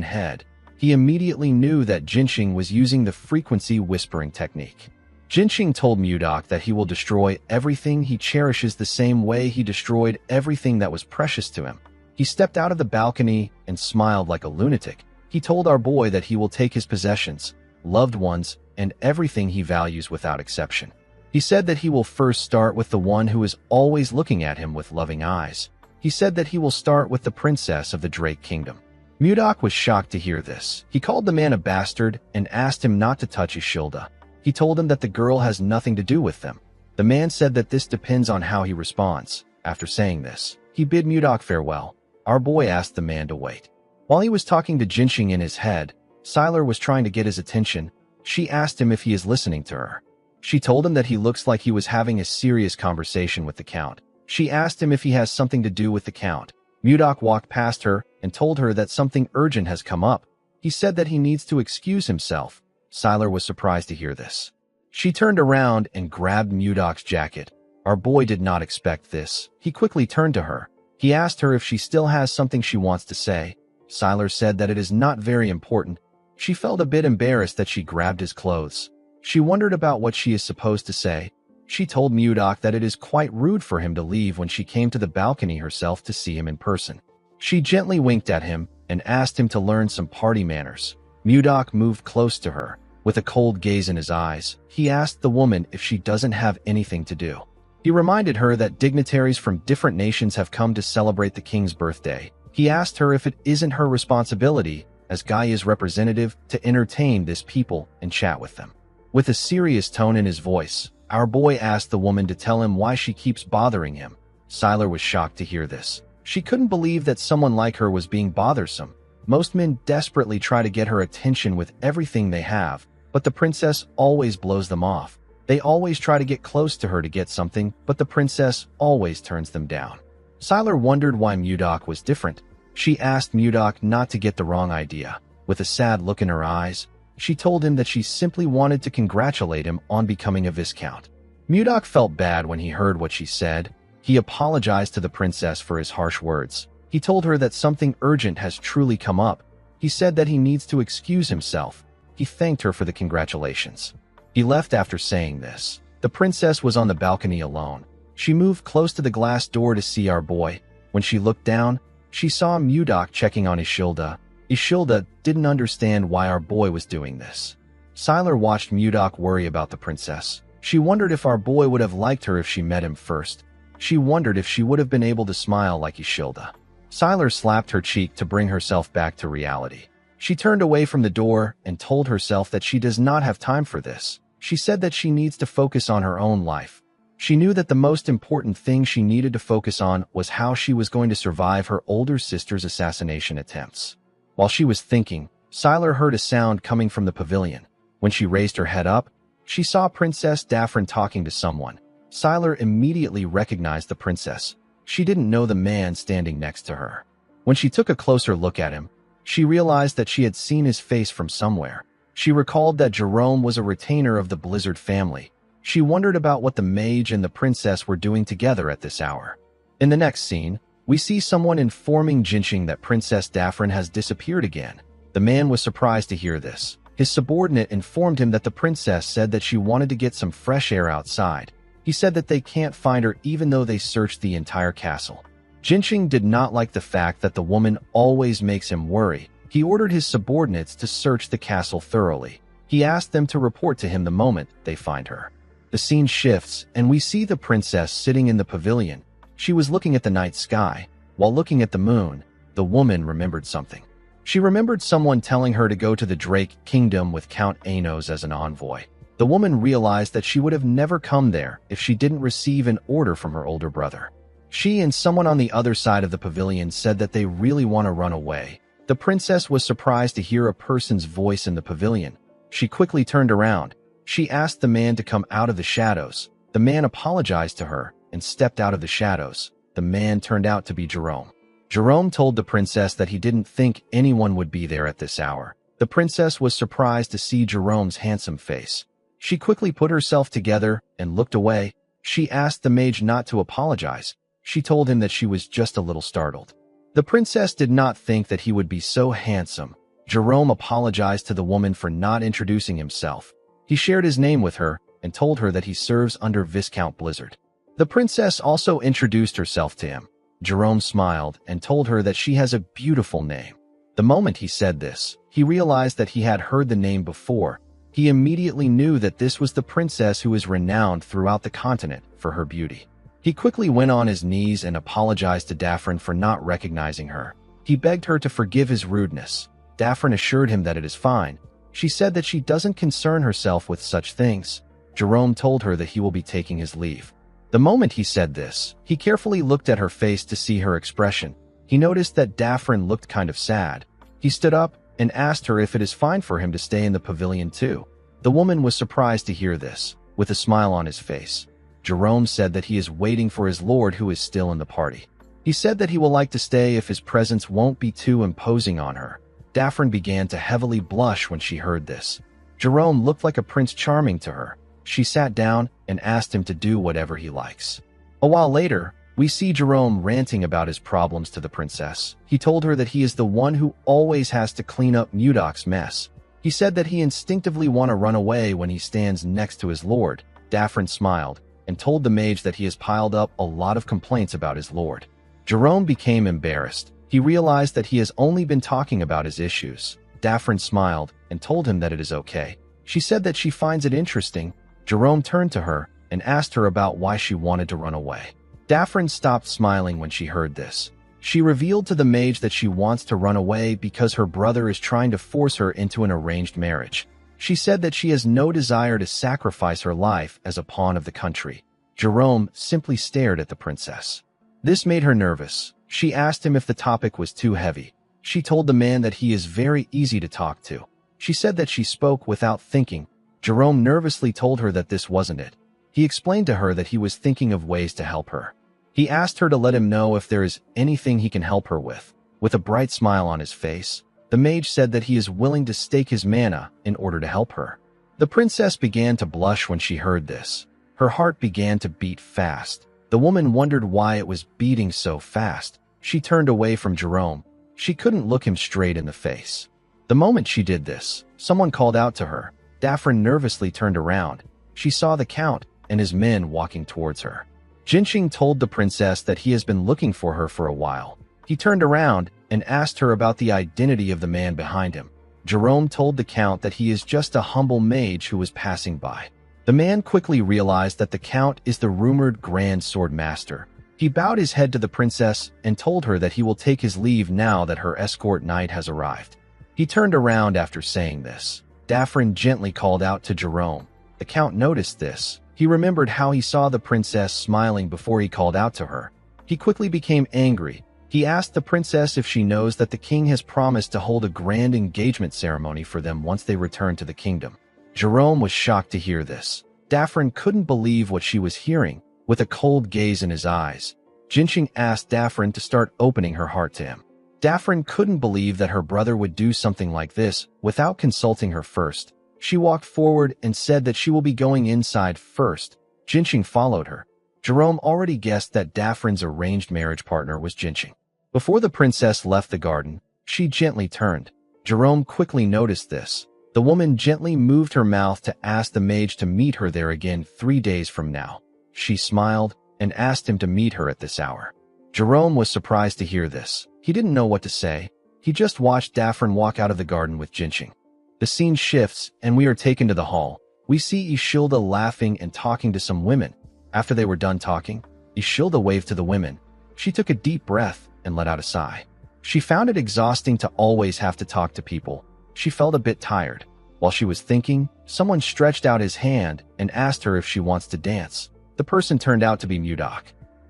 head. He immediately knew that Jinqing was using the frequency whispering technique. Jinqing told Mudok that he will destroy everything he cherishes the same way he destroyed everything that was precious to him. He stepped out of the balcony and smiled like a lunatic. He told our boy that he will take his possessions, loved ones, and everything he values without exception. He said that he will first start with the one who is always looking at him with loving eyes. He said that he will start with the princess of the Drake Kingdom. Mudok was shocked to hear this. He called the man a bastard and asked him not to touch Ishilda. He told him that the girl has nothing to do with them. The man said that this depends on how he responds. After saying this, he bid Mudok farewell. Our boy asked the man to wait. While he was talking to Jinqing in his head, Sylar was trying to get his attention. She asked him if he is listening to her. She told him that he looks like he was having a serious conversation with the Count. She asked him if he has something to do with the Count. Mudok walked past her and told her that something urgent has come up. He said that he needs to excuse himself. Sylar was surprised to hear this. She turned around and grabbed Mudok's jacket. Our boy did not expect this. He quickly turned to her. He asked her if she still has something she wants to say. Sylar said that it is not very important. She felt a bit embarrassed that she grabbed his clothes. She wondered about what she is supposed to say. She told Mudok that it is quite rude for him to leave when she came to the balcony herself to see him in person. She gently winked at him and asked him to learn some party manners. Mudok moved close to her. With a cold gaze in his eyes, he asked the woman if she doesn't have anything to do. He reminded her that dignitaries from different nations have come to celebrate the king's birthday. He asked her if it isn't her responsibility, as Gaia's representative, to entertain this people and chat with them. With a serious tone in his voice, our boy asked the woman to tell him why she keeps bothering him. Sylar was shocked to hear this. She couldn't believe that someone like her was being bothersome. Most men desperately try to get her attention with everything they have, but the princess always blows them off. They always try to get close to her to get something, but the princess always turns them down. Sylar wondered why Mudok was different. She asked Mudok not to get the wrong idea. With a sad look in her eyes, she told him that she simply wanted to congratulate him on becoming a viscount. Mudok felt bad when he heard what she said. He apologized to the princess for his harsh words. He told her that something urgent has truly come up. He said that he needs to excuse himself. He thanked her for the congratulations. He left after saying this. The princess was on the balcony alone. She moved close to the glass door to see our boy. When she looked down, she saw Mudok checking on Ishilda. Ishilda didn't understand why our boy was doing this. Sylar watched Mudok worry about the princess. She wondered if our boy would have liked her if she met him first. She wondered if she would have been able to smile like Ishilda. Sylar slapped her cheek to bring herself back to reality. She turned away from the door and told herself that she does not have time for this. She said that she needs to focus on her own life. She knew that the most important thing she needed to focus on was how she was going to survive her older sister's assassination attempts. While she was thinking, Sylar heard a sound coming from the pavilion. When she raised her head up, she saw Princess Daphne talking to someone. Sylar immediately recognized the princess. She didn't know the man standing next to her. When she took a closer look at him, she realized that she had seen his face from somewhere. She recalled that Jerome was a retainer of the Blizzard family. She wondered about what the mage and the princess were doing together at this hour. In the next scene, we see someone informing Jinxing that Princess Daffrin has disappeared again. The man was surprised to hear this. His subordinate informed him that the princess said that she wanted to get some fresh air outside. He said that they can't find her even though they searched the entire castle. Jinxing did not like the fact that the woman always makes him worry. He ordered his subordinates to search the castle thoroughly. He asked them to report to him the moment they find her. The scene shifts, and we see the princess sitting in the pavilion. She was looking at the night sky. While looking at the moon, the woman remembered something. She remembered someone telling her to go to the Drake Kingdom with Count Anos as an envoy. The woman realized that she would have never come there if she didn't receive an order from her older brother. She and someone on the other side of the pavilion said that they really want to run away. The princess was surprised to hear a person's voice in the pavilion. She quickly turned around. She asked the man to come out of the shadows. The man apologized to her and stepped out of the shadows. The man turned out to be Jerome. Jerome told the princess that he didn't think anyone would be there at this hour. The princess was surprised to see Jerome's handsome face. She quickly put herself together and looked away. She asked the mage not to apologize. She told him that she was just a little startled. The princess did not think that he would be so handsome. Jerome apologized to the woman for not introducing himself. He shared his name with her and told her that he serves under Viscount Blizzard. The princess also introduced herself to him. Jerome smiled and told her that she has a beautiful name. The moment he said this, he realized that he had heard the name before. He immediately knew that this was the princess who is renowned throughout the continent for her beauty. He quickly went on his knees and apologized to Daffrin for not recognizing her. He begged her to forgive his rudeness. Daffrin assured him that it is fine. She said that she doesn't concern herself with such things. Jerome told her that he will be taking his leave. The moment he said this, he carefully looked at her face to see her expression. He noticed that Daffrin looked kind of sad. He stood up and asked her if it is fine for him to stay in the pavilion too. The woman was surprised to hear this, with a smile on his face. Jerome said that he is waiting for his lord who is still in the party. He said that he will like to stay if his presence won't be too imposing on her. Daffrin began to heavily blush when she heard this. Jerome looked like a Prince Charming to her. She sat down and asked him to do whatever he likes. A while later, we see Jerome ranting about his problems to the princess. He told her that he is the one who always has to clean up Mudok's mess. He said that he instinctively wants to run away when he stands next to his lord. Daffrin smiled and told the mage that he has piled up a lot of complaints about his lord. Jerome became embarrassed. He realized that he has only been talking about his issues. Daffrin smiled and told him that it is okay. She said that she finds it interesting. Jerome turned to her and asked her about why she wanted to run away. Daffrin stopped smiling when she heard this. She revealed to the mage that she wants to run away because her brother is trying to force her into an arranged marriage. She said that she has no desire to sacrifice her life as a pawn of the country. Jerome simply stared at the princess. This made her nervous. She asked him if the topic was too heavy. She told the man that he is very easy to talk to. She said that she spoke without thinking. Jerome nervously told her that this wasn't it. He explained to her that he was thinking of ways to help her. He asked her to let him know if there is anything he can help her with. With a bright smile on his face, the mage said that he is willing to stake his mana in order to help her. The princess began to blush when she heard this. Her heart began to beat fast. The woman wondered why it was beating so fast. She turned away from Jerome. She couldn't look him straight in the face. The moment she did this, someone called out to her. Daffrin nervously turned around. She saw the count and his men walking towards her. Jinxing told the princess that he has been looking for her for a while. He turned around and asked her about the identity of the man behind him. Jerome told the count that he is just a humble mage who was passing by. The man quickly realized that the count is the rumored Grand Sword Master. He bowed his head to the princess and told her that he will take his leave now that her escort knight has arrived. He turned around after saying this. Daffrin gently called out to Jerome. The count noticed this. He remembered how he saw the princess smiling before he called out to her. He quickly became angry. He asked the princess if she knows that the king has promised to hold a grand engagement ceremony for them once they return to the kingdom. Jerome was shocked to hear this. Daffrin couldn't believe what she was hearing. With a cold gaze in his eyes, Jinxing asked Daffrin to start opening her heart to him. Daffrin couldn't believe that her brother would do something like this without consulting her first. She walked forward and said that she will be going inside first. Jinxing followed her. Jerome already guessed that Daphne's arranged marriage partner was Jinching. Before the princess left the garden, she gently turned. Jerome quickly noticed this. The woman gently moved her mouth to ask the mage to meet her there again 3 days from now. She smiled and asked him to meet her at this hour. Jerome was surprised to hear this. He didn't know what to say. He just watched Daphne walk out of the garden with Jinching. The scene shifts, and we are taken to the hall. We see Ishilda laughing and talking to some women. After they were done talking, Ishilda waved to the women. She took a deep breath and let out a sigh. She found it exhausting to always have to talk to people. She felt a bit tired. While she was thinking, someone stretched out his hand and asked her if she wants to dance. The person turned out to be Mudok.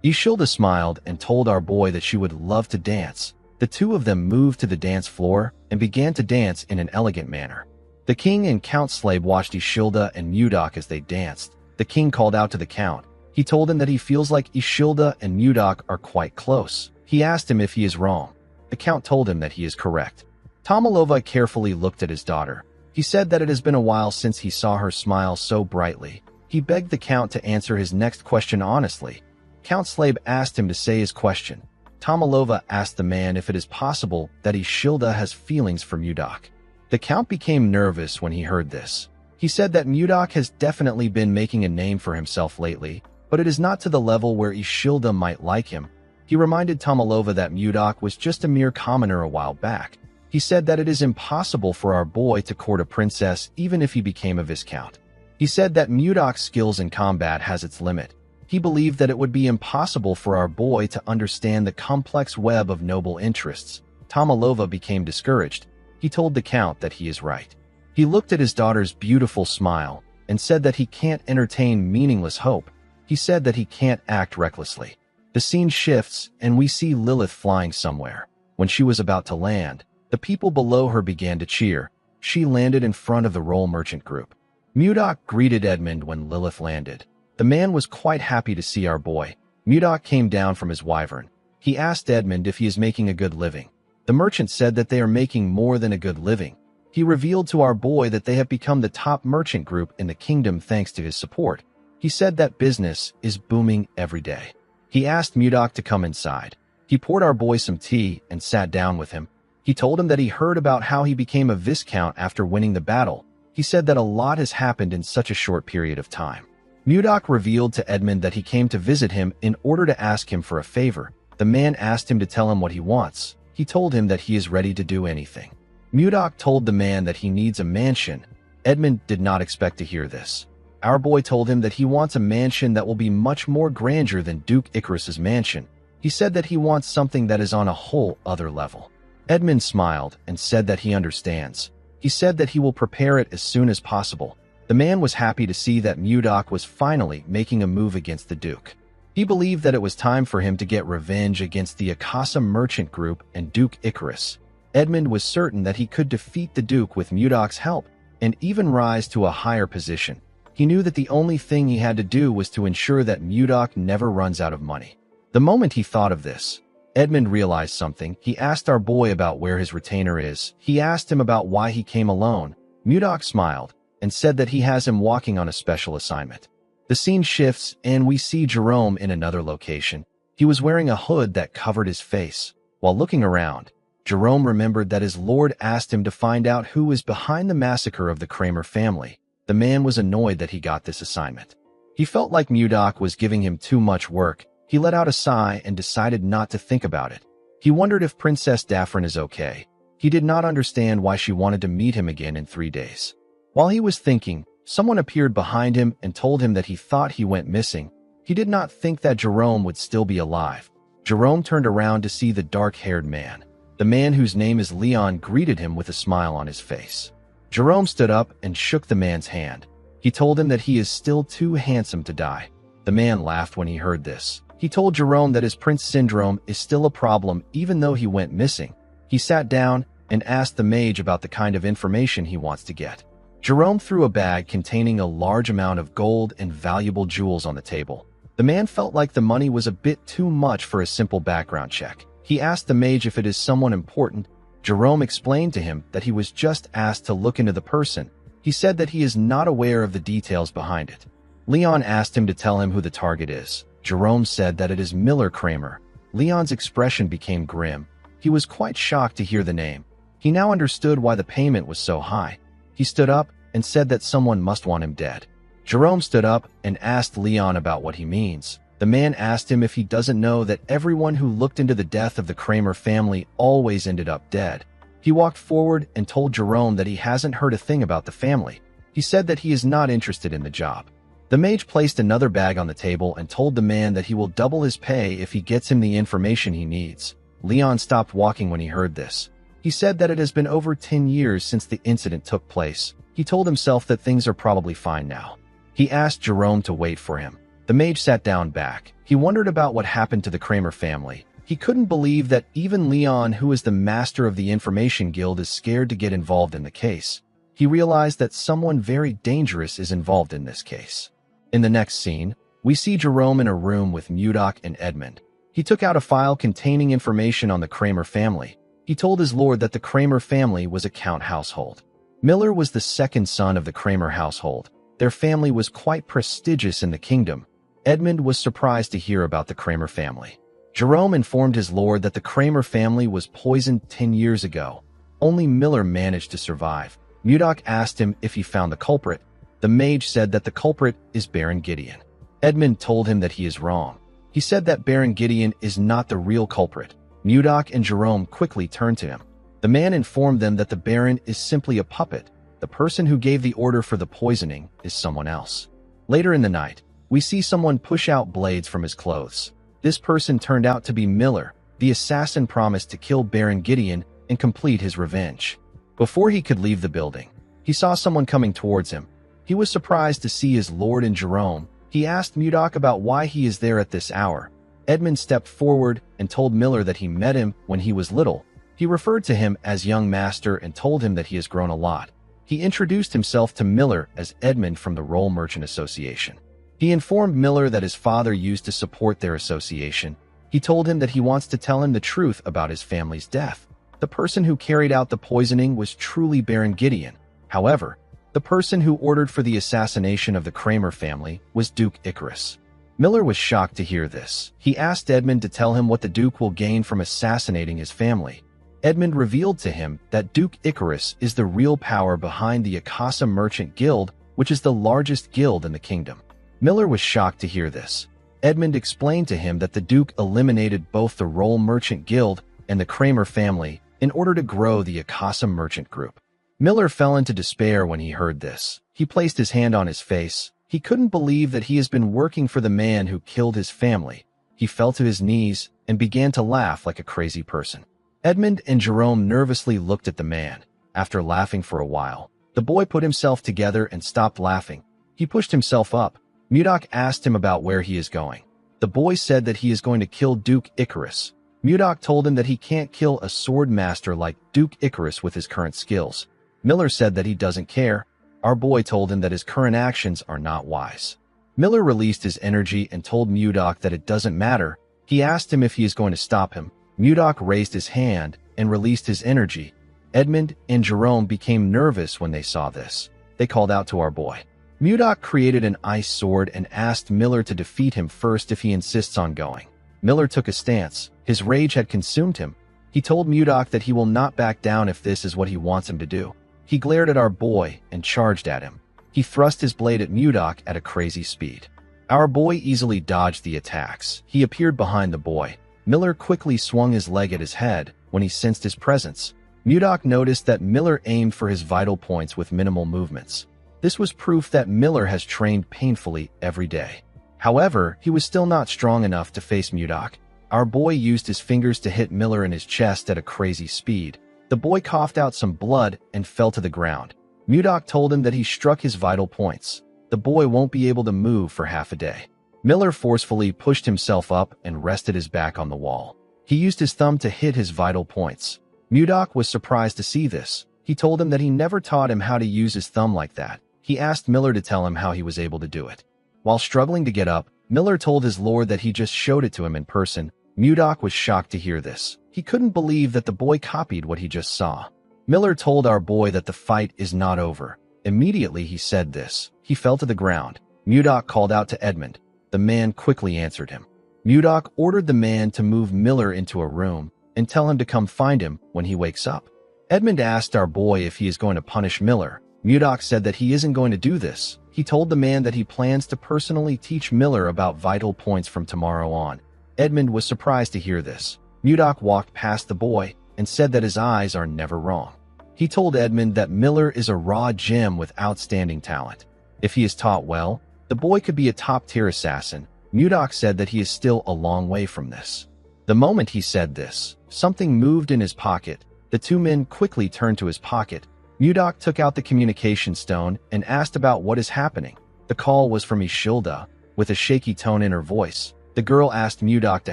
Ishilda smiled and told our boy that she would love to dance. The two of them moved to the dance floor and began to dance in an elegant manner. The king and Count Slave watched Ishilda and Mudok as they danced. The king called out to the count. He told him that he feels like Ishilda and Mudok are quite close. He asked him if he is wrong. The count told him that he is correct. Tomalova carefully looked at his daughter. He said that it has been a while since he saw her smile so brightly. He begged the count to answer his next question honestly. Count Slave asked him to say his question. Tomalova asked the man if it is possible that Ishilda has feelings for Mudok. The count became nervous when he heard this. He said that Mudok has definitely been making a name for himself lately, but it is not to the level where Ishilda might like him. He reminded Tomalova that Mudok was just a mere commoner a while back. He said that it is impossible for our boy to court a princess even if he became a viscount. He said that Mudok's skills in combat has its limit. He believed that it would be impossible for our boy to understand the complex web of noble interests. Tomalova became discouraged. He told the count that he is right. He looked at his daughter's beautiful smile and said that he can't entertain meaningless hope. He said that he can't act recklessly. The scene shifts and we see Lilith flying somewhere. When she was about to land, the people below her began to cheer. She landed in front of the roll merchant group. Mudok greeted Edmund when Lilith landed. The man was quite happy to see our boy. Mudok came down from his wyvern. He asked Edmund if he is making a good living. The merchant said that they are making more than a good living. He revealed to our boy that they have become the top merchant group in the kingdom thanks to his support. He said that business is booming every day. He asked Mudok to come inside. He poured our boy some tea and sat down with him. He told him that he heard about how he became a viscount after winning the battle. He said that a lot has happened in such a short period of time. Mudok revealed to Edmund that he came to visit him in order to ask him for a favor. The man asked him to tell him what he wants. He told him that he is ready to do anything. Mudok told the man that he needs a mansion. Edmund did not expect to hear this. Our boy told him that he wants a mansion that will be much more grandeur than Duke Icarus's mansion. He said that he wants something that is on a whole other level. Edmund smiled and said that he understands. He said that he will prepare it as soon as possible. The man was happy to see that Mudok was finally making a move against the Duke. He believed that it was time for him to get revenge against the Akasa merchant group and Duke Icarus. Edmund was certain that he could defeat the Duke with Mudok's help and even rise to a higher position. He knew that the only thing he had to do was to ensure that Mudok never runs out of money. The moment he thought of this, Edmund realized something. He asked our boy about where his retainer is. He asked him about why he came alone. Mudok smiled and said that he has him walking on a special assignment. The scene shifts and we see Jerome in another location. He was wearing a hood that covered his face. While looking around, Jerome remembered that his lord asked him to find out who was behind the massacre of the Kramer family. The man was annoyed that he got this assignment. He felt like Mudok was giving him too much work. He let out a sigh and decided not to think about it. He wondered if Princess Daphne is okay. He did not understand why she wanted to meet him again in 3 days. While he was thinking, someone appeared behind him and told him that he thought he went missing. He did not think that Jerome would still be alive. Jerome turned around to see the dark-haired man. The man whose name is Leon greeted him with a smile on his face. Jerome stood up and shook the man's hand. He told him that he is still too handsome to die. The man laughed when he heard this. He told Jerome that his prince syndrome is still a problem even though he went missing. He sat down and asked the mage about the kind of information he wants to get. Jerome threw a bag containing a large amount of gold and valuable jewels on the table. The man felt like the money was a bit too much for a simple background check. He asked the mage if it is someone important. Jerome explained to him that he was just asked to look into the person. He said that he is not aware of the details behind it. Leon asked him to tell him who the target is. Jerome said that it is Miller Kramer. Leon's expression became grim. He was quite shocked to hear the name. He now understood why the payment was so high. He stood up and said that someone must want him dead. Jerome stood up and asked Leon about what he means. The man asked him if he doesn't know that everyone who looked into the death of the Kramer family always ended up dead. He walked forward and told Jerome that he hasn't heard a thing about the family. He said that he is not interested in the job. The mage placed another bag on the table and told the man that he will double his pay if he gets him the information he needs. Leon stopped walking when he heard this. He said that it has been over 10 years since the incident took place. He told himself that things are probably fine now. He asked Jerome to wait for him. The mage sat down back. He wondered about what happened to the Kramer family. He couldn't believe that even Leon, who is the master of the Information Guild, is scared to get involved in the case. He realized that someone very dangerous is involved in this case. In the next scene, we see Jerome in a room with Mudok and Edmund. He took out a file containing information on the Kramer family. He told his lord that the Kramer family was a count household. Miller was the second son of the Kramer household. Their family was quite prestigious in the kingdom. Edmund was surprised to hear about the Kramer family. Jerome informed his lord that the Kramer family was poisoned 10 years ago. Only Miller managed to survive. Mudok asked him if he found the culprit. The mage said that the culprit is Baron Gideon. Edmund told him that he is wrong. He said that Baron Gideon is not the real culprit. Mudok and Jerome quickly turned to him. The man informed them that the Baron is simply a puppet. The person who gave the order for the poisoning is someone else. Later in the night, we see someone push out blades from his clothes. This person turned out to be Miller. The assassin promised to kill Baron Gideon and complete his revenge. Before he could leave the building, he saw someone coming towards him. He was surprised to see his lord and Jerome. He asked Mudok about why he is there at this hour. Edmund stepped forward and told Miller that he met him when he was little. He referred to him as young master and told him that he has grown a lot. He introduced himself to Miller as Edmund from the Roll Merchant Association. He informed Miller that his father used to support their association. He told him that he wants to tell him the truth about his family's death. The person who carried out the poisoning was truly Baron Gideon. However, the person who ordered for the assassination of the Kramer family was Duke Icarus. Miller was shocked to hear this. He asked Edmund to tell him what the Duke will gain from assassinating his family. Edmund revealed to him that Duke Icarus is the real power behind the Akasa Merchant Guild, which is the largest guild in the kingdom. Miller was shocked to hear this. Edmund explained to him that the Duke eliminated both the Roll Merchant Guild and the Kramer family in order to grow the Akasa Merchant Group. Miller fell into despair when he heard this. He placed his hand on his face. He couldn't believe that he has been working for the man who killed his family. He fell to his knees and began to laugh like a crazy person. Edmund and Jerome nervously looked at the man. After laughing for a while, the boy put himself together and stopped laughing. He pushed himself up. Mudok asked him about where he is going. The boy said that he is going to kill Duke Icarus. Mudok told him that he can't kill a sword master like Duke Icarus with his current skills. Miller said that he doesn't care. Our boy told him that his current actions are not wise. Miller released his energy and told Mudok that it doesn't matter. He asked him if he is going to stop him. Mudok raised his hand and released his energy. Edmund and Jerome became nervous when they saw this. They called out to our boy. Mudok created an ice sword and asked Miller to defeat him first if he insists on going. Miller took a stance. His rage had consumed him. He told Mudok that he will not back down if this is what he wants him to do. He glared at our boy and charged at him. He thrust his blade at Mudok at a crazy speed. Our boy easily dodged the attacks. He appeared behind the boy. Miller quickly swung his leg at his head when he sensed his presence. Mudok noticed that Miller aimed for his vital points with minimal movements. This was proof that Miller has trained painfully every day. However, he was still not strong enough to face Mudok. Our boy used his fingers to hit Miller in his chest at a crazy speed. The boy coughed out some blood and fell to the ground. Mudok told him that he struck his vital points. The boy won't be able to move for half a day. Miller forcefully pushed himself up and rested his back on the wall. He used his thumb to hit his vital points. Mudok was surprised to see this. He told him that he never taught him how to use his thumb like that. He asked Miller to tell him how he was able to do it. While struggling to get up, Miller told his lord that he just showed it to him in person. Mudok was shocked to hear this. He couldn't believe that the boy copied what he just saw. Miller told our boy that the fight is not over. Immediately he said this. He fell to the ground. Mudok called out to Edmund. the man quickly answered him. Mudok ordered the man to move Miller into a room and tell him to come find him when he wakes up. Edmund asked our boy if he is going to punish Miller. Mudok said that he isn't going to do this. He told the man that he plans to personally teach Miller about vital points from tomorrow on. Edmund was surprised to hear this. Mudok walked past the boy and said that his eyes are never wrong. He told Edmund that Miller is a raw gem with outstanding talent. If he is taught well, the boy could be a top-tier assassin. Mudok said that he is still a long way from this. The moment he said this, something moved in his pocket. The two men quickly turned to his pocket. Mudok took out the communication stone and asked about what is happening. The call was from Ishilda, with a shaky tone in her voice. The girl asked Mudok to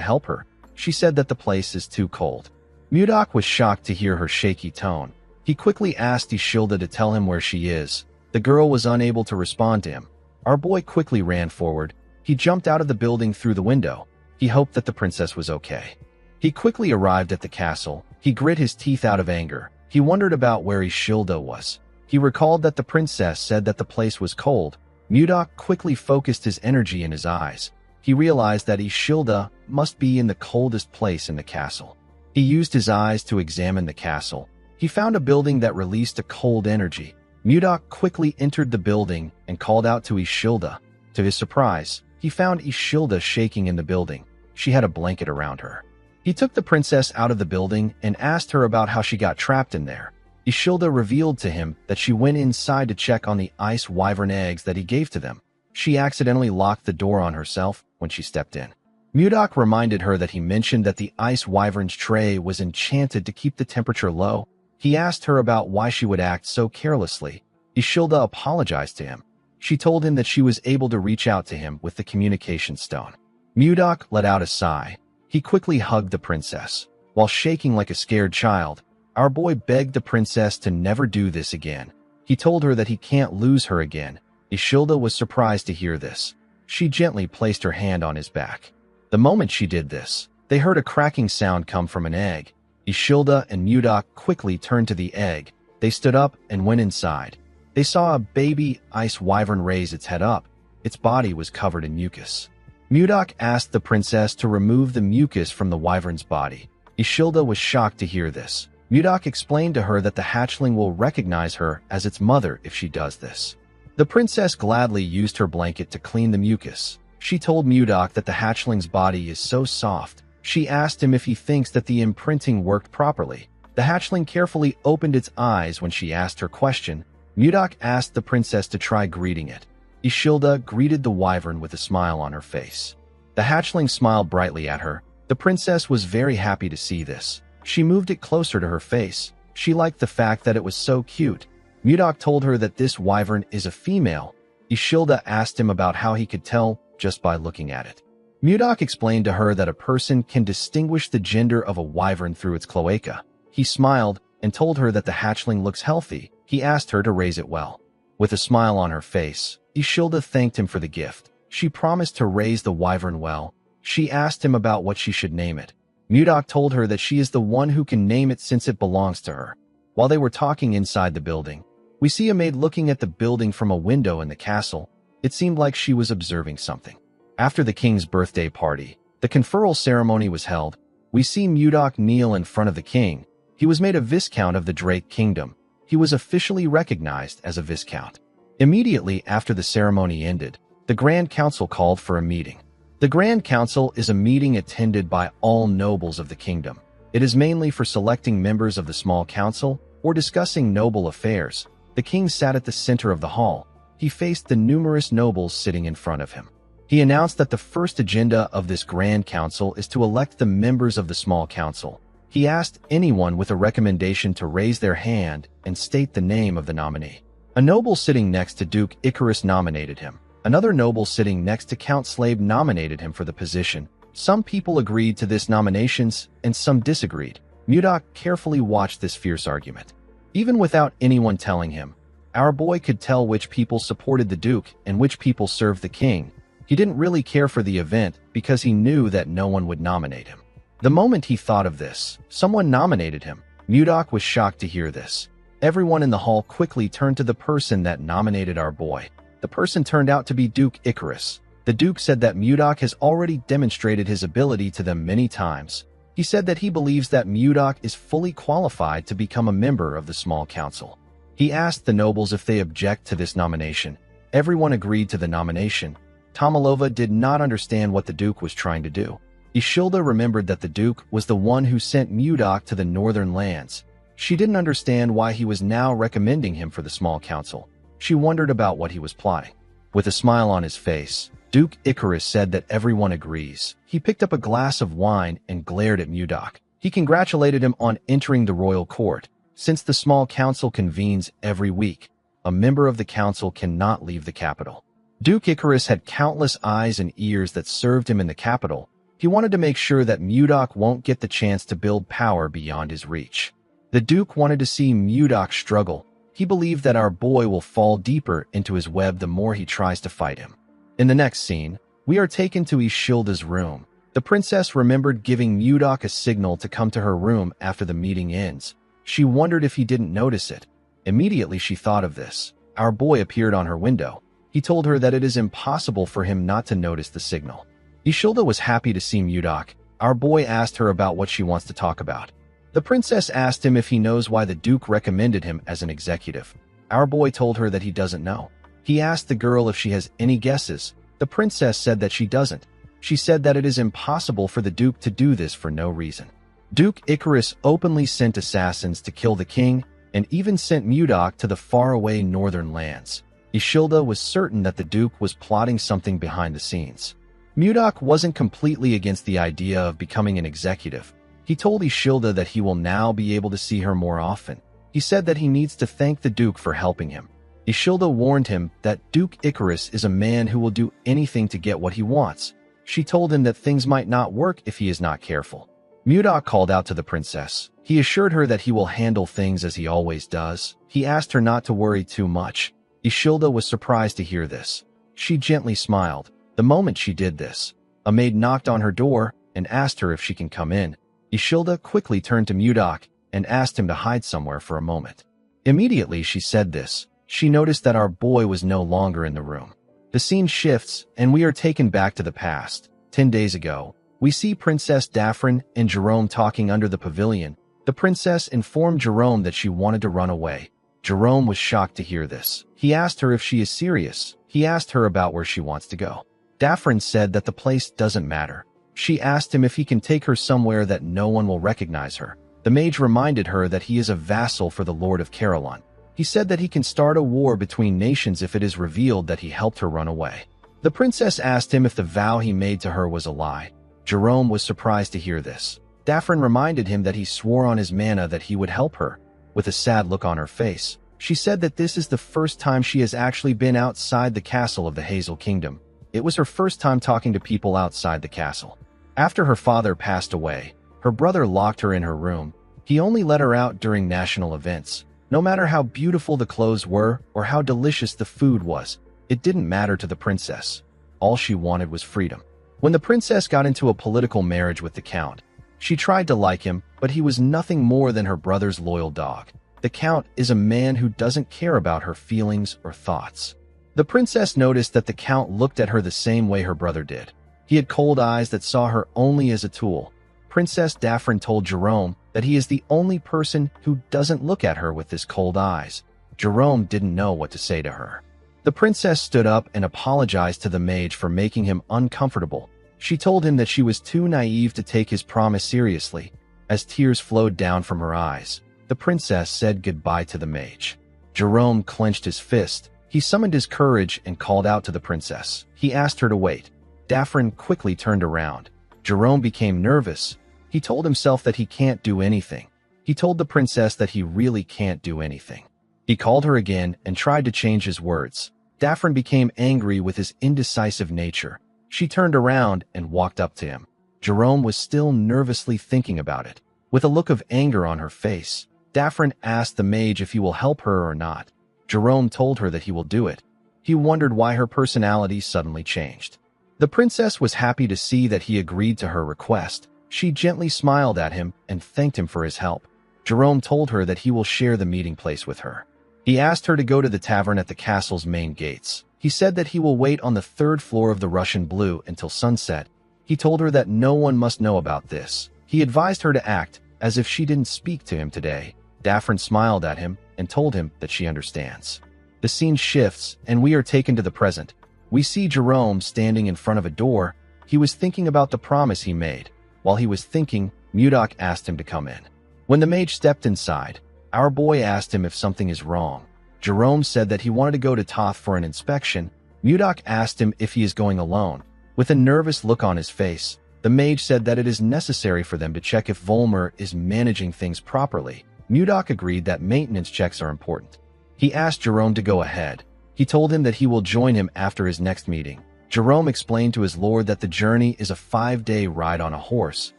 help her. She said that the place is too cold. Mudok was shocked to hear her shaky tone. He quickly asked Ishilda to tell him where she is. The girl was unable to respond to him. Our boy quickly ran forward. He jumped out of the building through the window. He hoped that the princess was okay. He quickly arrived at the castle. He grit his teeth out of anger. He wondered about where Ishilda was. He recalled that the princess said that the place was cold. Mudok quickly focused his energy in his eyes. He realized that Ishilda must be in the coldest place in the castle. He used his eyes to examine the castle. He found a building that released a cold energy. Mudok quickly entered the building and called out to Ishilda. To his surprise, he found Ishilda shaking in the building. She had a blanket around her. He took the princess out of the building and asked her about how she got trapped in there. Ishilda revealed to him that she went inside to check on the ice wyvern eggs that he gave to them. She accidentally locked the door on herself when she stepped in. Mudok reminded her that he mentioned that the ice wyvern's tray was enchanted to keep the temperature low. He asked her about why she would act so carelessly. Ishilda apologized to him. She told him that she was able to reach out to him with the communication stone. Mudok let out a sigh. He quickly hugged the princess. While shaking like a scared child, our boy begged the princess to never do this again. He told her that he can't lose her again. Ishilda was surprised to hear this. She gently placed her hand on his back. The moment she did this, they heard a cracking sound come from an egg. Ishilda and Mudok quickly turned to the egg. They stood up and went inside. They saw a baby ice wyvern raise its head up. Its body was covered in mucus. Mudok asked the princess to remove the mucus from the wyvern's body. Ishilda was shocked to hear this. Mudok explained to her that the hatchling will recognize her as its mother if she does this. The princess gladly used her blanket to clean the mucus. She told Mudok that the hatchling's body is so soft. She asked him if he thinks that the imprinting worked properly. The hatchling carefully opened its eyes when she asked her question. Mudok asked the princess to try greeting it. Ishilda greeted the wyvern with a smile on her face. The hatchling smiled brightly at her. The princess was very happy to see this. She moved it closer to her face. She liked the fact that it was so cute. Mudok told her that this wyvern is a female. Ishilda asked him about how he could tell just by looking at it. Mudok explained to her that a person can distinguish the gender of a wyvern through its cloaca. He smiled and told her that the hatchling looks healthy. He asked her to raise it well. With a smile on her face, Ishilda thanked him for the gift. She promised to raise the wyvern well. She asked him about what she should name it. Mudok told her that she is the one who can name it since it belongs to her. While they were talking inside the building, we see a maid looking at the building from a window in the castle. It seemed like she was observing something. After the king's birthday party, the conferral ceremony was held. We see Mudok kneel in front of the king. He was made a viscount of the Drake Kingdom. He was officially recognized as a viscount. Immediately after the ceremony ended, the Grand Council called for a meeting. The Grand Council is a meeting attended by all nobles of the kingdom. It is mainly for selecting members of the small council or discussing noble affairs. The king sat at the center of the hall. He faced the numerous nobles sitting in front of him. He announced that the first agenda of this Grand Council is to elect the members of the small council. He asked anyone with a recommendation to raise their hand and state the name of the nominee. A noble sitting next to Duke Icarus nominated him. Another noble sitting next to Count Slave nominated him for the position. Some people agreed to this nominations and some disagreed. Mudok carefully watched this fierce argument. Even without anyone telling him, our boy could tell which people supported the Duke and which people served the king. He didn't really care for the event because he knew that no one would nominate him. The moment he thought of this, someone nominated him. Mudok was shocked to hear this. Everyone in the hall quickly turned to the person that nominated our boy. The person turned out to be Duke Icarus. The Duke said that Mudok has already demonstrated his ability to them many times. He said that he believes that Mudok is fully qualified to become a member of the small council. He asked the nobles if they object to this nomination. Everyone agreed to the nomination. Tomalova did not understand what the Duke was trying to do. Ishilda remembered that the Duke was the one who sent Mudok to the northern lands. She didn't understand why he was now recommending him for the small council. She wondered about what he was plotting. With a smile on his face, Duke Icarus said that everyone agrees. He picked up a glass of wine and glared at Mudok. He congratulated him on entering the royal court. Since the small council convenes every week, a member of the council cannot leave the capital. Duke Icarus had countless eyes and ears that served him in the capital. He wanted to make sure that Mudok won't get the chance to build power beyond his reach. The Duke wanted to see Mudok struggle. He believed that our boy will fall deeper into his web the more he tries to fight him. In the next scene, we are taken to Ishilda's room. The princess remembered giving Mudok a signal to come to her room after the meeting ends. She wondered if he didn't notice it. Immediately she thought of this. Our boy appeared on her window. He told her that it is impossible for him not to notice the signal. Ishilda was happy to see Mudok. Our boy asked her about what she wants to talk about. The princess asked him if he knows why the Duke recommended him as an executive. Our boy told her that he doesn't know. He asked the girl if she has any guesses. The princess said that she doesn't. She said that it is impossible for the Duke to do this for no reason. Duke Icarus openly sent assassins to kill the king and even sent Mudok to the faraway northern lands. Ishilda was certain that the Duke was plotting something behind the scenes. Mudok wasn't completely against the idea of becoming an executive. He told Ishilda that he will now be able to see her more often. He said that he needs to thank the Duke for helping him. Ishilda warned him that Duke Icarus is a man who will do anything to get what he wants. She told him that things might not work if he is not careful. Mudok called out to the princess. He assured her that he will handle things as he always does. He asked her not to worry too much. Ishilda was surprised to hear this. She gently smiled. The moment she did this, a maid knocked on her door and asked her if she can come in. Ishilda quickly turned to Mudok and asked him to hide somewhere for a moment. Immediately she said this, she noticed that our boy was no longer in the room. The scene shifts, and we are taken back to the past. 10 days ago, we see Princess Daphne and Jerome talking under the pavilion. The princess informed Jerome that she wanted to run away. Jerome was shocked to hear this. He asked her if she is serious. He asked her about where she wants to go. Daphne said that the place doesn't matter. She asked him if he can take her somewhere that no one will recognize her. The mage reminded her that he is a vassal for the Lord of Caroline. He said that he can start a war between nations if it is revealed that he helped her run away. The princess asked him if the vow he made to her was a lie. Jerome was surprised to hear this. Daphne reminded him that he swore on his mana that he would help her. With a sad look on her face, she said that this is the first time she has actually been outside the castle of the Hazel Kingdom. It was her first time talking to people outside the castle. After her father passed away, her brother locked her in her room. He only let her out during national events. No matter how beautiful the clothes were or how delicious the food was, it didn't matter to the princess. All she wanted was freedom. When the princess got into a political marriage with the count, she tried to like him, but he was nothing more than her brother's loyal dog. The count is a man who doesn't care about her feelings or thoughts. The princess noticed that the count looked at her the same way her brother did. He had cold eyes that saw her only as a tool. Princess Daphne told Jerome that he is the only person who doesn't look at her with his cold eyes. Jerome didn't know what to say to her. The princess stood up and apologized to the mage for making him uncomfortable. She told him that she was too naive to take his promise seriously. As tears flowed down from her eyes, the princess said goodbye to the mage. Jerome clenched his fist. He summoned his courage and called out to the princess. He asked her to wait. Daphne quickly turned around. Jerome became nervous. He told himself that he can't do anything. He told the princess that he really can't do anything. He called her again and tried to change his words. Daphne became angry with his indecisive nature. She turned around and walked up to him. Jerome was still nervously thinking about it. With a look of anger on her face, Daphne asked the mage if he will help her or not. Jerome told her that he will do it. He wondered why her personality suddenly changed. The princess was happy to see that he agreed to her request. She gently smiled at him and thanked him for his help. Jerome told her that he will share the meeting place with her. He asked her to go to the tavern at the castle's main gates. He said that he will wait on the third floor of the Russian Blue until sunset. He told her that no one must know about this. He advised her to act as if she didn't speak to him today. Daphne smiled at him and told him that she understands. The scene shifts, and we are taken to the present. We see Jerome standing in front of a door. He was thinking about the promise he made. While he was thinking, Mudok asked him to come in. When the mage stepped inside, our boy asked him if something is wrong. Jerome said that he wanted to go to Toth for an inspection. Mudok asked him if he is going alone. With a nervous look on his face, the mage said that it is necessary for them to check if Volmer is managing things properly. Mudok agreed that maintenance checks are important. He asked Jerome to go ahead. He told him that he will join him after his next meeting. Jerome explained to his lord that the journey is a 5-day ride on a horse.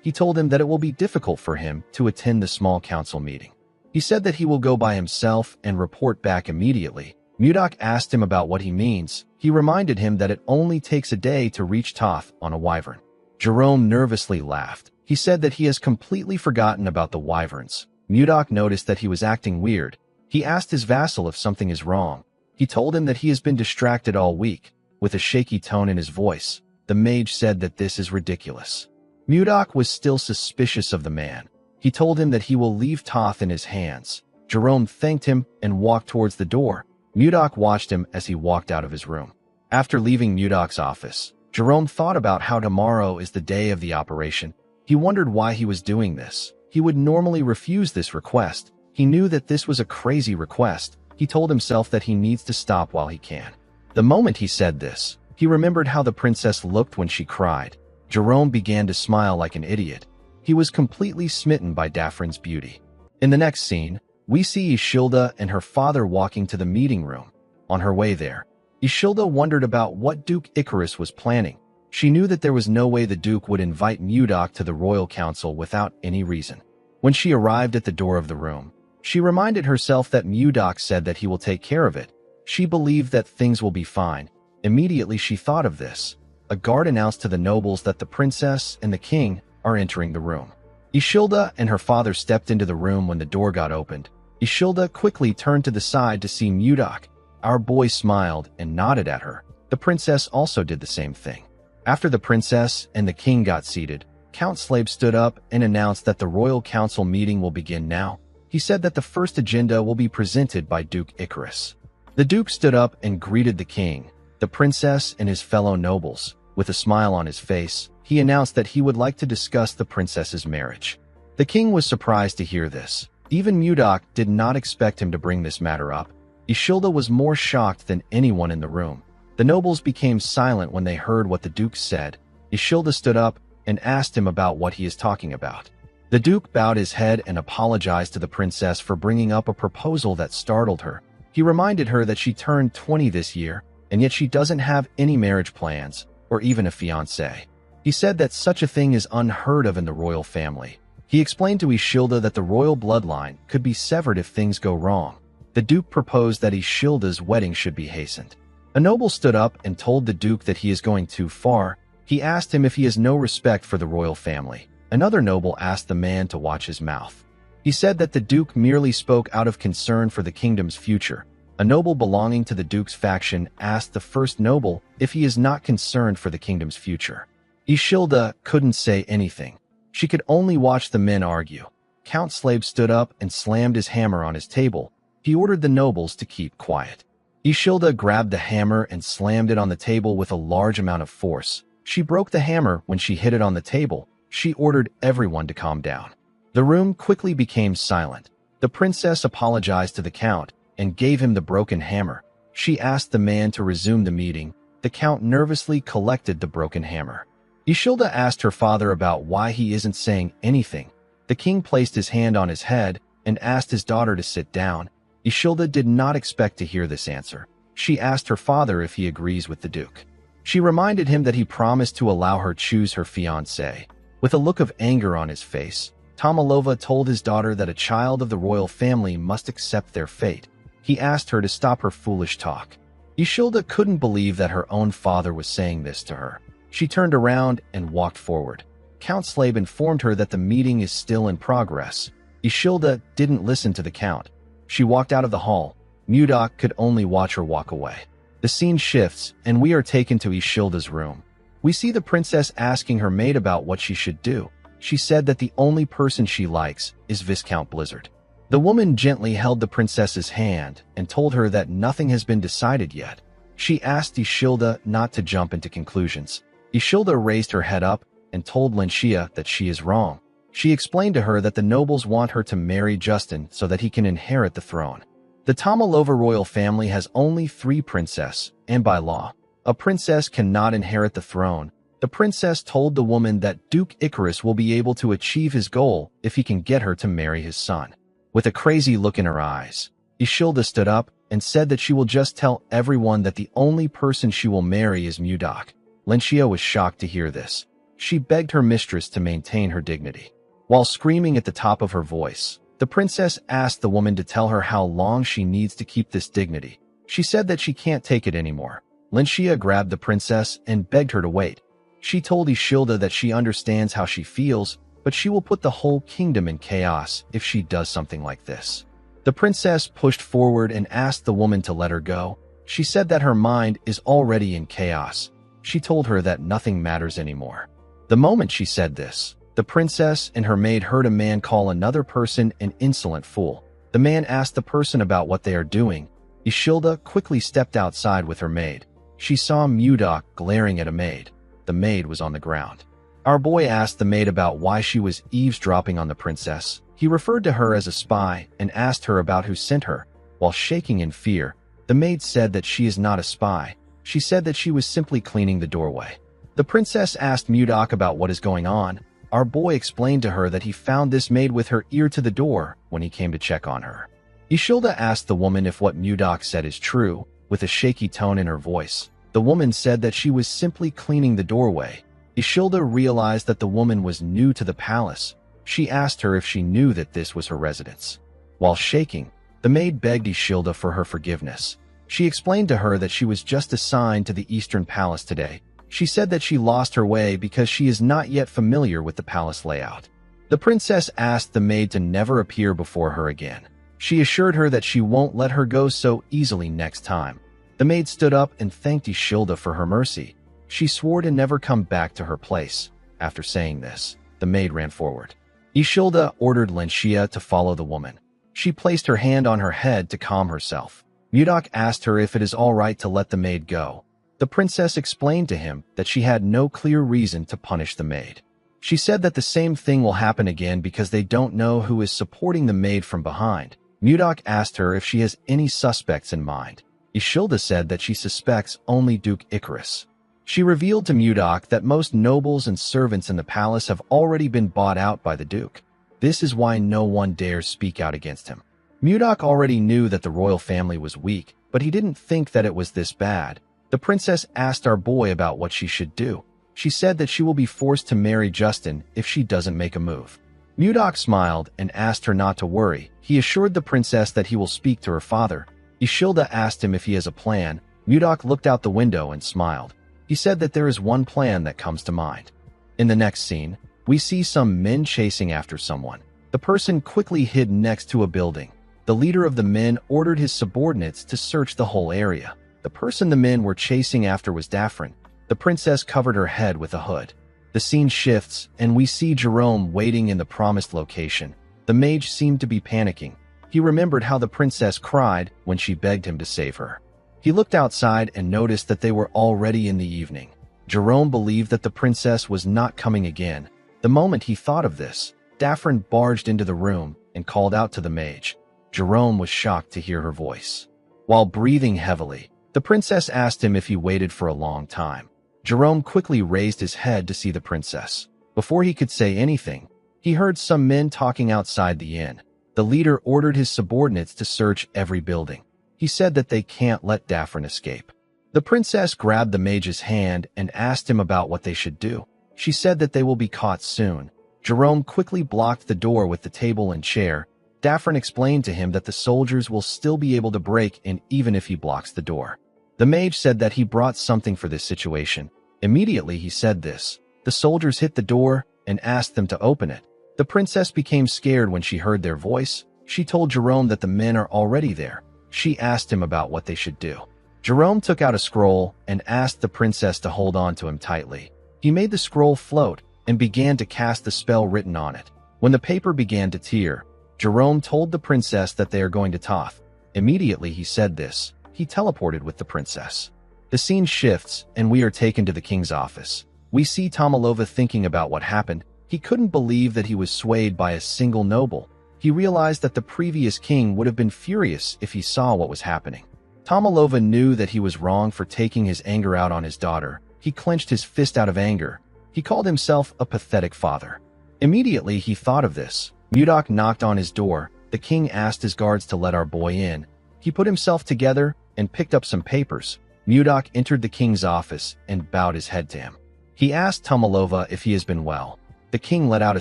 He told him that it will be difficult for him to attend the small council meeting. He said that he will go by himself and report back immediately. Mudok asked him about what he means. He reminded him that it only takes a day to reach Toth on a wyvern. Jerome nervously laughed. He said that he has completely forgotten about the wyverns. Mudok noticed that he was acting weird. He asked his vassal if something is wrong. He told him that he has been distracted all week. With a shaky tone in his voice, the mage said that this is ridiculous. Mudok was still suspicious of the man. He told him that he will leave Toth in his hands. Jerome thanked him and walked towards the door. Mudok watched him as he walked out of his room. After leaving Mudok's office, Jerome thought about how tomorrow is the day of the operation. He wondered why he was doing this. He would normally refuse this request. He knew that this was a crazy request. He told himself that he needs to stop while he can. The moment he said this, he remembered how the princess looked when she cried. Jerome began to smile like an idiot. He was completely smitten by Daphne's beauty. In the next scene, we see Ishilda and her father walking to the meeting room. On her way there, Ishilda wondered about what Duke Icarus was planning. She knew that there was no way the Duke would invite Mudok to the royal council without any reason. When she arrived at the door of the room, she reminded herself that Mudok said that he will take care of it. She believed that things will be fine. Immediately she thought of this. A guard announced to the nobles that the princess and the king are entering the room. Ishilda and her father stepped into the room when the door got opened. Ishilda quickly turned to the side to see Mudok. Our boy smiled and nodded at her. The princess also did the same thing. After the princess and the king got seated, Count Slabe stood up and announced that the royal council meeting will begin now. He said that the first agenda will be presented by Duke Icarus. The Duke stood up and greeted the king, the princess, and his fellow nobles. With a smile on his face, he announced that he would like to discuss the princess's marriage. The king was surprised to hear this. Even Mudok did not expect him to bring this matter up. Ishilda was more shocked than anyone in the room. The nobles became silent when they heard what the Duke said. Ishilda stood up and asked him about what he is talking about. The Duke bowed his head and apologized to the princess for bringing up a proposal that startled her. He reminded her that she turned 20 this year, and yet she doesn't have any marriage plans or even a fiancé. He said that such a thing is unheard of in the royal family. He explained to Ishilda that the royal bloodline could be severed if things go wrong. The Duke proposed that Ishilda's wedding should be hastened. A noble stood up and told the Duke that he is going too far. He asked him if he has no respect for the royal family. Another noble asked the man to watch his mouth. He said that the Duke merely spoke out of concern for the kingdom's future. A noble belonging to the Duke's faction asked the first noble if he is not concerned for the kingdom's future. Ishilda couldn't say anything. She could only watch the men argue. Count Slabe stood up and slammed his hammer on his table. He ordered the nobles to keep quiet. Ishilda grabbed the hammer and slammed it on the table with a large amount of force. She broke the hammer when she hit it on the table. She ordered everyone to calm down. The room quickly became silent. The princess apologized to the count and gave him the broken hammer. She asked the man to resume the meeting. The count nervously collected the broken hammer. Ishilda asked her father about why he isn't saying anything. The king placed his hand on his head and asked his daughter to sit down. Ishilda did not expect to hear this answer. She asked her father if he agrees with the Duke. She reminded him that he promised to allow her choose her fiancé. With a look of anger on his face, Tomalova told his daughter that a child of the royal family must accept their fate. He asked her to stop her foolish talk. Ishilda couldn't believe that her own father was saying this to her. She turned around and walked forward. Count Slabe informed her that the meeting is still in progress. Ishilda didn't listen to the count. She walked out of the hall. Mudok could only watch her walk away. The scene shifts, and we are taken to Ishilda's room. We see the princess asking her maid about what she should do. She said that the only person she likes is Viscount Blizzard. The woman gently held the princess's hand and told her that nothing has been decided yet. She asked Ishilda not to jump into conclusions. Ishilda raised her head up and told Lenshia that she is wrong. She explained to her that the nobles want her to marry Justin so that he can inherit the throne. The Tomalova royal family has only 3 princesses, and by law, a princess cannot inherit the throne. The princess told the woman that Duke Icarus will be able to achieve his goal if he can get her to marry his son. With a crazy look in her eyes, Ishilda stood up and said that she will just tell everyone that the only person she will marry is Mudok. Lenshia was shocked to hear this. She begged her mistress to maintain her dignity. While screaming at the top of her voice, the princess asked the woman to tell her how long she needs to keep this dignity. She said that she can't take it anymore. Lenshia grabbed the princess and begged her to wait. She told Ishilda that she understands how she feels, but she will put the whole kingdom in chaos if she does something like this. The princess pushed forward and asked the woman to let her go. She said that her mind is already in chaos. She told her that nothing matters anymore. The moment she said this, the princess and her maid heard a man call another person an insolent fool. The man asked the person about what they are doing. Ishilda quickly stepped outside with her maid. She saw Mudok glaring at a maid. The maid was on the ground. Our boy asked the maid about why she was eavesdropping on the princess. He referred to her as a spy and asked her about who sent her. While shaking in fear, the maid said that she is not a spy. She said that she was simply cleaning the doorway. The princess asked Mudok about what is going on. Our boy explained to her that he found this maid with her ear to the door when he came to check on her. Ishilda asked the woman if what Mudok said is true, with a shaky tone in her voice. The woman said that she was simply cleaning the doorway. Ishilda realized that the woman was new to the palace. She asked her if she knew that this was her residence. While shaking, the maid begged Ishilda for her forgiveness. She explained to her that she was just assigned to the Eastern Palace today. She said that she lost her way because she is not yet familiar with the palace layout. The princess asked the maid to never appear before her again. She assured her that she won't let her go so easily next time. The maid stood up and thanked Ishilda for her mercy. She swore to never come back to her place. After saying this, the maid ran forward. Ishilda ordered Lenshia to follow the woman. She placed her hand on her head to calm herself. Mudok asked her if it is all right to let the maid go. The princess explained to him that she had no clear reason to punish the maid. She said that the same thing will happen again because they don't know who is supporting the maid from behind. Mudok asked her if she has any suspects in mind. Ishilda said that she suspects only Duke Icarus. She revealed to Mudok that most nobles and servants in the palace have already been bought out by the Duke. This is why no one dares speak out against him. Mudok already knew that the royal family was weak, but he didn't think that it was this bad. The princess asked our boy about what she should do. She said that she will be forced to marry Justin if she doesn't make a move. Mudok smiled and asked her not to worry. He assured the princess that he will speak to her father. Ishilda asked him if he has a plan. Mudok looked out the window and smiled. He said that there is one plan that comes to mind. In the next scene, we see some men chasing after someone. The person quickly hid next to a building. The leader of the men ordered his subordinates to search the whole area. The person the men were chasing after was Daphne. The princess covered her head with a hood. The scene shifts, and we see Jerome waiting in the promised location. The mage seemed to be panicking. He remembered how the princess cried when she begged him to save her. He looked outside and noticed that they were already in the evening. Jerome believed that the princess was not coming again. The moment he thought of this, Daphne barged into the room and called out to the mage. Jerome was shocked to hear her voice. While breathing heavily, the princess asked him if he waited for a long time. Jerome quickly raised his head to see the princess. Before he could say anything, he heard some men talking outside the inn. The leader ordered his subordinates to search every building. He said that they can't let Daphne escape. The princess grabbed the mage's hand and asked him about what they should do. She said that they will be caught soon. Jerome quickly blocked the door with the table and chair. Daphne explained to him that the soldiers will still be able to break in even if he blocks the door. The mage said that he brought something for this situation. Immediately he said this. The soldiers hit the door and asked them to open it. The princess became scared when she heard their voice. She told Jerome that the men are already there. She asked him about what they should do. Jerome took out a scroll and asked the princess to hold on to him tightly. He made the scroll float and began to cast the spell written on it. When the paper began to tear, Jerome told the princess that they are going to Toth. Immediately he said this, he teleported with the princess. The scene shifts and we are taken to the king's office. We see Tomalova thinking about what happened. He couldn't believe that he was swayed by a single noble. He realized that the previous king would have been furious if he saw what was happening. Tomalova knew that he was wrong for taking his anger out on his daughter. He clenched his fist out of anger. He called himself a pathetic father. Immediately he thought of this. Mudok knocked on his door. The king asked his guards to let our boy in. He put himself together and picked up some papers. Mudok entered the king's office and bowed his head to him. He asked Tomalova if he has been well. The king let out a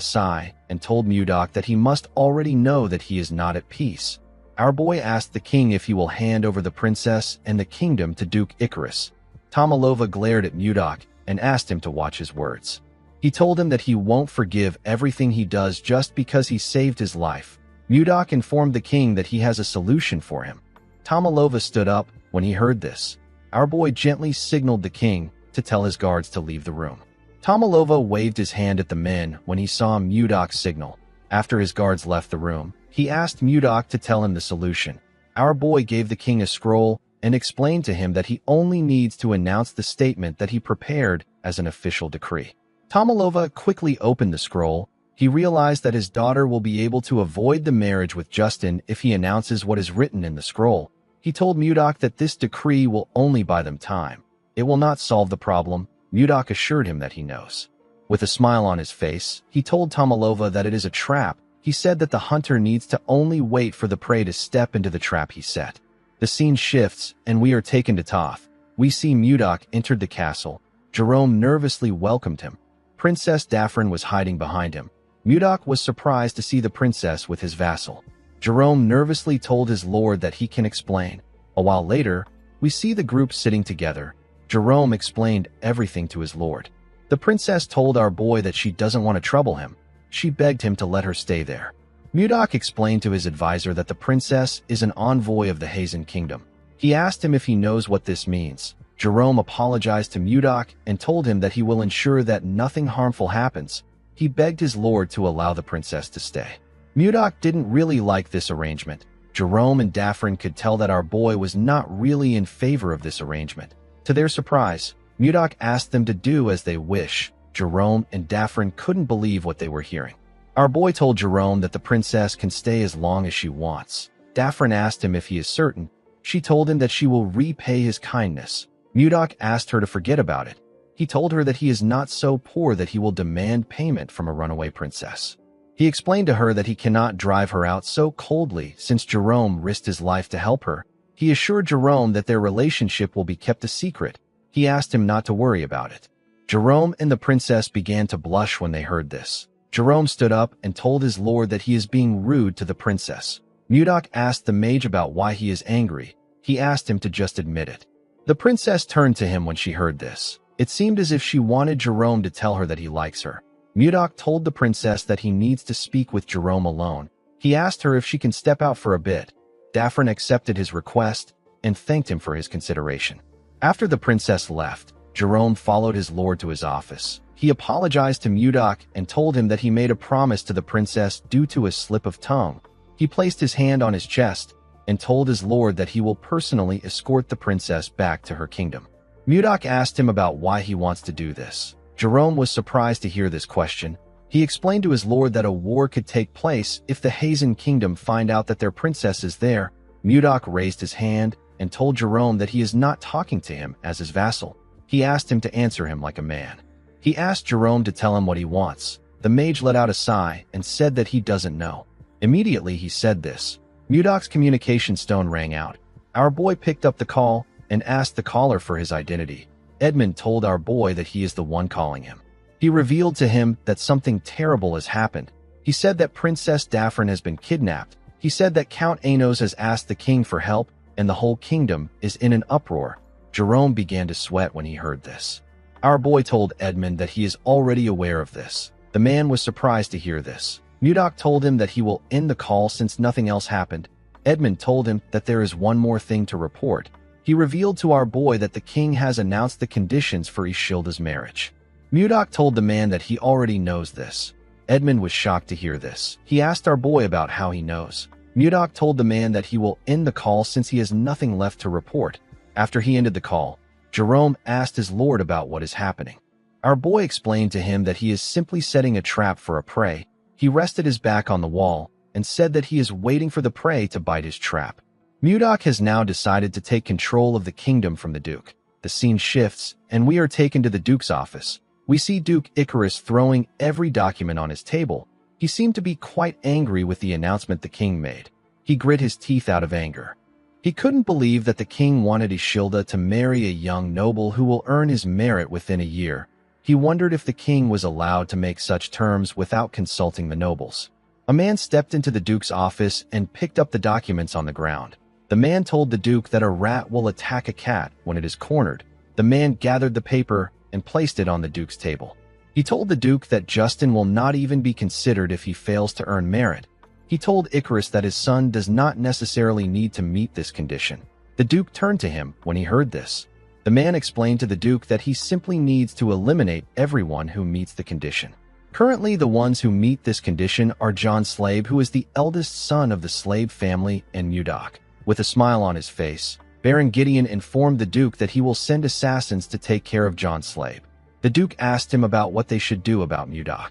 sigh and told Mudok that he must already know that he is not at peace. Our boy asked the king if he will hand over the princess and the kingdom to Duke Icarus. Tomalova glared at Mudok and asked him to watch his words. He told him that he won't forgive everything he does just because he saved his life. Mudok informed the king that he has a solution for him. Tomalova stood up when he heard this. Our boy gently signaled the king to tell his guards to leave the room. Tomalova waved his hand at the men when he saw Mudok's signal. After his guards left the room, he asked Mudok to tell him the solution. Our boy gave the king a scroll and explained to him that he only needs to announce the statement that he prepared as an official decree. Tomalova quickly opened the scroll. He realized that his daughter will be able to avoid the marriage with Justin if he announces what is written in the scroll. He told Mudok that this decree will only buy them time. It will not solve the problem. Mudok assured him that he knows. With a smile on his face, he told Tomalova that it is a trap. He said that the hunter needs to only wait for the prey to step into the trap he set. The scene shifts, and we are taken to Toth. We see Mudok enter the castle. Jerome nervously welcomed him. Princess Daphne was hiding behind him. Mudok was surprised to see the princess with his vassal. Jerome nervously told his lord that he can explain. A while later, we see the group sitting together. Jerome explained everything to his lord. The princess told our boy that she doesn't want to trouble him. She begged him to let her stay there. Mudok explained to his advisor that the princess is an envoy of the Hazen kingdom. He asked him if he knows what this means. Jerome apologized to Mudok and told him that he will ensure that nothing harmful happens. He begged his lord to allow the princess to stay. Mudok didn't really like this arrangement. Jerome and Daphne could tell that our boy was not really in favor of this arrangement. To their surprise, Mudok asked them to do as they wish. Jerome and Daphne couldn't believe what they were hearing. Our boy told Jerome that the princess can stay as long as she wants. Daphne asked him if he is certain. She told him that she will repay his kindness. Mudok asked her to forget about it. He told her that he is not so poor that he will demand payment from a runaway princess. He explained to her that he cannot drive her out so coldly since Jerome risked his life to help her. He assured Jerome that their relationship will be kept a secret. He asked him not to worry about it. Jerome and the princess began to blush when they heard this. Jerome stood up and told his lord that he is being rude to the princess. Mudok asked the mage about why he is angry. He asked him to just admit it. The princess turned to him when she heard this. It seemed as if she wanted Jerome to tell her that he likes her. Mudok told the princess that he needs to speak with Jerome alone. He asked her if she can step out for a bit. Daphne accepted his request and thanked him for his consideration. After the princess left, Jerome followed his lord to his office. He apologized to Mudok and told him that he made a promise to the princess due to a slip of tongue. He placed his hand on his chest and told his lord that he will personally escort the princess back to her kingdom. Mudok asked him about why he wants to do this. Jerome was surprised to hear this question. He explained to his lord that a war could take place if the Hazen kingdom find out that their princess is there. Mudok raised his hand and told Jerome that he is not talking to him as his vassal. He asked him to answer him like a man. He asked Jerome to tell him what he wants. The mage let out a sigh and said that he doesn't know. Immediately he said this. Mudok's communication stone rang out. Our boy picked up the call and asked the caller for his identity. Edmund told our boy that he is the one calling him. He revealed to him that something terrible has happened. He said that Princess Daphne has been kidnapped. He said that Count Anos has asked the king for help and the whole kingdom is in an uproar. Jerome began to sweat when he heard this. Our boy told Edmund that he is already aware of this. The man was surprised to hear this. Mudok told him that he will end the call since nothing else happened. Edmund told him that there is one more thing to report. He He revealed to our boy that the king has announced the conditions for Ishilda's marriage. Mudok told the man that he already knows this. Edmund was shocked to hear this. He asked our boy about how he knows. Mudok told the man that he will end the call since he has nothing left to report. After he ended the call, Jerome asked his lord about what is happening. Our boy explained to him that he is simply setting a trap for a prey. He rested his back on the wall and said that he is waiting for the prey to bite his trap. Mudok has now decided to take control of the kingdom from the Duke. The scene shifts, and we are taken to the Duke's office. We see Duke Icarus throwing every document on his table. He seemed to be quite angry with the announcement the king made. He grit his teeth out of anger. He couldn't believe that the king wanted Ishilda to marry a young noble who will earn his merit within a year. He wondered if the king was allowed to make such terms without consulting the nobles. A man stepped into the Duke's office and picked up the documents on the ground. The man told the Duke that a rat will attack a cat when it is cornered. The man gathered the paper and placed it on the Duke's table. He told the Duke that Justin will not even be considered if he fails to earn merit. He told Icarus that his son does not necessarily need to meet this condition. The Duke turned to him when he heard this. The man explained to the Duke that he simply needs to eliminate everyone who meets the condition. Currently, the ones who meet this condition are John Slave, who is the eldest son of the Slave family, and Mudok. With a smile on his face, Baron Gideon informed the Duke that he will send assassins to take care of John Slave. The Duke asked him about what they should do about Mudok.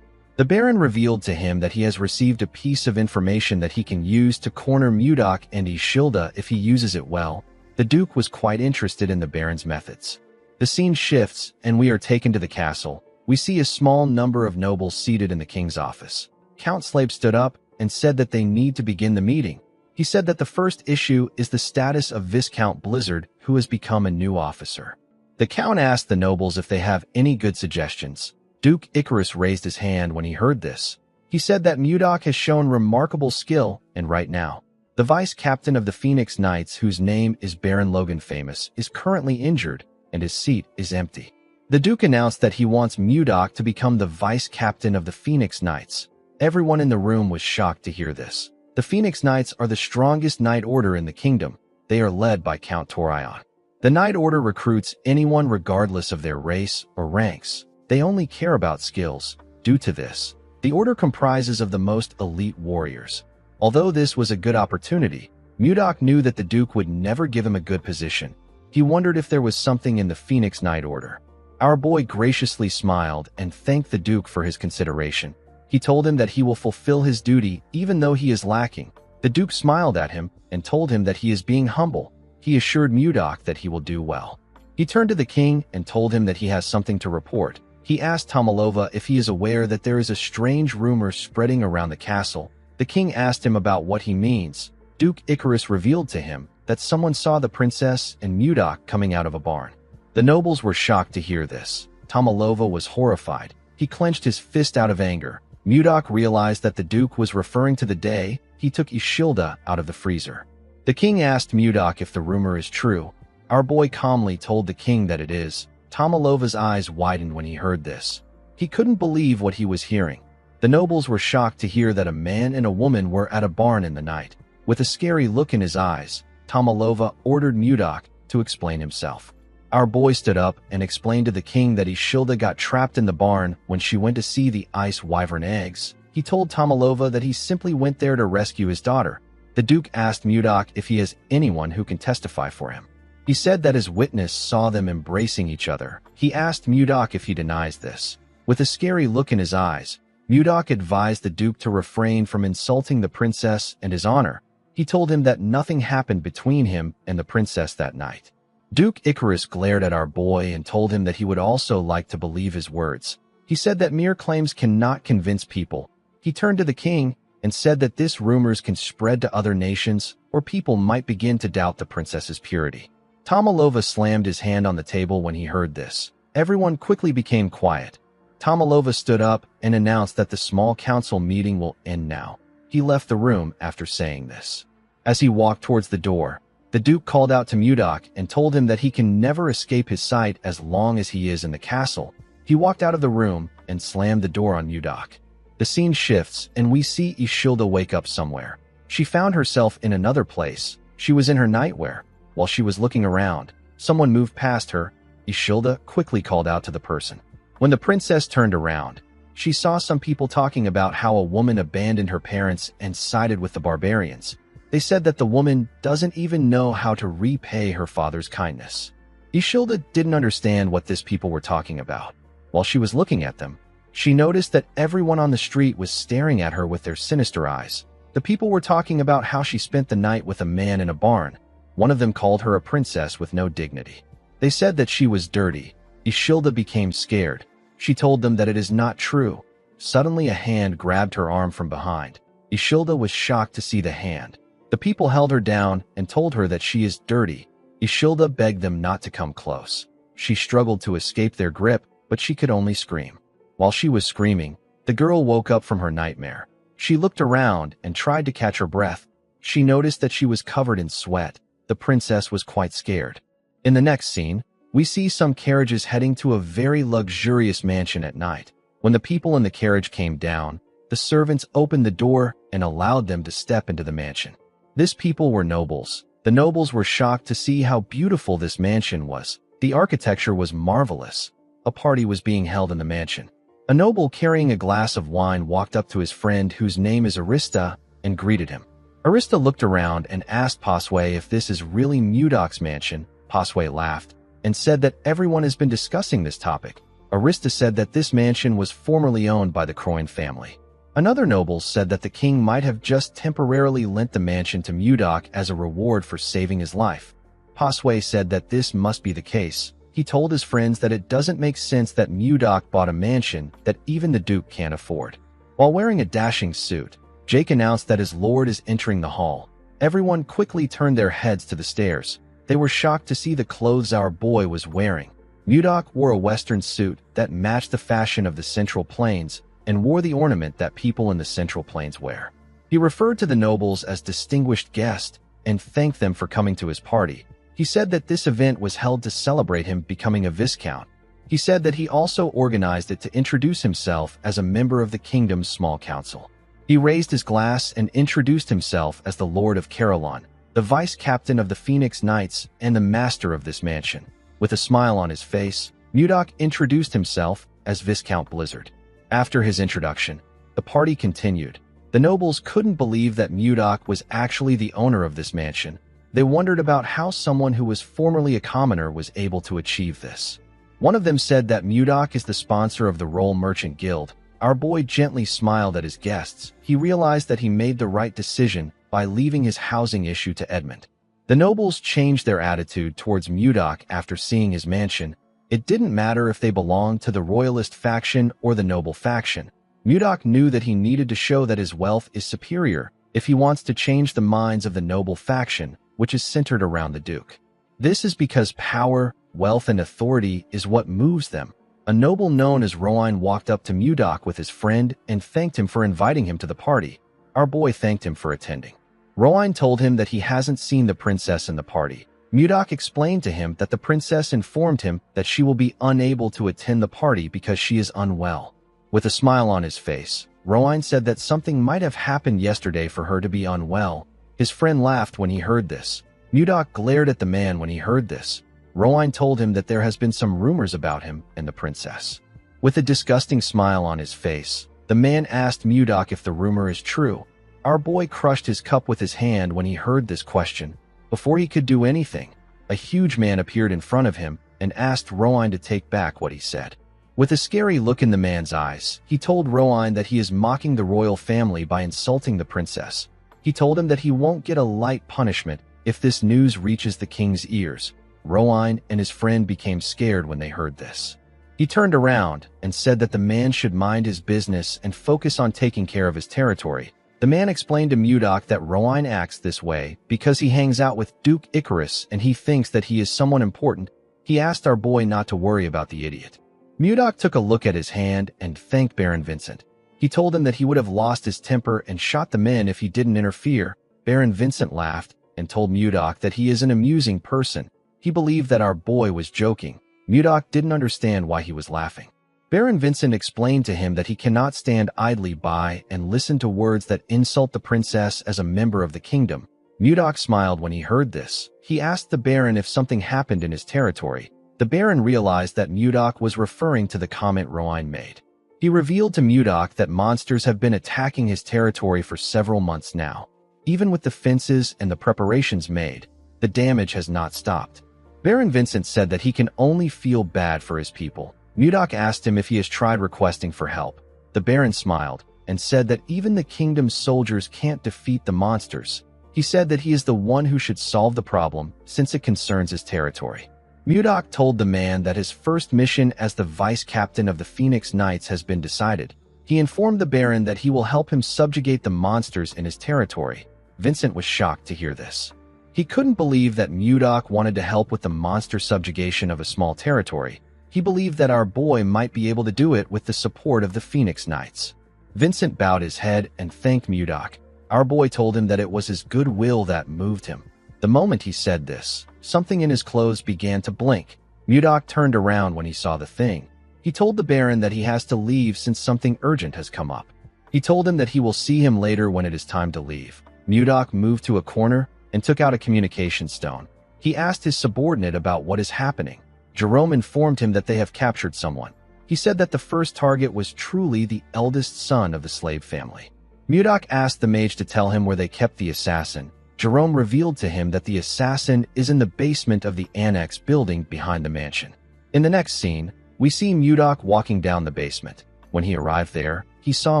The Baron revealed to him that he has received a piece of information that he can use to corner Mudok and Ishilda if he uses it well. The Duke was quite interested in the Baron's methods. The scene shifts, and we are taken to the castle. We see a small number of nobles seated in the king's office. Count Slave stood up and said that they need to begin the meeting. He said that the first issue is the status of Viscount Blizzard, who has become a new officer. The Count asked the nobles if they have any good suggestions. Duke Icarus raised his hand when he heard this. He said that Mudok has shown remarkable skill, and right now, the vice-captain of the Phoenix Knights, whose name is Baron Logan Famous, is currently injured, and his seat is empty. The Duke announced that he wants Mudok to become the vice-captain of the Phoenix Knights. Everyone in the room was shocked to hear this. The Phoenix Knights are the strongest knight order in the kingdom. They are led by Count Torion. The knight order recruits anyone regardless of their race or ranks. They only care about skills. Due to this, the order comprises of the most elite warriors. Although this was a good opportunity, Mudok knew that the Duke would never give him a good position. He wondered if there was something in the Phoenix Knight order. Our boy graciously smiled and thanked the Duke for his consideration. He told him that he will fulfill his duty even though he is lacking. The Duke smiled at him and told him that he is being humble. He assured Mudok that he will do well. He turned to the king and told him that he has something to report. He asked Tomalova if he is aware that there is a strange rumor spreading around the castle. The king asked him about what he means. Duke Icarus revealed to him that someone saw the princess and Mudok coming out of a barn. The nobles were shocked to hear this. Tomalova was horrified. He clenched his fist out of anger. Mudok realized that the Duke was referring to the day he took Ishilda out of the freezer. The king asked Mudok if the rumor is true. Our boy calmly told the king that it is. Tomalova's eyes widened when he heard this. He couldn't believe what he was hearing. The nobles were shocked to hear that a man and a woman were at a barn in the night. With a scary look in his eyes, Tomalova ordered Mudok to explain himself. Our boy stood up and explained to the king that Ishilda got trapped in the barn when she went to see the ice wyvern eggs. He told Tomalova that he simply went there to rescue his daughter. The Duke asked Mudok if he has anyone who can testify for him. He said that his witness saw them embracing each other. He asked Mudok if he denies this. With a scary look in his eyes, Mudok advised the Duke to refrain from insulting the princess and his honor. He told him that nothing happened between him and the princess that night. Duke Icarus glared at our boy and told him that he would also like to believe his words. He said that mere claims cannot convince people. He turned to the king and said that this rumors can spread to other nations, or people might begin to doubt the princess's purity. Tomalova slammed his hand on the table when he heard this. Everyone quickly became quiet. Tomalova stood up and announced that the small council meeting will end now. He left the room after saying this. As he walked towards the door, the Duke called out to Mudok and told him that he can never escape his sight as long as he is in the castle. He walked out of the room and slammed the door on Mudok. The scene shifts and we see Ishilda wake up somewhere. She found herself in another place. She was in her nightwear. While she was looking around, someone moved past her. Ishilda quickly called out to the person. When the princess turned around, she saw some people talking about how a woman abandoned her parents and sided with the barbarians. They said that the woman doesn't even know how to repay her father's kindness. Ishilda didn't understand what these people were talking about. While she was looking at them, she noticed that everyone on the street was staring at her with their sinister eyes. The people were talking about how she spent the night with a man in a barn. One of them called her a princess with no dignity. They said that she was dirty. Ishilda became scared. She told them that it is not true. Suddenly a hand grabbed her arm from behind. Ishilda was shocked to see the hand. The people held her down and told her that she is dirty. Ishilda begged them not to come close. She struggled to escape their grip, but she could only scream. While she was screaming, the girl woke up from her nightmare. She looked around and tried to catch her breath. She noticed that she was covered in sweat. The princess was quite scared. In the next scene, we see some carriages heading to a very luxurious mansion at night. When the people in the carriage came down, the servants opened the door and allowed them to step into the mansion. These people were nobles. The nobles were shocked to see how beautiful this mansion was. The architecture was marvelous. A party was being held in the mansion. A noble carrying a glass of wine walked up to his friend, whose name is Arista, and greeted him. Arista looked around and asked Pasway if this is really Mudok's mansion. Pasway laughed and said that everyone has been discussing this topic. Arista said that this mansion was formerly owned by the Croyan family. Another noble said that the king might have just temporarily lent the mansion to Mudok as a reward for saving his life. Pasway said that this must be the case. He told his friends that it doesn't make sense that Mudok bought a mansion that even the duke can't afford. While wearing a dashing suit, Jake announced that his lord is entering the hall. Everyone quickly turned their heads to the stairs. They were shocked to see the clothes our boy was wearing. Mudok wore a western suit that matched the fashion of the Central Plains and wore the ornament that people in the Central Plains wear. He referred to the nobles as distinguished guests and thanked them for coming to his party. He said that this event was held to celebrate him becoming a viscount. He said that he also organized it to introduce himself as a member of the kingdom's small council. He raised his glass and introduced himself as the Lord of Carolon, the vice captain of the Phoenix Knights and the master of this mansion. With a smile on his face, Mudok introduced himself as Viscount Blizzard. After his introduction, the party continued. The nobles couldn't believe that Mudok was actually the owner of this mansion. They wondered about how someone who was formerly a commoner was able to achieve this. One of them said that Mudok is the sponsor of the Roll Merchant Guild. Our boy gently smiled at his guests. He realized that he made the right decision by leaving his housing issue to Edmund. The nobles changed their attitude towards Mudok after seeing his mansion. It didn't matter if they belonged to the royalist faction or the noble faction. Mudok knew that he needed to show that his wealth is superior if he wants to change the minds of the noble faction, which is centered around the duke. This is because power, wealth, and authority is what moves them. A noble known as Rowan walked up to Mudok with his friend and thanked him for inviting him to the party. Our boy thanked him for attending. Rowan told him that he hasn't seen the princess in the party. Mudok explained to him that the princess informed him that she will be unable to attend the party because she is unwell. With a smile on his face, Rowan said that something might have happened yesterday for her to be unwell. His friend laughed when he heard this. Mudok glared at the man when he heard this. Rowan told him that there has been some rumors about him and the princess. With a disgusting smile on his face, the man asked Mudok if the rumor is true. Our boy crushed his cup with his hand when he heard this question. Before he could do anything, a huge man appeared in front of him and asked Rowan to take back what he said. With a scary look in the man's eyes, he told Rowan that he is mocking the royal family by insulting the princess. He told him that he won't get a light punishment if this news reaches the king's ears. Rowan and his friend became scared when they heard this. He turned around and said that the man should mind his business and focus on taking care of his territory. The man explained to Mudok that Rowan acts this way because he hangs out with Duke Icarus and he thinks that he is someone important. He asked our boy not to worry about the idiot. Mudok took a look at his hand and thanked Baron Vincent. He told him that he would have lost his temper and shot the men if he didn't interfere. Baron Vincent laughed and told Mudok that he is an amusing person. He believed that our boy was joking. Mudok didn't understand why he was laughing. Baron Vincent explained to him that he cannot stand idly by and listen to words that insult the princess as a member of the kingdom. Mudok smiled when he heard this. He asked the Baron if something happened in his territory. The Baron realized that Mudok was referring to the comment Roine made. He revealed to Mudok that monsters have been attacking his territory for several months now. Even with the fences and the preparations made, the damage has not stopped. Baron Vincent said that he can only feel bad for his people. Mudok asked him if he has tried requesting for help. The Baron smiled and said that even the kingdom's soldiers can't defeat the monsters. He said that he is the one who should solve the problem since it concerns his territory. Mudok told the man that his first mission as the vice captain of the Phoenix Knights has been decided. He informed the Baron that he will help him subjugate the monsters in his territory. Vincent was shocked to hear this. He couldn't believe that Mudok wanted to help with the monster subjugation of a small territory. He believed that our boy might be able to do it with the support of the Phoenix Knights. Vincent bowed his head and thanked Mudok. Our boy told him that it was his goodwill that moved him. The moment he said this, something in his clothes began to blink. Mudok turned around when he saw the thing. He told the Baron that he has to leave since something urgent has come up. He told him that he will see him later when it is time to leave. Mudok moved to a corner and took out a communication stone. He asked his subordinate about what is happening. Jerome informed him that they have captured someone. He said that the first target was truly the eldest son of the slave family. Mudok asked the mage to tell him where they kept the assassin. Jerome revealed to him that the assassin is in the basement of the annex building behind the mansion. In the next scene, we see Mudok walking down the basement. When he arrived there, he saw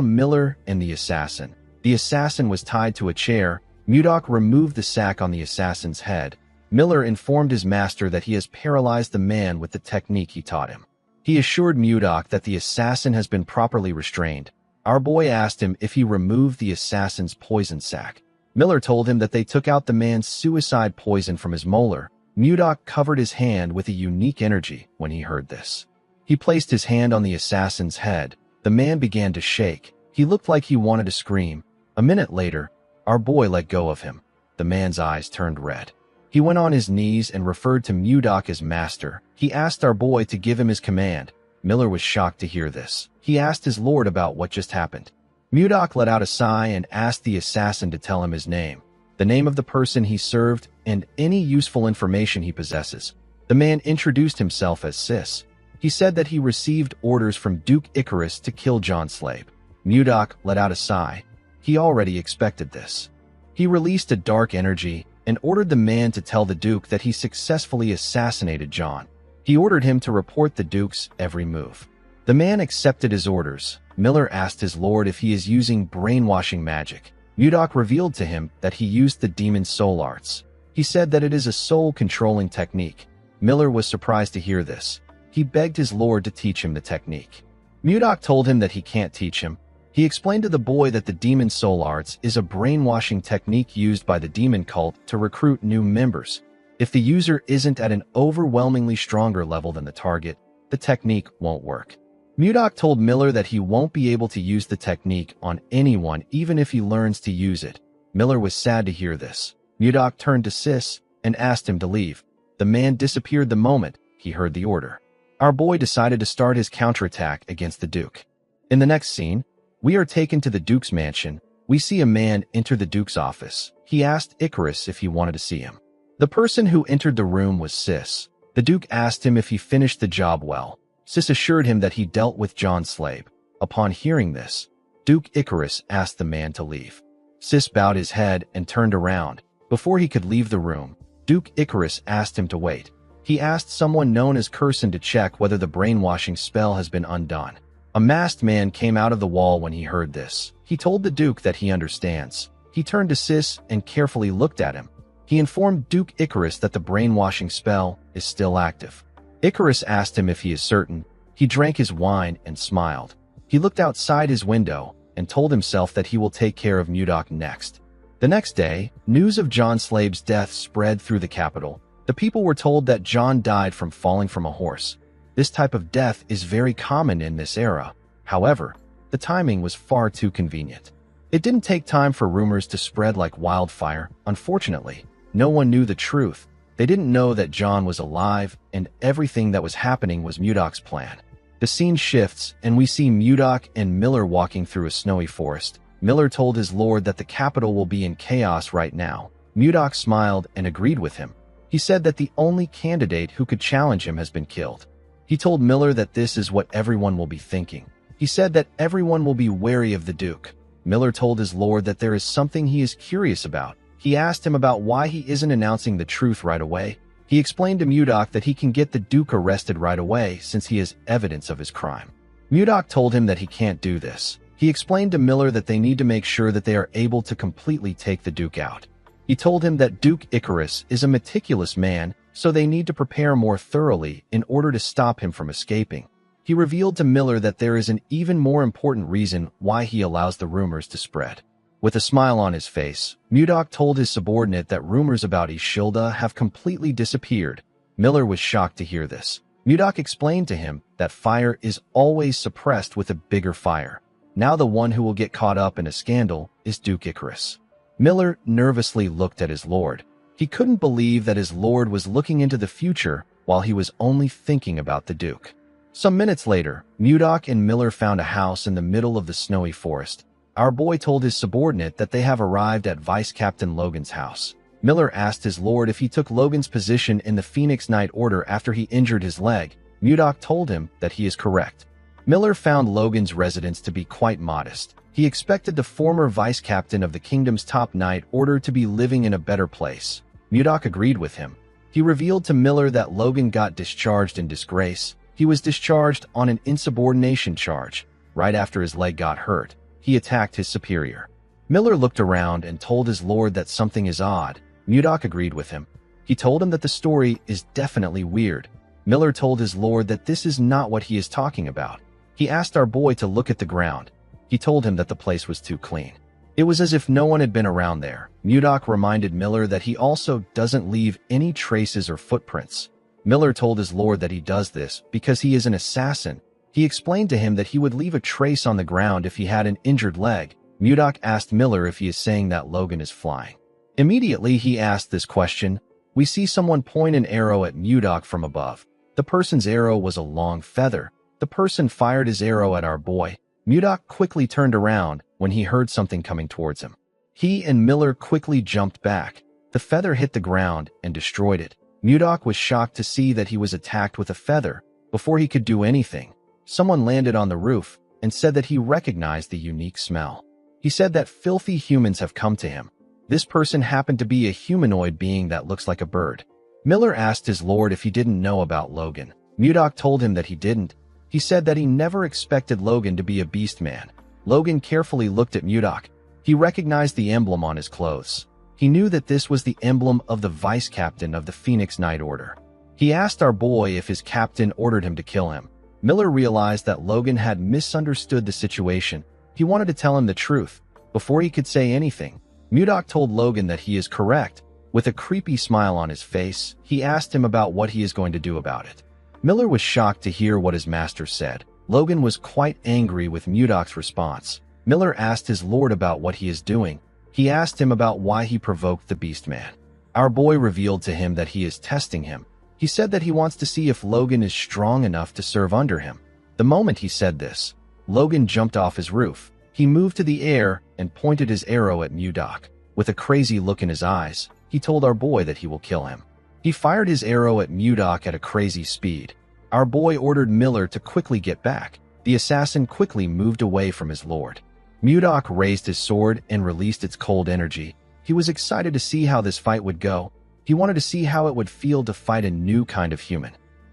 Miller and the assassin. The assassin was tied to a chair. Mudok removed the sack on the assassin's head. Miller informed his master that he has paralyzed the man with the technique he taught him. He assured Mudok that the assassin has been properly restrained. Our boy asked him if he removed the assassin's poison sac. Miller told him that they took out the man's suicide poison from his molar. Mudok covered his hand with a unique energy when he heard this. He placed his hand on the assassin's head. The man began to shake. He looked like he wanted to scream. A minute later, our boy let go of him. The man's eyes turned red. He went on his knees and referred to Mudok as master. He asked our boy to give him his command. Miller was shocked to hear this. He asked his lord about what just happened. Mudok let out a sigh and asked the assassin to tell him his name, the name of the person he served, and any useful information he possesses. The man introduced himself as Sis. He said that he received orders from Duke Icarus to kill John Slade. Mudok let out a sigh. He already expected this. He released a dark energy and ordered the man to tell the Duke that he successfully assassinated John. He ordered him to report the Duke's every move. The man accepted his orders. Miller asked his lord if he is using brainwashing magic. Mudok revealed to him that he used the demon soul arts. He said that it is a soul-controlling technique. Miller was surprised to hear this. He begged his lord to teach him the technique. Mudok told him that he can't teach him. He explained to the boy that the demon soul arts is a brainwashing technique used by the demon cult to recruit new members. If the user isn't at an overwhelmingly stronger level than the target, the technique won't work. Mudok told Miller that he won't be able to use the technique on anyone even if he learns to use it. Miller was sad to hear this. Mudok turned to Sis and asked him to leave. The man disappeared the moment he heard the order. Our boy decided to start his counterattack against the Duke. In the next scene, we are taken to the Duke's mansion. We see a man enter the Duke's office. He asked Icarus if he wanted to see him. The person who entered the room was Sis. The Duke asked him if he finished the job well. Sis assured him that he dealt with John Slade. Upon hearing this, Duke Icarus asked the man to leave. Sis bowed his head and turned around. Before he could leave the room, Duke Icarus asked him to wait. He asked someone known as Curson to check whether the brainwashing spell has been undone. A masked man came out of the wall when he heard this. He told the Duke that he understands. He turned to Sis and carefully looked at him. He informed Duke Icarus that the brainwashing spell is still active. Icarus asked him if he is certain. He drank his wine and smiled. He looked outside his window and told himself that he will take care of Mudok next. The next day, news of John Slade's death spread through the capital. The people were told that John died from falling from a horse. This type of death is very common in this era. However, the timing was far too convenient. It didn't take time for rumors to spread like wildfire. Unfortunately, no one knew the truth. They didn't know that John was alive, and everything that was happening was Mudok's plan. The scene shifts, and we see Mudok and Miller walking through a snowy forest. Miller told his lord that the capital will be in chaos right now. Mudok smiled and agreed with him. He said that the only candidate who could challenge him has been killed. He told Miller that this is what everyone will be thinking. He said that everyone will be wary of the Duke. Miller told his lord that there is something he is curious about. He asked him about why he isn't announcing the truth right away. He explained to Mudok that he can get the Duke arrested right away since he has evidence of his crime. Mudok told him that he can't do this. He explained to Miller that they need to make sure that they are able to completely take the Duke out. He told him that Duke Icarus is a meticulous man, so they need to prepare more thoroughly in order to stop him from escaping. He revealed to Miller that there is an even more important reason why he allows the rumors to spread. With a smile on his face, Mudok told his subordinate that rumors about Ishilda have completely disappeared. Miller was shocked to hear this. Mudok explained to him that fire is always suppressed with a bigger fire. Now the one who will get caught up in a scandal is Duke Icarus. Miller nervously looked at his lord. He couldn't believe that his lord was looking into the future while he was only thinking about the Duke. Some minutes later, Mudok and Miller found a house in the middle of the snowy forest. Our boy told his subordinate that they have arrived at Vice Captain Logan's house. Miller asked his lord if he took Logan's position in the Phoenix Knight Order after he injured his leg. Mudok told him that he is correct. Miller found Logan's residence to be quite modest. He expected the former vice captain of the kingdom's top knight order to be living in a better place. Mudok agreed with him. He revealed to Miller that Logan got discharged in disgrace. He was discharged on an insubordination charge. Right after his leg got hurt, he attacked his superior. Miller looked around and told his lord that something is odd. Mudok agreed with him. He told him that the story is definitely weird. Miller told his lord that this is not what he is talking about. He asked our boy to look at the ground. He told him that the place was too clean. It was as if no one had been around there. Mudok reminded Miller that he also doesn't leave any traces or footprints. Miller told his lord that he does this because he is an assassin. He explained to him that he would leave a trace on the ground if he had an injured leg. Mudok asked Miller if he is saying that Logan is flying. Immediately he asked this question. We see someone point an arrow at Mudok from above. The person's arrow was a long feather. The person fired his arrow at our boy. Mudok quickly turned around when he heard something coming towards him. He and Miller quickly jumped back. The feather hit the ground and destroyed it. Mudok was shocked to see that he was attacked with a feather. Before he could do anything, someone landed on the roof and said that he recognized the unique smell. He said that filthy humans have come to him. This person happened to be a humanoid being that looks like a bird. Miller asked his lord if he didn't know about Logan. Mudok told him that he didn't. He said that he never expected Logan to be a beast man. Logan carefully looked at Mudok. He recognized the emblem on his clothes. He knew that this was the emblem of the vice captain of the Phoenix Knight Order. He asked our boy if his captain ordered him to kill him. Miller realized that Logan had misunderstood the situation. He wanted to tell him the truth. Before he could say anything, Mudok told Logan that he is correct. With a creepy smile on his face, he asked him about what he is going to do about it. Miller was shocked to hear what his master said. Logan was quite angry with Mudok's response. Miller asked his lord about what he is doing. He asked him about why he provoked the beast man. Our boy revealed to him that he is testing him. He said that he wants to see if Logan is strong enough to serve under him. The moment he said this, Logan jumped off his roof. He moved to the air and pointed his arrow at Mudok. With a crazy look in his eyes, he told our boy that he will kill him. He fired his arrow at Mudok at a crazy speed. Our boy ordered Miller to quickly get back. The assassin quickly moved away from his lord. Mudok raised his sword and released its cold energy. He was excited to see how this fight would go. He wanted to see how it would feel to fight a new kind of human.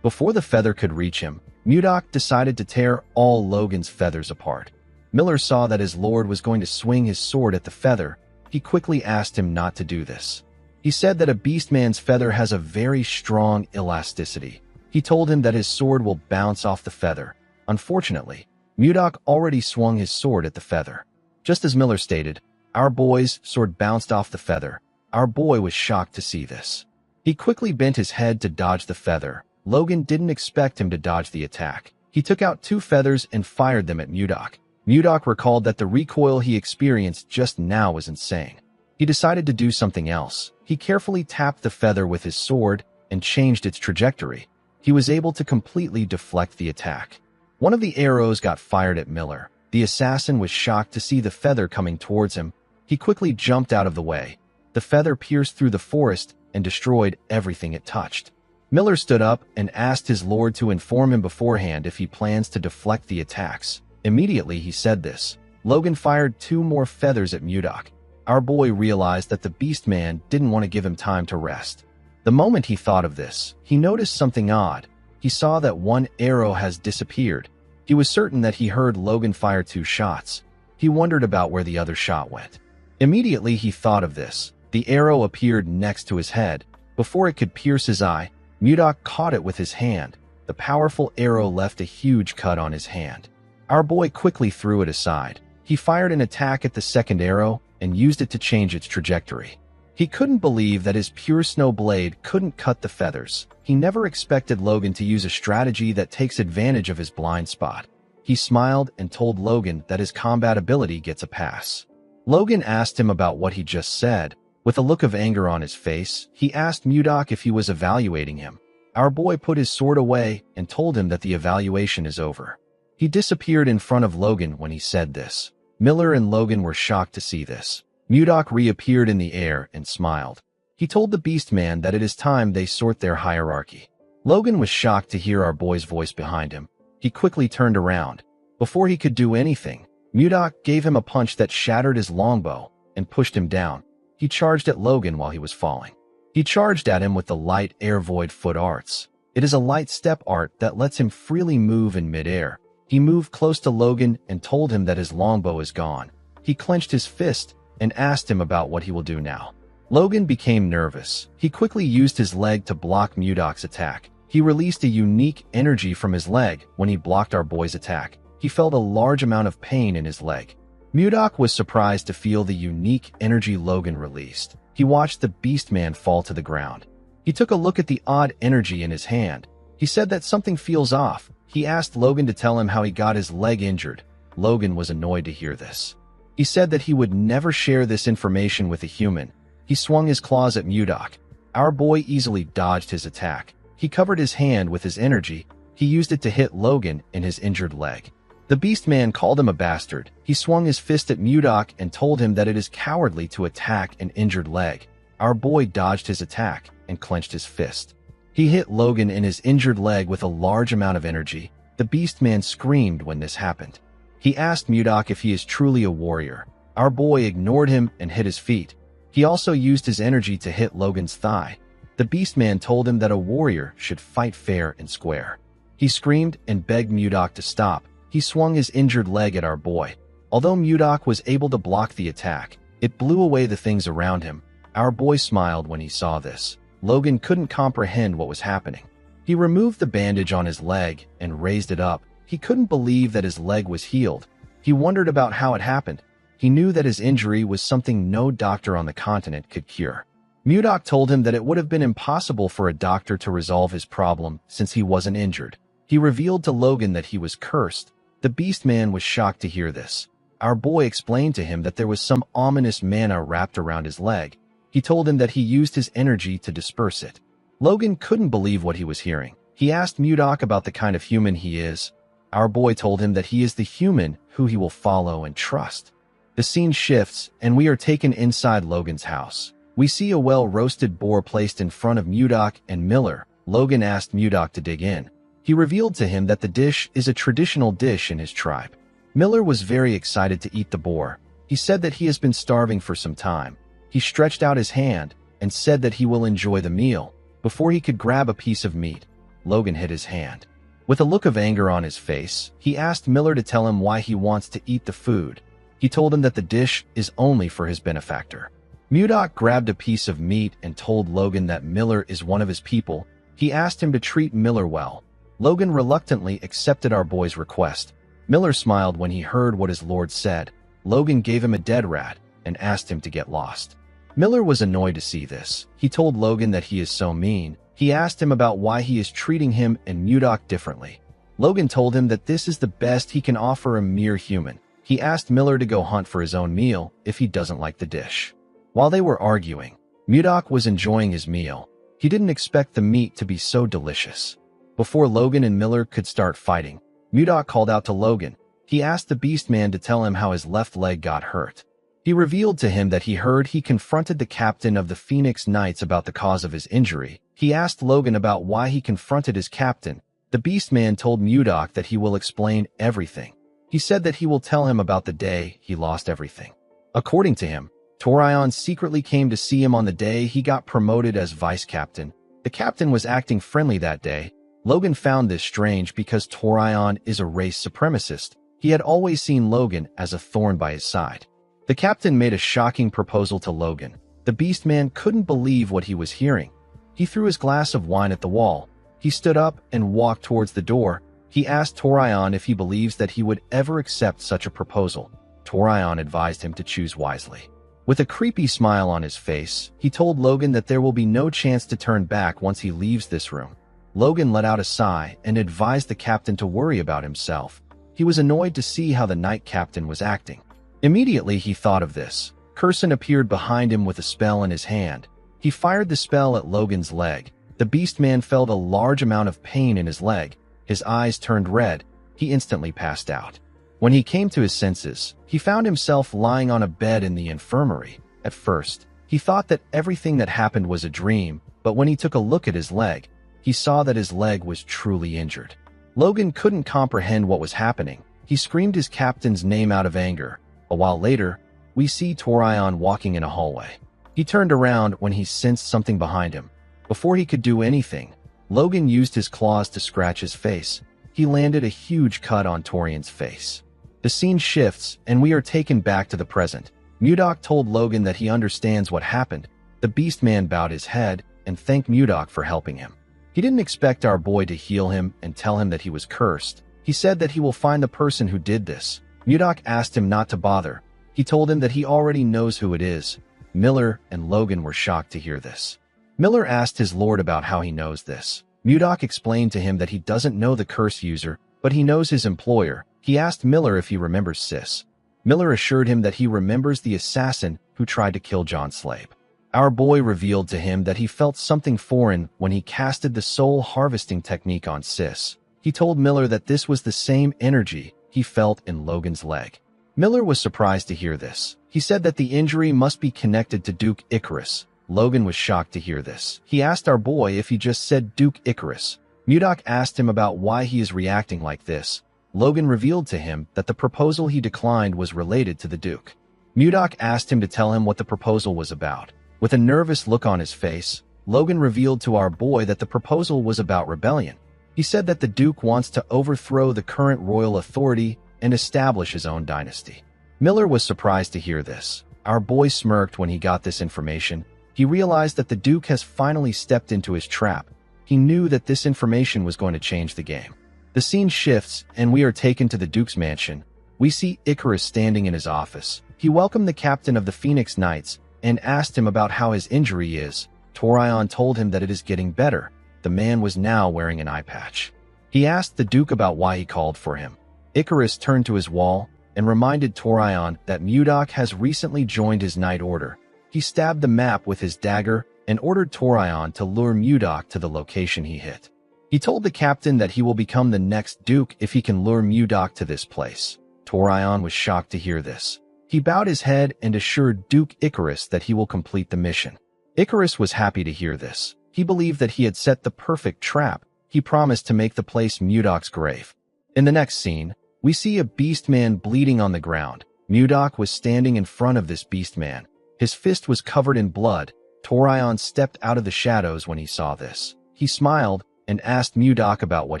Before the feather could reach him, Mudok decided to tear all Logan's feathers apart. Miller saw that his lord was going to swing his sword at the feather. He quickly asked him not to do this. He said that a beastman's feather has a very strong elasticity. He told him that his sword will bounce off the feather. Unfortunately, Mudok already swung his sword at the feather. Just as Miller stated, our boy's sword bounced off the feather. Our boy was shocked to see this. He quickly bent his head to dodge the feather. Logan didn't expect him to dodge the attack. He took out 2 feathers and fired them at Mudok. Mudok recalled that the recoil he experienced just now was insane. He decided to do something else. He carefully tapped the feather with his sword and changed its trajectory. He was able to completely deflect the attack. One of the arrows got fired at Miller. The assassin was shocked to see the feather coming towards him. He quickly jumped out of the way. The feather pierced through the forest and destroyed everything it touched. Miller stood up and asked his lord to inform him beforehand if he plans to deflect the attacks. Immediately he said this. Logan fired 2 more feathers at Mudok. Our boy realized that the beast man didn't want to give him time to rest. The moment he thought of this, he noticed something odd. He saw that 1 arrow has disappeared. He was certain that he heard Logan fire 2 shots. He wondered about where the other shot went. Immediately he thought of this. The arrow appeared next to his head. Before it could pierce his eye, Mudok caught it with his hand. The powerful arrow left a huge cut on his hand. Our boy quickly threw it aside. He fired an attack at the second arrow and used it to change its trajectory. He couldn't believe that his pure snow blade couldn't cut the feathers. He never expected Logan to use a strategy that takes advantage of his blind spot. He smiled and told Logan that his combat ability gets a pass. Logan asked him about what he just said. With a look of anger on his face, he asked Mudok if he was evaluating him. Our boy put his sword away and told him that the evaluation is over. He disappeared in front of Logan when he said this. Miller and Logan were shocked to see this. Mudok reappeared in the air and smiled. He told the beast man that it is time they sort their hierarchy. Logan was shocked to hear our boy's voice behind him. He quickly turned around. Before he could do anything, Mudok gave him a punch that shattered his longbow and pushed him down. He charged at Logan while he was falling. He charged at him with the light air void foot arts. It is a light step art that lets him freely move in midair. He moved close to Logan and told him that his longbow is gone. He clenched his fist and asked him about what he will do now. Logan became nervous. He quickly used his leg to block Mudok's attack. He released a unique energy from his leg when he blocked our boy's attack. He felt a large amount of pain in his leg. Mudok was surprised to feel the unique energy Logan released. He watched the beast man fall to the ground. He took a look at the odd energy in his hand. He said that something feels off. He asked Logan to tell him how he got his leg injured. Logan was annoyed to hear this. He said that he would never share this information with a human. He swung his claws at Mudok. Our boy easily dodged his attack. He covered his hand with his energy. He used it to hit Logan in his injured leg. The beast man called him a bastard. He swung his fist at Mudok and told him that it is cowardly to attack an injured leg. Our boy dodged his attack and clenched his fist. He hit Logan in his injured leg with a large amount of energy. The beast man screamed when this happened. He asked Mudok if he is truly a warrior. Our boy ignored him and hit his feet. He also used his energy to hit Logan's thigh. The beast man told him that a warrior should fight fair and square. He screamed and begged Mudok to stop. He swung his injured leg at our boy. Although Mudok was able to block the attack, it blew away the things around him. Our boy smiled when he saw this. Logan couldn't comprehend what was happening. He removed the bandage on his leg and raised it up. He couldn't believe that his leg was healed. He wondered about how it happened. He knew that his injury was something no doctor on the continent could cure. Mudok told him that it would have been impossible for a doctor to resolve his problem since he wasn't injured. He revealed to Logan that he was cursed. The beast man was shocked to hear this. Our boy explained to him that there was some ominous mana wrapped around his leg. He told him that he used his energy to disperse it. Logan couldn't believe what he was hearing. He asked Mudok about the kind of human he is. Our boy told him that he is the human who he will follow and trust. The scene shifts, and we are taken inside Logan's house. We see a well-roasted boar placed in front of Mudok and Miller. Logan asked Mudok to dig in. He revealed to him that the dish is a traditional dish in his tribe. Miller was very excited to eat the boar. He said that he has been starving for some time. He stretched out his hand and said that he will enjoy the meal. Before he could grab a piece of meat, Logan hit his hand. With a look of anger on his face, he asked Miller to tell him why he wants to eat the food. He told him that the dish is only for his benefactor. Mudok grabbed a piece of meat and told Logan that Miller is one of his people. He asked him to treat Miller well. Logan reluctantly accepted our boy's request. Miller smiled when he heard what his lord said. Logan gave him a dead rat and asked him to get lost. Miller was annoyed to see this. He told Logan that he is so mean. He asked him about why he is treating him and Mudok differently. Logan told him that this is the best he can offer a mere human. He asked Miller to go hunt for his own meal if he doesn't like the dish. While they were arguing, Mudok was enjoying his meal. He didn't expect the meat to be so delicious. Before Logan and Miller could start fighting, Mudok called out to Logan. He asked the beast man to tell him how his left leg got hurt. He revealed to him that he confronted the captain of the Phoenix Knights about the cause of his injury. He asked Logan about why he confronted his captain. The Beastman told Mudok that he will explain everything. He said that he will tell him about the day he lost everything. According to him, Torion secretly came to see him on the day he got promoted as vice captain. The captain was acting friendly that day. Logan found this strange because Torion is a race supremacist. He had always seen Logan as a thorn by his side. The captain made a shocking proposal to Logan. The Beastman couldn't believe what he was hearing. He threw his glass of wine at the wall. He stood up and walked towards the door. He asked Torion if he believes that he would ever accept such a proposal. Torion advised him to choose wisely. With a creepy smile on his face, he told Logan that there will be no chance to turn back once he leaves this room. Logan let out a sigh and advised the captain to worry about himself. He was annoyed to see how the night captain was acting. Immediately he thought of this. Curson appeared behind him with a spell in his hand. He fired the spell at Logan's leg. The Beastman felt a large amount of pain in his leg. His eyes turned red. He instantly passed out. When he came to his senses, he found himself lying on a bed in the infirmary. At first, he thought that everything that happened was a dream, but when he took a look at his leg, he saw that his leg was truly injured. Logan couldn't comprehend what was happening. He screamed his captain's name out of anger. A while later, we see Torion walking in a hallway. He turned around when he sensed something behind him. Before he could do anything, Logan used his claws to scratch his face. He landed a huge cut on Torion's face. The scene shifts, and we are taken back to the present. Mudok told Logan that he understands what happened. The Beastman bowed his head and thanked Mudok for helping him. He didn't expect our boy to heal him and tell him that he was cursed. He said that he will find the person who did this. Mudok asked him not to bother. He told him that he already knows who it is. Miller and Logan were shocked to hear this. Miller asked his lord about how he knows this. Mudok explained to him that he doesn't know the curse user, but he knows his employer. He asked Miller if he remembers Sis. Miller assured him that he remembers the assassin who tried to kill John Slabe. Our boy revealed to him that he felt something foreign when he casted the soul harvesting technique on Sis. He told Miller that this was the same energy he felt in Logan's leg. Miller was surprised to hear this. He said that the injury must be connected to Duke Icarus. Logan was shocked to hear this. He asked our boy if he just said Duke Icarus. Mudok asked him about why he is reacting like this. Logan revealed to him that the proposal he declined was related to the Duke. Mudok asked him to tell him what the proposal was about. With a nervous look on his face, Logan revealed to our boy that the proposal was about rebellion. He said that the Duke wants to overthrow the current royal authority and establish his own dynasty. Miller was surprised to hear this. Our boy smirked when he got this information. He realized that the Duke has finally stepped into his trap. He knew that this information was going to change the game. The scene shifts, and we are taken to the Duke's mansion. We see Icarus standing in his office. He welcomed the captain of the Phoenix Knights and asked him about how his injury is. Torion told him that it is getting better. The man was now wearing an eye patch. He asked the Duke about why he called for him. Icarus turned to his wall and reminded Torion that Mudok has recently joined his Knight Order. He stabbed the map with his dagger and ordered Torion to lure Mudok to the location he hit. He told the captain that he will become the next Duke if he can lure Mudok to this place. Torion was shocked to hear this. He bowed his head and assured Duke Icarus that he will complete the mission. Icarus was happy to hear this. He believed that he had set the perfect trap. He promised to make the place Mudok's grave. In the next scene, we see a Beastman bleeding on the ground. Mudok was standing in front of this Beastman. His fist was covered in blood. Torion stepped out of the shadows when he saw this. He smiled and asked Mudok about what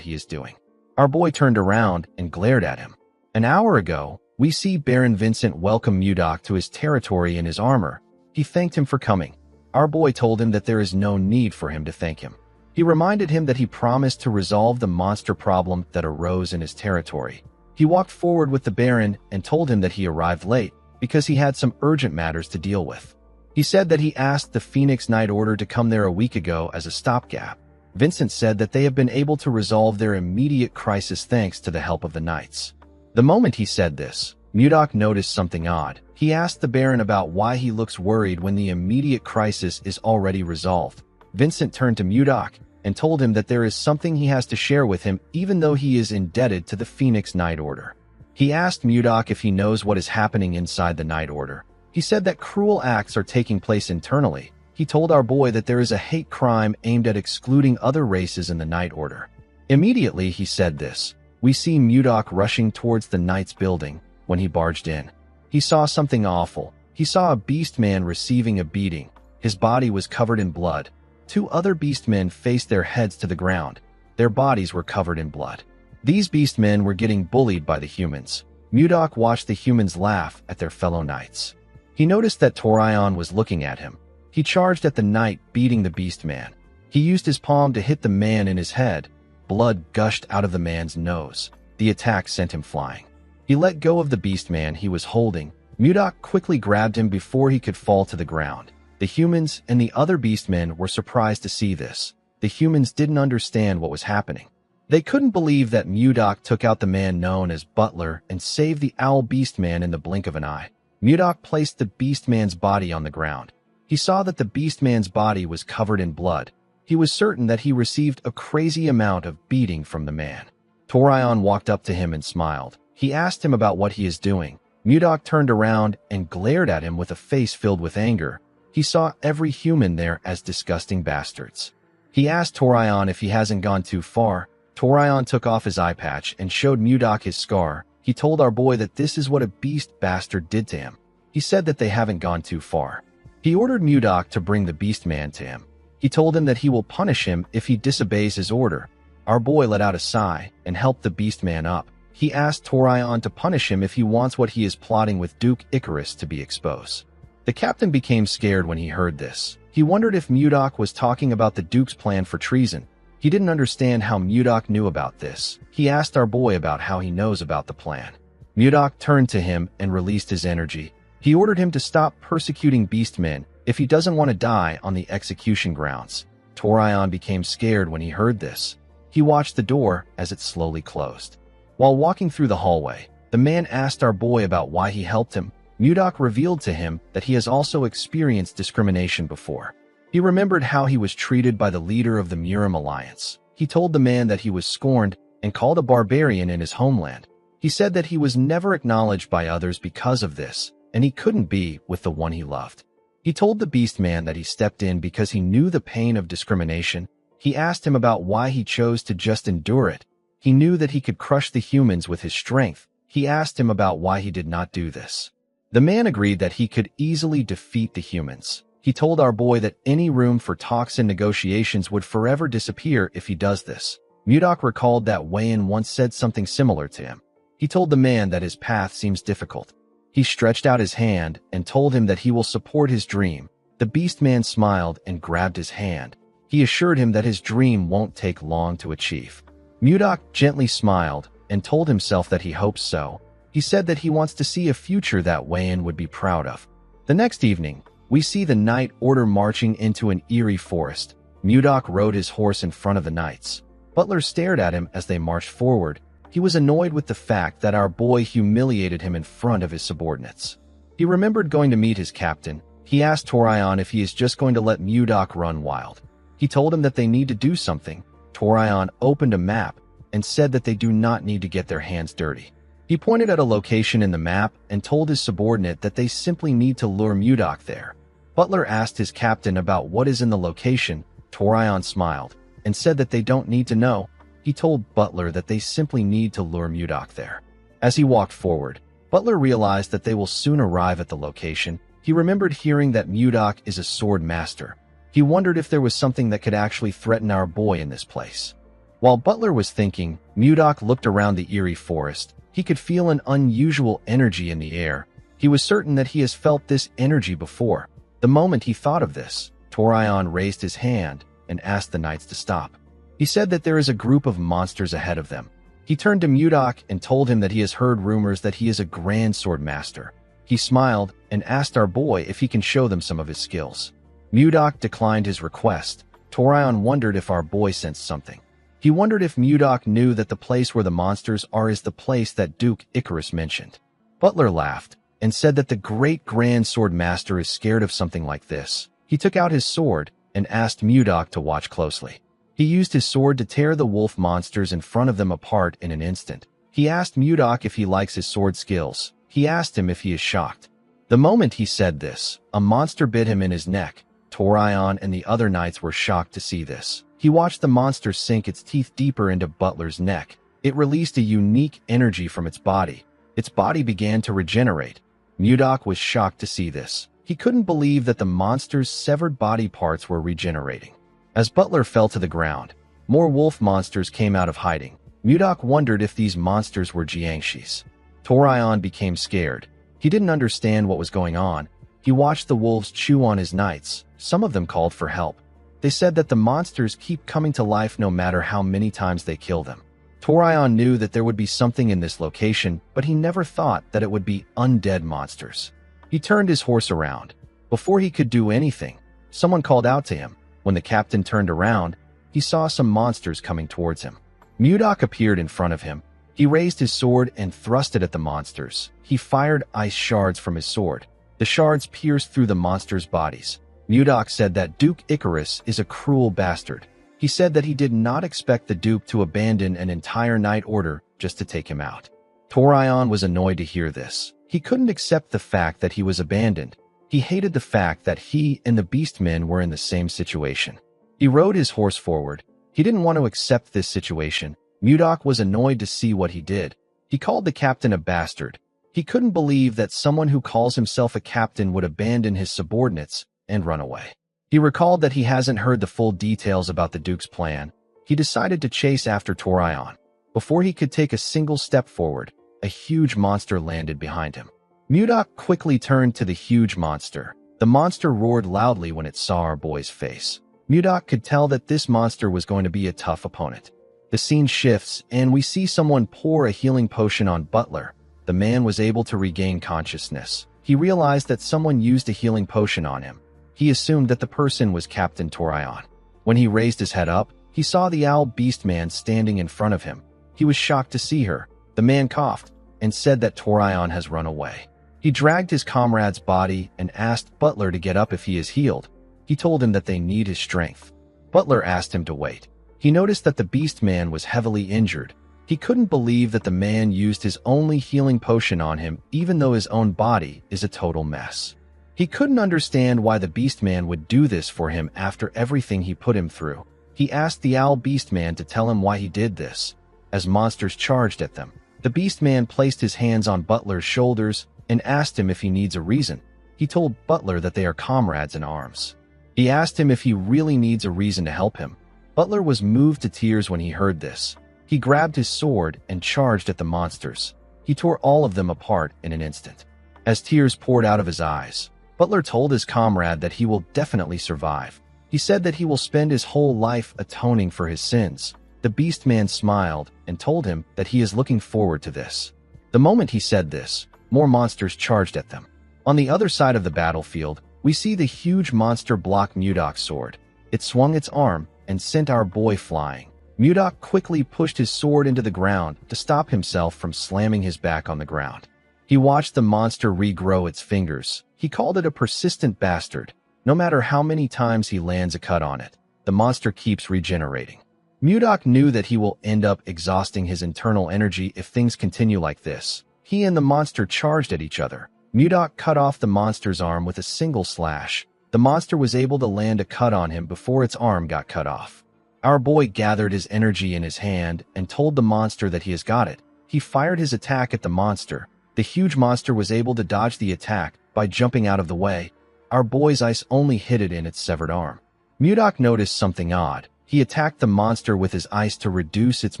he is doing. Our boy turned around and glared at him. An hour ago, we see Baron Vincent welcome Mudok to his territory in his armor. He thanked him for coming. Our boy told him that there is no need for him to thank him. He reminded him that he promised to resolve the monster problem that arose in his territory. He walked forward with the Baron and told him that he arrived late because he had some urgent matters to deal with. He said that he asked the Phoenix Knight Order to come there a week ago as a stopgap. Vincent said that they have been able to resolve their immediate crisis thanks to the help of the Knights. The moment he said this, Mudok noticed something odd. He asked the Baron about why he looks worried when the immediate crisis is already resolved. Vincent turned to Mudok and told him that there is something he has to share with him even though he is indebted to the Phoenix Knight Order. He asked Mudok if he knows what is happening inside the Knight Order. He said that cruel acts are taking place internally. He told our boy that there is a hate crime aimed at excluding other races in the Night Order. Immediately he said this, we see Mudok rushing towards the Knight's building. When he barged in, he saw something awful. He saw a beast man receiving a beating. His body was covered in blood. 2 other beast men faced their heads to the ground. Their bodies were covered in blood. These beast men were getting bullied by the humans. Mudok watched the humans laugh at their fellow knights. He noticed that Torion was looking at him. He charged at the knight, beating the beast man. He used his palm to hit the man in his head. Blood gushed out of the man's nose. The attack sent him flying. He let go of the beast man he was holding. Mudok quickly grabbed him before he could fall to the ground. The humans and the other beast men were surprised to see this. The humans didn't understand what was happening. They couldn't believe that Mudok took out the man known as Butler and saved the owl beast man in the blink of an eye. Mudok placed the beast man's body on the ground. He saw that the beast man's body was covered in blood. He was certain that he received a crazy amount of beating from the man. Torion walked up to him and smiled. He asked him about what he is doing. Mudok turned around and glared at him with a face filled with anger. He saw every human there as disgusting bastards. He asked Torion if he hasn't gone too far. Torion took off his eye patch and showed Mudok his scar. He told our boy that this is what a beast bastard did to him. He said that they haven't gone too far. He ordered Mudok to bring the beast man to him. He told him that he will punish him if he disobeys his order. Our boy let out a sigh and helped the beast man up. He asked Torion to punish him if he wants what he is plotting with Duke Icarus to be exposed. The captain became scared when he heard this. He wondered if Mudok was talking about the Duke's plan for treason. He didn't understand how Mudok knew about this. He asked our boy about how he knows about the plan. Mudok turned to him and released his energy. He ordered him to stop persecuting beastmen if he doesn't want to die on the execution grounds. Torion became scared when he heard this. He watched the door as it slowly closed. While walking through the hallway, the man asked our boy about why he helped him. Mudok revealed to him that he has also experienced discrimination before. He remembered how he was treated by the leader of the Murim Alliance. He told the man that he was scorned and called a barbarian in his homeland. He said that he was never acknowledged by others because of this, and he couldn't be with the one he loved. He told the beast man that he stepped in because he knew the pain of discrimination. He asked him about why he chose to just endure it. He knew that he could crush the humans with his strength. He asked him about why he did not do this. The man agreed that he could easily defeat the humans. He told our boy that any room for talks and negotiations would forever disappear if he does this. Mudok recalled that Wayan once said something similar to him. He told the man that his path seems difficult. He stretched out his hand and told him that he will support his dream. The beast man smiled and grabbed his hand. He assured him that his dream won't take long to achieve. Mudok gently smiled and told himself that he hopes so. He said that he wants to see a future that Wayan would be proud of. The next evening, we see the Night Order marching into an eerie forest. Mudok rode his horse in front of the knights. Butler stared at him as they marched forward. He was annoyed with the fact that our boy humiliated him in front of his subordinates. He remembered going to meet his captain. He asked Torion if he is just going to let Mudok run wild. He told him that they need to do something. Torion opened a map and said that they do not need to get their hands dirty. He pointed at a location in the map and told his subordinate that they simply need to lure Mudok there. Butler asked his captain about what is in the location. Torion smiled and said that they don't need to know. He told Butler that they simply need to lure Mudok there. As he walked forward, Butler realized that they will soon arrive at the location. He remembered hearing that Mudok is a sword master. He wondered if there was something that could actually threaten our boy in this place. While Butler was thinking, Mudok looked around the eerie forest. He could feel an unusual energy in the air. He was certain that he has felt this energy before. The moment he thought of this, Torion raised his hand and asked the knights to stop. He said that there is a group of monsters ahead of them. He turned to Mudok and told him that he has heard rumors that he is a grand sword master. He smiled and asked our boy if he can show them some of his skills. Mudok declined his request. Torion wondered if our boy sensed something. He wondered if Mudok knew that the place where the monsters are is the place that Duke Icarus mentioned. Butler laughed and said that the great grand sword master is scared of something like this. He took out his sword and asked Mudok to watch closely. He used his sword to tear the wolf monsters in front of them apart in an instant. He asked Mudok if he likes his sword skills. He asked him if he is shocked. The moment he said this, a monster bit him in his neck. Torion and the other knights were shocked to see this. He watched the monster sink its teeth deeper into Butler's neck. It released a unique energy from its body. Its body began to regenerate. Mudok was shocked to see this. He couldn't believe that the monster's severed body parts were regenerating. As Butler fell to the ground, more wolf monsters came out of hiding. Mudok wondered if these monsters were Jiangshis. Torion became scared. He didn't understand what was going on. He watched the wolves chew on his knights. Some of them called for help. They said that the monsters keep coming to life no matter how many times they kill them. Torion knew that there would be something in this location, but he never thought that it would be undead monsters. He turned his horse around. Before he could do anything, someone called out to him. When the captain turned around, he saw some monsters coming towards him. Mudok appeared in front of him. He raised his sword and thrust it at the monsters. He fired ice shards from his sword. The shards pierced through the monsters' bodies. Mudok said that Duke Icarus is a cruel bastard. He said that he did not expect the Duke to abandon an entire knight order just to take him out. Torion was annoyed to hear this. He couldn't accept the fact that he was abandoned. He hated the fact that he and the Beastmen were in the same situation. He rode his horse forward. He didn't want to accept this situation. Mudok was annoyed to see what he did. He called the captain a bastard. He couldn't believe that someone who calls himself a captain would abandon his subordinates and run away. He recalled that he hasn't heard the full details about the Duke's plan. He decided to chase after Torion. Before he could take a single step forward, a huge monster landed behind him. Mudok quickly turned to the huge monster. The monster roared loudly when it saw our boy's face. Mudok could tell that this monster was going to be a tough opponent. The scene shifts, and we see someone pour a healing potion on Butler. The man was able to regain consciousness. He realized that someone used a healing potion on him. He assumed that the person was Captain Torion. When he raised his head up, he saw the owl beast man standing in front of him. He was shocked to see her. The man coughed and said that Torion has run away. He dragged his comrade's body and asked Butler to get up if he is healed. He told him that they need his strength. Butler asked him to wait. He noticed that the beast man was heavily injured. He couldn't believe that the man used his only healing potion on him, even though his own body is a total mess. He couldn't understand why the beast man would do this for him after everything he put him through. He asked the owl beast man to tell him why he did this. As monsters charged at them, the beast man placed his hands on Butler's shoulders and asked him if he needs a reason. He told Butler that they are comrades in arms. He asked him if he really needs a reason to help him. Butler was moved to tears when he heard this. He grabbed his sword and charged at the monsters. He tore all of them apart in an instant. As tears poured out of his eyes, Butler told his comrade that he will definitely survive. He said that he will spend his whole life atoning for his sins. The beast man smiled and told him that he is looking forward to this. The moment he said this, more monsters charged at them. On the other side of the battlefield, we see the huge monster block Mudok's sword. It swung its arm and sent our boy flying. Mudok quickly pushed his sword into the ground to stop himself from slamming his back on the ground. He watched the monster regrow its fingers. He called it a persistent bastard. No matter how many times he lands a cut on it, the monster keeps regenerating. Mudok knew that he will end up exhausting his internal energy if things continue like this. He and the monster charged at each other. Mudok cut off the monster's arm with a single slash. The monster was able to land a cut on him before its arm got cut off. Our boy gathered his energy in his hand and told the monster that he has got it. He fired his attack at the monster. The huge monster was able to dodge the attack by jumping out of the way. Our boy's ice only hit it in its severed arm. Mudok noticed something odd. He attacked the monster with his ice to reduce its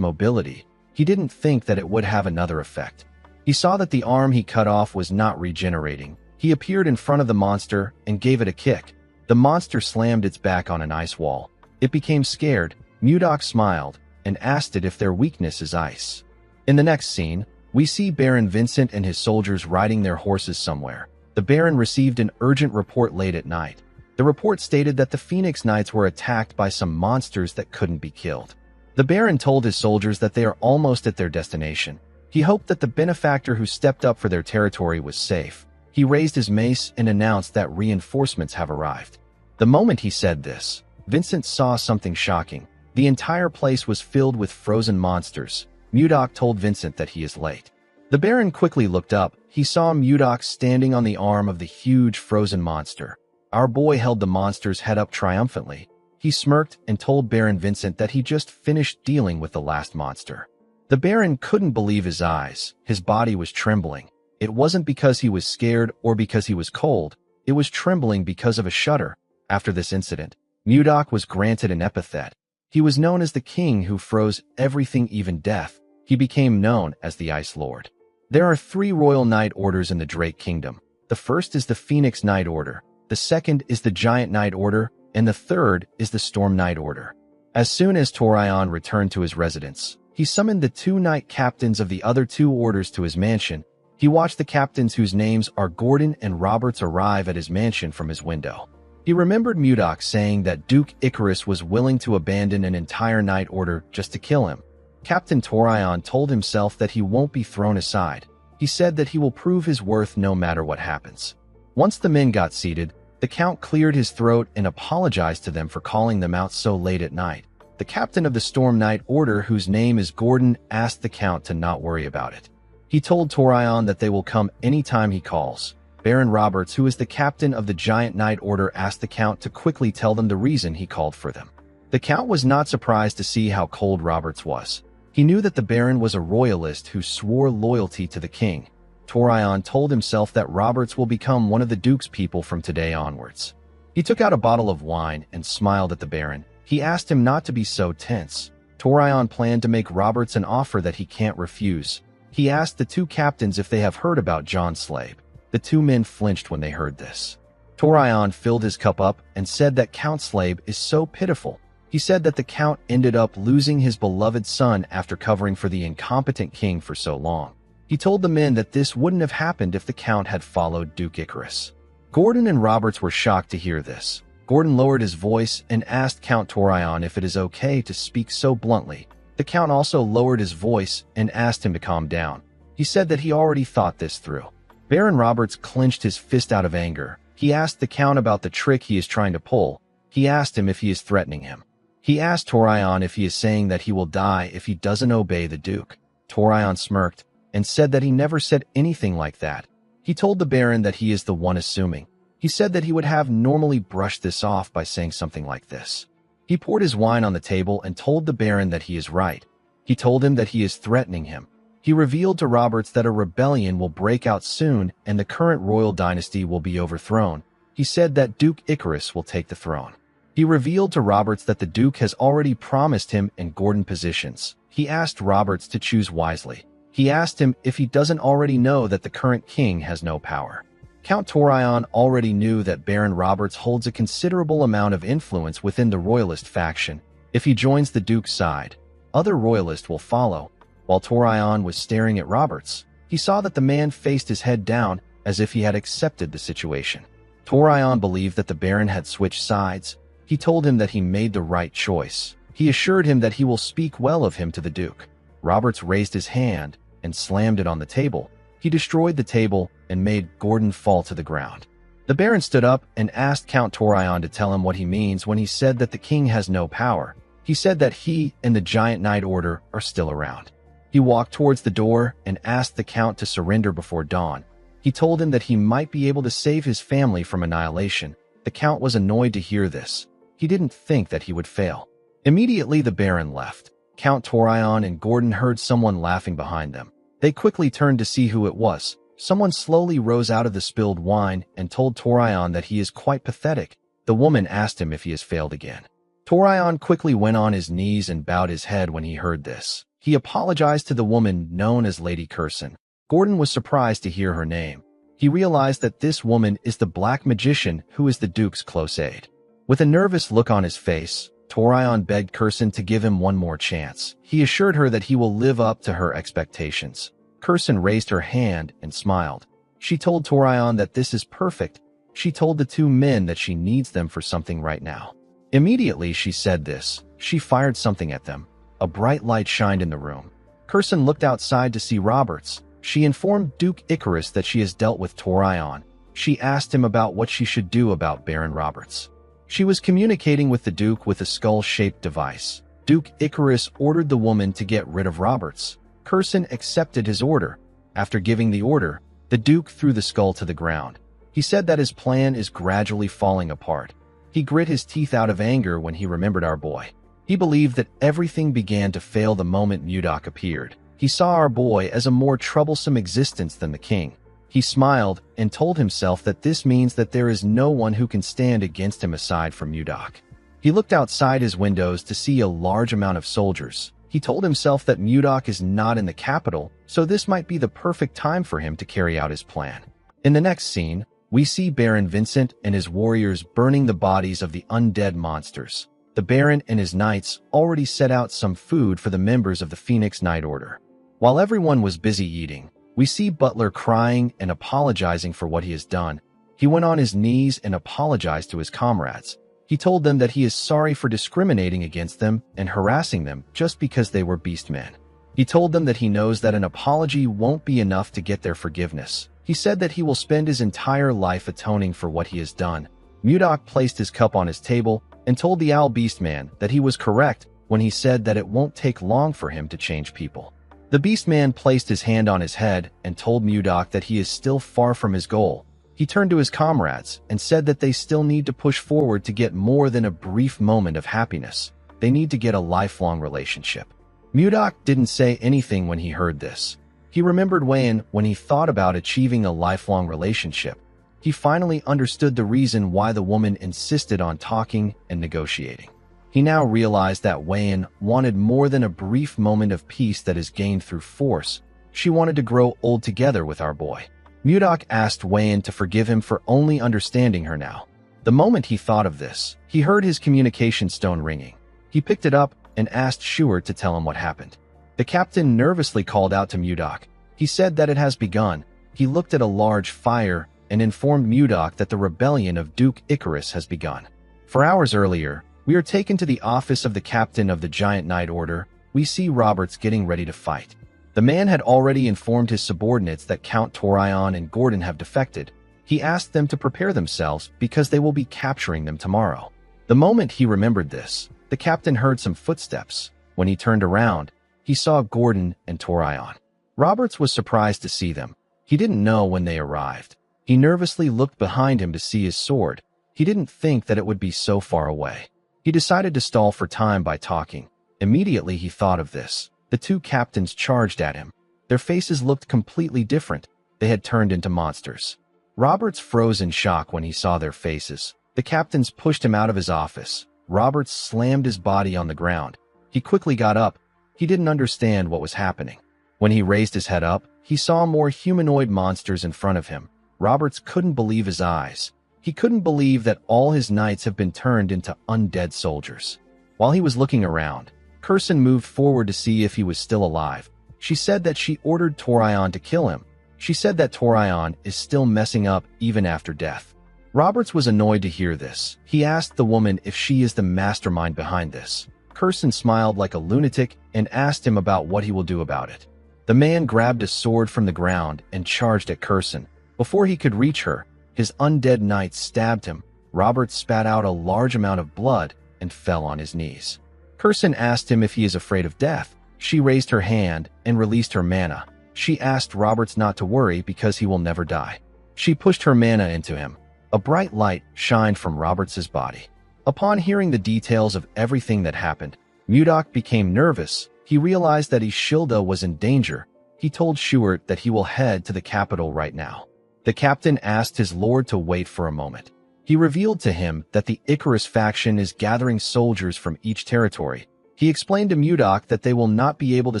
mobility. He didn't think that it would have another effect. He saw that the arm he cut off was not regenerating. He appeared in front of the monster and gave it a kick. The monster slammed its back on an ice wall. It became scared. Mudok smiled and asked it if their weakness is ice. In the next scene, we see Baron Vincent and his soldiers riding their horses somewhere. The Baron received an urgent report late at night. The report stated that the Phoenix Knights were attacked by some monsters that couldn't be killed. The Baron told his soldiers that they are almost at their destination. He hoped that the benefactor who stepped up for their territory was safe. He raised his mace and announced that reinforcements have arrived. The moment he said this, Vincent saw something shocking. The entire place was filled with frozen monsters. Mudok told Vincent that he is late. The Baron quickly looked up. he saw Mudok standing on the arm of the huge frozen monster. Our boy held the monster's head up triumphantly. He smirked and told Baron Vincent that he just finished dealing with the last monster. The Baron couldn't believe his eyes. His body was trembling. It wasn't because he was scared or because he was cold. It was trembling because of a shudder. After this incident, Mudok was granted an epithet. He was known as the king who froze everything, even death. He became known as the Ice Lord. There are 3 royal knight orders in the Drake Kingdom. The first is the Phoenix Knight Order, the second is the Giant Knight Order, and the third is the Storm Knight Order. As soon as Torion returned to his residence, he summoned the 2 knight captains of the other 2 orders to his mansion. He watched the captains whose names are Gordon and Roberts arrive at his mansion from his window. He remembered Mudok saying that Duke Icarus was willing to abandon an entire knight order just to kill him. Captain Torion told himself that he won't be thrown aside. He said that he will prove his worth no matter what happens. Once the men got seated, the Count cleared his throat and apologized to them for calling them out so late at night. The captain of the Storm Knight Order, whose name is Gordon, asked the Count to not worry about it. He told Torion that they will come anytime he calls. Baron Roberts, who is the captain of the Giant Knight Order, asked the Count to quickly tell them the reason he called for them. The Count was not surprised to see how cold Roberts was. He knew that the Baron was a royalist who swore loyalty to the king. Torion told himself that Roberts will become one of the Duke's people from today onwards. He took out a bottle of wine and smiled at the Baron. He asked him not to be so tense. Torion planned to make Roberts an offer that he can't refuse. He asked the 2 captains if they have heard about John Slabe. The 2 men flinched when they heard this. Torion filled his cup up and said that Count Slabe is so pitiful. He said that the Count ended up losing his beloved son after covering for the incompetent king for so long. He told the men that this wouldn't have happened if the Count had followed Duke Icarus. Gordon and Roberts were shocked to hear this. Gordon lowered his voice and asked Count Torion if it is okay to speak so bluntly. The Count also lowered his voice and asked him to calm down. He said that he already thought this through. Baron Roberts clenched his fist out of anger. He asked the Count about the trick he is trying to pull. He asked him if he is threatening him. He asked Torion if he is saying that he will die if he doesn't obey the Duke. Torion smirked and said that he never said anything like that. He told the Baron that he is the one assuming. He said that he would have normally brushed this off by saying something like this. He poured his wine on the table and told the Baron that he is right. He told him that he is threatening him. He revealed to Roberts that a rebellion will break out soon and the current royal dynasty will be overthrown. He said that Duke Icarus will take the throne. He revealed to Roberts that the Duke has already promised him and Gordon positions. He asked Roberts to choose wisely. He asked him if he doesn't already know that the current king has no power. Count Torion already knew that Baron Roberts holds a considerable amount of influence within the royalist faction. If he joins the Duke's side, other royalists will follow. While Torion was staring at Roberts, he saw that the man faced his head down as if he had accepted the situation. Torion believed that the Baron had switched sides. He told him that he made the right choice. He assured him that he will speak well of him to the Duke. Roberts raised his hand and slammed it on the table. He destroyed the table and made Gordon fall to the ground. The Baron stood up and asked Count Torion to tell him what he means when he said that the king has no power. He said that he and the Giant Knight Order are still around. He walked towards the door and asked the Count to surrender before dawn. He told him that he might be able to save his family from annihilation. The Count was annoyed to hear this. He didn't think that he would fail. Immediately the Baron left. Count Torion and Gordon heard someone laughing behind them. They quickly turned to see who it was. Someone slowly rose out of the spilled wine and told Torion that he is quite pathetic. The woman asked him if he has failed again. Torion quickly went on his knees and bowed his head when he heard this. He apologized to the woman known as Lady Curson. Gordon was surprised to hear her name. He realized that this woman is the Black Magician who is the Duke's close aide. With a nervous look on his face, Torion begged Curson to give him one more chance. He assured her that he will live up to her expectations. Curson raised her hand and smiled. She told Torion that this is perfect. She told the 2 men that she needs them for something right now. Immediately she said this, she fired something at them. A bright light shined in the room. Curson looked outside to see Roberts. She informed Duke Icarus that she has dealt with Torion. She asked him about what she should do about Baron Roberts. She was communicating with the Duke with a skull-shaped device. Duke Icarus ordered the woman to get rid of Roberts. Curson accepted his order. After giving the order, The Duke threw the skull to the ground. He said that his plan is gradually falling apart. He grit his teeth out of anger when he remembered our boy. He believed that everything began to fail the moment Mudok appeared. He saw our boy as a more troublesome existence than the king. He smiled and told himself that this means that there is no one who can stand against him aside from Mudok. He looked outside his windows to see a large amount of soldiers. He told himself that Mudok is not in the capital, so this might be the perfect time for him to carry out his plan. In the next scene, we see Baron Vincent and his warriors burning the bodies of the undead monsters. The Baron and his knights already set out some food for the members of the Phoenix Knight Order. While everyone was busy eating, we see Butler crying and apologizing for what he has done. He went on his knees and apologized to his comrades. He told them that he is sorry for discriminating against them and harassing them just because they were beastmen. He told them that he knows that an apology won't be enough to get their forgiveness. He said that he will spend his entire life atoning for what he has done. Mudok placed his cup on his table and told the Owl Beastman that he was correct when he said that it won't take long for him to change people. The Beastman placed his hand on his head and told Mudok that he is still far from his goal. He turned to his comrades and said that they still need to push forward to get more than a brief moment of happiness. They need to get a lifelong relationship. Mudok didn't say anything when he heard this. He remembered Wayan when he thought about achieving a lifelong relationship. He finally understood the reason why the woman insisted on talking and negotiating. He now realized that Wayan wanted more than a brief moment of peace that is gained through force. She wanted to grow old together with our boy. Mudok asked Wayan to forgive him for only understanding her now. The moment he thought of this, he heard his communication stone ringing. He picked it up and asked Shuert to tell him what happened. The captain nervously called out to Mudok. He said that it has begun. He looked at a large fire and informed Mudok that the rebellion of Duke Icarus has begun. 4 hours earlier, we are taken to the office of the captain of the Giant Knight Order. We see Roberts getting ready to fight. The man had already informed his subordinates that Count Torion and Gordon have defected. He asked them to prepare themselves because they will be capturing them tomorrow. The moment he remembered this, the captain heard some footsteps. When he turned around, he saw Gordon and Torion. Roberts was surprised to see them. He didn't know when they arrived. He nervously looked behind him to see his sword. He didn't think that it would be so far away. He decided to stall for time by talking. Immediately he thought of this. The two captains charged at him. Their faces looked completely different. They had turned into monsters. Roberts froze in shock when he saw their faces. The captains pushed him out of his office. Roberts slammed his body on the ground. He quickly got up. He didn't understand what was happening. When he raised his head up, he saw more humanoid monsters in front of him. Roberts couldn't believe his eyes. He couldn't believe that all his knights have been turned into undead soldiers. While he was looking around, Curson moved forward to see if he was still alive. She said that she ordered Torion to kill him. She said that Torion is still messing up even after death. Roberts was annoyed to hear this. He asked the woman if she is the mastermind behind this. Curson smiled like a lunatic and asked him about what he will do about it. The man grabbed a sword from the ground and charged at Curson. Before he could reach her, his undead knight stabbed him. Roberts spat out a large amount of blood and fell on his knees. Curson asked him if he is afraid of death. She raised her hand and released her mana. She asked Roberts not to worry because he will never die. She pushed her mana into him. A bright light shined from Roberts's body. Upon hearing the details of everything that happened, Mudok became nervous. He realized that Ishilda was in danger. He told Shuert that he will head to the capital right now. The captain asked his lord to wait for a moment. He revealed to him that the Icarus faction is gathering soldiers from each territory. He explained to Mudok that they will not be able to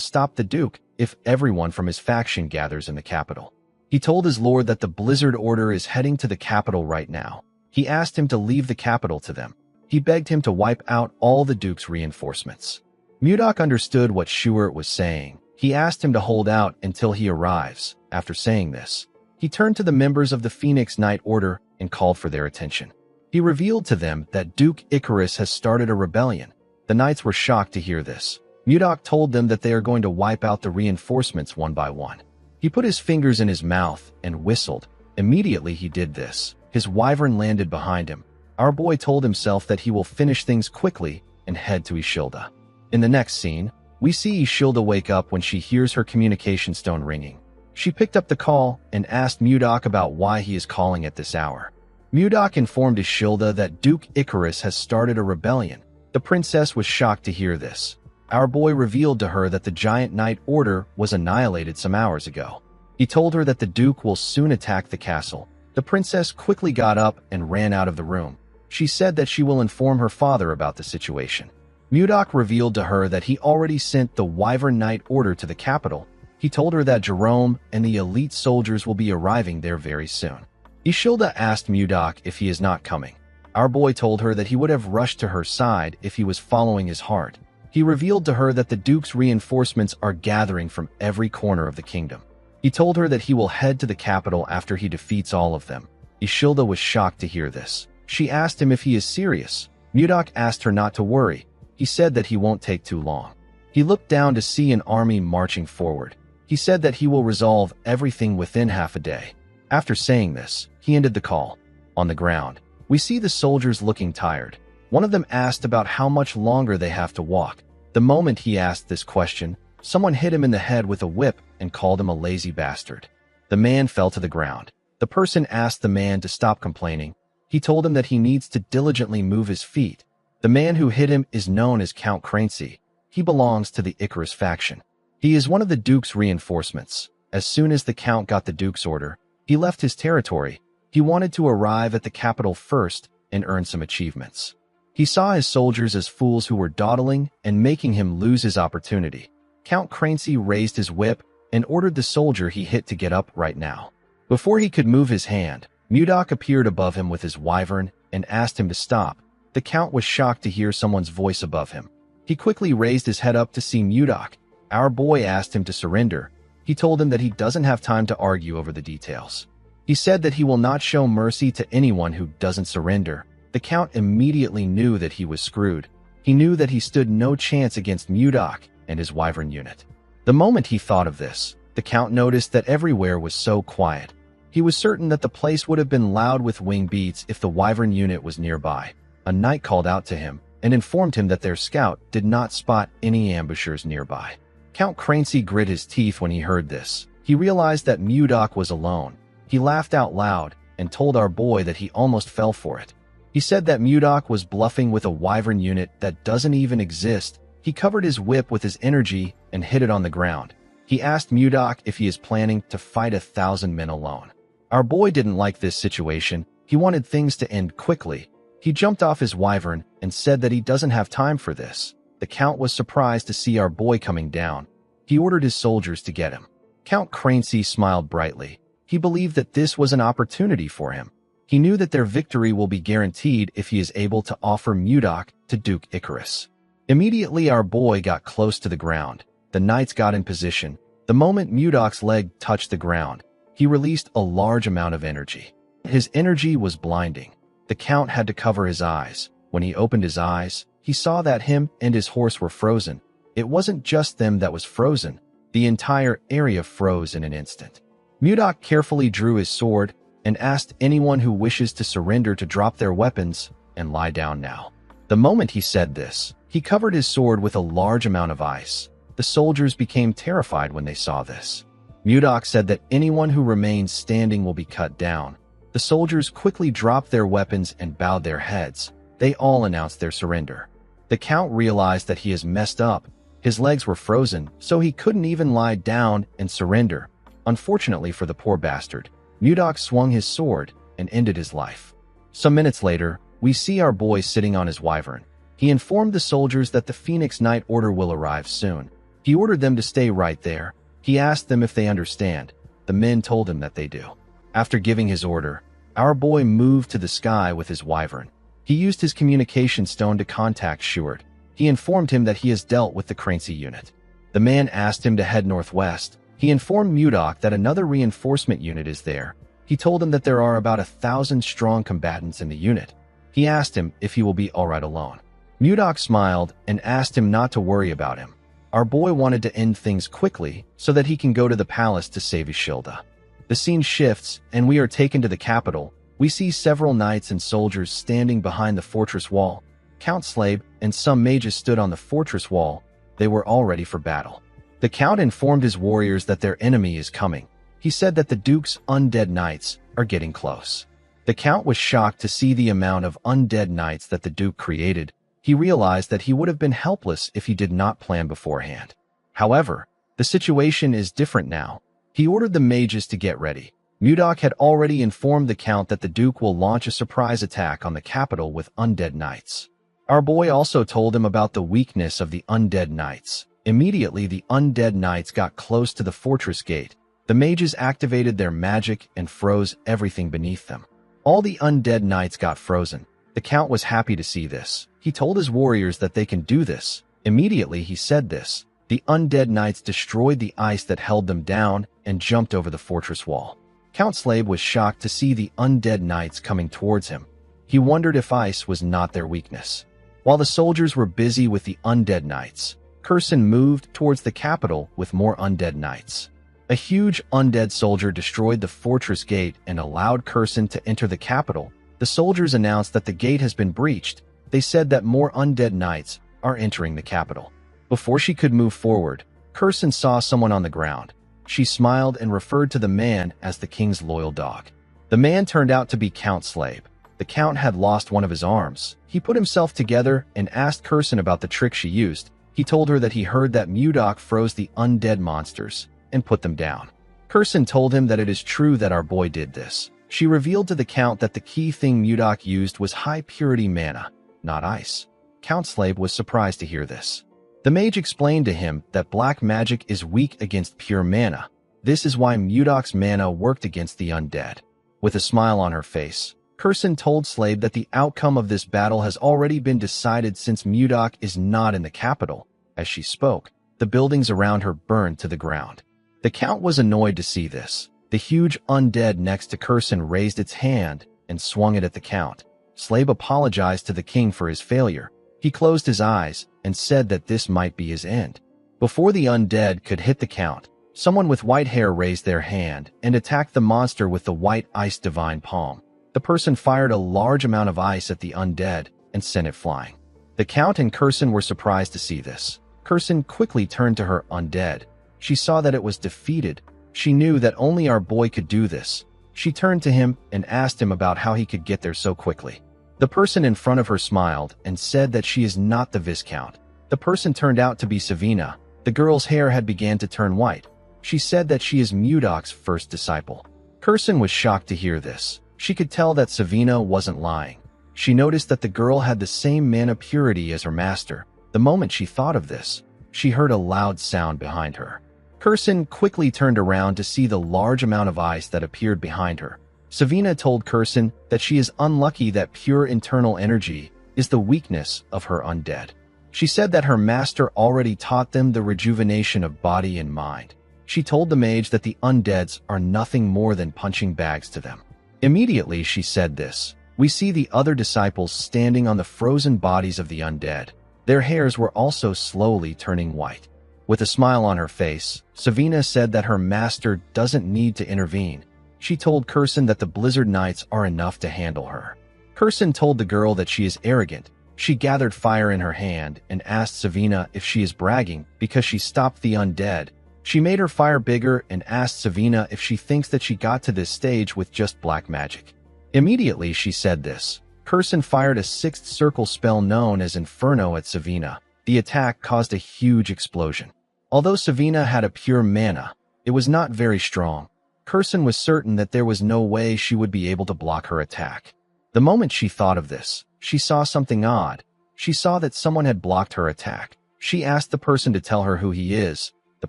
stop the Duke if everyone from his faction gathers in the capital. He told his lord that the Blizzard Order is heading to the capital right now. He asked him to leave the capital to them. He begged him to wipe out all the Duke's reinforcements. Mudok understood what Shuert was saying. He asked him to hold out until he arrives. After saying this, he turned to the members of the Phoenix Knight Order and called for their attention. He revealed to them that Duke Icarus has started a rebellion. The knights were shocked to hear this. Mudok told them that they are going to wipe out the reinforcements one by one. He put his fingers in his mouth and whistled. Immediately he did this. His wyvern landed behind him. Our boy told himself that he will finish things quickly and head to Ishilda. In the next scene, we see Ishilda wake up when she hears her communication stone ringing. She picked up the call and asked Mudok about why he is calling at this hour. Mudok informed Ishilda that Duke Icarus has started a rebellion. The princess was shocked to hear this. Our boy revealed to her that the Giant Knight Order was annihilated some hours ago. He told her that the Duke will soon attack the castle. The princess quickly got up and ran out of the room. She said that she will inform her father about the situation. Mudok revealed to her that he already sent the Wyvern Knight Order to the capital. He told her that Jerome and the elite soldiers will be arriving there very soon. Ishilda asked Mudok if he is not coming. Our boy told her that he would have rushed to her side if he was following his heart. He revealed to her that the Duke's reinforcements are gathering from every corner of the kingdom. He told her that he will head to the capital after he defeats all of them. Ishilda was shocked to hear this. She asked him if he is serious. Mudok asked her not to worry. He said that he won't take too long. He looked down to see an army marching forward. He said that he will resolve everything within half a day. After saying this, he ended the call. On the ground, we see the soldiers looking tired. One of them asked about how much longer they have to walk. The moment he asked this question, someone hit him in the head with a whip and called him a lazy bastard. The man fell to the ground. The person asked the man to stop complaining. He told him that he needs to diligently move his feet. The man who hit him is known as Count Crancy. He belongs to the Icarus faction. He is one of the Duke's reinforcements. As soon as the Count got the Duke's order, he left his territory. He wanted to arrive at the capital first and earn some achievements. He saw his soldiers as fools who were dawdling and making him lose his opportunity. Count Crancy raised his whip and ordered the soldier he hit to get up right now. Before he could move his hand, Mudok appeared above him with his wyvern and asked him to stop. The Count was shocked to hear someone's voice above him. He quickly raised his head up to see Mudok. Our boy asked him to surrender. He told him that he doesn't have time to argue over the details. He said that he will not show mercy to anyone who doesn't surrender. The Count immediately knew that he was screwed. He knew that he stood no chance against Mudok and his wyvern unit. The moment he thought of this, the Count noticed that everywhere was so quiet. He was certain that the place would have been loud with wing beats if the wyvern unit was nearby. A knight called out to him and informed him that their scout did not spot any ambushers nearby. Count Crancy grit his teeth when he heard this. He realized that Mudok was alone. He laughed out loud and told our boy that he almost fell for it. He said that Mudok was bluffing with a wyvern unit that doesn't even exist. He covered his whip with his energy and hit it on the ground. He asked Mudok if he is planning to fight 1,000 men alone. Our boy didn't like this situation. He wanted things to end quickly. He jumped off his wyvern and said that he doesn't have time for this. The Count was surprised to see our boy coming down. He ordered his soldiers to get him. Count Crancy smiled brightly. He believed that this was an opportunity for him. He knew that their victory will be guaranteed if he is able to offer Mudok to Duke Icarus. Immediately our boy got close to the ground. The knights got in position. The moment Mudok's leg touched the ground, he released a large amount of energy. His energy was blinding. The Count had to cover his eyes. When he opened his eyes, he saw that him and his horse were frozen. It wasn't just them that was frozen. The entire area froze in an instant. Mudok carefully drew his sword and asked anyone who wishes to surrender to drop their weapons and lie down now. The moment he said this, he covered his sword with a large amount of ice. The soldiers became terrified when they saw this. Mudok said that anyone who remains standing will be cut down. The soldiers quickly dropped their weapons and bowed their heads. They all announced their surrender. The Count realized that he has messed up. His legs were frozen, so he couldn't even lie down and surrender. Unfortunately for the poor bastard, Mudok swung his sword and ended his life. Some minutes later, we see our boy sitting on his wyvern. He informed the soldiers that the Phoenix Knight Order will arrive soon. He ordered them to stay right there. He asked them if they understand. The men told him that they do. After giving his order, our boy moved to the sky with his wyvern. He used his communication stone to contact Shuard. He informed him that he has dealt with the Crancy unit. The man asked him to head northwest. He informed Mudok that another reinforcement unit is there. He told him that there are about 1,000 strong combatants in the unit. He asked him if he will be alright alone. Mudok smiled and asked him not to worry about him. Our boy wanted to end things quickly so that he can go to the palace to save Ishilda. The scene shifts and we are taken to the capital. We see several knights and soldiers standing behind the fortress wall. Count Slabe and some mages stood on the fortress wall. They were all ready for battle. The Count informed his warriors that their enemy is coming. He said that the Duke's undead knights are getting close. The Count was shocked to see the amount of undead knights that the Duke created. He realized that he would have been helpless if he did not plan beforehand. However, the situation is different now. He ordered the mages to get ready. Mudok had already informed the Count that the Duke will launch a surprise attack on the capital with undead knights. Our boy also told him about the weakness of the undead knights. Immediately, the undead knights got close to the fortress gate. The mages activated their magic and froze everything beneath them. All the undead knights got frozen. The Count was happy to see this. He told his warriors that they can do this. Immediately, he said this. The undead knights destroyed the ice that held them down and jumped over the fortress wall. Count Slave was shocked to see the undead knights coming towards him. He wondered if ice was not their weakness. While the soldiers were busy with the undead knights, Kurson moved towards the capital with more undead knights. A huge undead soldier destroyed the fortress gate and allowed Kurson to enter the capital. The soldiers announced that the gate has been breached. They said that more undead knights are entering the capital. Before she could move forward, Kurson saw someone on the ground. She smiled and referred to the man as the king's loyal dog. The man turned out to be Count Slave. The Count had lost one of his arms. He put himself together and asked Kurson about the trick she used. He told her that he heard that Mudok froze the undead monsters and put them down. Kurson told him that it is true that our boy did this. She revealed to the Count that the key thing Mudok used was high-purity mana, not ice. Count Slave was surprised to hear this. The mage explained to him that black magic is weak against pure mana. This is why Mudok's mana worked against the undead. With a smile on her face, Kurson told Slave that the outcome of this battle has already been decided since Mudok is not in the capital. As she spoke, the buildings around her burned to the ground. The Count was annoyed to see this. The huge undead next to Kurson raised its hand and swung it at the Count. Slave apologized to the king for his failure. He closed his eyes and said that this might be his end. Before the undead could hit the Count, someone with white hair raised their hand and attacked the monster with the white ice divine palm. The person fired a large amount of ice at the undead and sent it flying. The Count and Kurson were surprised to see this. Kurson quickly turned to her undead. She saw that it was defeated. She knew that only our boy could do this. She turned to him and asked him about how he could get there so quickly. The person in front of her smiled and said that she is not the Viscount. The person turned out to be Savina. The girl's hair had begun to turn white. She said that she is Mudok's first disciple. Kurson was shocked to hear this. She could tell that Savina wasn't lying. She noticed that the girl had the same mana purity as her master. The moment she thought of this, she heard a loud sound behind her. Kurson quickly turned around to see the large amount of ice that appeared behind her. Savina told Kurson that she is unlucky that pure internal energy is the weakness of her undead. She said that her master already taught them the rejuvenation of body and mind. She told the mage that the undeads are nothing more than punching bags to them. Immediately she said this. We see the other disciples standing on the frozen bodies of the undead. Their hairs were also slowly turning white. With a smile on her face, Savina said that her master doesn't need to intervene. She told Kurson that the Blizzard Knights are enough to handle her. Kurson told the girl that she is arrogant. She gathered fire in her hand and asked Savina if she is bragging because she stopped the undead. She made her fire bigger and asked Savina if she thinks that she got to this stage with just black magic. Immediately she said this. Kurson fired a sixth circle spell known as Inferno at Savina. The attack caused a huge explosion. Although Savina had a pure mana, it was not very strong. Kurson was certain that there was no way she would be able to block her attack. The moment she thought of this, she saw something odd. She saw that someone had blocked her attack. She asked the person to tell her who he is. The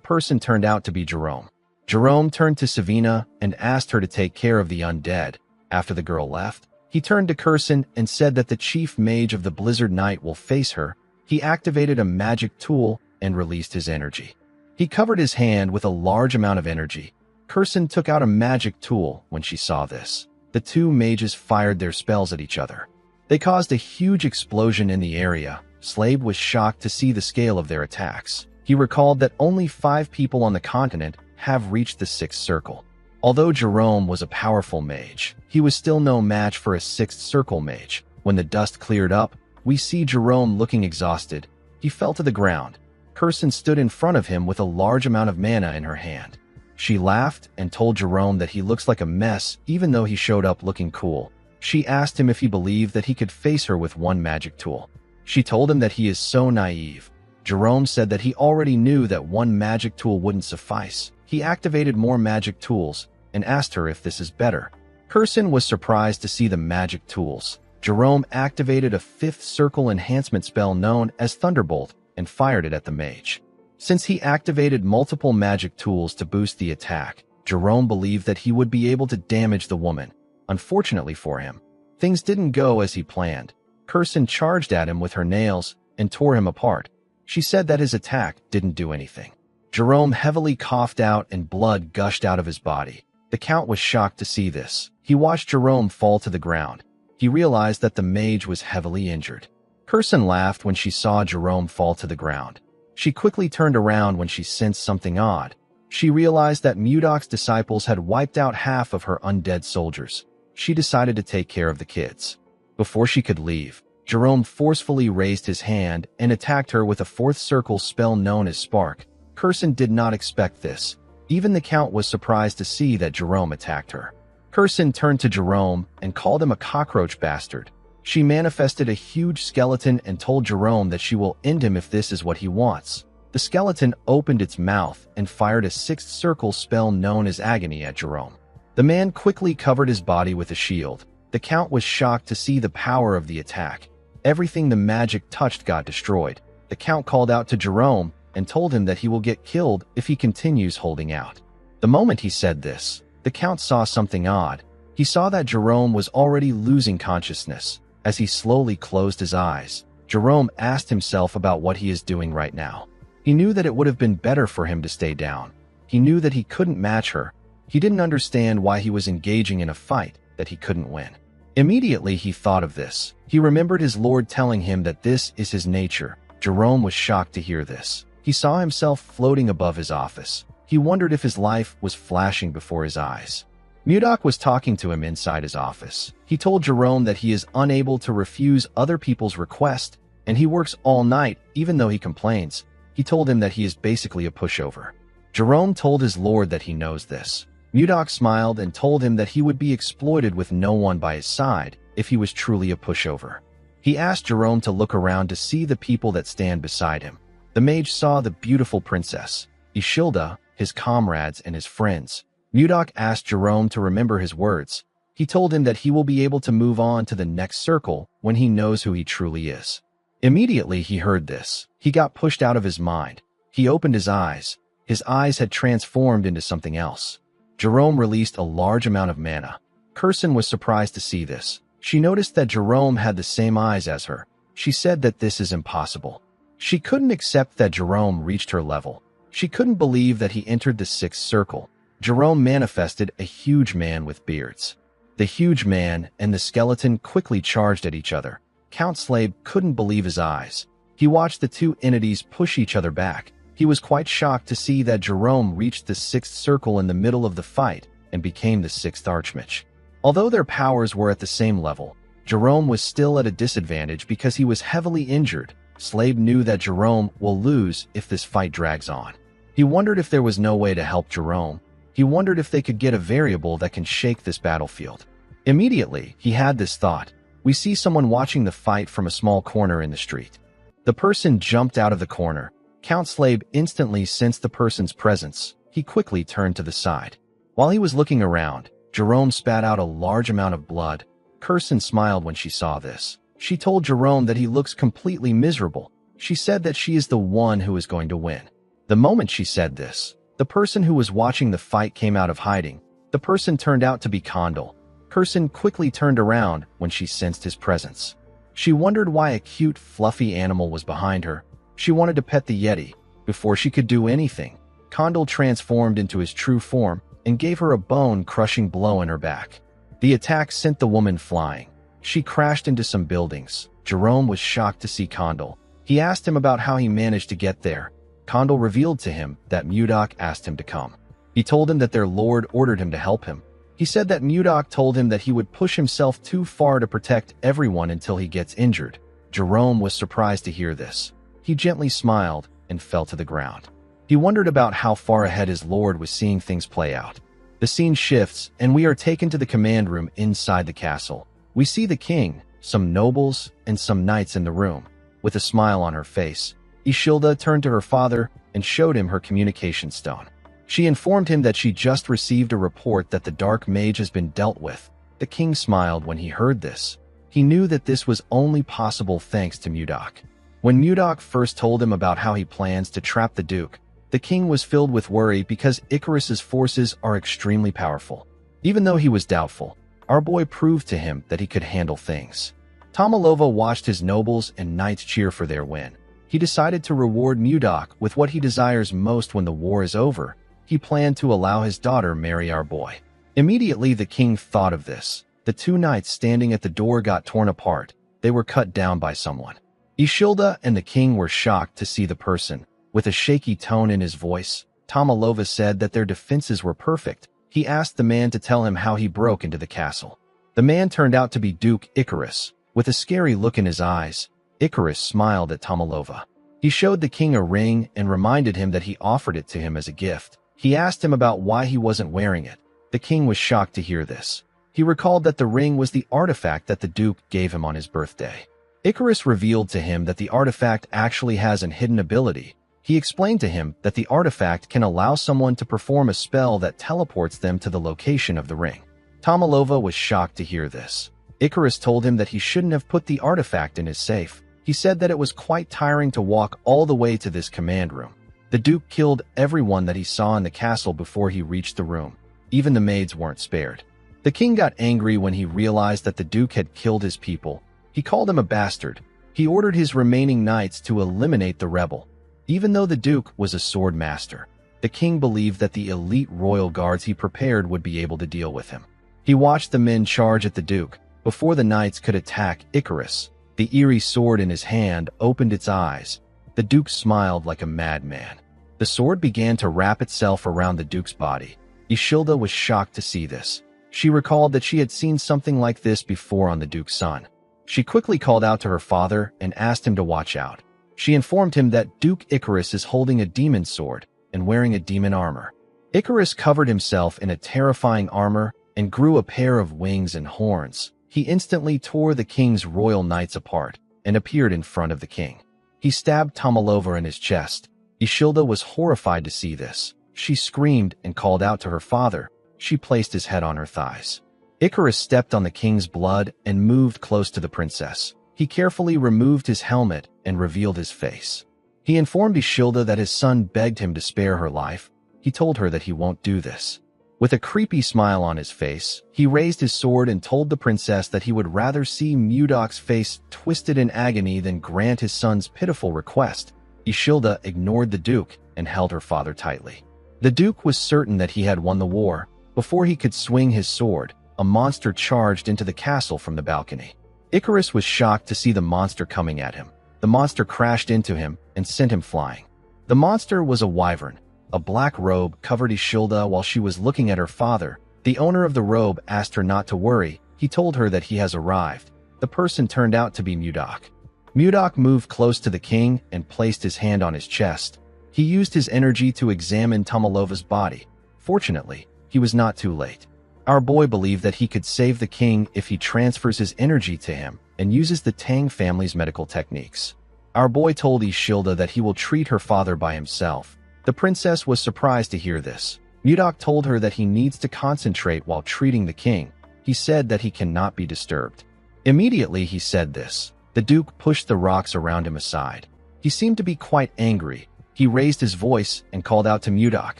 person turned out to be Jerome. Jerome turned to Savina and asked her to take care of the undead. After the girl left, he turned to Kurson and said that the chief mage of the Blizzard Knight will face her. He activated a magic tool and released his energy. He covered his hand with a large amount of energy. Kurson took out a magic tool when she saw this. The two mages fired their spells at each other. They caused a huge explosion in the area. Slave was shocked to see the scale of their attacks. He recalled that only 5 people on the continent have reached the 6th circle. Although Jerome was a powerful mage, he was still no match for a 6th circle mage. When the dust cleared up, we see Jerome looking exhausted. He fell to the ground. Kurson stood in front of him with a large amount of mana in her hand. She laughed and told Jerome that he looks like a mess even though he showed up looking cool. She asked him if he believed that he could face her with one magic tool. She told him that he is so naive. Jerome said that he already knew that one magic tool wouldn't suffice. He activated more magic tools and asked her if this is better. Kirsten was surprised to see the magic tools. Jerome activated a fifth circle enhancement spell known as Thunderbolt and fired it at the mage. Since he activated multiple magic tools to boost the attack, Jerome believed that he would be able to damage the woman. Unfortunately for him, things didn't go as he planned. Kirsten charged at him with her nails and tore him apart. She said that his attack didn't do anything. Jerome heavily coughed out and blood gushed out of his body. The Count was shocked to see this. He watched Jerome fall to the ground. He realized that the mage was heavily injured. Kirsten laughed when she saw Jerome fall to the ground. She quickly turned around when she sensed something odd. She realized that Mudok's disciples had wiped out half of her undead soldiers. She decided to take care of the kids. Before she could leave, Jerome forcefully raised his hand and attacked her with a fourth circle spell known as Spark. Kirsten did not expect this. Even the Count was surprised to see that Jerome attacked her. Kirsten turned to Jerome and called him a cockroach bastard. She manifested a huge skeleton and told Jerome that she will end him if this is what he wants. The skeleton opened its mouth and fired a sixth circle spell known as Agony at Jerome. The man quickly covered his body with a shield. The Count was shocked to see the power of the attack. Everything the magic touched got destroyed. The Count called out to Jerome and told him that he will get killed if he continues holding out. The moment he said this, the Count saw something odd. He saw that Jerome was already losing consciousness. As he slowly closed his eyes, Jerome asked himself about what he is doing right now. He knew that it would have been better for him to stay down. He knew that he couldn't match her. He didn't understand why he was engaging in a fight that he couldn't win. Immediately he thought of this. He remembered his lord telling him that this is his nature. Jerome was shocked to hear this. He saw himself floating above his office. He wondered if his life was flashing before his eyes. Mudok was talking to him inside his office. He told Jerome that he is unable to refuse other people's requests, and he works all night even though he complains. He told him that he is basically a pushover. Jerome told his lord that he knows this. Mudok smiled and told him that he would be exploited with no one by his side if he was truly a pushover. He asked Jerome to look around to see the people that stand beside him. The mage saw the beautiful princess, Ishilda, his comrades, and his friends. Mudok asked Jerome to remember his words. He told him that he will be able to move on to the next circle when he knows who he truly is. Immediately he heard this. He got pushed out of his mind. He opened his eyes. His eyes had transformed into something else. Jerome released a large amount of mana. Kirsten was surprised to see this. She noticed that Jerome had the same eyes as her. She said that this is impossible. She couldn't accept that Jerome reached her level. She couldn't believe that he entered the sixth circle. Jerome manifested a huge man with beards. The huge man and the skeleton quickly charged at each other. Count Slave couldn't believe his eyes. He watched the two entities push each other back. He was quite shocked to see that Jerome reached the sixth circle in the middle of the fight and became the sixth Archmage. Although their powers were at the same level, Jerome was still at a disadvantage because he was heavily injured. Slave knew that Jerome will lose if this fight drags on. He wondered if there was no way to help Jerome. He wondered if they could get a variable that can shake this battlefield. Immediately, he had this thought. We see someone watching the fight from a small corner in the street. The person jumped out of the corner. Count Slave instantly sensed the person's presence. He quickly turned to the side. While he was looking around, Jerome spat out a large amount of blood. Kirsten smiled when she saw this. She told Jerome that he looks completely miserable. She said that she is the one who is going to win. The moment she said this, the person who was watching the fight came out of hiding. The person turned out to be Condal. Kirsten quickly turned around when she sensed his presence. She wondered why a cute, fluffy animal was behind her. She wanted to pet the Yeti. Before she could do anything, Condal transformed into his true form and gave her a bone-crushing blow in her back. The attack sent the woman flying. She crashed into some buildings. Jerome was shocked to see Condal. He asked him about how he managed to get there. Condal revealed to him that Mudok asked him to come. He told him that their lord ordered him to help him. He said that Mudok told him that he would push himself too far to protect everyone until he gets injured. Jerome was surprised to hear this. He gently smiled and fell to the ground. He wondered about how far ahead his lord was seeing things play out. The scene shifts, and we are taken to the command room inside the castle. We see the king, some nobles, and some knights in the room. With a smile on her face, Ishilda turned to her father and showed him her communication stone. She informed him that she just received a report that the dark mage has been dealt with. The king smiled when he heard this. He knew that this was only possible thanks to Mudok. When Mudok first told him about how he plans to trap the Duke, the king was filled with worry because Icarus's forces are extremely powerful. Even though he was doubtful, our boy proved to him that he could handle things. Tomalova watched his nobles and knights cheer for their win. He decided to reward Mudok with what he desires most when the war is over. He planned to allow his daughter marry our boy. Immediately the king thought of this. The two knights standing at the door got torn apart. They were cut down by someone. Ishilda and the king were shocked to see the person. With a shaky tone in his voice, Tomalova said that their defenses were perfect. He asked the man to tell him how he broke into the castle. The man turned out to be Duke Icarus. With a scary look in his eyes, Icarus smiled at Tomalova. He showed the king a ring and reminded him that he offered it to him as a gift. He asked him about why he wasn't wearing it. The king was shocked to hear this. He recalled that the ring was the artifact that the Duke gave him on his birthday. Icarus revealed to him that the artifact actually has an hidden ability. He explained to him that the artifact can allow someone to perform a spell that teleports them to the location of the ring. Tomalova was shocked to hear this. Icarus told him that he shouldn't have put the artifact in his safe. He said that it was quite tiring to walk all the way to this command room. The Duke killed everyone that he saw in the castle before he reached the room. Even the maids weren't spared. The king got angry when he realized that the Duke had killed his people. He called him a bastard. He ordered his remaining knights to eliminate the rebel. Even though the Duke was a sword master, the king believed that the elite royal guards he prepared would be able to deal with him. He watched the men charge at the Duke. Before the knights could attack Icarus, the eerie sword in his hand opened its eyes. The Duke smiled like a madman. The sword began to wrap itself around the Duke's body. Ishilda was shocked to see this. She recalled that she had seen something like this before on the Duke's son. She quickly called out to her father and asked him to watch out. She informed him that Duke Icarus is holding a demon sword and wearing a demon armor. Icarus covered himself in a terrifying armor and grew a pair of wings and horns. He instantly tore the king's royal knights apart and appeared in front of the king. He stabbed Tomalova in his chest. Ishilda was horrified to see this. She screamed and called out to her father. She placed his head on her thighs. Icarus stepped on the king's blood and moved close to the princess. He carefully removed his helmet and revealed his face. He informed Ishilda that his son begged him to spare her life. He told her that he won't do this. With a creepy smile on his face, he raised his sword and told the princess that he would rather see Mudok's face twisted in agony than grant his son's pitiful request. Ishilda ignored the Duke and held her father tightly. The Duke was certain that he had won the war. Before he could swing his sword, a monster charged into the castle from the balcony. Icarus was shocked to see the monster coming at him. The monster crashed into him and sent him flying. The monster was a wyvern. A black robe covered Ishilda while she was looking at her father. The owner of the robe asked her not to worry. He told her that he has arrived. The person turned out to be Mudok. Mudok moved close to the king and placed his hand on his chest. He used his energy to examine Tomalova's body. Fortunately, he was not too late. Our boy believed that he could save the king if he transfers his energy to him and uses the Tang family's medical techniques. Our boy told Ishilda that he will treat her father by himself. The princess was surprised to hear this. Mudok told her that he needs to concentrate while treating the king. He said that he cannot be disturbed. Immediately he said this. The Duke pushed the rocks around him aside. He seemed to be quite angry. He raised his voice and called out to Mudok.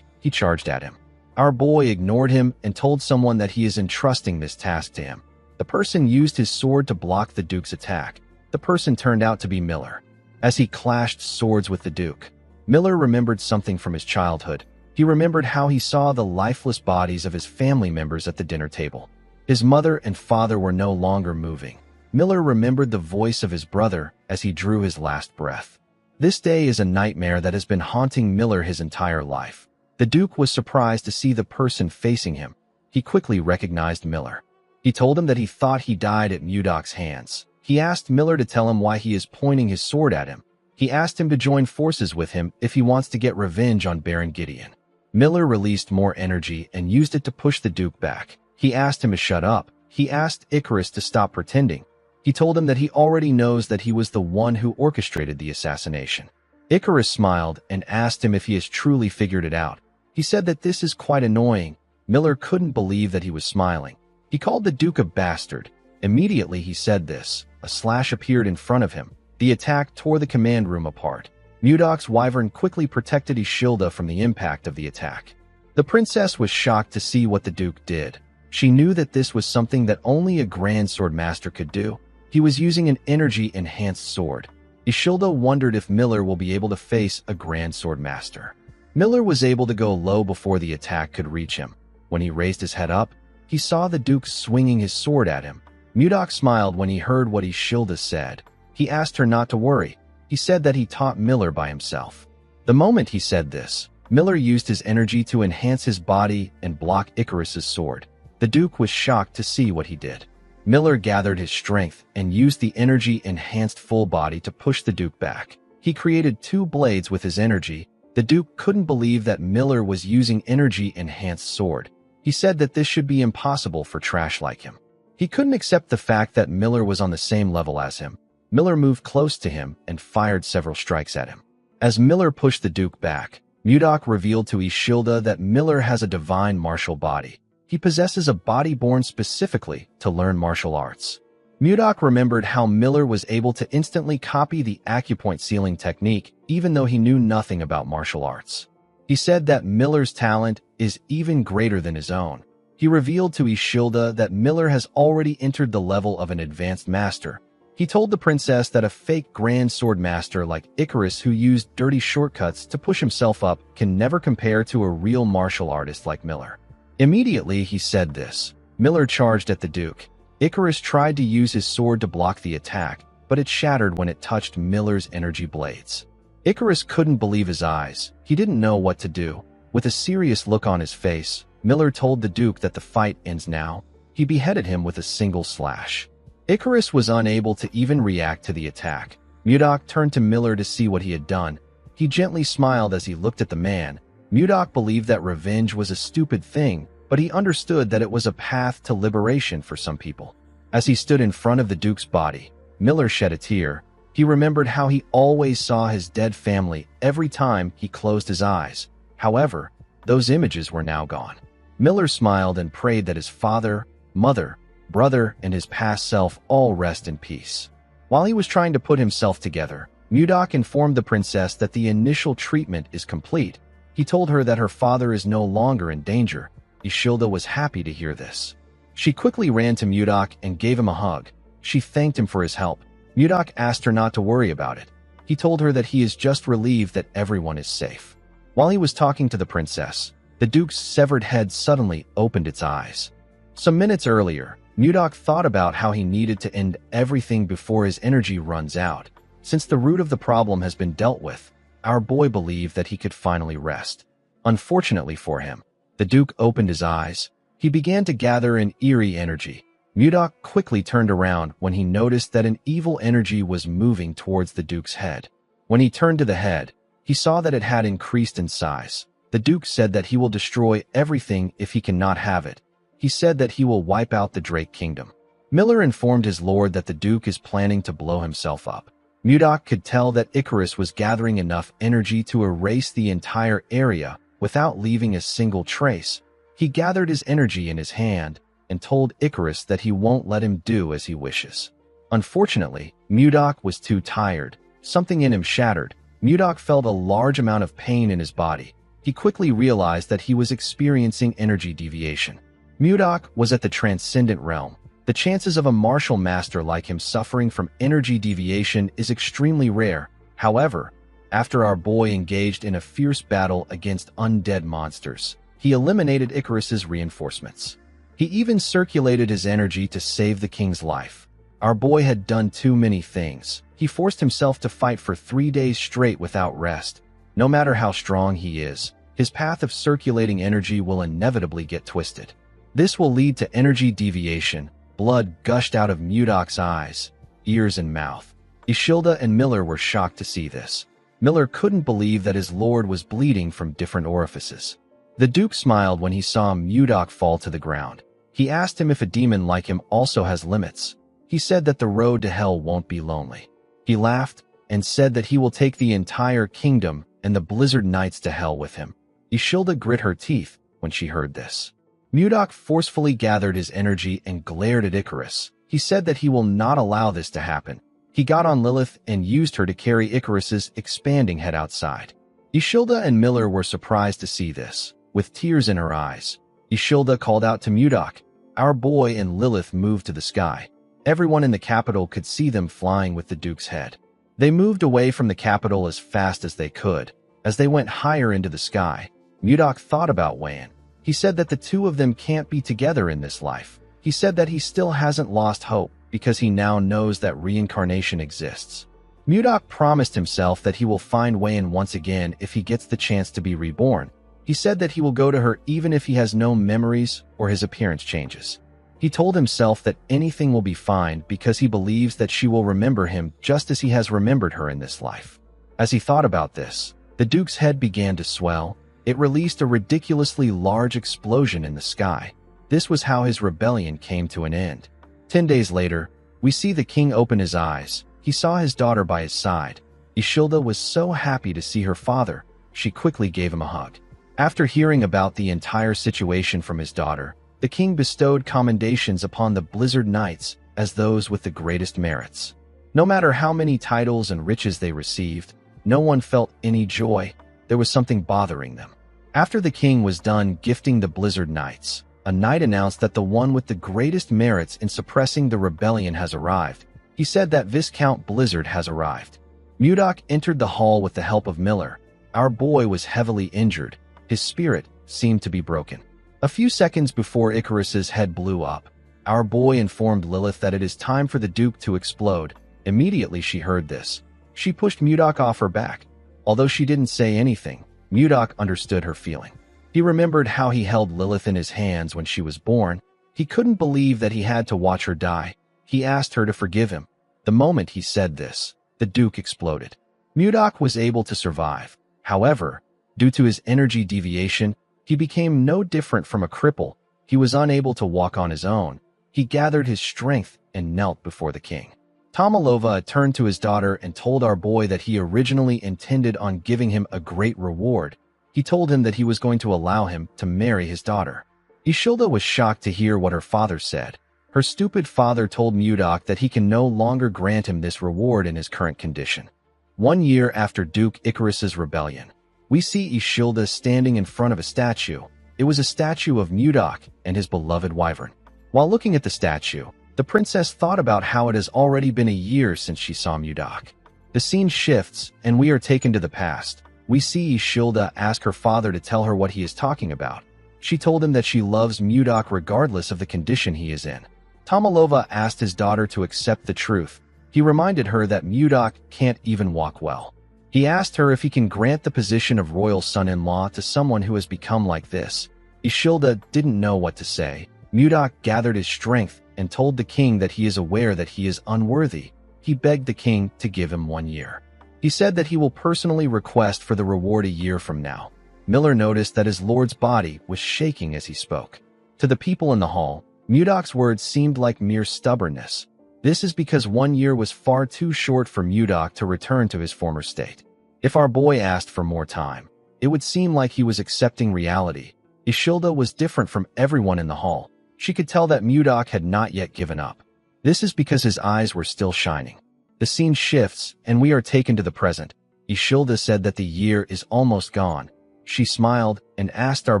He charged at him. Our boy ignored him and told someone that he is entrusting this task to him. The person used his sword to block the Duke's attack. The person turned out to be Miller. As he clashed swords with the Duke, Miller remembered something from his childhood. He remembered how he saw the lifeless bodies of his family members at the dinner table. His mother and father were no longer moving. Miller remembered the voice of his brother as he drew his last breath. This day is a nightmare that has been haunting Miller his entire life. The Duke was surprised to see the person facing him. He quickly recognized Miller. He told him that he thought he died at Mudok's hands. He asked Miller to tell him why he is pointing his sword at him. He asked him to join forces with him if he wants to get revenge on Baron Gideon. Miller released more energy and used it to push the Duke back. He asked him to shut up. He asked Icarus to stop pretending. He told him that he already knows that he was the one who orchestrated the assassination. Icarus smiled and asked him if he has truly figured it out. He said that this is quite annoying. Miller couldn't believe that he was smiling. He called the Duke a bastard. Immediately he said this. A slash appeared in front of him. The attack tore the command room apart. Mudok's wyvern quickly protected Ishilda from the impact of the attack. The princess was shocked to see what the Duke did. She knew that this was something that only a Grand Sword Master could do. He was using an energy-enhanced sword. Ishilda wondered if Miller will be able to face a Grand Sword Master. Miller was able to go low before the attack could reach him. When he raised his head up, he saw the Duke swinging his sword at him. Mudok smiled when he heard what Ishilda said. He asked her not to worry. He said that he taught Miller by himself. The moment he said this, Miller used his energy to enhance his body and block Icarus's sword. The Duke was shocked to see what he did. Miller gathered his strength and used the energy-enhanced full body to push the Duke back. He created 2 blades with his energy. The Duke couldn't believe that Miller was using energy-enhanced sword. He said that this should be impossible for trash like him. He couldn't accept the fact that Miller was on the same level as him. Miller moved close to him and fired several strikes at him. As Miller pushed the Duke back, Mudok revealed to Ishilda that Miller has a divine martial body. He possesses a body born specifically to learn martial arts. Mudok remembered how Miller was able to instantly copy the acupoint sealing technique even though he knew nothing about martial arts. He said that Miller's talent is even greater than his own. He revealed to Ishilda that Miller has already entered the level of an advanced master. He told the princess that a fake Grand Sword Master like Icarus who used dirty shortcuts to push himself up can never compare to a real martial artist like Miller. Immediately he said this. Miller charged at the Duke. Icarus tried to use his sword to block the attack, but it shattered when it touched Miller's energy blades. Icarus couldn't believe his eyes. He didn't know what to do. With a serious look on his face, Miller told the Duke that the fight ends now. He beheaded him with a single slash. Icarus was unable to even react to the attack. Mudok turned to Miller to see what he had done. He gently smiled as he looked at the man. Mudok believed that revenge was a stupid thing, but he understood that it was a path to liberation for some people. As he stood in front of the Duke's body, Miller shed a tear. He remembered how he always saw his dead family every time he closed his eyes. However, those images were now gone. Miller smiled and prayed that his father, mother, brother, and his past self all rest in peace. While he was trying to put himself together, Mudok informed the princess that the initial treatment is complete. He told her that her father is no longer in danger. Ishilda was happy to hear this. She quickly ran to Mudok and gave him a hug. She thanked him for his help. Mudok asked her not to worry about it. He told her that he is just relieved that everyone is safe. While he was talking to the princess, the Duke's severed head suddenly opened its eyes. Some minutes earlier, Mudok thought about how he needed to end everything before his energy runs out. Since the root of the problem has been dealt with, our boy believed that he could finally rest. Unfortunately for him, the Duke opened his eyes. He began to gather an eerie energy. Mudok quickly turned around when he noticed that an evil energy was moving towards the Duke's head. When he turned to the head, he saw that it had increased in size. The Duke said that he will destroy everything if he cannot have it. He said that he will wipe out the Drake Kingdom. Miller informed his lord that the Duke is planning to blow himself up. Mudok could tell that Icarus was gathering enough energy to erase the entire area without leaving a single trace. He gathered his energy in his hand and told Icarus that he won't let him do as he wishes. Unfortunately, Mudok was too tired. Something in him shattered. Mudok felt a large amount of pain in his body. He quickly realized that he was experiencing energy deviation. Mudok was at the transcendent realm. The chances of a martial master like him suffering from energy deviation is extremely rare. However, after our boy engaged in a fierce battle against undead monsters, he eliminated Icarus's reinforcements. He even circulated his energy to save the king's life. Our boy had done too many things. He forced himself to fight for 3 days straight without rest. No matter how strong he is, his path of circulating energy will inevitably get twisted. This will lead to energy deviation. Blood gushed out of Mudok's eyes, ears, and mouth. Ishilda and Miller were shocked to see this. Miller couldn't believe that his lord was bleeding from different orifices. The Duke smiled when he saw Mudok fall to the ground. He asked him if a demon like him also has limits. He said that the road to hell won't be lonely. He laughed and said that he will take the entire kingdom and the Blizzard Knights to hell with him. Ishilda grit her teeth when she heard this. Mudok forcefully gathered his energy and glared at Icarus. He said that he will not allow this to happen. He got on Lilith and used her to carry Icarus's expanding head outside. Ishilda and Miller were surprised to see this. With tears in her eyes, Ishilda called out to Mudok. Our boy and Lilith moved to the sky. Everyone in the capital could see them flying with the Duke's head. They moved away from the capital as fast as they could. As they went higher into the sky, Mudok thought about Wan. He said that the two of them can't be together in this life. He said that he still hasn't lost hope because he now knows that reincarnation exists. Mudok promised himself that he will find Wan once again if he gets the chance to be reborn. He said that he will go to her even if he has no memories or his appearance changes. He told himself that anything will be fine because he believes that she will remember him just as he has remembered her in this life. As he thought about this, the Duke's head began to swell. It released a ridiculously large explosion in the sky. This was how his rebellion came to an end. 10 days later, we see the king open his eyes. He saw his daughter by his side. Ishilda was so happy to see her father, she quickly gave him a hug. After hearing about the entire situation from his daughter, the king bestowed commendations upon the Blizzard Knights as those with the greatest merits. No matter how many titles and riches they received, no one felt any joy. There was something bothering them. After the king was done gifting the Blizzard Knights, a knight announced that the one with the greatest merits in suppressing the rebellion has arrived. He said that Viscount Blizzard has arrived. Mudok entered the hall with the help of Miller. Our boy was heavily injured. His spirit seemed to be broken. A few seconds before Icarus's head blew up, our boy informed Lilith that it is time for the Duke to explode. Immediately she heard this. She pushed Mudok off her back. Although she didn't say anything, Mudok understood her feeling. He remembered how he held Lilith in his hands when she was born. He couldn't believe that he had to watch her die. He asked her to forgive him. The moment he said this, the Duke exploded. Mudok was able to survive. However, due to his energy deviation, he became no different from a cripple. He was unable to walk on his own. He gathered his strength and knelt before the king. Tomalova turned to his daughter and told our boy that he originally intended on giving him a great reward. He told him that he was going to allow him to marry his daughter. Ishilda was shocked to hear what her father said. Her stupid father told Mudok that he can no longer grant him this reward in his current condition. 1 year after Duke Icarus's rebellion, we see Ishilda standing in front of a statue. It was a statue of Mudok and his beloved wyvern. While looking at the statue, the princess thought about how it has already been a year since she saw Mudok. The scene shifts, and we are taken to the past. We see Ishilda ask her father to tell her what he is talking about. She told him that she loves Mudok regardless of the condition he is in. Tomalova asked his daughter to accept the truth. He reminded her that Mudok can't even walk well. He asked her if he can grant the position of royal son-in-law to someone who has become like this. Ishilda didn't know what to say. Mudok gathered his strength and told the king that he is aware that he is unworthy. He begged the king to give him 1 year. He said that he will personally request for the reward a year from now. Miller noticed that his lord's body was shaking as he spoke. To the people in the hall, Mudok's words seemed like mere stubbornness. This is because 1 year was far too short for Mudok to return to his former state. If our boy asked for more time, it would seem like he was accepting reality. Ishilda was different from everyone in the hall. She could tell that Mudok had not yet given up. This is because his eyes were still shining. The scene shifts, and we are taken to the present. Ishilda said that the year is almost gone. She smiled and asked our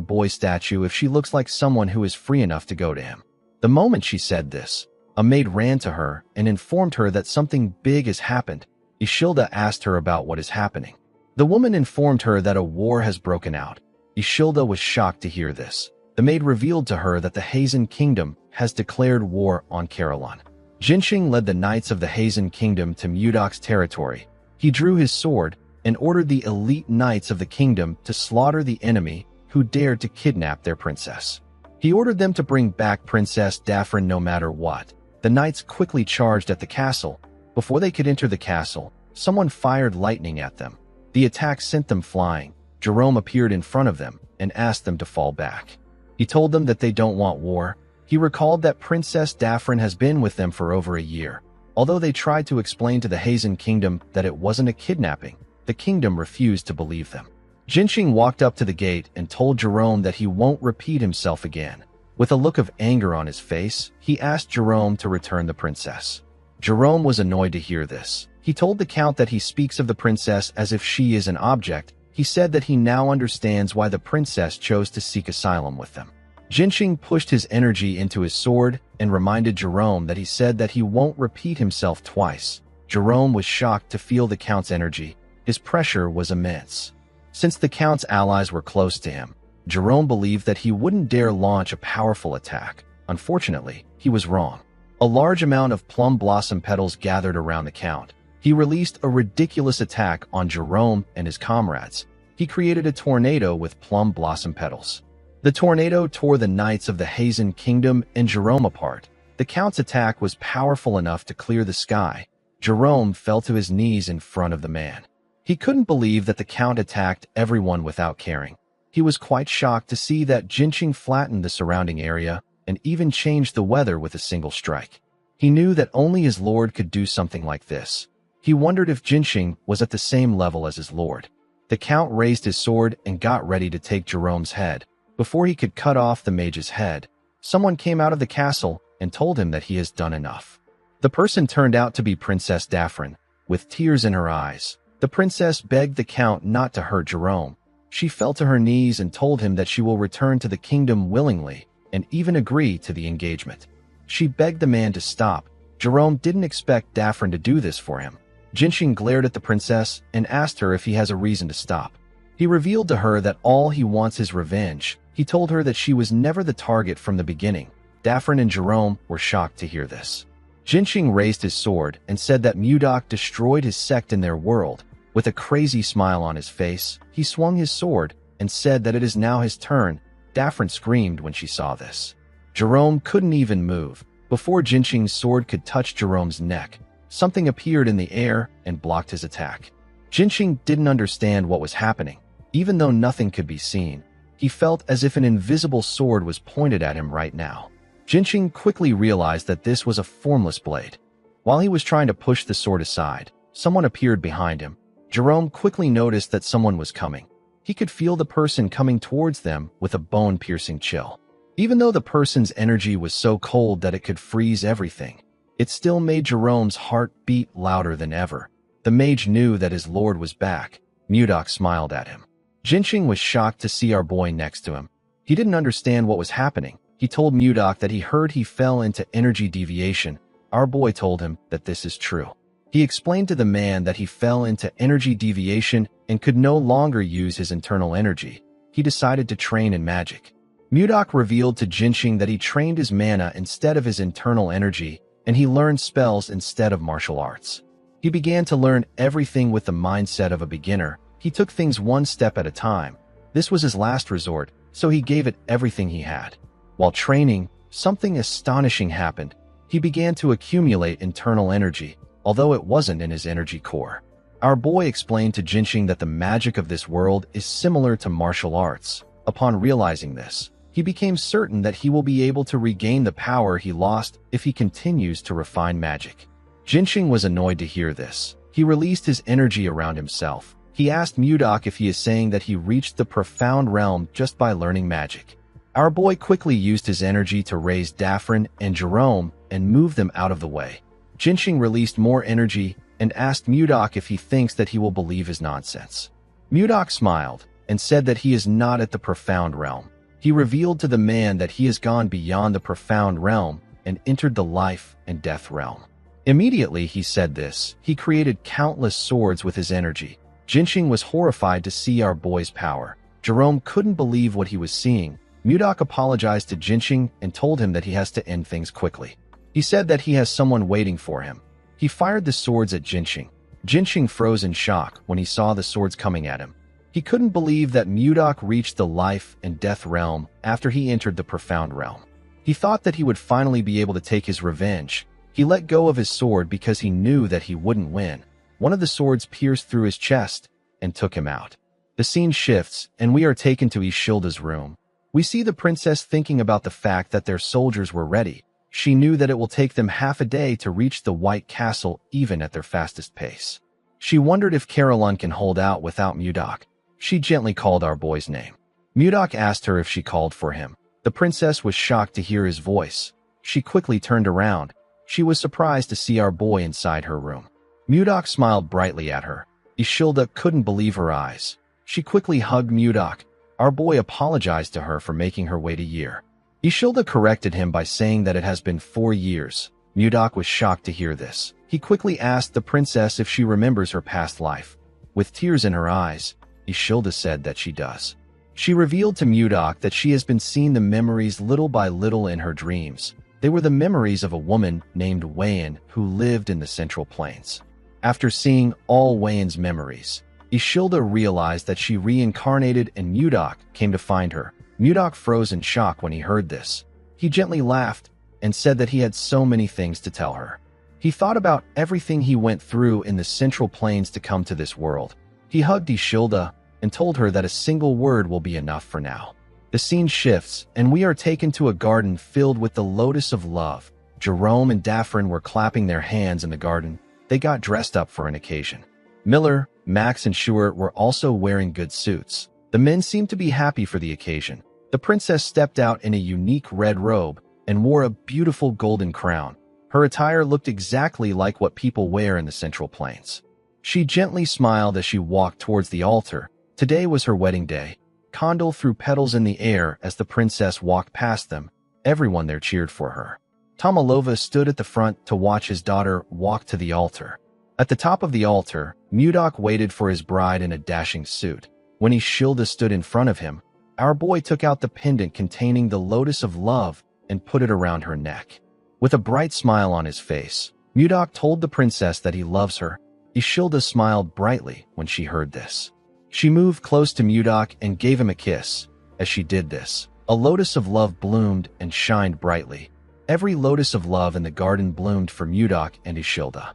boy statue if she looks like someone who is free enough to go to him. The moment she said this, a maid ran to her and informed her that something big has happened. Ishilda asked her about what is happening. The woman informed her that a war has broken out. Ishilda was shocked to hear this. The maid revealed to her that the Hazen Kingdom has declared war on Caroline. Jinxing led the knights of the Hazen Kingdom to Mudok's territory. He drew his sword and ordered the elite knights of the kingdom to slaughter the enemy who dared to kidnap their princess. He ordered them to bring back Princess Daphrin no matter what. The knights quickly charged at the castle, Before they could enter the castle, someone fired lightning at them. The attack sent them flying. Jerome appeared in front of them and asked them to fall back. He told them that they don't want war. He recalled that Princess Daphrin has been with them for over a year. Although they tried to explain to the Hazen Kingdom that it wasn't a kidnapping, the kingdom refused to believe them. Jinxing walked up to the gate and told Jerome that he won't repeat himself again. With a look of anger on his face, he asked Jerome to return the princess. Jerome was annoyed to hear this. He told the count that he speaks of the princess as if she is an object. He said that he now understands why the princess chose to seek asylum with them. Jinxing pushed his energy into his sword and reminded Jerome that he said that he won't repeat himself twice. Jerome was shocked to feel the count's energy. His pressure was immense. Since the count's allies were close to him, Jerome believed that he wouldn't dare launch a powerful attack. Unfortunately, he was wrong. A large amount of plum blossom petals gathered around the count. He released a ridiculous attack on Jerome and his comrades. He created a tornado with plum blossom petals. The tornado tore the knights of the Hazen Kingdom and Jerome apart. The count's attack was powerful enough to clear the sky. Jerome fell to his knees in front of the man. He couldn't believe that the count attacked everyone without caring. He was quite shocked to see that Jinxing flattened the surrounding area and even changed the weather with a single strike. He knew that only his lord could do something like this. He wondered if Jinxing was at the same level as his lord. The count raised his sword and got ready to take Jerome's head. Before he could cut off the mage's head, someone came out of the castle and told him that he has done enough. The person turned out to be Princess Daphrin. With tears in her eyes, the princess begged the count not to hurt Jerome. She fell to her knees and told him that she will return to the kingdom willingly and even agree to the engagement. She begged the man to stop. Jerome didn't expect Daphrin to do this for him. Jinxing glared at the princess and asked her if he has a reason to stop. He revealed to her that all he wants is revenge. He told her that she was never the target from the beginning. Daphrin and Jerome were shocked to hear this. Jinxing raised his sword and said that Mudok destroyed his sect in their world. With a crazy smile on his face, he swung his sword and said that it is now his turn. Daphrin screamed when she saw this. Jerome couldn't even move. Before Jinxing's sword could touch Jerome's neck, something appeared in the air and blocked his attack. Jinxing didn't understand what was happening. Even though nothing could be seen, he felt as if an invisible sword was pointed at him right now. Jinxing quickly realized that this was a formless blade. While he was trying to push the sword aside, someone appeared behind him. Jerome quickly noticed that someone was coming. He could feel the person coming towards them with a bone-piercing chill. Even though the person's energy was so cold that it could freeze everything, it still made Jerome's heart beat louder than ever. The mage knew that his lord was back. Mudok smiled at him. Jinxing was shocked to see our boy next to him. He didn't understand what was happening. He told Mudok that he heard he fell into energy deviation. Our boy told him that this is true. He explained to the man that he fell into energy deviation and could no longer use his internal energy. He decided to train in magic. Mudok revealed to Jinxing that he trained his mana instead of his internal energy, and he learned spells instead of martial arts. He began to learn everything with the mindset of a beginner. He took things one step at a time. This was his last resort, so he gave it everything he had. While training, something astonishing happened. He began to accumulate internal energy, although it wasn't in his energy core. Our boy explained to Jinxing that the magic of this world is similar to martial arts. Upon realizing this, he became certain that he will be able to regain the power he lost if he continues to refine magic. Jinxing was annoyed to hear this. He released his energy around himself. He asked Mudok if he is saying that he reached the profound realm just by learning magic. Our boy quickly used his energy to raise Daphrin and Jerome and move them out of the way. Jinxing released more energy and asked Mudok if he thinks that he will believe his nonsense. Mudok smiled and said that he is not at the profound realm. He revealed to the man that he has gone beyond the profound realm and entered the life and death realm. Immediately he said this, he created countless swords with his energy. Jinxing was horrified to see our boy's power. Jerome couldn't believe what he was seeing. Mudok apologized to Jinxing and told him that he has to end things quickly. He said that he has someone waiting for him. He fired the swords at Jinxing. Jinxing froze in shock when he saw the swords coming at him. He couldn't believe that Mudok reached the life and death realm after he entered the profound realm. He thought that he would finally be able to take his revenge. He let go of his sword because he knew that he wouldn't win. One of the swords pierced through his chest and took him out. The scene shifts, and we are taken to Ishilda's room. We see the princess thinking about the fact that their soldiers were ready. She knew that it will take them half a day to reach the White Castle even at their fastest pace. She wondered if Caroline can hold out without Mudok. She gently called our boy's name. Mudok asked her if she called for him. The princess was shocked to hear his voice. She quickly turned around. She was surprised to see our boy inside her room. Mudok smiled brightly at her. Ishilda couldn't believe her eyes. She quickly hugged Mudok. Our boy apologized to her for making her wait a year. Ishilda corrected him by saying that it has been 4 years. Mudok was shocked to hear this. He quickly asked the princess if she remembers her past life. With tears in her eyes, Ishilda said that she does. She revealed to Mudok that she has been seeing the memories little by little in her dreams. They were the memories of a woman named Wayan who lived in the Central Plains. After seeing all Wayan's memories, Ishilda realized that she reincarnated and Mudok came to find her. Mudok froze in shock when he heard this. He gently laughed and said that he had so many things to tell her. He thought about everything he went through in the Central Plains to come to this world. He hugged Ishilda and told her that a single word will be enough for now. The scene shifts, and we are taken to a garden filled with the lotus of love. Jerome and Daphne were clapping their hands in the garden. They got dressed up for an occasion. Miller, Max, and Schuart were also wearing good suits. The men seemed to be happy for the occasion. The princess stepped out in a unique red robe and wore a beautiful golden crown. Her attire looked exactly like what people wear in the Central Plains. She gently smiled as she walked towards the altar. Today was her wedding day. Condor threw petals in the air as the princess walked past them. Everyone there cheered for her. Tomalova stood at the front to watch his daughter walk to the altar. At the top of the altar, Mudok waited for his bride in a dashing suit. When Ishilda stood in front of him, our boy took out the pendant containing the lotus of love and put it around her neck. With a bright smile on his face, Mudok told the princess that he loves her. Ishilda smiled brightly when she heard this. She moved close to Mudok and gave him a kiss. As she did this, a lotus of love bloomed and shined brightly. Every lotus of love in the garden bloomed for Mudok and Ishilda.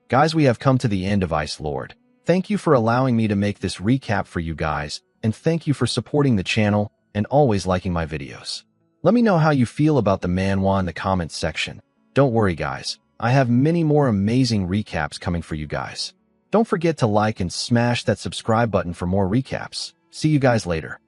Guys, we have come to the end of Ice Lord. Thank you for allowing me to make this recap for you guys, and thank you for supporting the channel and always liking my videos. Let me know how you feel about the manhwa in the comments section. Don't worry guys, I have many more amazing recaps coming for you guys. Don't forget to like and smash that subscribe button for more recaps. See you guys later.